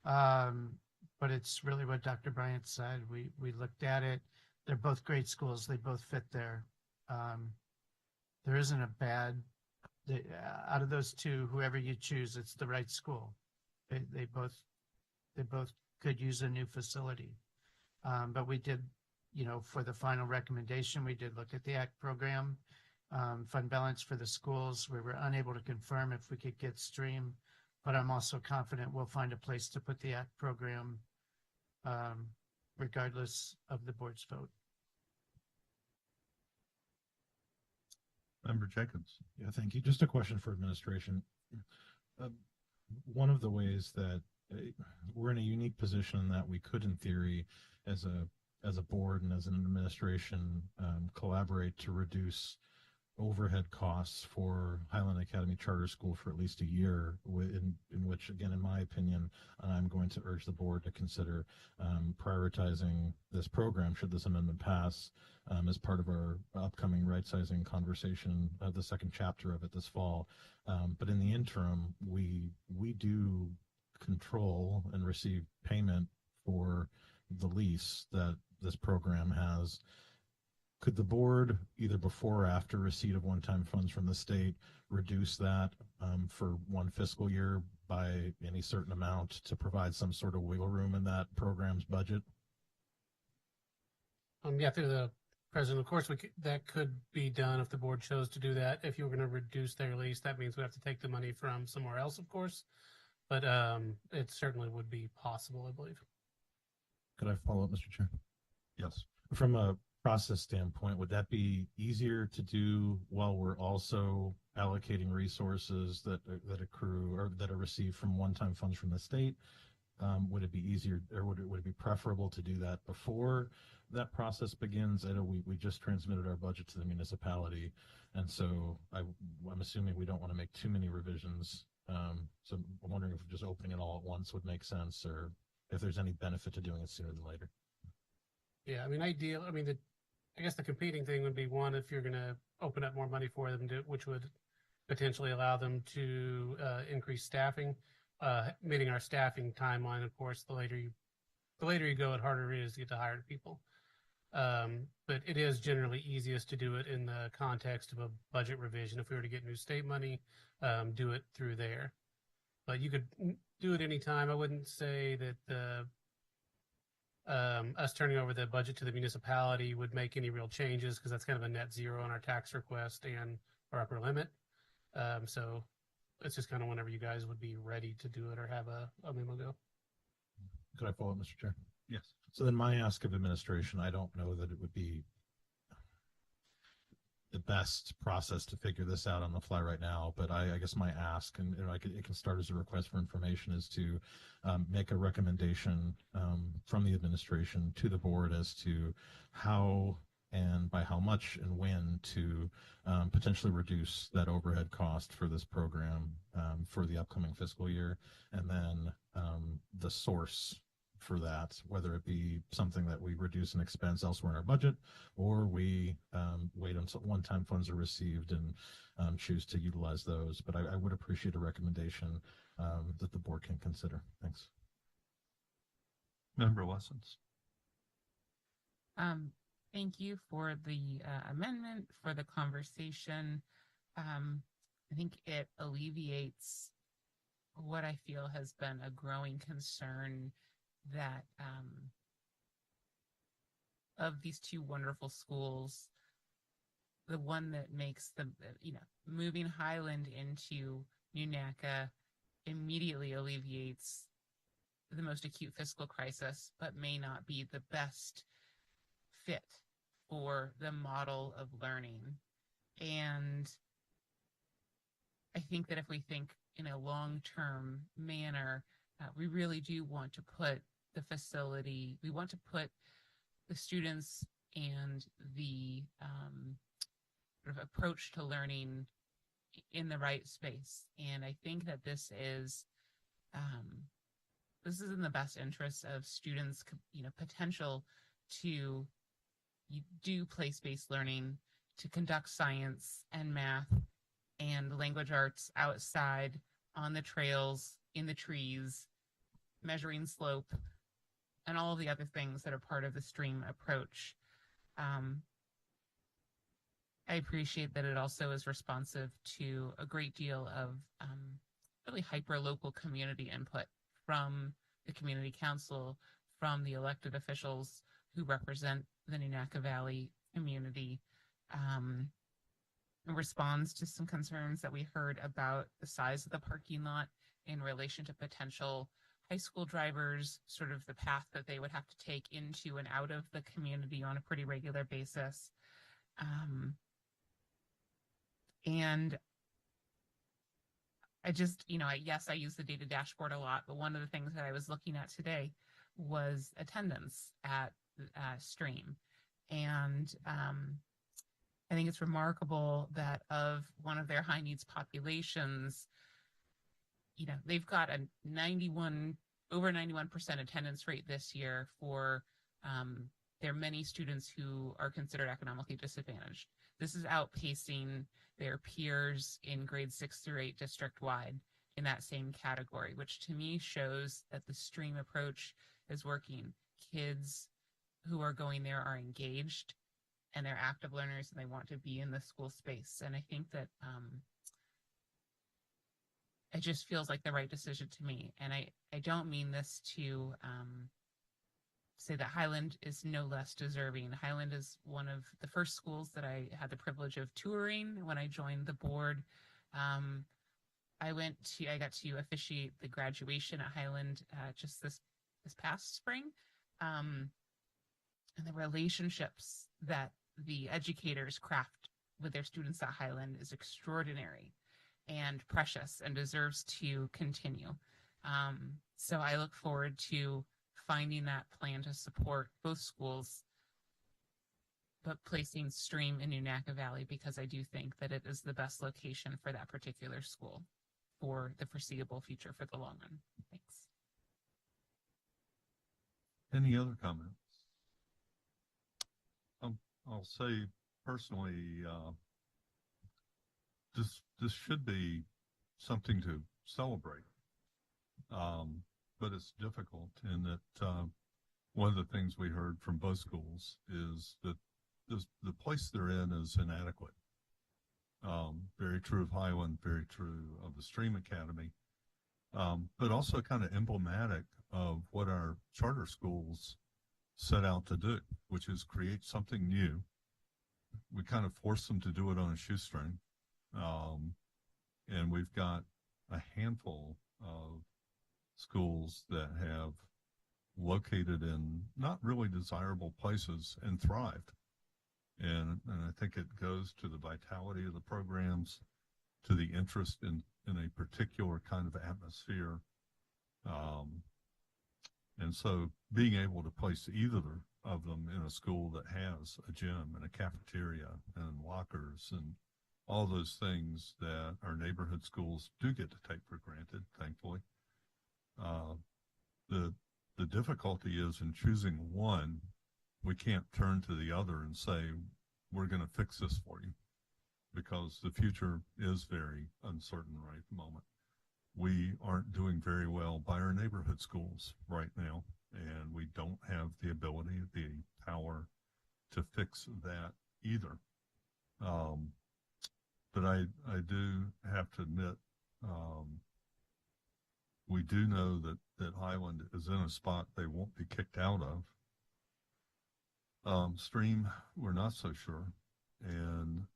But it's really what Dr. Bryant said. We looked at it. They're both great schools. They both fit there. There isn't a bad, out of those two, whoever you choose, it's the right school. They both could use a new facility. But we did, for the final recommendation, we did look at the ACT program, fund balance for the schools. We were unable to confirm if we could get Stream, but I'm also confident we'll find a place to put the ACT program regardless of the board's vote. Member Jacobs. Yeah, thank you. Just a question for administration. Uh, One of the ways that we're in a unique position that we could, in theory, as a board and as an administration, collaborate to reduce overhead costs for Highland Academy Charter School for at least a year, in which, again, in my opinion, I'm going to urge the board to consider prioritizing this program, should this amendment pass, as part of our upcoming right-sizing conversation, the second chapter of it this fall. But in the interim, we do control and receive payment for the lease that this program has. Could the board, either before or after receipt of one-time funds from the state, reduce that for one fiscal year by any certain amount to provide some sort of wiggle room in that program's budget? Yeah, through the president, of course, that could be done if the board chose to do that. If you were going to reduce their lease, that means we have to take the money from somewhere else, of course. But it certainly would be possible, I believe. Could I follow up, Mr. Chair? Yes. From a process standpoint, would that be easier to do while we're also allocating resources that accrue or that are received from one-time funds from the state? Would it be easier, or would it be preferable to do that before that process begins? I know we just transmitted our budget to the municipality, and so I'm assuming we don't want to make too many revisions. So I'm wondering if just opening it all at once would make sense, or if there's any benefit to doing it sooner than later. Yeah, I mean, I guess the competing thing would be, one, if you're going to open up more money for them, which would potentially allow them to increase staffing, meeting our staffing timeline. Of course, the later you go, the harder it is to get to hire people. But it is generally easiest to do it in the context of a budget revision. If we were to get new state money, do it through there. But you could do it anytime. I wouldn't say that us turning over the budget to the municipality would make any real changes, because that's kind of a net zero on our tax request and our upper limit. So it's just kind of whenever you guys would be ready to do it or have a memo go. Could I follow up, Mr. Chair? Yes. So then my ask of administration, I don't know that it would be the best process to figure this out on the fly right now, but I guess my ask, and it can start as a request for information, is to make a recommendation from the administration to the board as to how and by how much and when to potentially reduce that overhead cost for this program for the upcoming fiscal year, and then the source for that, whether it be something that we reduce an expense elsewhere in our budget, or we wait until one-time funds are received and choose to utilize those. But I would appreciate a recommendation that the board can consider. Thanks. Member Lessons. Thank you for the amendment, for the conversation. I think it alleviates what I feel has been a growing concern, that of these two wonderful schools, the one that makes the, moving Highland into New NACA immediately alleviates the most acute fiscal crisis, but may not be the best fit for the model of learning. And I think that if we think in a long-term manner, we really do want to put the facility, we want to put the students and the sort of approach to learning in the right space. And I think that this is in the best interest of students, potential to do place-based learning, to conduct science and math and language arts outside on the trails, in the trees, measuring slope, and all of the other things that are part of the STREAM approach. I appreciate that it also is responsive to a great deal of really hyper-local community input from the community council, from the elected officials who represent the New NACA Valley community. It responds to some concerns that we heard about the size of the parking lot in relation to potential high school drivers, sort of the path that they would have to take into and out of the community on a pretty regular basis. And I just, yes, I use the data dashboard a lot, but one of the things that I was looking at today was attendance at Stream. And I think it's remarkable that of one of their high needs populations, they've got a over 91% attendance rate this year for their many students who are considered economically disadvantaged. This is outpacing their peers in grades 6 through 8 district-wide in that same category, which to me shows that the Stream approach is working. Kids who are going there are engaged and they're active learners and they want to be in the school space. And I think that it just feels like the right decision to me. And I don't mean this to say that Highland is no less deserving. Highland is one of the first schools that I had the privilege of touring when I joined the board. I got to officiate the graduation at Highland just this past spring. And the relationships that the educators craft with their students at Highland is extraordinary and precious and deserves to continue. So I look forward to finding that plan to support both schools, but placing Stream in Unaka Valley because I do think that it is the best location for that particular school for the foreseeable future for the long run. Thanks. Any other comments? I'll say personally, this should be something to celebrate, but it's difficult in that one of the things we heard from both schools is that the place they're in is inadequate. Very true of Highland, very true of the Stream Academy, but also kind of emblematic of what our charter schools set out to do, which is create something new. We kind of force them to do it on a shoestring. And we've got a handful of schools that have located in not really desirable places and thrived. And I think it goes to the vitality of the programs, to the interest in a particular kind of atmosphere. And so being able to place either of them in a school that has a gym and a cafeteria and lockers and all those things that our neighborhood schools do get to take for granted, thankfully. The difficulty is in choosing one, we can't turn to the other and say, we're going to fix this for you, because the future is very uncertain right at the moment. We aren't doing very well by our neighborhood schools right now, and we don't have the ability, the power to fix that either. But I do have to admit, we do know that Highland is in a spot they won't be kicked out of. Stream, we're not so sure. And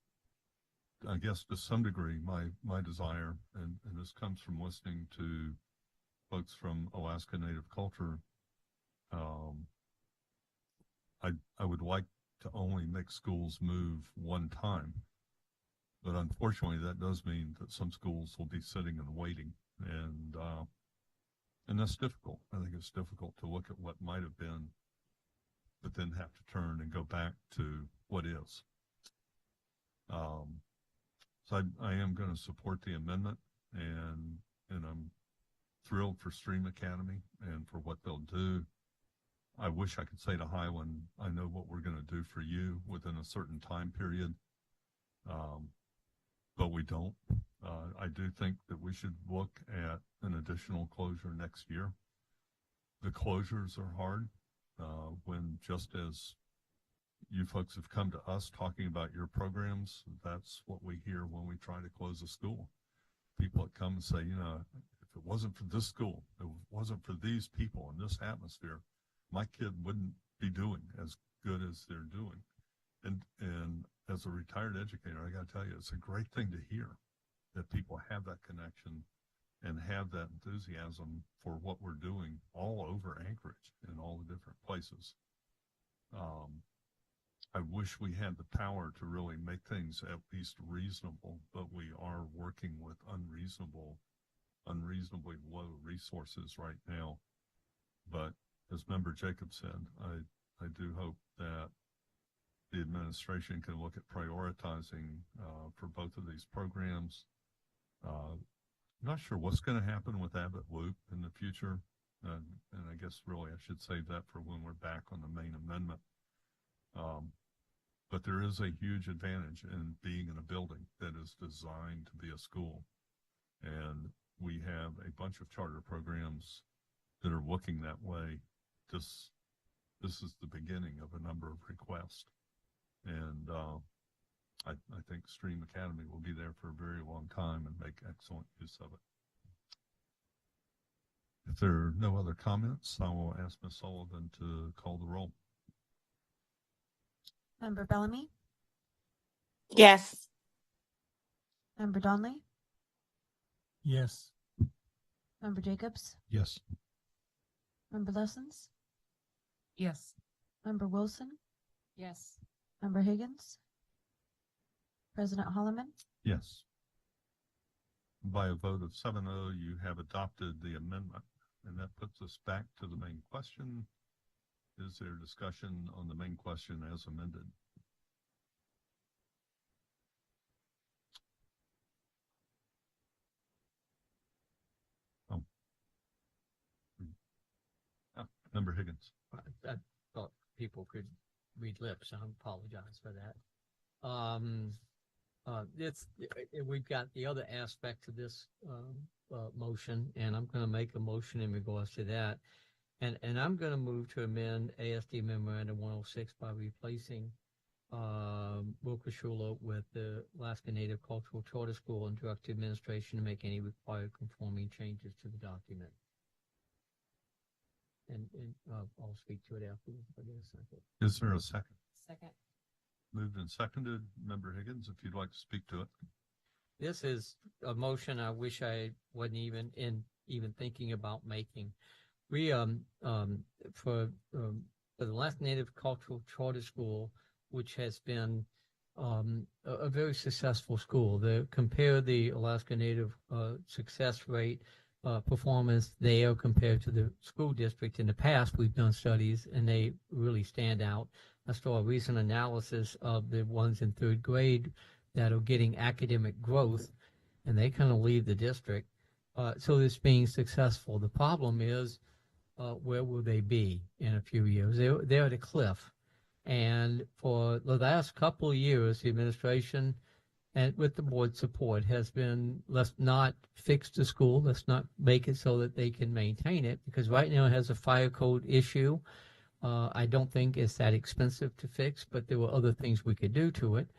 I guess to some degree, my desire, and this comes from listening to folks from Alaska Native culture, I would like to only make schools move one time. But unfortunately, that does mean that some schools will be sitting and waiting. And that's difficult. I think it's difficult to look at what might have been, but then have to turn and go back to what is. So I am going to support the amendment, and I'm thrilled for Stream Academy and for what they'll do. I wish I could say to Highland, I know what we're going to do for you within a certain time period, but we don't. I do think that we should look at an additional closure next year. The closures are hard when, just as you folks have come to us talking about your programs, that's what we hear when we try to close a school. People that come and say, if it wasn't for this school, if it wasn't for these people in this atmosphere, my kid wouldn't be doing as good as they're doing. And as a retired educator, I got to tell you, it's a great thing to hear that people have that connection and have that enthusiasm for what we're doing all over Anchorage in all the different places. I wish we had the power to really make things at least reasonable, but we are working with unreasonably low resources right now. But as Member Jacob said, I do hope that the administration can look at prioritizing for both of these programs. I'm not sure what's going to happen with Abbott Loop in the future. And I guess really I should save that for when we're back on the main amendment. But there is a huge advantage in being in a building that is designed to be a school. And we have a bunch of charter programs that are looking that way. This is the beginning of a number of requests. And I think Stream Academy will be there for a very long time and make excellent use of it. If there are no other comments, I will ask Ms. Sullivan to call the roll. Member Bellamy? Yes. Member Donnelly? Yes. Member Jacobs? Yes. Member Lessons? Yes. Member Wilson? Yes. Member Higgins? President Holloman? Yes. By a vote of 7-0, you have adopted the amendment. And that puts us back to the main question. Is there discussion on the main question as amended? Member Higgins. I thought people could read lips. I apologize for that. We've got the other aspect to this motion, and I'm going to make a motion in regards to that. And I'm going to move to amend ASD Memorandum 106 by replacing Wilkes-Shula with the Alaska Native Cultural Charter School and direct the administration to make any required conforming changes to the document. And I'll speak to it afterwards, I guess. Is there a second? Second. Moved and seconded. Member Higgins, if you'd like to speak to it. This is a motion I wish I wasn't even thinking about making. We for the Alaska Native Cultural Charter School, which has been a very successful school. Compare the Alaska Native success rate performance there compared to the school district. In the past, we've done studies and they really stand out. I saw a recent analysis of the ones in third grade that are getting academic growth, and they kind of leave the district. So it's being successful. The problem is, where will they be in a few years? They're at a cliff. And for the last couple of years, the administration, and with the board support, has been, let's not fix the school. Let's not make it so that they can maintain it, because right now it has a fire code issue. I don't think it's that expensive to fix, but there were other things we could do to it.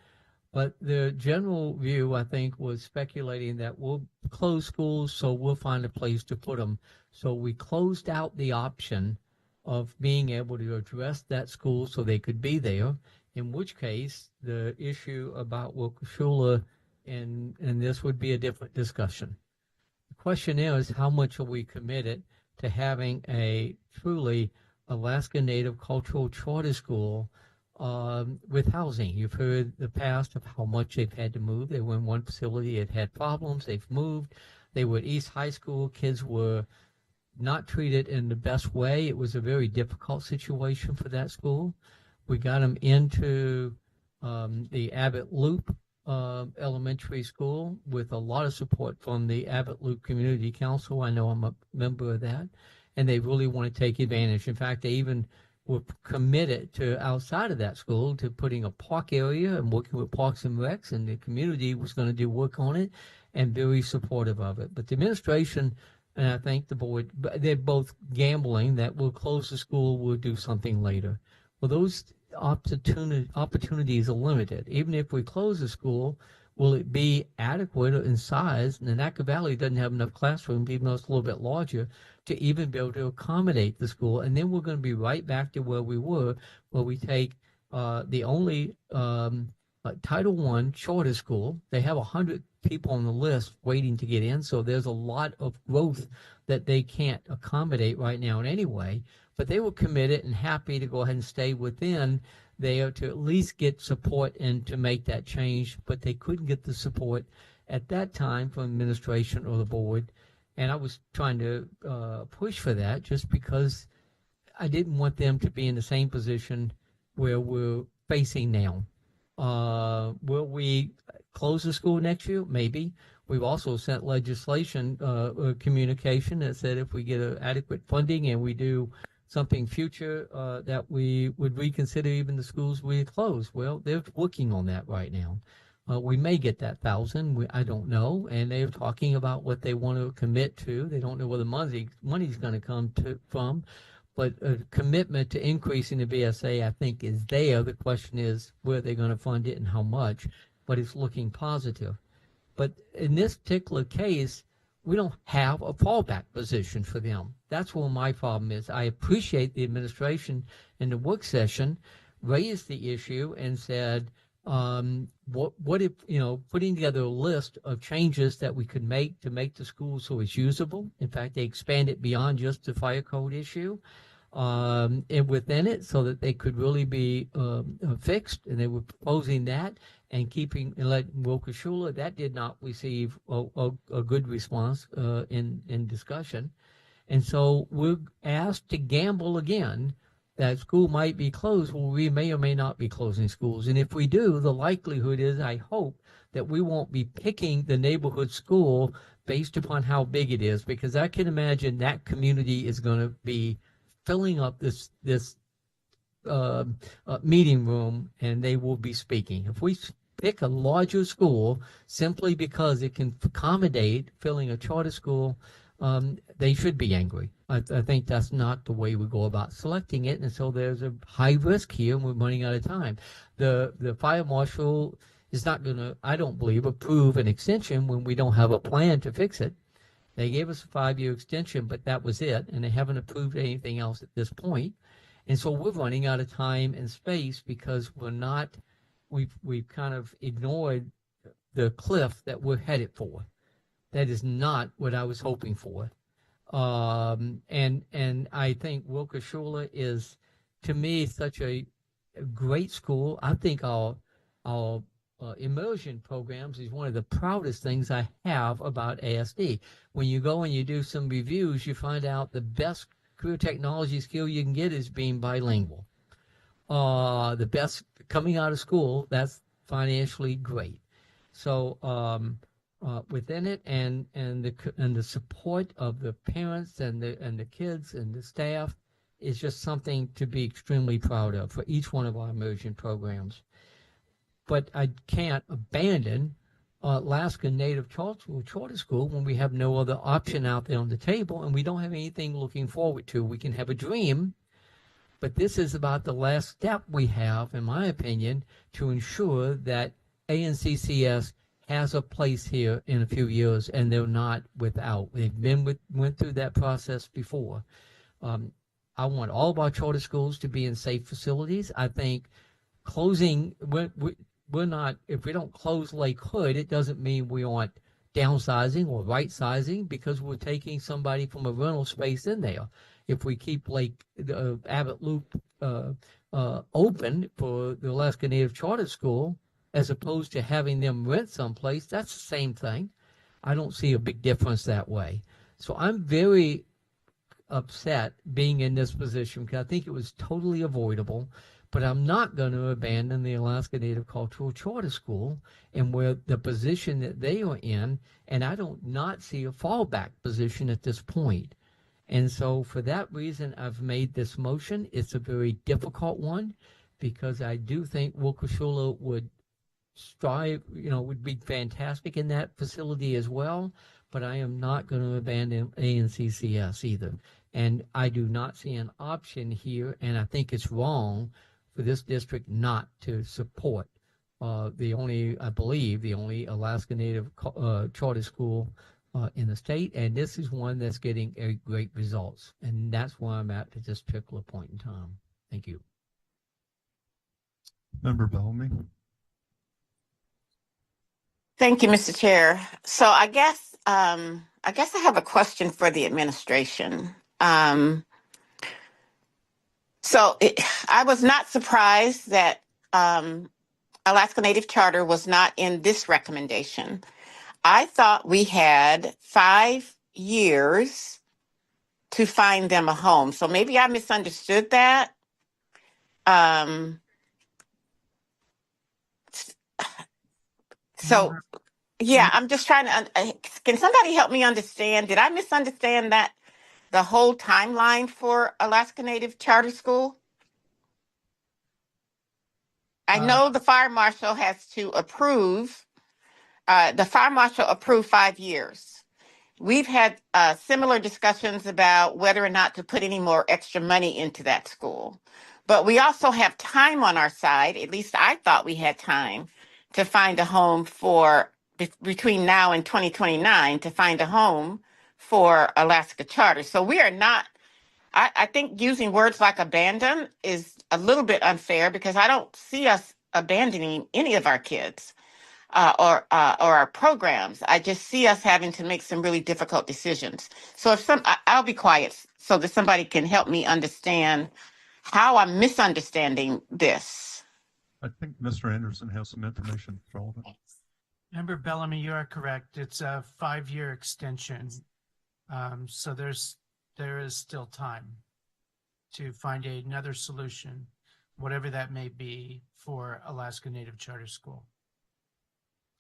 But the general view, I think, was speculating that we'll close schools, so we'll find a place to put them. So we closed out the option of being able to address that school so they could be there, in which case the issue about Wilkes-Shula and this would be a different discussion. The question is, how much are we committed to having a truly Alaska Native Cultural Charter School with housing? You've heard the past of how much they've had to move. They were in one facility, it had problems, they've moved. They were at East High School, kids were not treated in the best way. It was a very difficult situation for that school. We got them into the Abbott Loop Elementary School with a lot of support from the Abbott Loop Community Council. I know I'm a member of that, and they really want to take advantage. In fact, they even were committed to, outside of that school, to putting a park area and working with Parks and Recs, and the community was going to do work on it, and very supportive of it. But the administration, and I think the board, they're both gambling that we'll close the school, we'll do something later. Well, those opportunities are limited. Even if we close the school, will it be adequate in size? And Nanaca Valley doesn't have enough classrooms, even though it's a little bit larger, to even be able to accommodate the school. And then we're going to be right back to where we were, where we take the only Title I charter school. They have 100 people on the list waiting to get in, so there's a lot of growth that they can't accommodate right now in any way. But they were committed and happy to go ahead and stay within there to at least get support and to make that change. But they couldn't get the support at that time from administration or the board. And I was trying to push for that just because I didn't want them to be in the same position where we're facing now. Will we close the school next year? Maybe. We've also sent legislation, communication that said if we get adequate funding and we do something future, that we would reconsider even the schools we close. Well, they're working on that right now. We may get that 1,000. I don't know. And they're talking about what they want to commit to. They don't know where the money's going to come from. But a commitment to increasing the BSA, I think, is there. The question is where they're going to fund it and how much. But it's looking positive. But in this particular case, we don't have a fallback position for them. That's where my problem is. I appreciate the administration in the work session raised the issue and said, what if, putting together a list of changes that we could make to make the school so it's usable. In fact, they expanded beyond just the fire code issue, and within it so that they could really be fixed. And they were proposing that and letting Wilkes-Shula. That did not receive a good response in discussion. And so we're asked to gamble again that school might be closed. Well, we may or may not be closing schools. And if we do, the likelihood is, I hope, that we won't be picking the neighborhood school based upon how big it is, because I can imagine that community is going to be filling up this meeting room, and they will be speaking. If we pick a larger school simply because it can accommodate filling a charter school, they should be angry. I think that's not the way we go about selecting it, and so there's a high risk here, and we're running out of time. The fire marshal is not going to, I don't believe, approve an extension when we don't have a plan to fix it. They gave us a 5-year extension, but that was it, and they haven't approved anything else at this point. And so we're running out of time and space because we've kind of ignored the cliff that we're headed for. That is not what I was hoping for. And I think Wilkes-Shula is, to me, such a great school. I think our immersion programs is one of the proudest things I have about ASD. When you go and you do some reviews, you find out the best career technology skill you can get is being bilingual. The best coming out of school, that's financially great. So within it, and the support of the parents and the kids and the staff is just something to be extremely proud of for each one of our immersion programs. But I can't abandon Alaska Native Charter School when we have no other option out there on the table, and we don't have anything looking forward to. We can have a dream, but this is about the last step we have, in my opinion, to ensure that ANCCS has a place here in a few years, and they're not without. They've went through that process before. I want all of our charter schools to be in safe facilities. I think closing, we're not, if we don't close Lake Hood, it doesn't mean we aren't downsizing or right sizing, because we're taking somebody from a rental space in there. If we keep Abbott Loop open for the Alaska Native Charter School, as opposed to having them rent someplace, that's the same thing. I don't see a big difference that way. So I'm very upset being in this position because I think it was totally avoidable, but I'm not going to abandon the Alaska Native Cultural Charter School and where the position that they are in, and I don't not see a fallback position at this point. And so for that reason, I've made this motion. It's a very difficult one because I do think Wilkes-Shula would strive, would be fantastic in that facility as well, but I am not going to abandon ANCCS either. And I do not see an option here, and I think it's wrong for this district not to support I believe, the only Alaska Native charter school in the state, and this is one that's getting great results, and that's where I'm at this particular point in time. Thank you. Member Bellamy. Thank you, Mr. Chair. So I guess I have a question for the administration. I was not surprised that um, Alaska Native Charter was not in this recommendation. I thought we had 5 years to find them a home. So maybe I misunderstood that. Um, so yeah, I'm just trying to. Can somebody help me understand? Did I misunderstand that the whole timeline for Alaska Native Charter School? I know the fire marshal has to approve. The fire marshal approved 5 years. We've had similar discussions about whether or not to put any more extra money into that school. But we also have time on our side. At least I thought we had time to find a home for between now and 2029 to find a home for Alaska Charter. So we are not, I think using words like abandon is a little bit unfair because I don't see us abandoning any of our kids or our programs. I just see us having to make some really difficult decisions. So I'll be quiet so that somebody can help me understand how I'm misunderstanding this. I think Mr. Anderson has some information relevant. Member Bellamy, you are correct. It's a 5-year extension. So there is still time to find another solution, whatever that may be, for Alaska Native Charter School.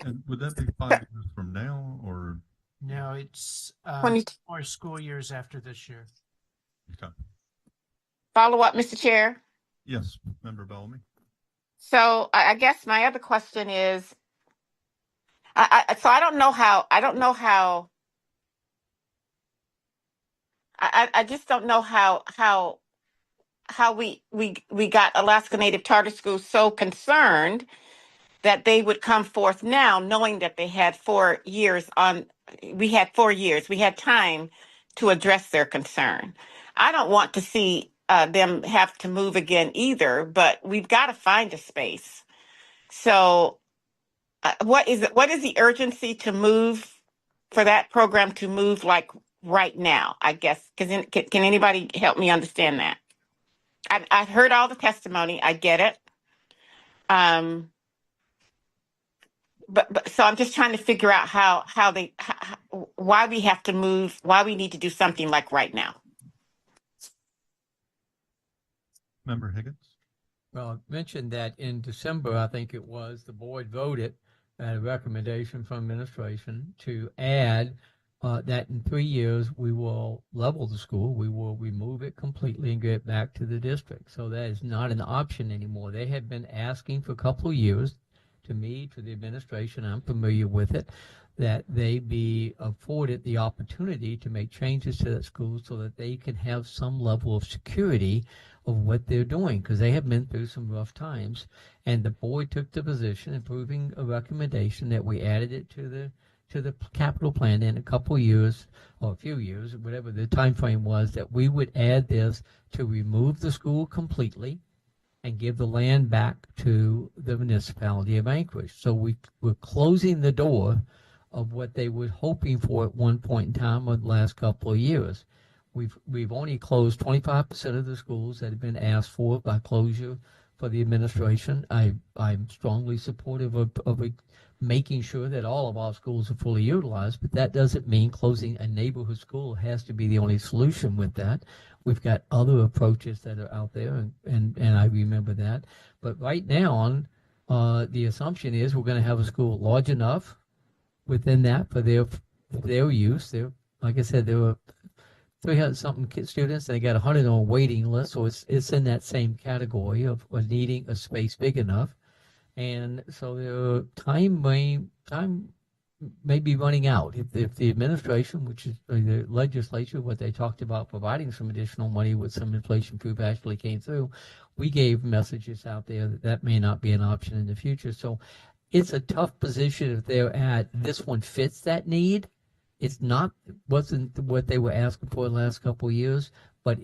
And would that be 5 years from now, or? No, it's 4 school years after this year. Okay. Follow up, Mr. Chair. Yes, Member Bellamy. So I guess my other question is, I don't know how, I just don't know how we got Alaska Native Charter Schools so concerned that they would come forth now, knowing that they had 4 years on. We had 4 years. We had time to address their concern. I don't want to see them have to move again either, but we've got to find a space. So, what is the urgency to move for that program to move like right now? I guess can anybody help me understand that? I've heard all the testimony. I get it. But so I'm just trying to figure out why we have to move, why we need to do something like right now. Member Higgins? Well, I mentioned that in December, I think it was, the board voted at a recommendation from administration to add that in 3 years, we will level the school. We will remove it completely and get it back to the district. So that is not an option anymore. They had been asking for a couple of years, to me, to the administration, I'm familiar with it, that they be afforded the opportunity to make changes to that school so that they can have some level of security of what they're doing, because they have been through some rough times. And the board took the position, approving a recommendation that we added it to the capital plan in a couple of years, or a few years, whatever the time frame was, that we would add this to remove the school completely and give the land back to the municipality of Anchorage. So we're closing the door of what they were hoping for at one point in time over the last couple of years. We've only closed 25% of the schools that have been asked for by closure for the administration. I'm strongly supportive of making sure that all of our schools are fully utilized, but that doesn't mean closing a neighborhood school has to be the only solution with that. We've got other approaches that are out there, and I remember that. But right now, the assumption is we're going to have a school large enough within that for their use. Like I said, there were 300-something students, and they got 100 on a waiting list, so it's in that same category of needing a space big enough. And so the time may be running out. If the administration, which is the legislature, what they talked about providing some additional money with some inflation proof actually came through, we gave messages out there that may not be an option in the future. So it's a tough position if they're at. This one fits that need. It's wasn't what they were asking for the last couple of years, but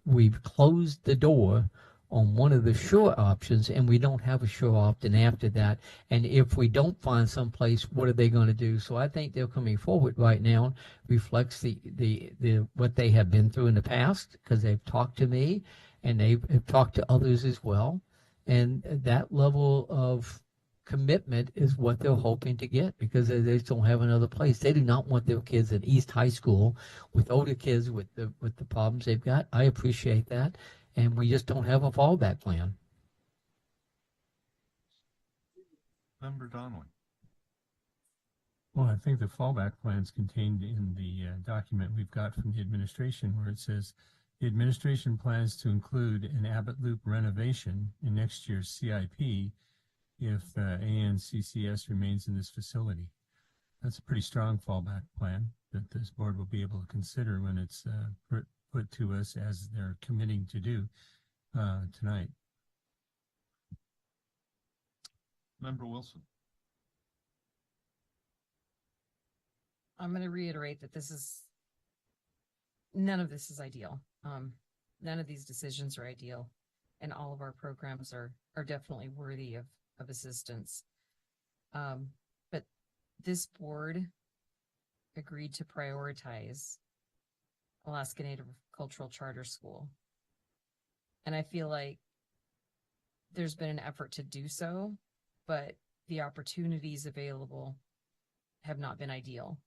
we've closed the door on one of the sure options, and we don't have a sure option after that. And if we don't find someplace, what are they going to do? So I think they're coming forward right now reflects the what they have been through in the past, because they've talked to me and they've talked to others as well. And that level of commitment is what they're hoping to get, because they just don't have another place. They do not want their kids at East High School with older kids with the problems they've got. I appreciate that, and we just don't have a fallback plan. Member Donnelly. Well, I think the fallback plan is contained in the document we've got from the administration, where it says the administration plans to include an Abbott Loop renovation in next year's CIP if ANCCS remains in this facility. That's a pretty strong fallback plan that this board will be able to consider when it's put to us, as they're committing to do tonight. Member Wilson. I'm going to reiterate that none of this is ideal. None of these decisions are ideal, and all of our programs are definitely worthy of assistance. But this board agreed to prioritize Alaska Native Cultural Charter School. And I feel like there's been an effort to do so, but the opportunities available have not been ideal.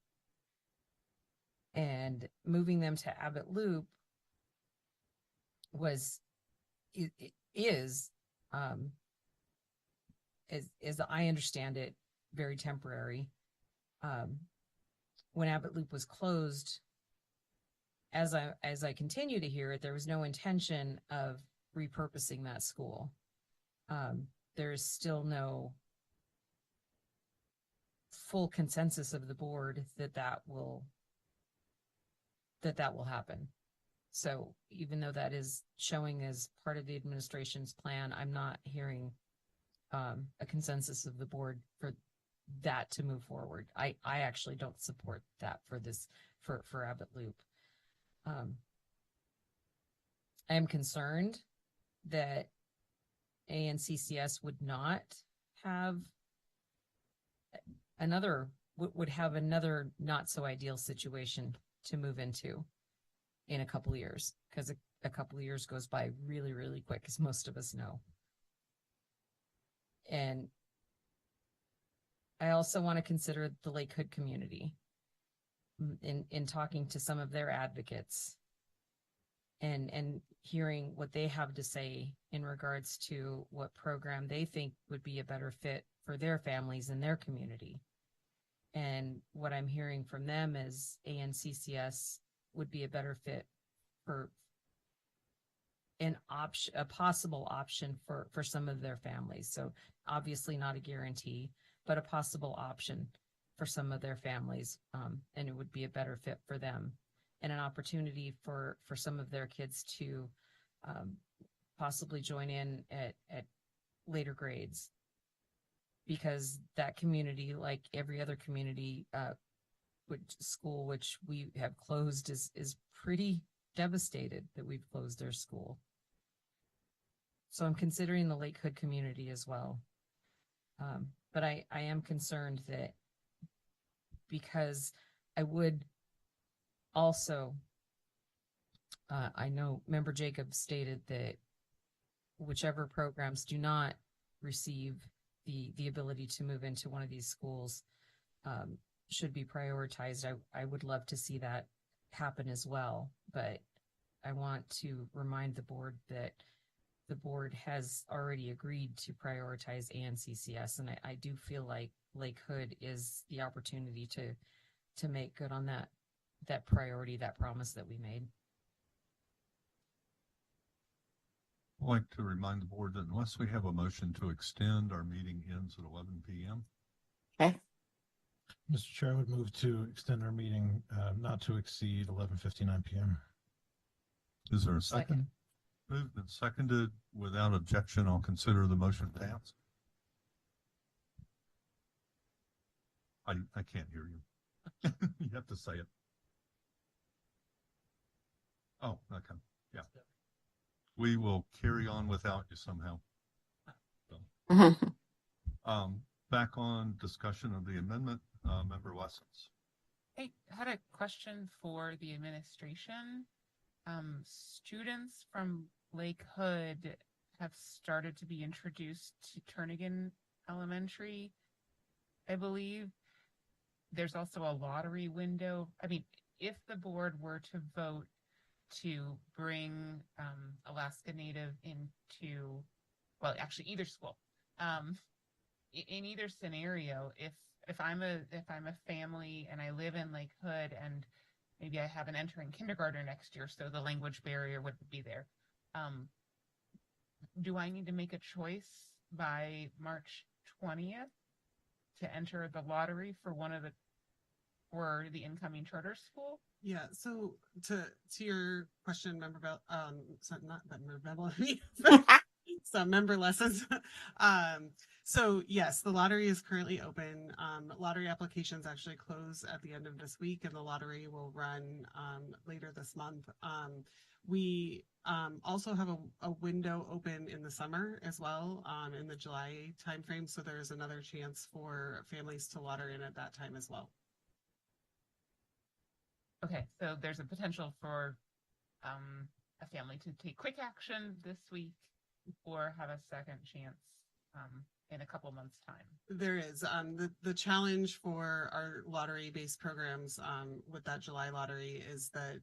And moving them to Abbott Loop is as I understand it, very temporary. When Abbott Loop was closed, as I continue to hear it, there was no intention of repurposing that school. There's still no full consensus of the board that will happen. So even though that is showing as part of the administration's plan, I'm not hearing a consensus of the board for that to move forward. I actually don't support that for Abbott Loop. I am concerned that ANCCS would not have another not so ideal situation to move into in a couple of years, because a couple of years goes by really, really quick, as most of us know. And I also want to consider the Lake Hood community in talking to some of their advocates and hearing what they have to say in regards to what program they think would be a better fit for their families and their community. And what I'm hearing from them is ANCCS would be a better fit for a possible option for some of their families. So obviously not a guarantee, but a possible option for some of their families. And it would be a better fit for them, and an opportunity for some of their kids to possibly join in at later grades, because that community, like every other community school which we have closed, is pretty devastated that we've closed their school. So I'm considering the Lake Hood community as well. But I am concerned that, because I would also, I know Member Jacobs stated that whichever programs do not receive the ability to move into one of these schools should be prioritized. I would love to see that happen as well, but I want to remind the board that the board has already agreed to prioritize ANCCS, and I do feel like Lake Hood is the opportunity to make good on that priority, that promise that we made. I'd like to remind the board that unless we have a motion to extend, our meeting ends at 11 p.m. Okay. Mr. Chair, I would move to extend our meeting not to exceed 11:59 p.m. Is there a second? Moved and seconded. Without objection, I'll consider the motion passed. I can't hear you. You have to say it. Oh, okay. Yeah. we will carry on without you somehow. Back on discussion of the amendment, Member Lessons. I had a question for the administration. Students from Lake Hood have started to be introduced to Turnagain Elementary, I believe. There's also a lottery window. I mean, if the board were to vote to bring Alaska Native into, well, actually either school, in either scenario, if I'm a family and I live in Lake Hood and maybe I have an entering kindergarten next year, so the language barrier wouldn't be there. Do I need to make a choice by March 20th to enter the lottery for for the incoming charter school? Yeah, so to your question, Member Bell, so not Member Bell, so Member Lessons. So yes, the lottery is currently open. Lottery applications actually close at the end of this week, and the lottery will run later this month. We also have a window open in the summer as well, in the July timeframe. So there's another chance for families to lotter in at that time as well. Okay, so there's a potential for a family to take quick action this week or have a second chance in a couple months' time. There is. The challenge for our lottery-based programs with that July lottery is that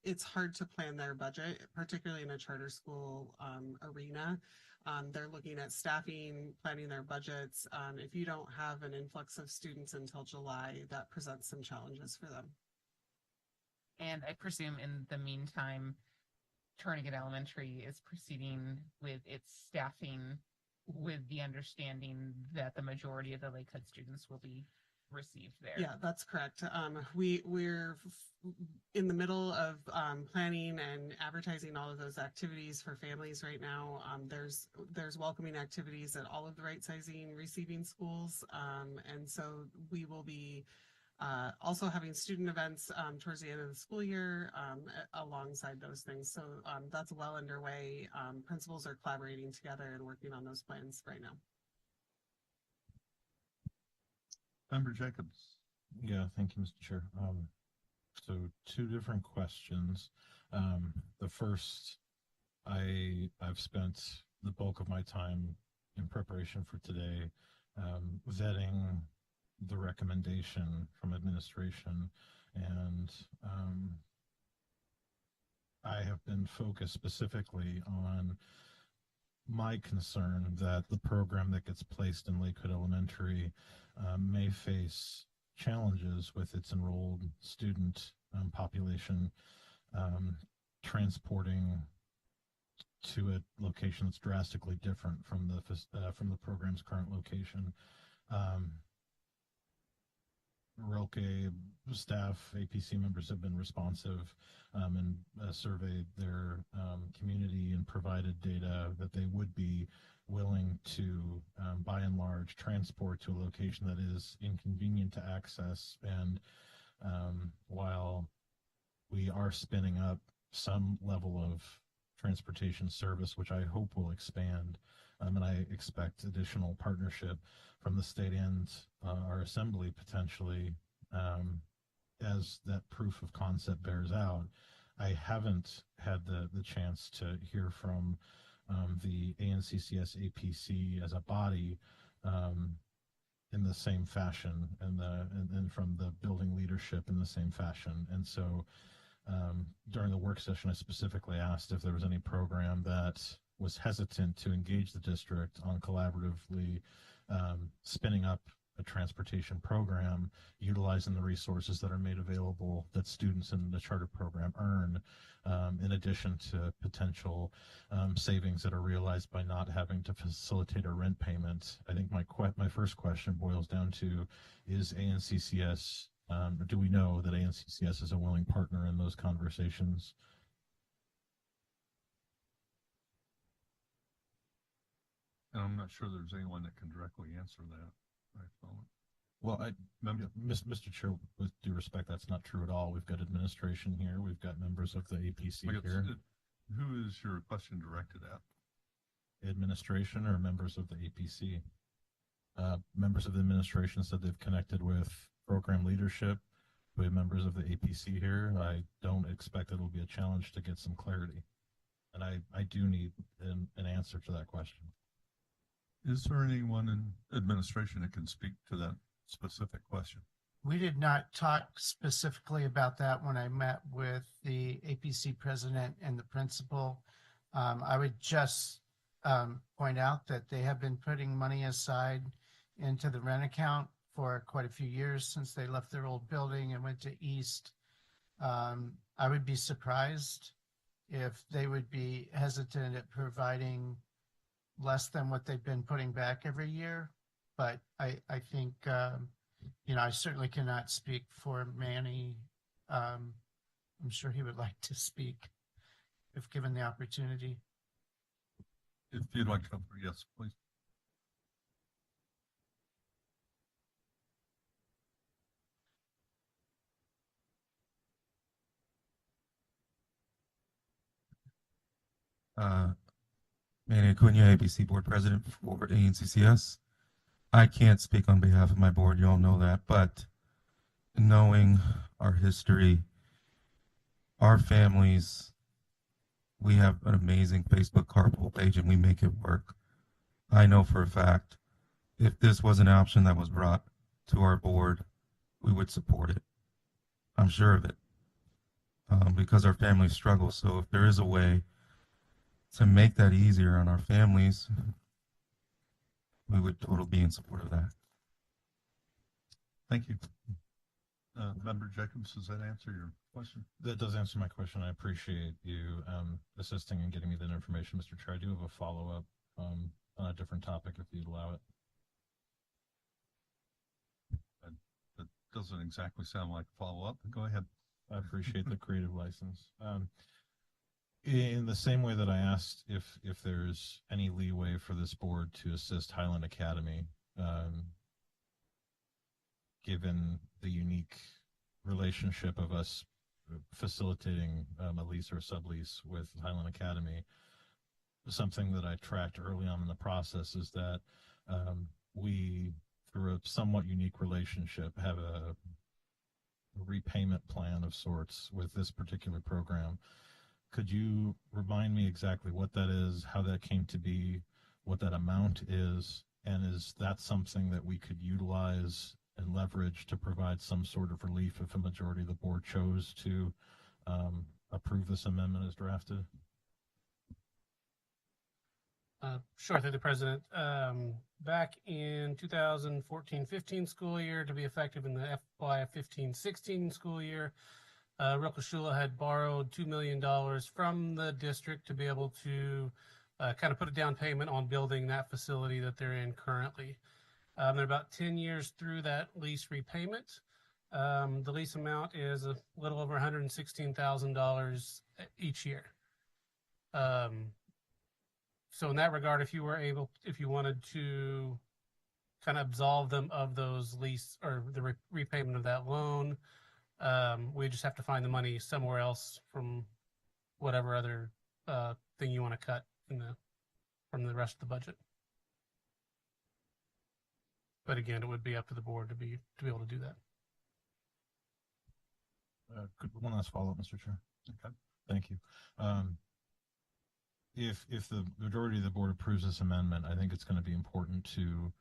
it's hard to plan their budget, particularly in a charter school arena. They're looking at staffing, planning their budgets. If you don't have an influx of students until July, that presents some challenges for them. And I presume in the meantime, Turnagain Elementary is proceeding with its staffing with the understanding that the majority of the Lake Hood students will be received there. Yeah, that's correct. We're in the middle of planning and advertising all of those activities for families right now. There's welcoming activities at all of the right sizing receiving schools, and so we will be also having student events towards the end of the school year alongside those things. So that's well underway. Principals are collaborating together and working on those plans right now. Member Jacobs. Yeah, thank you, Mr. Chair. So two different questions. The first, I've spent the bulk of my time in preparation for today vetting the recommendation from administration, and I have been focused specifically on my concern that the program that gets placed in Lakewood Elementary may face challenges with its enrolled student population transporting to a location that's drastically different from the program's current location. RELCA staff, APC members have been responsive and surveyed their community and provided data that they would be willing to, by and large, transport to a location that is inconvenient to access. And while we are spinning up some level of transportation service, which I hope will expand, and I expect additional partnership from the state and our assembly potentially as that proof of concept bears out. I haven't had the chance to hear from the ANCCS APC as a body in the same fashion, and from the building leadership in the same fashion. And so during the work session, I specifically asked if there was any program that was hesitant to engage the district on collaboratively spinning up a transportation program, utilizing the resources that are made available that students in the charter program earn, in addition to potential savings that are realized by not having to facilitate a rent payment. I think my first question boils down to, is ANCCS, do we know that ANCCS is a willing partner in those conversations? And I'm not sure there's anyone that can directly answer that. Well, Mr. Chair, with due respect, that's not true at all. We've got administration here. We've got members of the APC here. Who is your question directed at? Administration or members of the APC? Members of the administration said they've connected with program leadership. We have members of the APC here. I don't expect it'll be a challenge to get some clarity. And I do need an answer to that question. Is there anyone in administration that can speak to that specific question? We did not talk specifically about that when I met with the APC president and the principal. I would just point out that they have been putting money aside into the rent account for quite a few years since they left their old building and went to East. I would be surprised if they would be hesitant at providing less than what they've been putting back every year. But I think, I certainly cannot speak for Manny. I'm sure he would like to speak if given the opportunity. If you'd like to come through, yes, please. Manny Acuna, ABC Board President for ANCCS. I can't speak on behalf of my board, you all know that, but knowing our history, our families, we have an amazing Facebook carpool page and we make it work. I know for a fact, if this was an option that was brought to our board, we would support it. I'm sure of it, because our families struggle. So if there is a way to make that easier on our families, we would totally be in support of that. Thank you. Member Jacobs, does that answer your question? That does answer my question. I appreciate you assisting and getting me that information, Mr. Chair. I do have a follow-up on a different topic, if you'd allow it. That doesn't exactly sound like a follow-up. Go ahead. I appreciate the creative license. In the same way that I asked if there's any leeway for this board to assist Highland Academy, given the unique relationship of us facilitating a lease or sublease with Highland Academy, something that I tracked early on in the process is that we, through a somewhat unique relationship, have a repayment plan of sorts with this particular program. Could you remind me exactly what that is, how that came to be, what that amount is, and is that something that we could utilize and leverage to provide some sort of relief if a majority of the board chose to approve this amendment as drafted? Sure, through the president. Back in 2014-15 school year, to be effective in the FY 15-16 school year, Rokoshula had borrowed $2 million from the district to be able to kind of put a down payment on building that facility that they're in currently. They're about 10 years through that lease repayment. The lease amount is a little over $116,000 each year. So in that regard, if you wanted to kind of absolve them of those lease or the repayment of that loan, we just have to find the money somewhere else from whatever other thing you want to cut from the rest of the budget. But again, it would be up to the board to be able to do that. One last follow-up, Mr. Chair. Okay. Thank you. If the majority of the board approves this amendment, I think it's going to be important to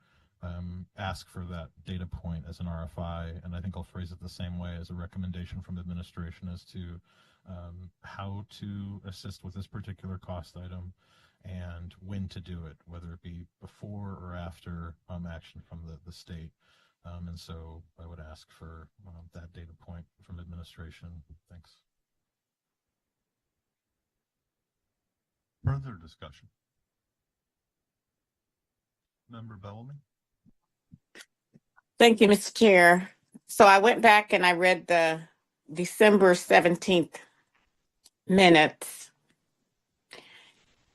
ask for that data point as an RFI, and I think I'll phrase it the same way as a recommendation from administration as to how to assist with this particular cost item and when to do it, whether it be before or after action from the state. And so I would ask for that data point from administration. Thanks. Further discussion? Member Bellamy? Thank you, Mr. Chair. So I went back and I read the December 17th minutes.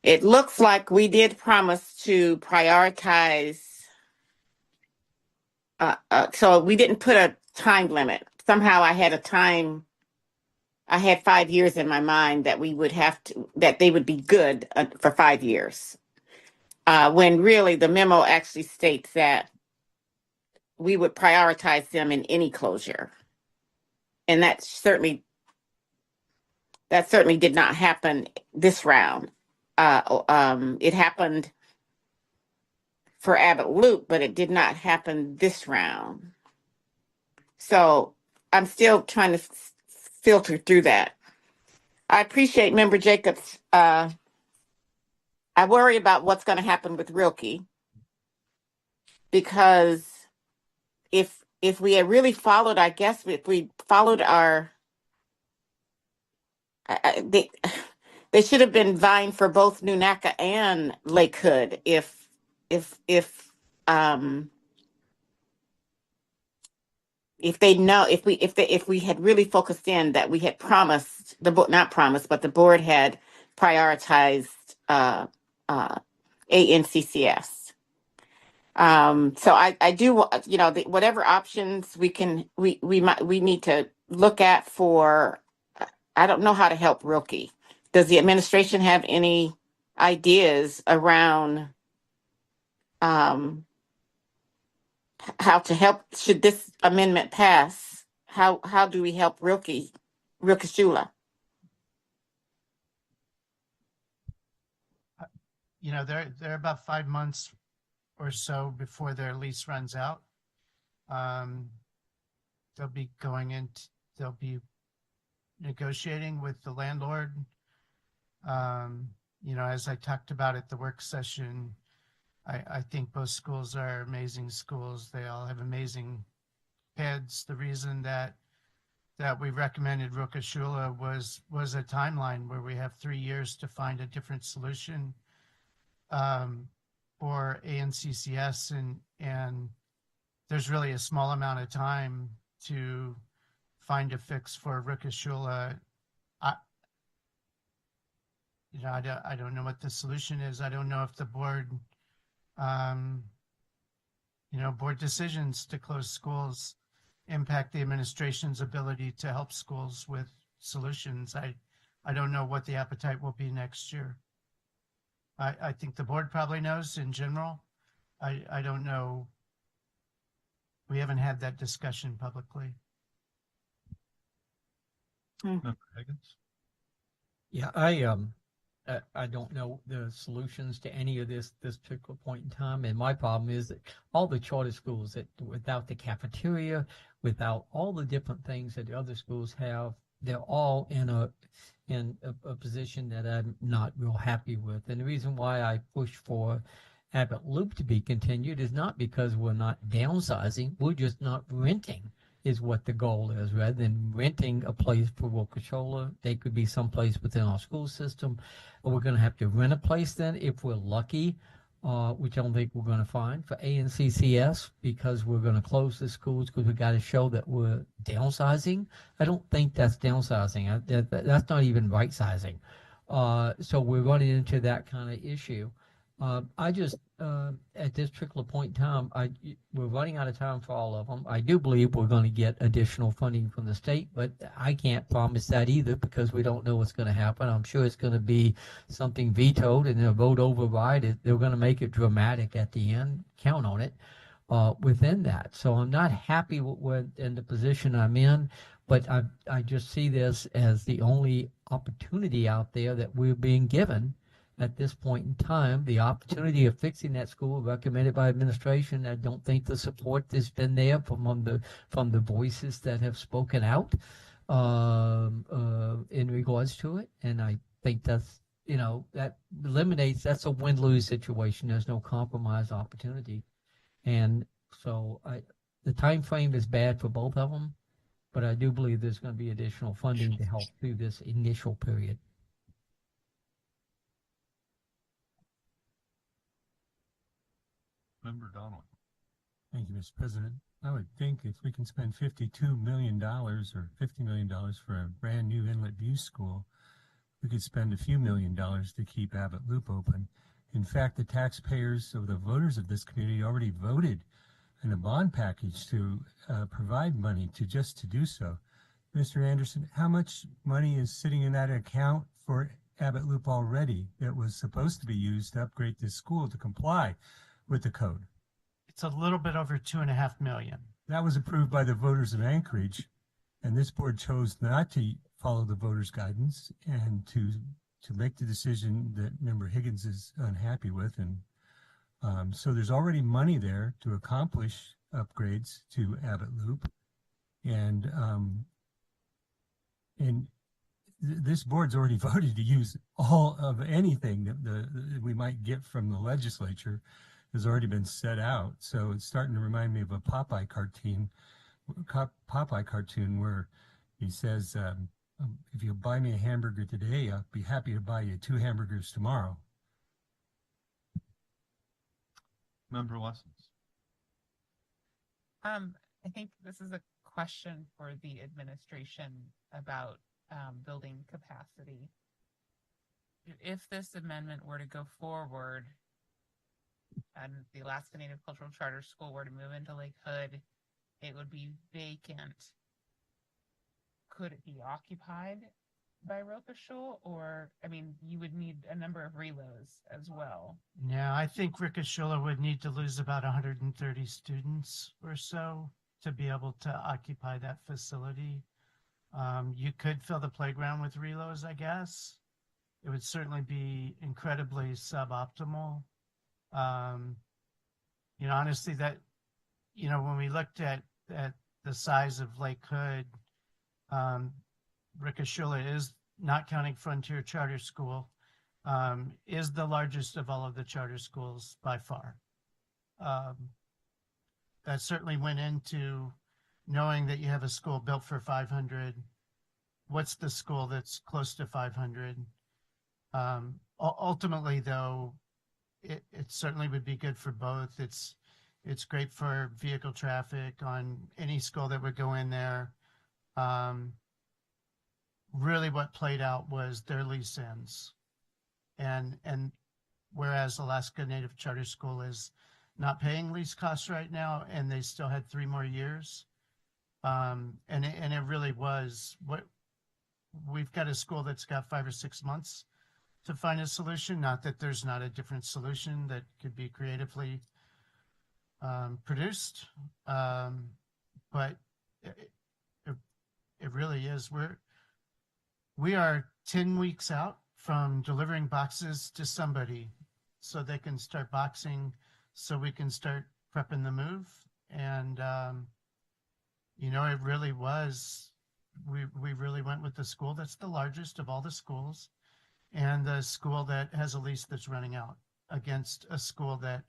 It looks like we did promise to prioritize. So we didn't put a time limit. Somehow I had a time I had 5 years in my mind that that they would be good for 5 years. When really the memo actually states that we would prioritize them in any closure. And that certainly did not happen this round. It happened for Abbott Loop, but it did not happen this round. So I'm still trying to filter through that. I appreciate Member Jacobs. I worry about what's going to happen with Rilke, because if we had really followed, I guess if we followed our, they should have been vying for both Nunaca and Lake Hood if we had really focused in, that we had promised not promised, but the board had prioritized ANCCS. So I do, whatever options we need to look at for. I don't know how to help Rilke. Does the administration have any ideas around how to help? Should this amendment pass, how do we help Rilke Shula? They're about 5 months or so before their lease runs out. They'll be negotiating with the landlord. As I talked about at the work session, I think both schools are amazing schools. They all have amazing heads. The reason that we recommended Roca Shula was a timeline where we have 3 years to find a different solution for ANCCS, and there's really a small amount of time to find a fix for Roca Shula. I don't know what the solution is. I don't know if the board, board decisions to close schools impact the administration's ability to help schools with solutions. I don't know what the appetite will be next year. I think the board probably knows in general. I don't know. We haven't had that discussion publicly. Member Higgins? Yeah, I don't know the solutions to any of this particular point in time, and my problem is that all the charter schools that without the cafeteria, without all the different things that the other schools have, they're all in a position that I'm not real happy with. And the reason why I push for Abbott Loop to be continued is not because we're not downsizing, we're just not renting is what the goal is. Rather than renting a place for Wocochola, they could be someplace within our school system. Or we're going to have to rent a place then if we're lucky, which I don't think we're going to find for ANCCS, because we're going to close the schools because we got to show that we're downsizing. I don't think that's downsizing. That's not even right sizing. So we're running into that kind of issue. I just, at this particular point in time, we're running out of time for all of them. I do believe we're going to get additional funding from the state, but I can't promise that either because we don't know what's going to happen. I'm sure it's going to be something vetoed and a vote override. They're going to make it dramatic at the end. Count on it within that. So I'm not happy in the position I'm in, but I just see this as the only opportunity out there that we're being given at this point in time, the opportunity of fixing that school recommended by administration. I don't think the support has been there from the voices that have spoken out in regards to it. And I think that's that's a win-lose situation. There's no compromise opportunity. And so the time frame is bad for both of them, but I do believe there's going to be additional funding to help through this initial period. Member Donnelly. Thank you, Mr. President. I would think if we can spend $52 million or $50 million for a brand new Inlet View School, we could spend a few $1 million to keep Abbott Loop open. In fact, the taxpayers of the voters of this community already voted in a bond package to provide money to do so. Mr. Anderson, how much money is sitting in that account for Abbott Loop already that was supposed to be used to upgrade this school to comply with the code? It's a little bit over 2.5 million. That was approved by the voters of Anchorage, and this board chose not to follow the voters' guidance and to make the decision that Member Higgins is unhappy with. And so there's already money there to accomplish upgrades to Abbott Loop. And this board's already voted to use all of anything that we might get from the legislature has already been set out. So it's starting to remind me of a Popeye cartoon where he says, if you buy me a hamburger today, I'll be happy to buy you 2 hamburgers tomorrow. Member Lessons. I think this is a question for the administration about building capacity. If this amendment were to go forward and the Alaska Native Cultural Charter School were to move into Lake Hood, it would be vacant. Could it be occupied by Rokashul? Or, I mean, you would need a number of relos as well. Yeah, I think Ricashula would need to lose about 130 students or so to be able to occupy that facility. You could fill the playground with relos, I guess. It would certainly be incredibly suboptimal. Honestly, when we looked at the size of Lake Hood, Ricashula is, not counting Frontier Charter School, is the largest of all of the charter schools by far. That certainly went into knowing that you have a school built for 500. What's the school that's close to 500? Ultimately, though, it certainly would be good for both. It's great for vehicle traffic on any school that would go in there. Really what played out was their lease ends. And whereas Alaska Native Charter School is not paying lease costs right now, and they still had 3 more years. And it really was we've got a school that's got 5 or 6 months to find a solution. Not that there's not a different solution that could be creatively produced, but it really is. We are 10 weeks out from delivering boxes to somebody so they can start boxing, so we can start prepping the move. And it really was, we really went with the school that's the largest of all the schools, and the school that has a lease that's running out against a school that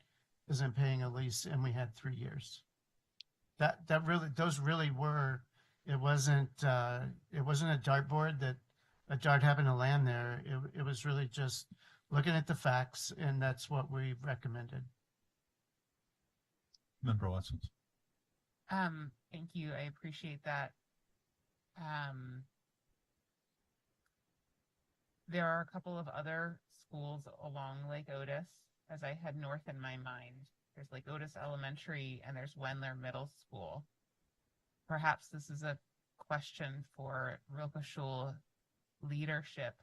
isn't paying a lease, and we had 3 years. Those really were. It wasn't a dartboard that a dart happened to land there. It was really just looking at the facts, and that's what we recommended. Member Lessons. Thank you. I appreciate that. There are a couple of other schools along Lake Otis as I head north in my mind. There's Lake Otis Elementary and there's Wendler Middle School. Perhaps this is a question for Rokashul leadership.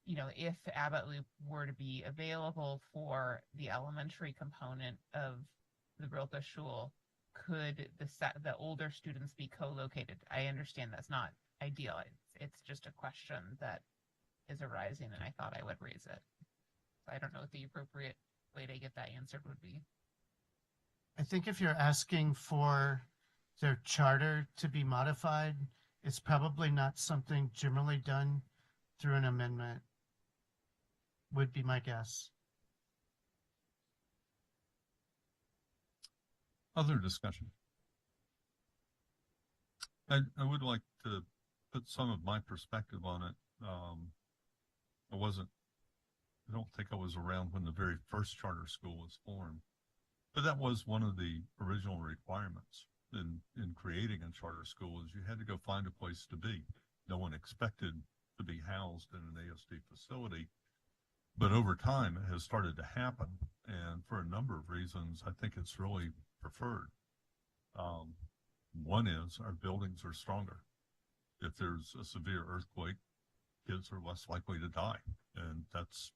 If Abbott Loop were to be available for the elementary component of the Rokashul, could the older students be co-located? I understand that's not ideal. It's just a question that is arising, and I thought I would raise it. So I don't know what the appropriate way to get that answered would be. I think if you're asking for their charter to be modified, it's probably not something generally done through an amendment, would be my guess. Other discussion. I would like to put some of my perspective on it. I don't think I was around when the very first charter school was formed, but that was one of the original requirements in creating a charter school, is you had to go find a place to be. No one expected to be housed in an ASD facility, but over time it has started to happen, and for a number of reasons, I think it's really preferred. One is our buildings are stronger. If there's a severe earthquake, kids are less likely to die, and that's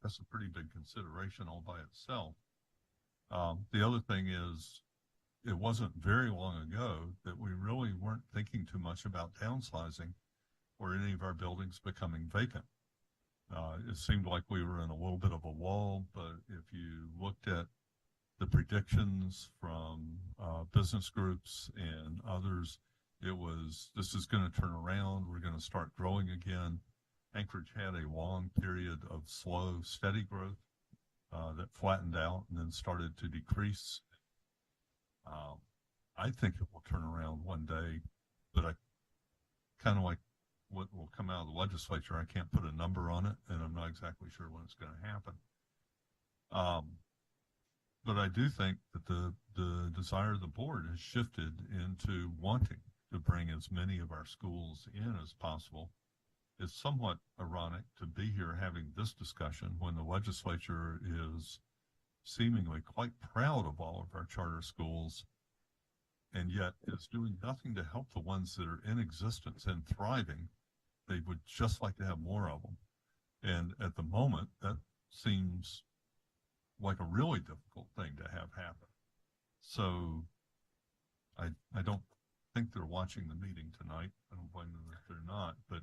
a pretty big consideration all by itself. The other thing is, it wasn't very long ago that we really weren't thinking too much about downsizing or any of our buildings becoming vacant. It seemed like we were in a little bit of a wall, but if you looked at the predictions from business groups and others, it was, this is going to turn around. We're going to start growing again. Anchorage had a long period of slow, steady growth that flattened out and then started to decrease. I think it will turn around one day, but I kind of like what will come out of the legislature. I can't put a number on it, and I'm not exactly sure when it's going to happen. But I do think that the desire of the board has shifted into wanting to bring as many of our schools in as possible. It's somewhat ironic to be here having this discussion when the legislature is seemingly quite proud of all of our charter schools, and yet is doing nothing to help the ones that are in existence and thriving. They would just like to have more of them. And at the moment, that seems like a really difficult thing to have happen. So I don't think they're watching the meeting tonight. I don't blame them if they're not, but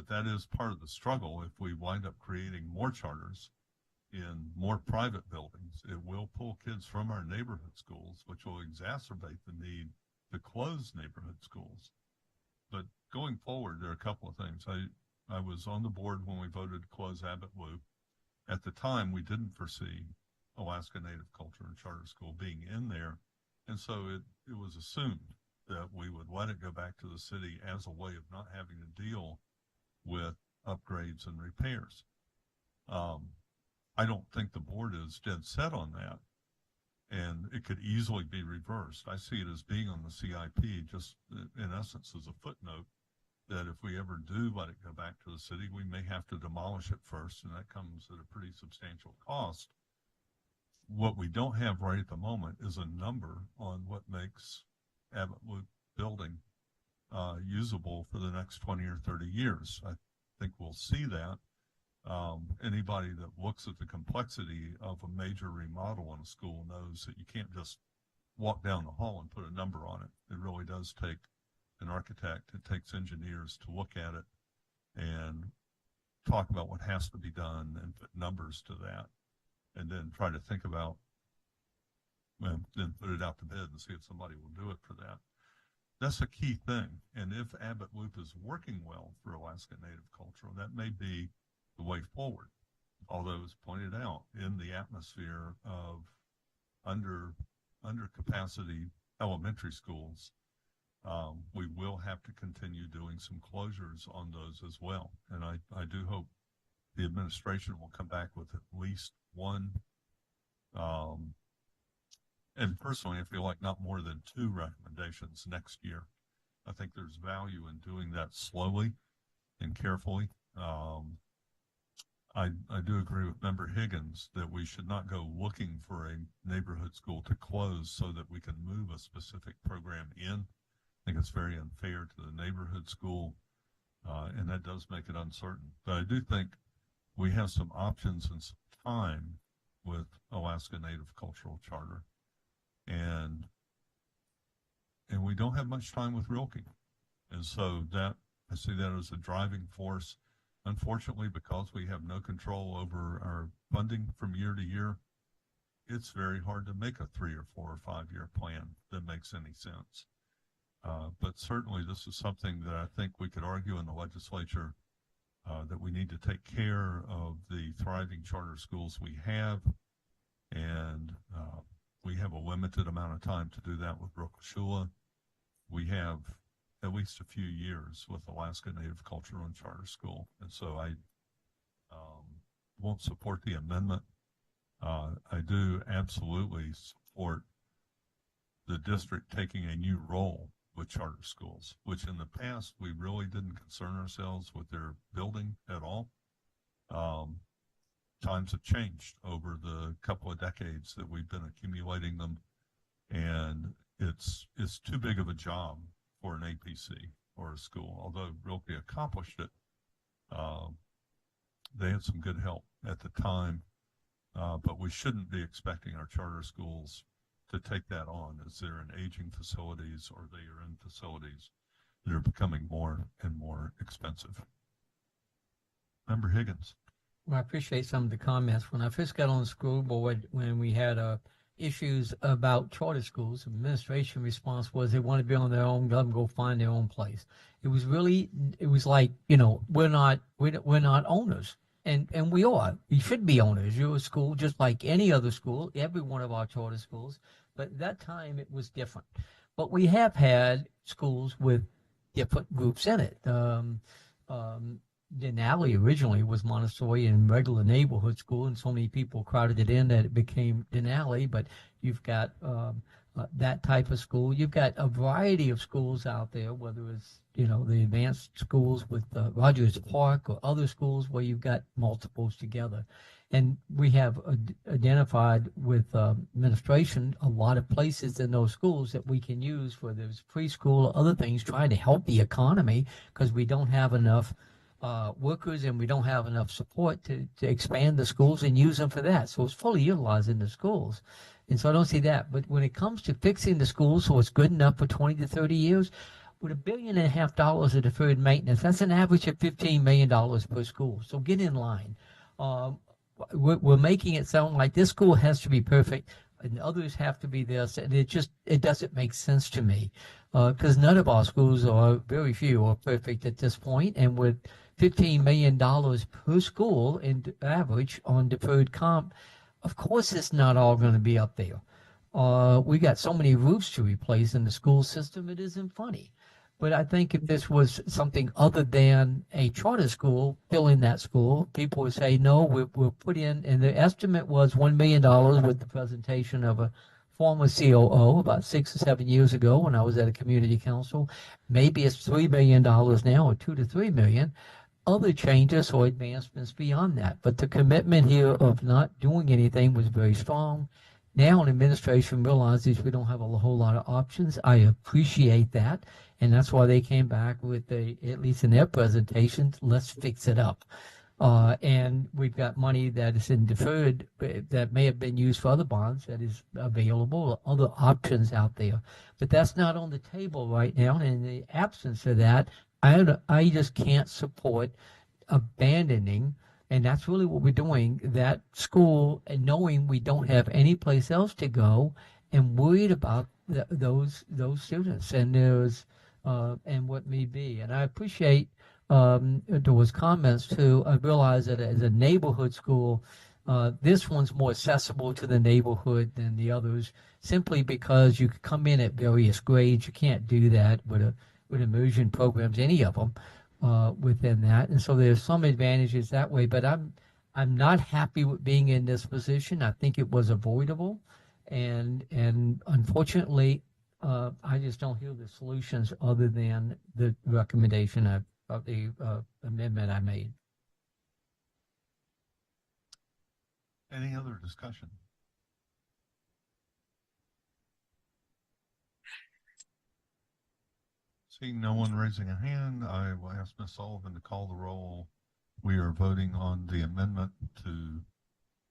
that is part of the struggle. If we wind up creating more charters in more private buildings, it will pull kids from our neighborhood schools, which will exacerbate the need to close neighborhood schools. But going forward, there are a couple of things. I was on the board when we voted to close Abbott Loop. At the time, we didn't foresee Alaska Native Culture and Charter School being in there, and so it was assumed that we would let it go back to the city as a way of not having to deal with upgrades and repairs. I don't think the board is dead set on that, and it could easily be reversed. I see it as being on the CIP, just in essence as a footnote, that if we ever do let it go back to the city, we may have to demolish it first, and that comes at a pretty substantial cost. What we don't have right at the moment is a number on what makes Abbott Loop building usable for the next 20 or 30 years. I think we'll see that. Anybody that looks at the complexity of a major remodel in a school knows that you can't just walk down the hall and put a number on it. It really does take an architect. It takes engineers to look at it and talk about what has to be done and put numbers to that, and then try to think about, well, then put it out to bid and see if somebody will do it for that. That's a key thing. And if Abbott Loop is working well for Alaska Native culture, that may be the way forward. Although, as pointed out, in the atmosphere of under capacity elementary schools, we will have to continue doing some closures on those as well. And I do hope the administration will come back with at least one, and personally, I feel like not more than 2 recommendations next year. I think there's value in doing that slowly and carefully. I do agree with Member Higgins that we should not go looking for a neighborhood school to close so that we can move a specific program in. I think it's very unfair to the neighborhood school, and that does make it uncertain. But I do think we have some options and some time with Alaska Native Cultural Charter, and we don't have much time with Rilke. And so that, I see that as a driving force. Unfortunately, because we have no control over our funding from year to year, it's very hard to make a 3 or 4 or 5 year plan that makes any sense. But certainly this is something that I think we could argue in the legislature, that we need to take care of the thriving charter schools we have, and we have a limited amount of time to do that with Rokashula. We have at least a few years with Alaska Native Cultural and Charter School, and so I won't support the amendment. I do absolutely support the district taking a new role with charter schools, which in the past we really didn't concern ourselves with their building at all. Times have changed over the couple of decades that we've been accumulating them, and it's too big of a job for an APC or a school. Although Rilke accomplished it, they had some good help at the time, but we shouldn't be expecting our charter schools to take that on, as they're in aging facilities or they are in facilities that are becoming more and more expensive. Member Higgins. Well, I appreciate some of the comments. When I first got on the school board, when we had issues about charter schools, the administration response was they want to be on their own, let them go find their own place. It was like, we're not owners. And we are. We should be owners. You're a school just like any other school, every one of our charter schools. But at that time, it was different. But we have had schools with different groups in it. Denali originally was Montessori and regular neighborhood school, and so many people crowded it in that it became Denali. But you've got that type of school. You've got a variety of schools out there, whether it's the advanced schools with Rogers Park or other schools where you've got multiples together. And we have identified with administration a lot of places in those schools that we can use for those preschool or other things, trying to help the economy, because we don't have enough workers and we don't have enough support to expand the schools and use them for that. So it's fully utilized in the schools. And so I don't see that. But when it comes to fixing the schools so it's good enough for 20 to 30 years, with $1.5 billion of deferred maintenance, that's an average of $15 million per school. So get in line. We're making it sound like this school has to be perfect and others have to be this, and it doesn't make sense to me, because none of our schools, are very few, are perfect at this point. And with $15 million per school in average on deferred comp, of course it's not all going to be up there. We got so many roofs to replace in the school system, it isn't funny. But I think if this was something other than a charter school, filling that school, people would say, no, we'll put in, and the estimate was $1 million with the presentation of a former COO about 6 or 7 years ago when I was at a community council. Maybe it's $3 million now, or 2 to 3 million. Other changes or advancements beyond that. But the commitment here of not doing anything was very strong. Now, an administration realizes we don't have a whole lot of options. I appreciate that. And that's why they came back with at least in their presentations, let's fix it up. And we've got money that is in deferred that may have been used for other bonds that is available, other options out there. But that's not on the table right now. And in the absence of that, I just can't support abandoning, and that's really what we're doing, that school, and knowing we don't have any place else to go, and worried about those students and and what may be. And I appreciate there was comments too. I realize that as a neighborhood school, this one's more accessible to the neighborhood than the others, simply because you can come in at various grades. You can't do that with immersion programs, any of them, within that. And so there's some advantages that way, but I'm not happy with being in this position. I think it was avoidable, and unfortunately, I just don't hear the solutions other than the recommendation of the amendment I made. Any other discussion? Seeing no one raising a hand, I will ask Ms. Sullivan to call the roll. We are voting on the amendment to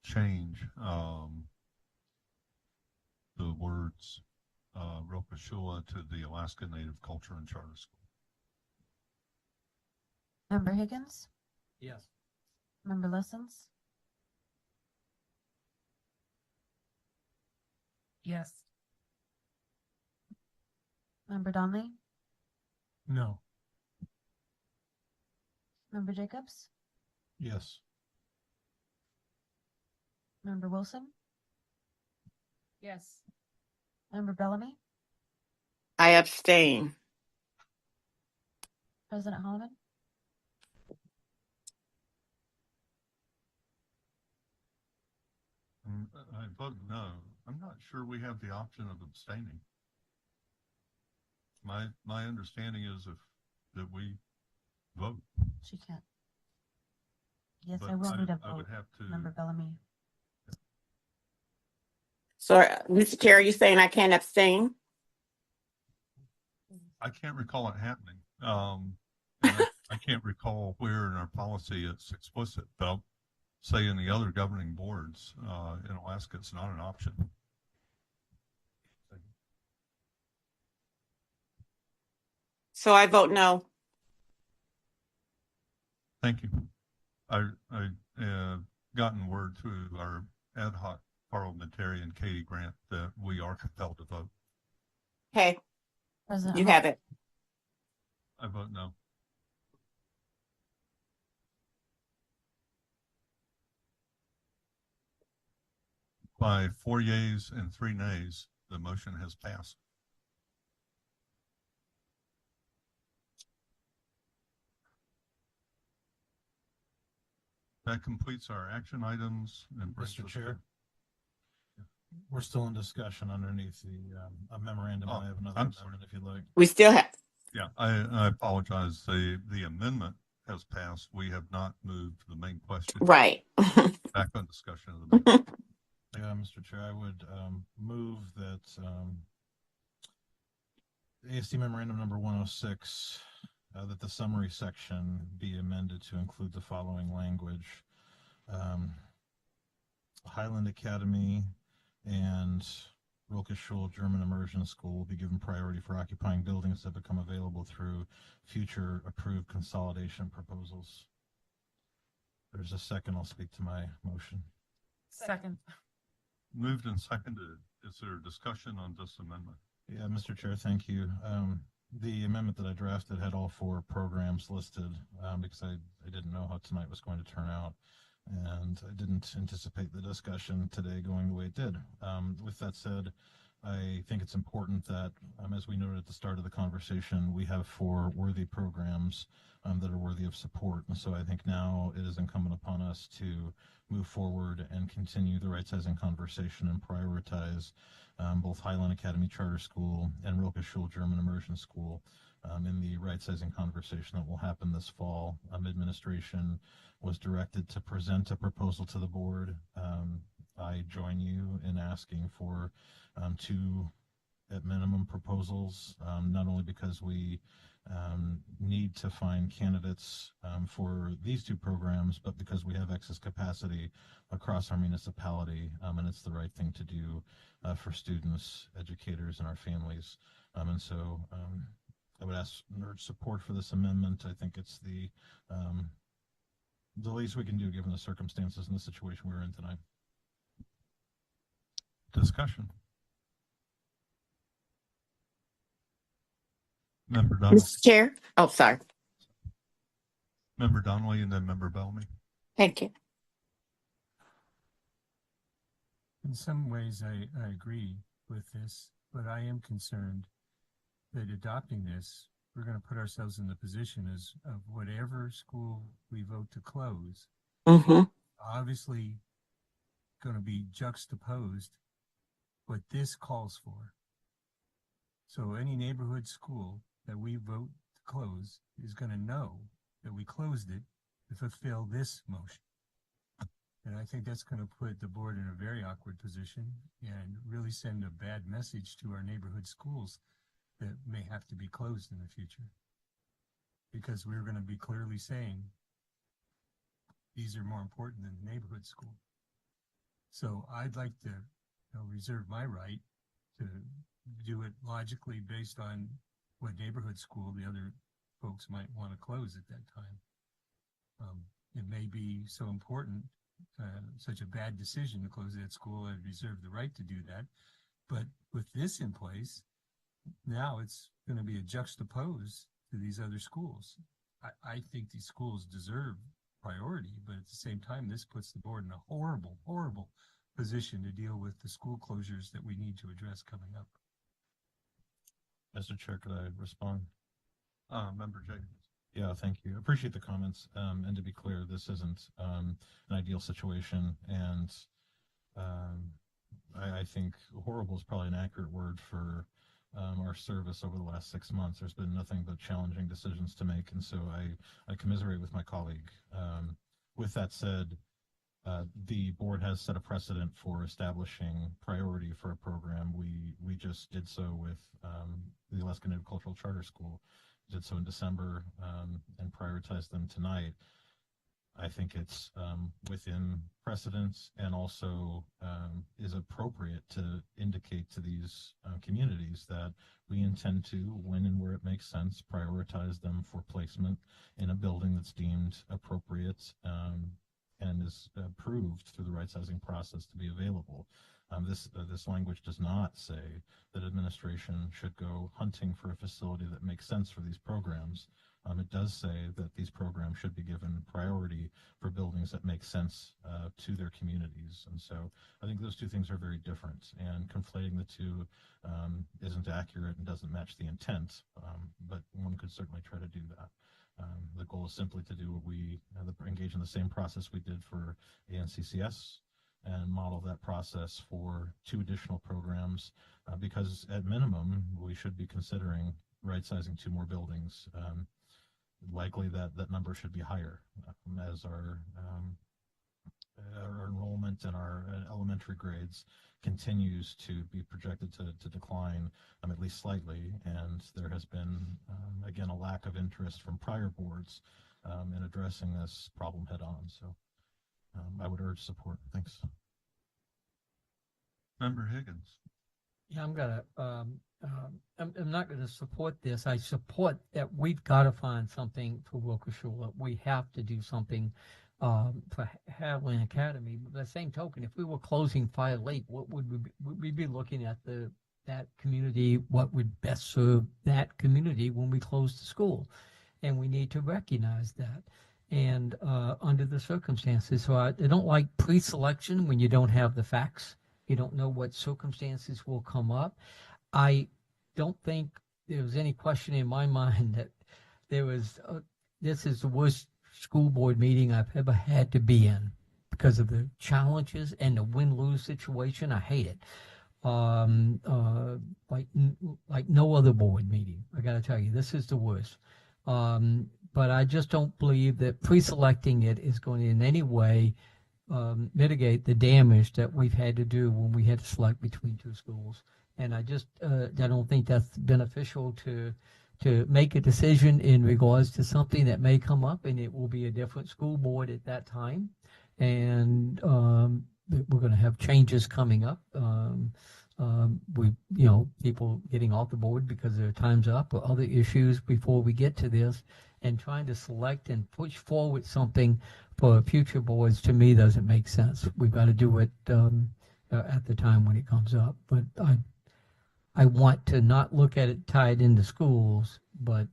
change the words Rilke-Shula to the Alaska Native Culture and Charter School. Member Higgins? Yes. Member Lessons? Yes. Member Donnelly? No. Member Jacobs? Yes. Member Wilson? Yes. Member Bellamy? I abstain. President Holloman? I vote no. I'm not sure we have the option of abstaining. My understanding is that we vote. She can't. Yes, But I will need a I vote. would have to. Member Bellamy. So, Mr. Chair, are you saying I can't abstain? I can't recall it happening. And I can't recall where in our policy it's explicit, but I'll say in the other governing boards in Alaska, it's not an option. So I vote no. Thank you. I gotten word through our ad hoc parliamentarian, Katie Grant, that we are compelled to vote. Okay, President, you have it. I vote no. By 4 yeas and 3 nays, the motion has passed. That completes our action items. And Mr. Chair, we're still in discussion underneath the a memorandum. I have another amendment if you'd like. We still have. Yeah, I apologize. The amendment has passed. We have not moved the main question. Right. Back on discussion of the main. Yeah, Mr. Chair, I would move that AST memorandum number 106, that the summary section be amended to include the following language. Highland Academy and Rilke-Schul German Immersion School will be given priority for occupying buildings that become available through future approved consolidation proposals. There's a second. I'll speak to my motion. Second. Moved and seconded. Is there discussion on this amendment? Yeah, Mr. Chair, thank you. The amendment that I drafted had all 4 programs listed because I didn't know how tonight was going to turn out, and I didn't anticipate the discussion today going the way it did. With that said, I think it's important that, as we noted at the start of the conversation, we have 4 worthy programs that are worthy of support. And so I think now it is incumbent upon us to move forward and continue the right-sizing conversation and prioritize both Highland Academy Charter School and Rilke-Schul German Immersion School in the right-sizing conversation that will happen this fall. Administration was directed to present a proposal to the board. I join you in asking for 2 at minimum proposals, not only because we need to find candidates for these 2 programs, but because we have excess capacity across our municipality, and it's the right thing to do for students, educators, and our families. And so I would ask and urge support for this amendment. I think it's the least we can do given the circumstances and the situation we're in tonight. Discussion. Member Donnelly. Mr. Chair. Oh, sorry. Member Donnelly and then Member Bellamy. Thank you. In some ways, I agree with this, but I am concerned that adopting this, we're going to put ourselves in the position of whatever school we vote to close, obviously going to be juxtaposed what this calls for. So any neighborhood school that we vote to close is going to know that we closed it to fulfill this motion. And I think that's going to put the board in a very awkward position and really send a bad message to our neighborhood schools that may have to be closed in the future. Because we're going to be clearly saying these are more important than the neighborhood school. So I'd like to reserve my right to do it logically based on what neighborhood school the other folks might want to close at that time. It may be so important, such a bad decision to close that school, I'd reserve the right to do that. But with this in place, now it's going to be a juxtapose to these other schools. I think these schools deserve priority, but at the same time, this puts the board in a horrible, horrible position to deal with the school closures that we need to address coming up. Mr. Chair, could I respond? Member Jacobs. Yeah, thank you. Appreciate the comments. And to be clear, this isn't an ideal situation. And I think horrible is probably an accurate word for our service over the last 6 months. There's been nothing but challenging decisions to make. And so I commiserate with my colleague. With that said, the board has set a precedent for establishing priority for a program. We just did so with the Alaska Native Cultural Charter School. Did so in December and prioritized them tonight. I think it's within precedence and also is appropriate to indicate to these communities that we intend to, when and where it makes sense, prioritize them for placement in a building that's deemed appropriate and is approved through the right sizing process to be available. This language does not say that administration should go hunting for a facility that makes sense for these programs. It does say that these programs should be given priority for buildings that make sense to their communities. And so I think those two things are very different, and conflating the two isn't accurate and doesn't match the intent, but one could certainly try to do that. The goal is simply to do what we engage in the same process we did for ANCCS and model that process for 2 additional programs, because at minimum, we should be considering right-sizing 2 more buildings. Likely that number should be higher as our enrollment and our elementary grades continues to be projected to decline at least slightly, and there has been again a lack of interest from prior boards in addressing this problem head on. So I would urge support. Thanks. Member Higgins. Yeah, I'm not going to support this. I support that we've got to find something for Wilkeshula. We have to do something for Haviland Academy. But by the same token, if we were closing Fire Lake, what would we be looking at that community? What would best serve that community when we close the school? And we need to recognize that. And under the circumstances, so I don't like pre-selection when you don't have the facts. You don't know what circumstances will come up. I don't think there was any question in my mind that there was, this is the worst school board meeting I've ever had to be in because of the challenges and the win-lose situation. I hate it. Like no other board meeting. I got to tell you, this is the worst. But I just don't believe that pre-selecting it is going to in any way mitigate the damage that we've had to do when we had to select between 2 schools. And I just I don't think that's beneficial to make a decision in regards to something that may come up, and it will be a different school board at that time. And we're going to have changes coming up. People getting off the board because their time's up or other issues before we get to this, and trying to select and push forward something for future boards, to me, doesn't make sense. We've got to do it at the time when it comes up. But I want to not look at it tied into schools, but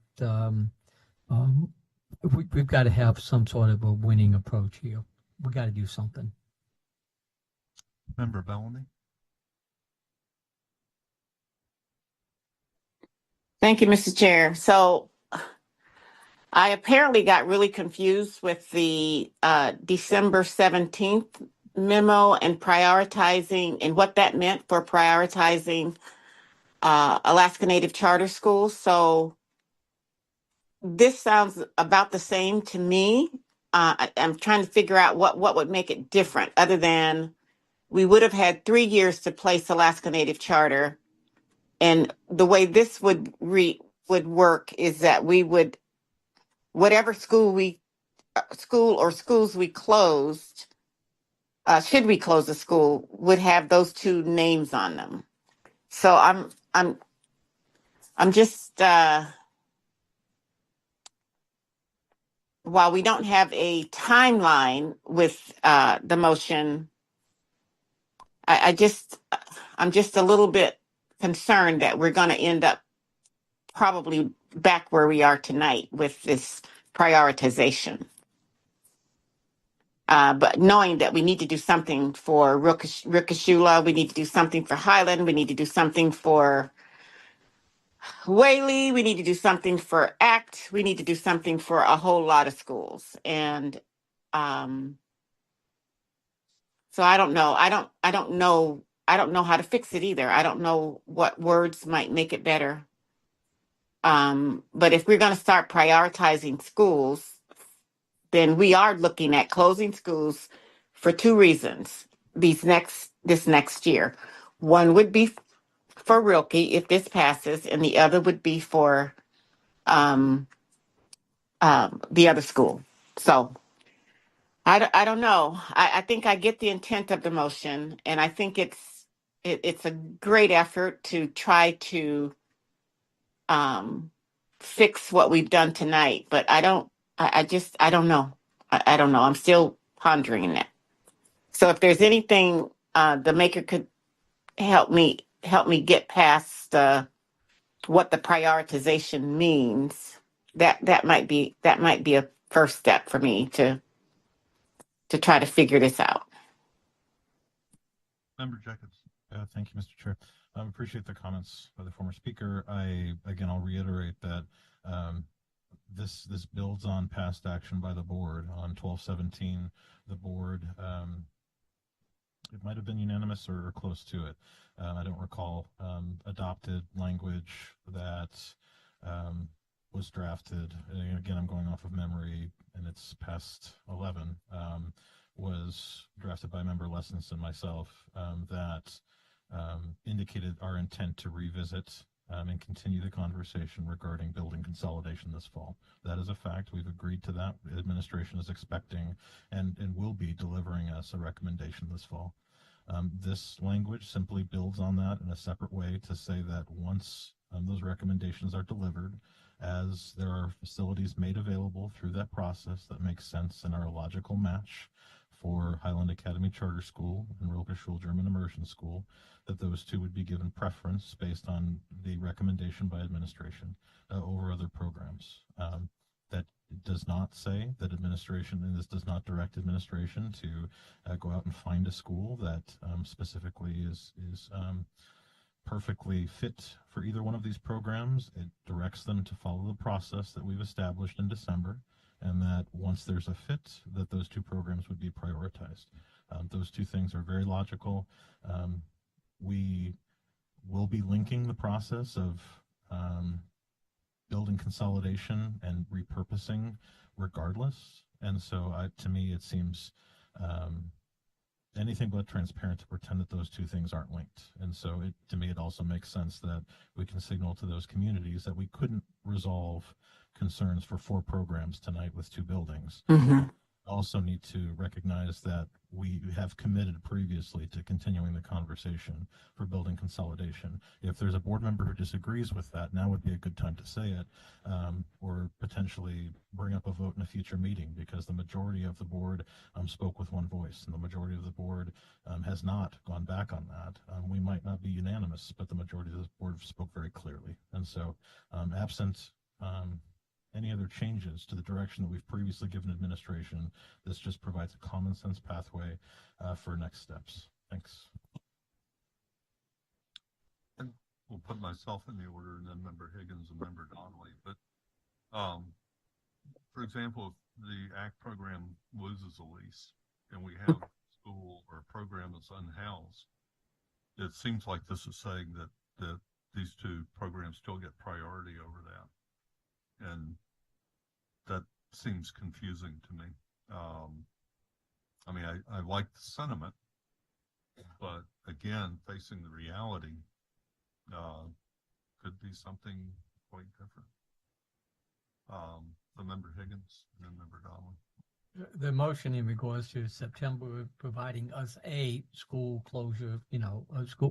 we've got to have some sort of a winning approach here. We got to do something. Member Bellamy. Thank you, Mr. Chair. So I apparently got really confused with the December 17th memo and prioritizing and what that meant for prioritizing Alaska Native charter schools. So this sounds about the same to me. I'm trying to figure out what would make it different, other than we would have had 3 years to place Alaska Native charter. And the way this would work is that we would, whatever school or schools we closed, should we close the school, would have those 2 names on them. So I'm just while we don't have a timeline with the motion, I'm just a little bit concerned that we're going to end up probably back where we are tonight with this prioritization. But knowing that we need to do something for Rikashula, we need to do something for Highland, we need to do something for Whaley, we need to do something for ACT, we need to do something for a whole lot of schools. And so I don't know. I don't know how to fix it either. I don't know what words might make it better. But if we're going to start prioritizing schools, then we are looking at closing schools for two reasons. This next year, one would be for Rilke if this passes, and the other would be for um, the other school. So I don't know. I think I get the intent of the motion, and I think it's a great effort to try to um, fix what we've done tonight. But I don't know. I don't know. I'm still pondering that. So if there's anything the maker could help me get past what the prioritization means, that might be a first step for me to try to figure this out. Member Jacobs. Thank you, Mr. Chair. Appreciate the comments by the former speaker. I'll reiterate that this builds on past action by the board on 12/17. The board, it might have been unanimous or close to it. I don't recall adopted language that was drafted. And again, I'm going off of memory, and it's past 11. Was drafted by Member Lessons and myself that indicated our intent to revisit and continue the conversation regarding building consolidation this fall. That is a fact. We've agreed to that. The administration is expecting and will be delivering us a recommendation this fall. This language simply builds on that in a separate way to say that once those recommendations are delivered, as there are facilities made available through that process that make sense and are a logical match for Highland Academy Charter School and Rilke German Immersion School, that those two would be given preference based on the recommendation by administration over other programs. That does not say that administration, and this does not direct administration to go out and find a school that specifically is perfectly fit for either one of these programs. It directs them to follow the process that we've established in December, and that once there's a fit, that those two programs would be prioritized. Those two things are very logical. We will be linking the process of building consolidation and repurposing regardless. And so to me, it seems anything but transparent to pretend that those two things aren't linked. And so to me, it also makes sense that we can signal to those communities that we couldn't resolve concerns for 4 programs tonight with 2 buildings. Mm-hmm. Also need to recognize that we have committed previously to continuing the conversation for building consolidation. If there's a board member who disagrees with that, now would be a good time to say it, or potentially bring up a vote in a future meeting, because the majority of the board spoke with one voice, and the majority of the board has not gone back on that. We might not be unanimous, but the majority of the board spoke very clearly. And so absent any other changes to the direction that we've previously given administration, this just provides a common sense pathway for next steps. Thanks. And we'll put myself in the order, and then Member Higgins and Member Donnelly. But for example, if the ACT program loses a lease and we have a school or a program that's unhoused, it seems like this is saying that these 2 programs still get priority over that. And that seems confusing to me. I mean, I like the sentiment, but again, facing the reality could be something quite different. The Member Higgins and then Member Donnelly. The motion in regards to September providing us a school closure,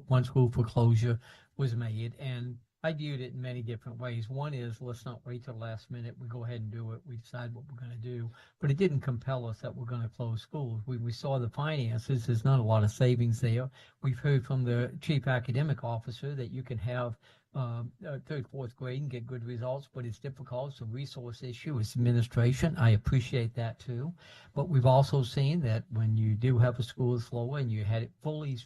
one school for closure was made, and I viewed it in many different ways. One is, let's not wait till the last minute. We go ahead and do it. We decide what we're going to do. But it didn't compel us that we're going to close schools. We saw the finances. There's not a lot of savings there. We've heard from the chief academic officer that you can have 3rd, 4th grade and get good results, but it's difficult. It's a resource issue. It's administration. I appreciate that too. But we've also seen that when you do have a school that's lower and you had it fully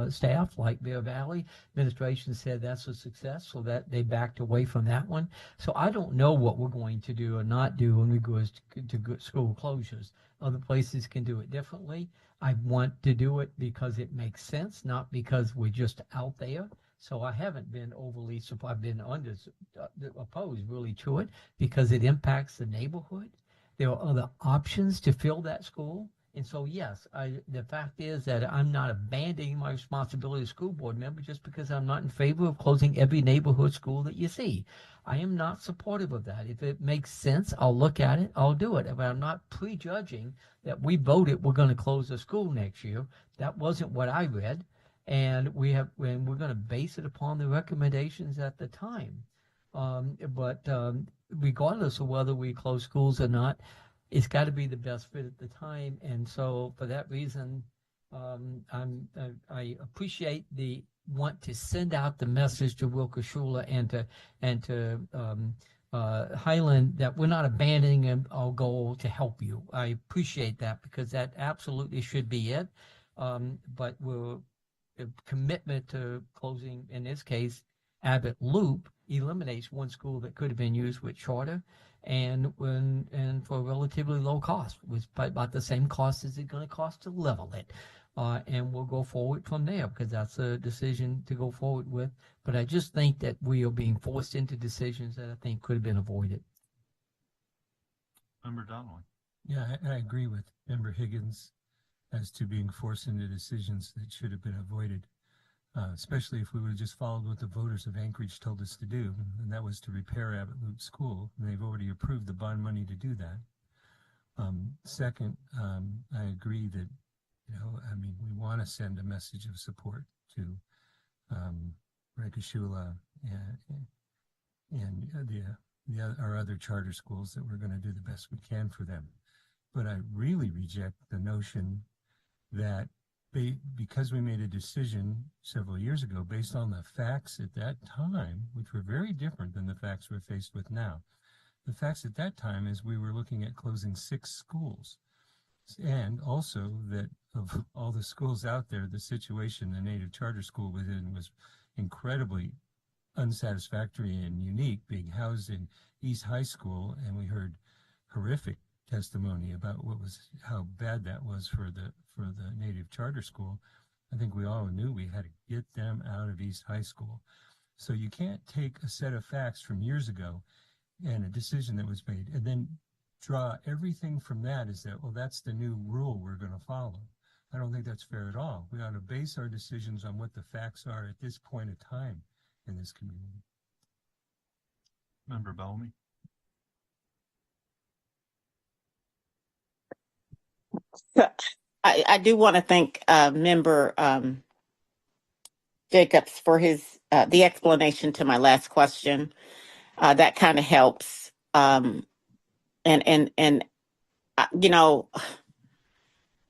staffed like Bear Valley, administration said that's a success, so that they backed away from that one. So I don't know what we're going to do or not do when we go to school closures. Other places can do it differently. I want to do it because it makes sense, not because we're just out there. So I haven't been overly I've been opposed really to it because it impacts the neighborhood. There are other options to fill that school And so, yes, the fact is that I'm not abandoning my responsibility as school board member just because I'm not in favor of closing every neighborhood school that you see. I am not supportive of that. If it makes sense, I'll look at it, I'll do it. But I'm not prejudging that we voted we're going to close the school next year. That wasn't what I read. And we're going to base it upon the recommendations at the time. But regardless of whether we close schools or not, it's got to be the best fit at the time. And so for that reason, I appreciate the want to send out the message to Wilkes-Shula and to Highland that we're not abandoning our goal to help you. I appreciate that because that absolutely should be it. But we're a commitment to closing, in this case, Abbott Loop eliminates one school that could have been used with charter and for a relatively low cost. It was about the same cost as it's going to cost to level it. And we'll go forward from there because that's a decision to go forward with. But I just think that we are being forced into decisions that I think could have been avoided. Member Donnelly. Yeah, I agree with Member Higgins as to being forced into decisions that should have been avoided. Especially if we would have just followed what the voters of Anchorage told us to do, and that was to repair Abbott Loop School. And they've already approved the bond money to do that. Second, I agree that, we want to send a message of support to Rekashula and our other charter schools that we're going to do the best we can for them. But I really reject the notion that because we made a decision several years ago based on the facts at that time, which were very different than the facts we're faced with now. The facts at that time is we were looking at closing 6 schools. And also that of all the schools out there, the situation the native charter school was in was incredibly unsatisfactory and unique, being housed in East High School, and we heard horrific testimony about how bad that was for the native charter school. I think we all knew we had to get them out of East High School. So you can't take a set of facts from years ago and a decision that was made and then draw everything from that as that, well, that's the new rule we're going to follow. I don't think that's fair at all. We ought to base our decisions on what the facts are at this point of time in this community. Member Bellamy. So I do want to thank Member Jacobs for his the explanation to my last question. That kind of helps. And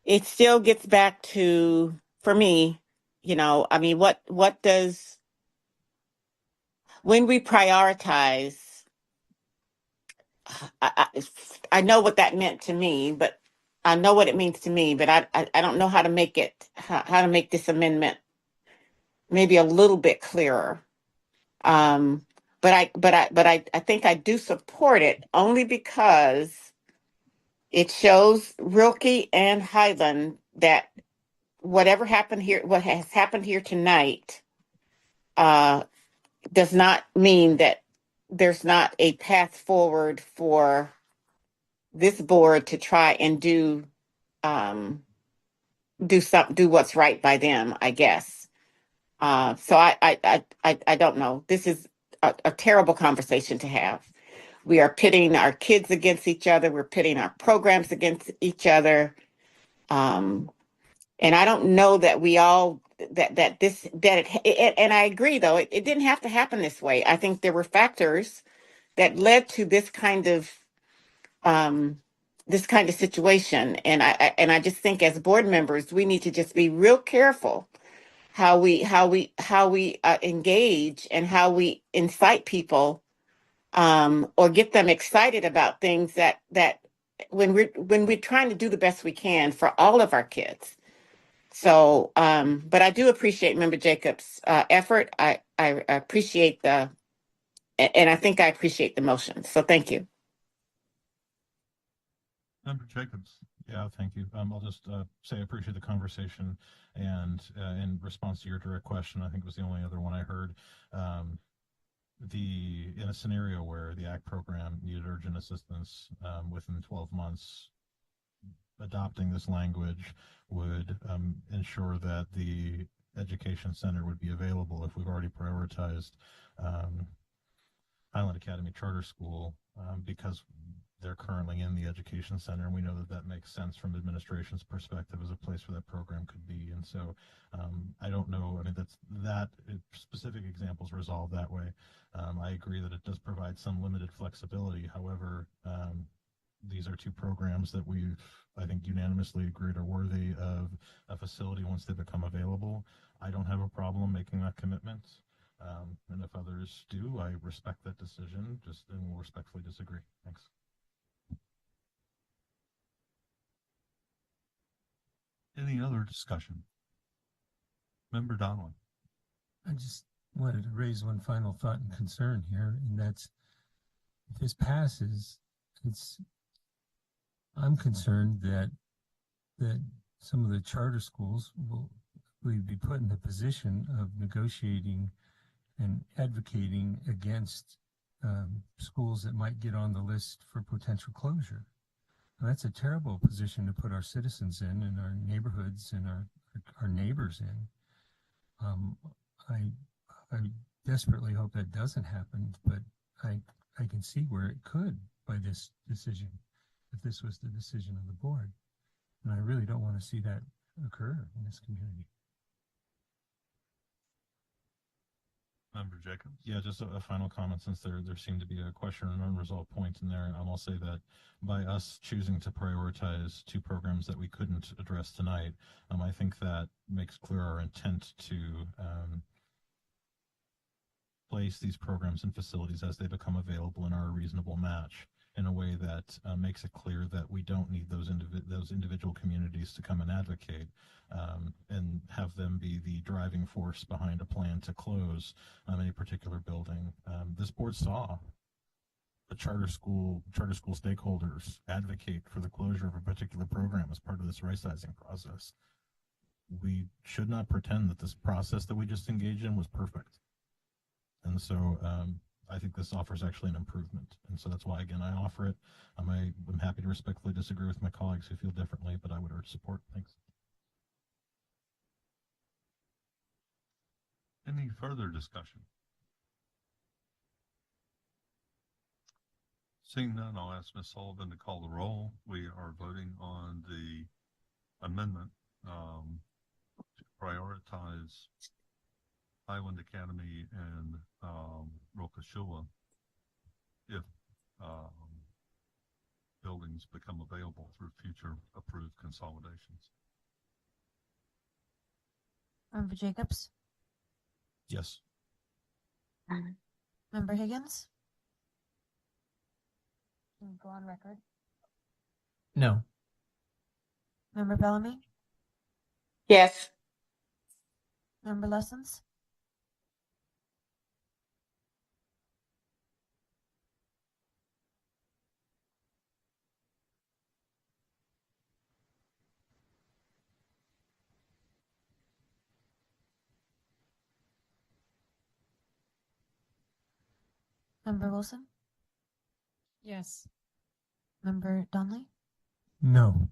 it still gets back to, for me, what does, when we prioritize, I know what that meant to me, but I know what it means to me, but I don't know how to make how to make this amendment maybe a little bit clearer. But I think I do support it only because it shows Rilke and Highland that what has happened here tonight, does not mean that there's not a path forward for this board to try and do what's right by them, I guess. So I don't know. This is a terrible conversation to have. We are pitting our kids against each other. We're pitting our programs against each other. And I don't know that we all and I agree though, it didn't have to happen this way. I think there were factors that led to this kind of situation. And I just think as board members, we need to just be real careful how we engage and how we incite people or get them excited about things that when we're trying to do the best we can for all of our kids. So, but I do appreciate Member Jacobs' effort. I appreciate and I think I appreciate the motion. So thank you. Member Jacobs. Yeah, thank you. I'll just say I appreciate the conversation, and in response to your direct question, I think it was the only other one I heard. In a scenario where the ACT program needed urgent assistance within 12 months, adopting this language would ensure that the education center would be available if we've already prioritized Highland Academy Charter School because they're currently in the education center, and we know that that makes sense from administration's perspective as a place where that program could be. And so I don't know, I mean, specific examples resolved that way. I agree that it does provide some limited flexibility. However, these are two programs that we've, I think, unanimously agreed are worthy of a facility once they become available. I don't have a problem making that commitment. And if others do, I respect that decision, and will respectfully disagree. Thanks. Any other discussion? Member Donnelly. I just wanted to raise one final thought and concern here, and that's if this passes, I'm concerned that some of the charter schools will be put in the position of negotiating and advocating against schools that might get on the list for potential closure. Now, that's a terrible position to put our citizens in and our neighborhoods and our neighbors in. I desperately hope that doesn't happen, but I can see where it could by this decision, if this was the decision of the board. And I really don't want to see that occur in this community. Member Jacobs? Yeah, just a final comment, since there seemed to be a question or an unresolved point in there. I'll say that by us choosing to prioritize two programs that we couldn't address tonight, I think that makes clear our intent to place these programs and facilities as they become available and are a reasonable match in a way that makes it clear that we don't need those individual communities to come and advocate and have them be the driving force behind a plan to close any particular building. This board saw the charter school stakeholders advocate for the closure of a particular program as part of this right-sizing process. We should not pretend that this process that we just engaged in was perfect. And so I think this offers actually an improvement. And so that's why, again, I offer it. I'm happy to respectfully disagree with my colleagues who feel differently, but I would urge support. Thanks. Any further discussion? Seeing none, I'll ask Ms. Sullivan to call the roll. We are voting on the amendment to prioritize Highland Academy and Rokashua if buildings become available through future approved consolidations. Member Jacobs? Yes. Member Higgins? Can you go on record? No. Member Bellamy? Yes. Member Lessons? Member Wilson? Yes. Member Donley? No.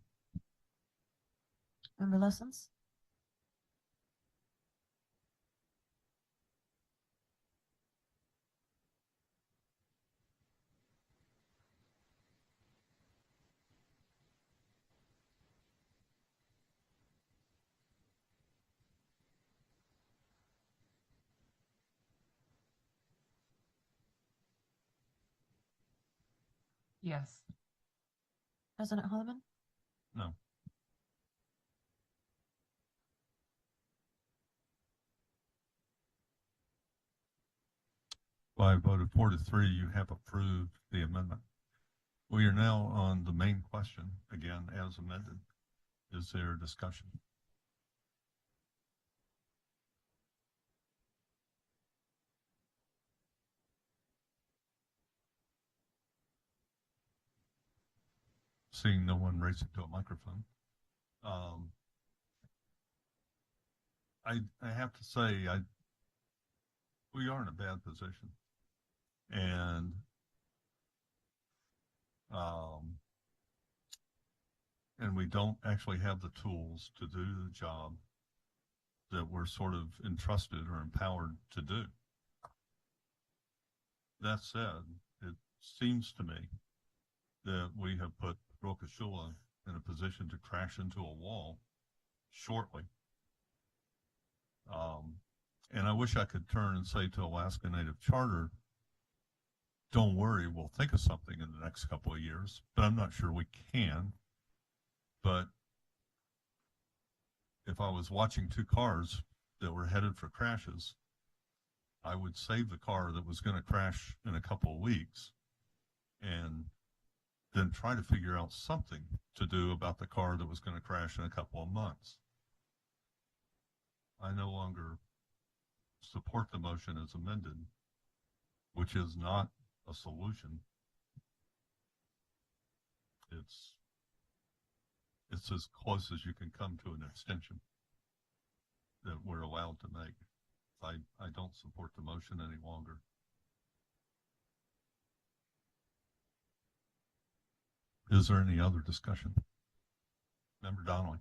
Member Lessons? Yes. President Holloman? No. By a vote of 4-3, you have approved the amendment. We are now on the main question, again, as amended. Is there discussion? Seeing no one racing to a microphone. I have to say, we are in a bad position. And and we don't actually have the tools to do the job that we're sort of entrusted or empowered to do. That said, it seems to me that we have put Rokashula in a position to crash into a wall shortly. And I wish I could turn and say to Alaska Native Charter, don't worry, we'll think of something in the next couple of years, but I'm not sure we can. But if I was watching two cars that were headed for crashes, I would save the car that was going to crash in a couple of weeks and then try to figure out something to do about the car that was going to crash in a couple of months. I no longer support the motion as amended, which is not a solution. It's as close as you can come to an extension that we're allowed to make. I don't support the motion any longer. Is there any other discussion? Member Donnelly.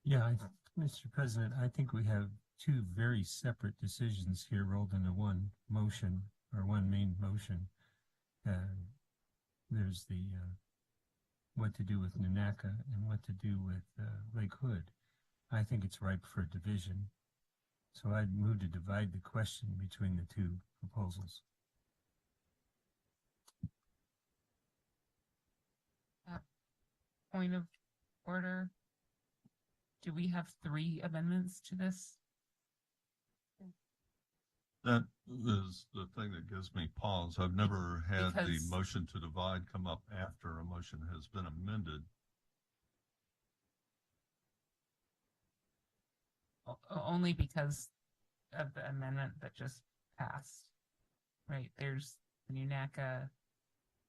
Yeah, Mr. President, I think we have two very separate decisions here rolled into one motion, or one main motion. There's the what to do with Nunaka and what to do with Lake Hood. I think it's ripe for division. So I'd move to divide the question between the two proposals. Point of order. Do we have 3 amendments to this? That is the thing that gives me pause. I've never had the motion to divide come up after a motion has been amended. Only because of the amendment that just passed, right? There's the Nunaka,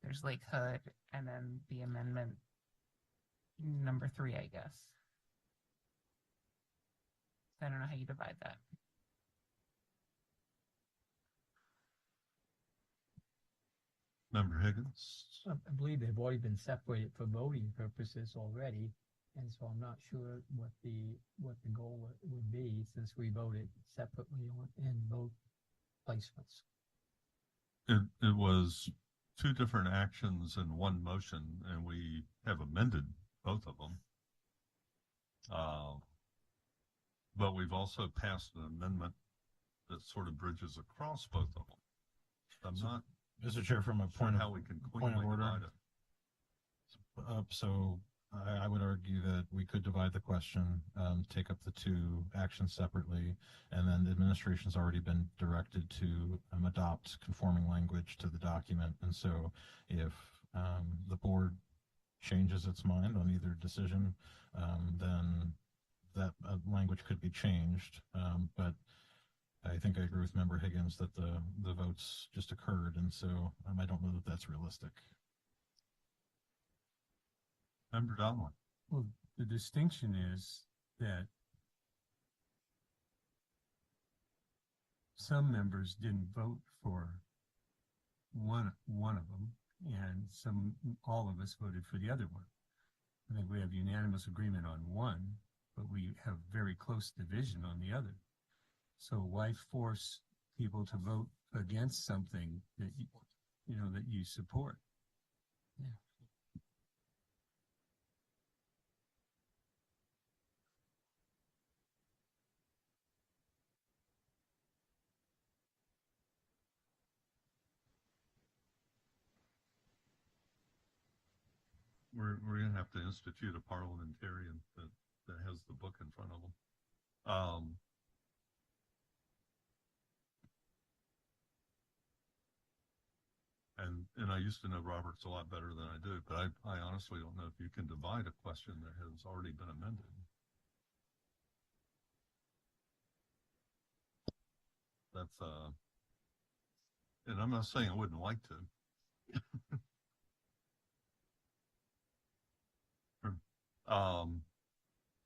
there's Lake Hood, and then the amendment number 3, I guess. I don't know how you divide that. Member Higgins? I believe they've already been separated for voting purposes already, and so I'm not sure what the goal would be since we voted separately in both placements. It was 2 different actions in one motion, and we have amended both of them. But we've also passed an amendment that sort of bridges across both of them. I'm not, Mr. Chair, from a point of, how we can point of order. divide it. So I would argue that we could divide the question, take up the 2 actions separately, and then the administration's already been directed to adopt conforming language to the document. And so if the board changes its mind on either decision, then that language could be changed. But I think I agree with Member Higgins that the votes just occurred, and so I don't know that that's realistic. Member Donnelly. Well, the distinction is that some members didn't vote for one of them, and all of us voted for the other one. I think we have unanimous agreement on one, but we have very close division on the other. So why force people to vote against something that that you support? Yeah. We're going to have to institute a parliamentarian that has the book in front of them. And I used to know Roberts a lot better than I do, but I honestly don't know if you can divide a question that has already been amended. That's and I'm not saying I wouldn't like to.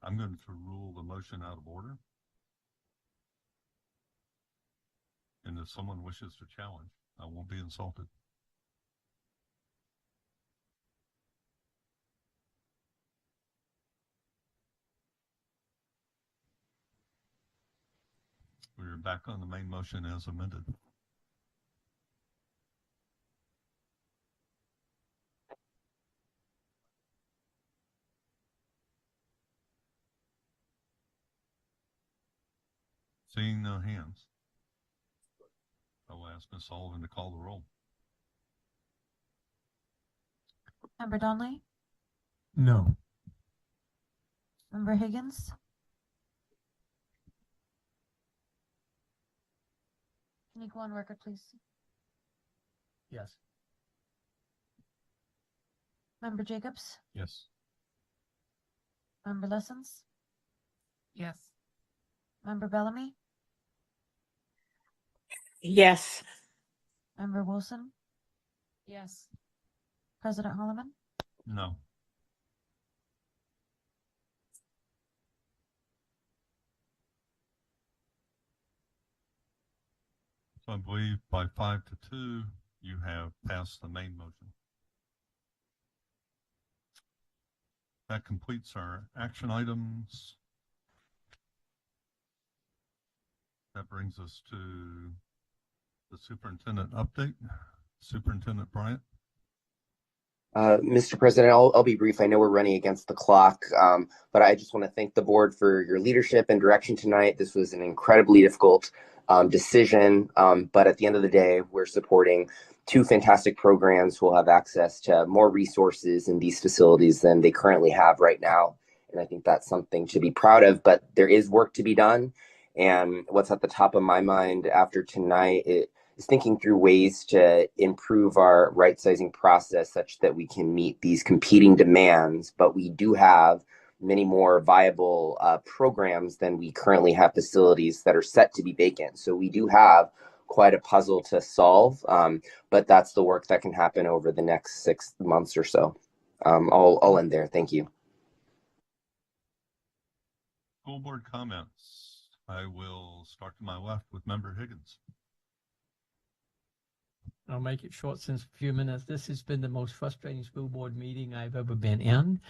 I'm going to rule the motion out of order. And if someone wishes to challenge, I won't be insulted. We're back on the main motion as amended. Seeing no hands, I will ask Ms. Sullivan to call the roll. Member Donley? No. Member Higgins? Can you go on record, please? Yes. Member Jacobs? Yes. Member Lessons? Yes. Member Bellamy? Yes. Member Wilson? Yes. President Holloman? No. So I believe by 5-2, you have passed the main motion. That completes our action items. That brings us to the superintendent update. Superintendent Bryant. Mr. President, I'll be brief. I know we're running against the clock, but I just want to thank the board for your leadership and direction tonight. This was an incredibly difficult decision, but at the end of the day, we're supporting two fantastic programs who will have access to more resources in these facilities than they currently have right now. And I think that's something to be proud of, but there is work to be done. And what's at the top of my mind after tonight is thinking through ways to improve our right sizing process such that we can meet these competing demands, but we do have many more viable programs than we currently have facilities that are set to be vacant. So we do have quite a puzzle to solve, but that's the work that can happen over the next 6 months or so. I'll end there. Thank you. School board comments. I will start to my left with Member Higgins. I'll make it short since a few minutes. This has been the most frustrating school board meeting I've ever been in.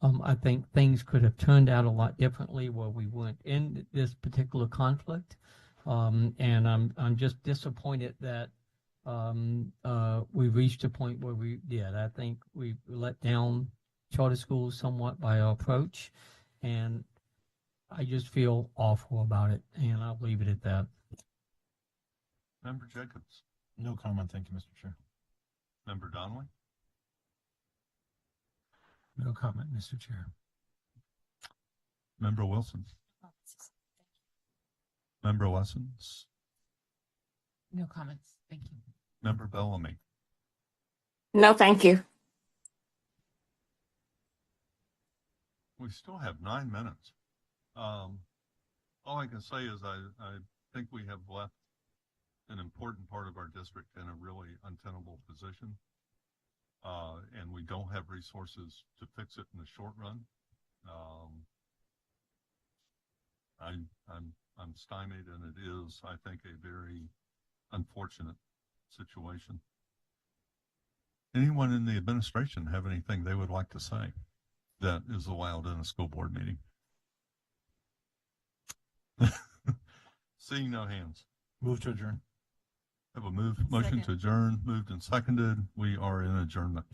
I think things could have turned out a lot differently where we weren't in this particular conflict. And I'm just disappointed that we reached a point where we did. I think we let down charter schools somewhat by our approach, and I just feel awful about it, and I'll leave it at that. Member Jacobs. No comment, thank you, Mr. Chair. Member Donnelly. No comment, Mr. Chair. Member Wilson. Member Lessons. No comments, thank you. Member Bellamy. No, thank you. We still have 9 minutes. All I can say is I think we have left an important part of our district in a really untenable position. And we don't have resources to fix it in the short run. I'm stymied, and it is, I think, a very unfortunate situation. Anyone in the administration have anything they would like to say that is allowed in a school board meeting? Seeing no hands. Move to adjourn. Have a motion to adjourn, moved and seconded. We are in adjournment.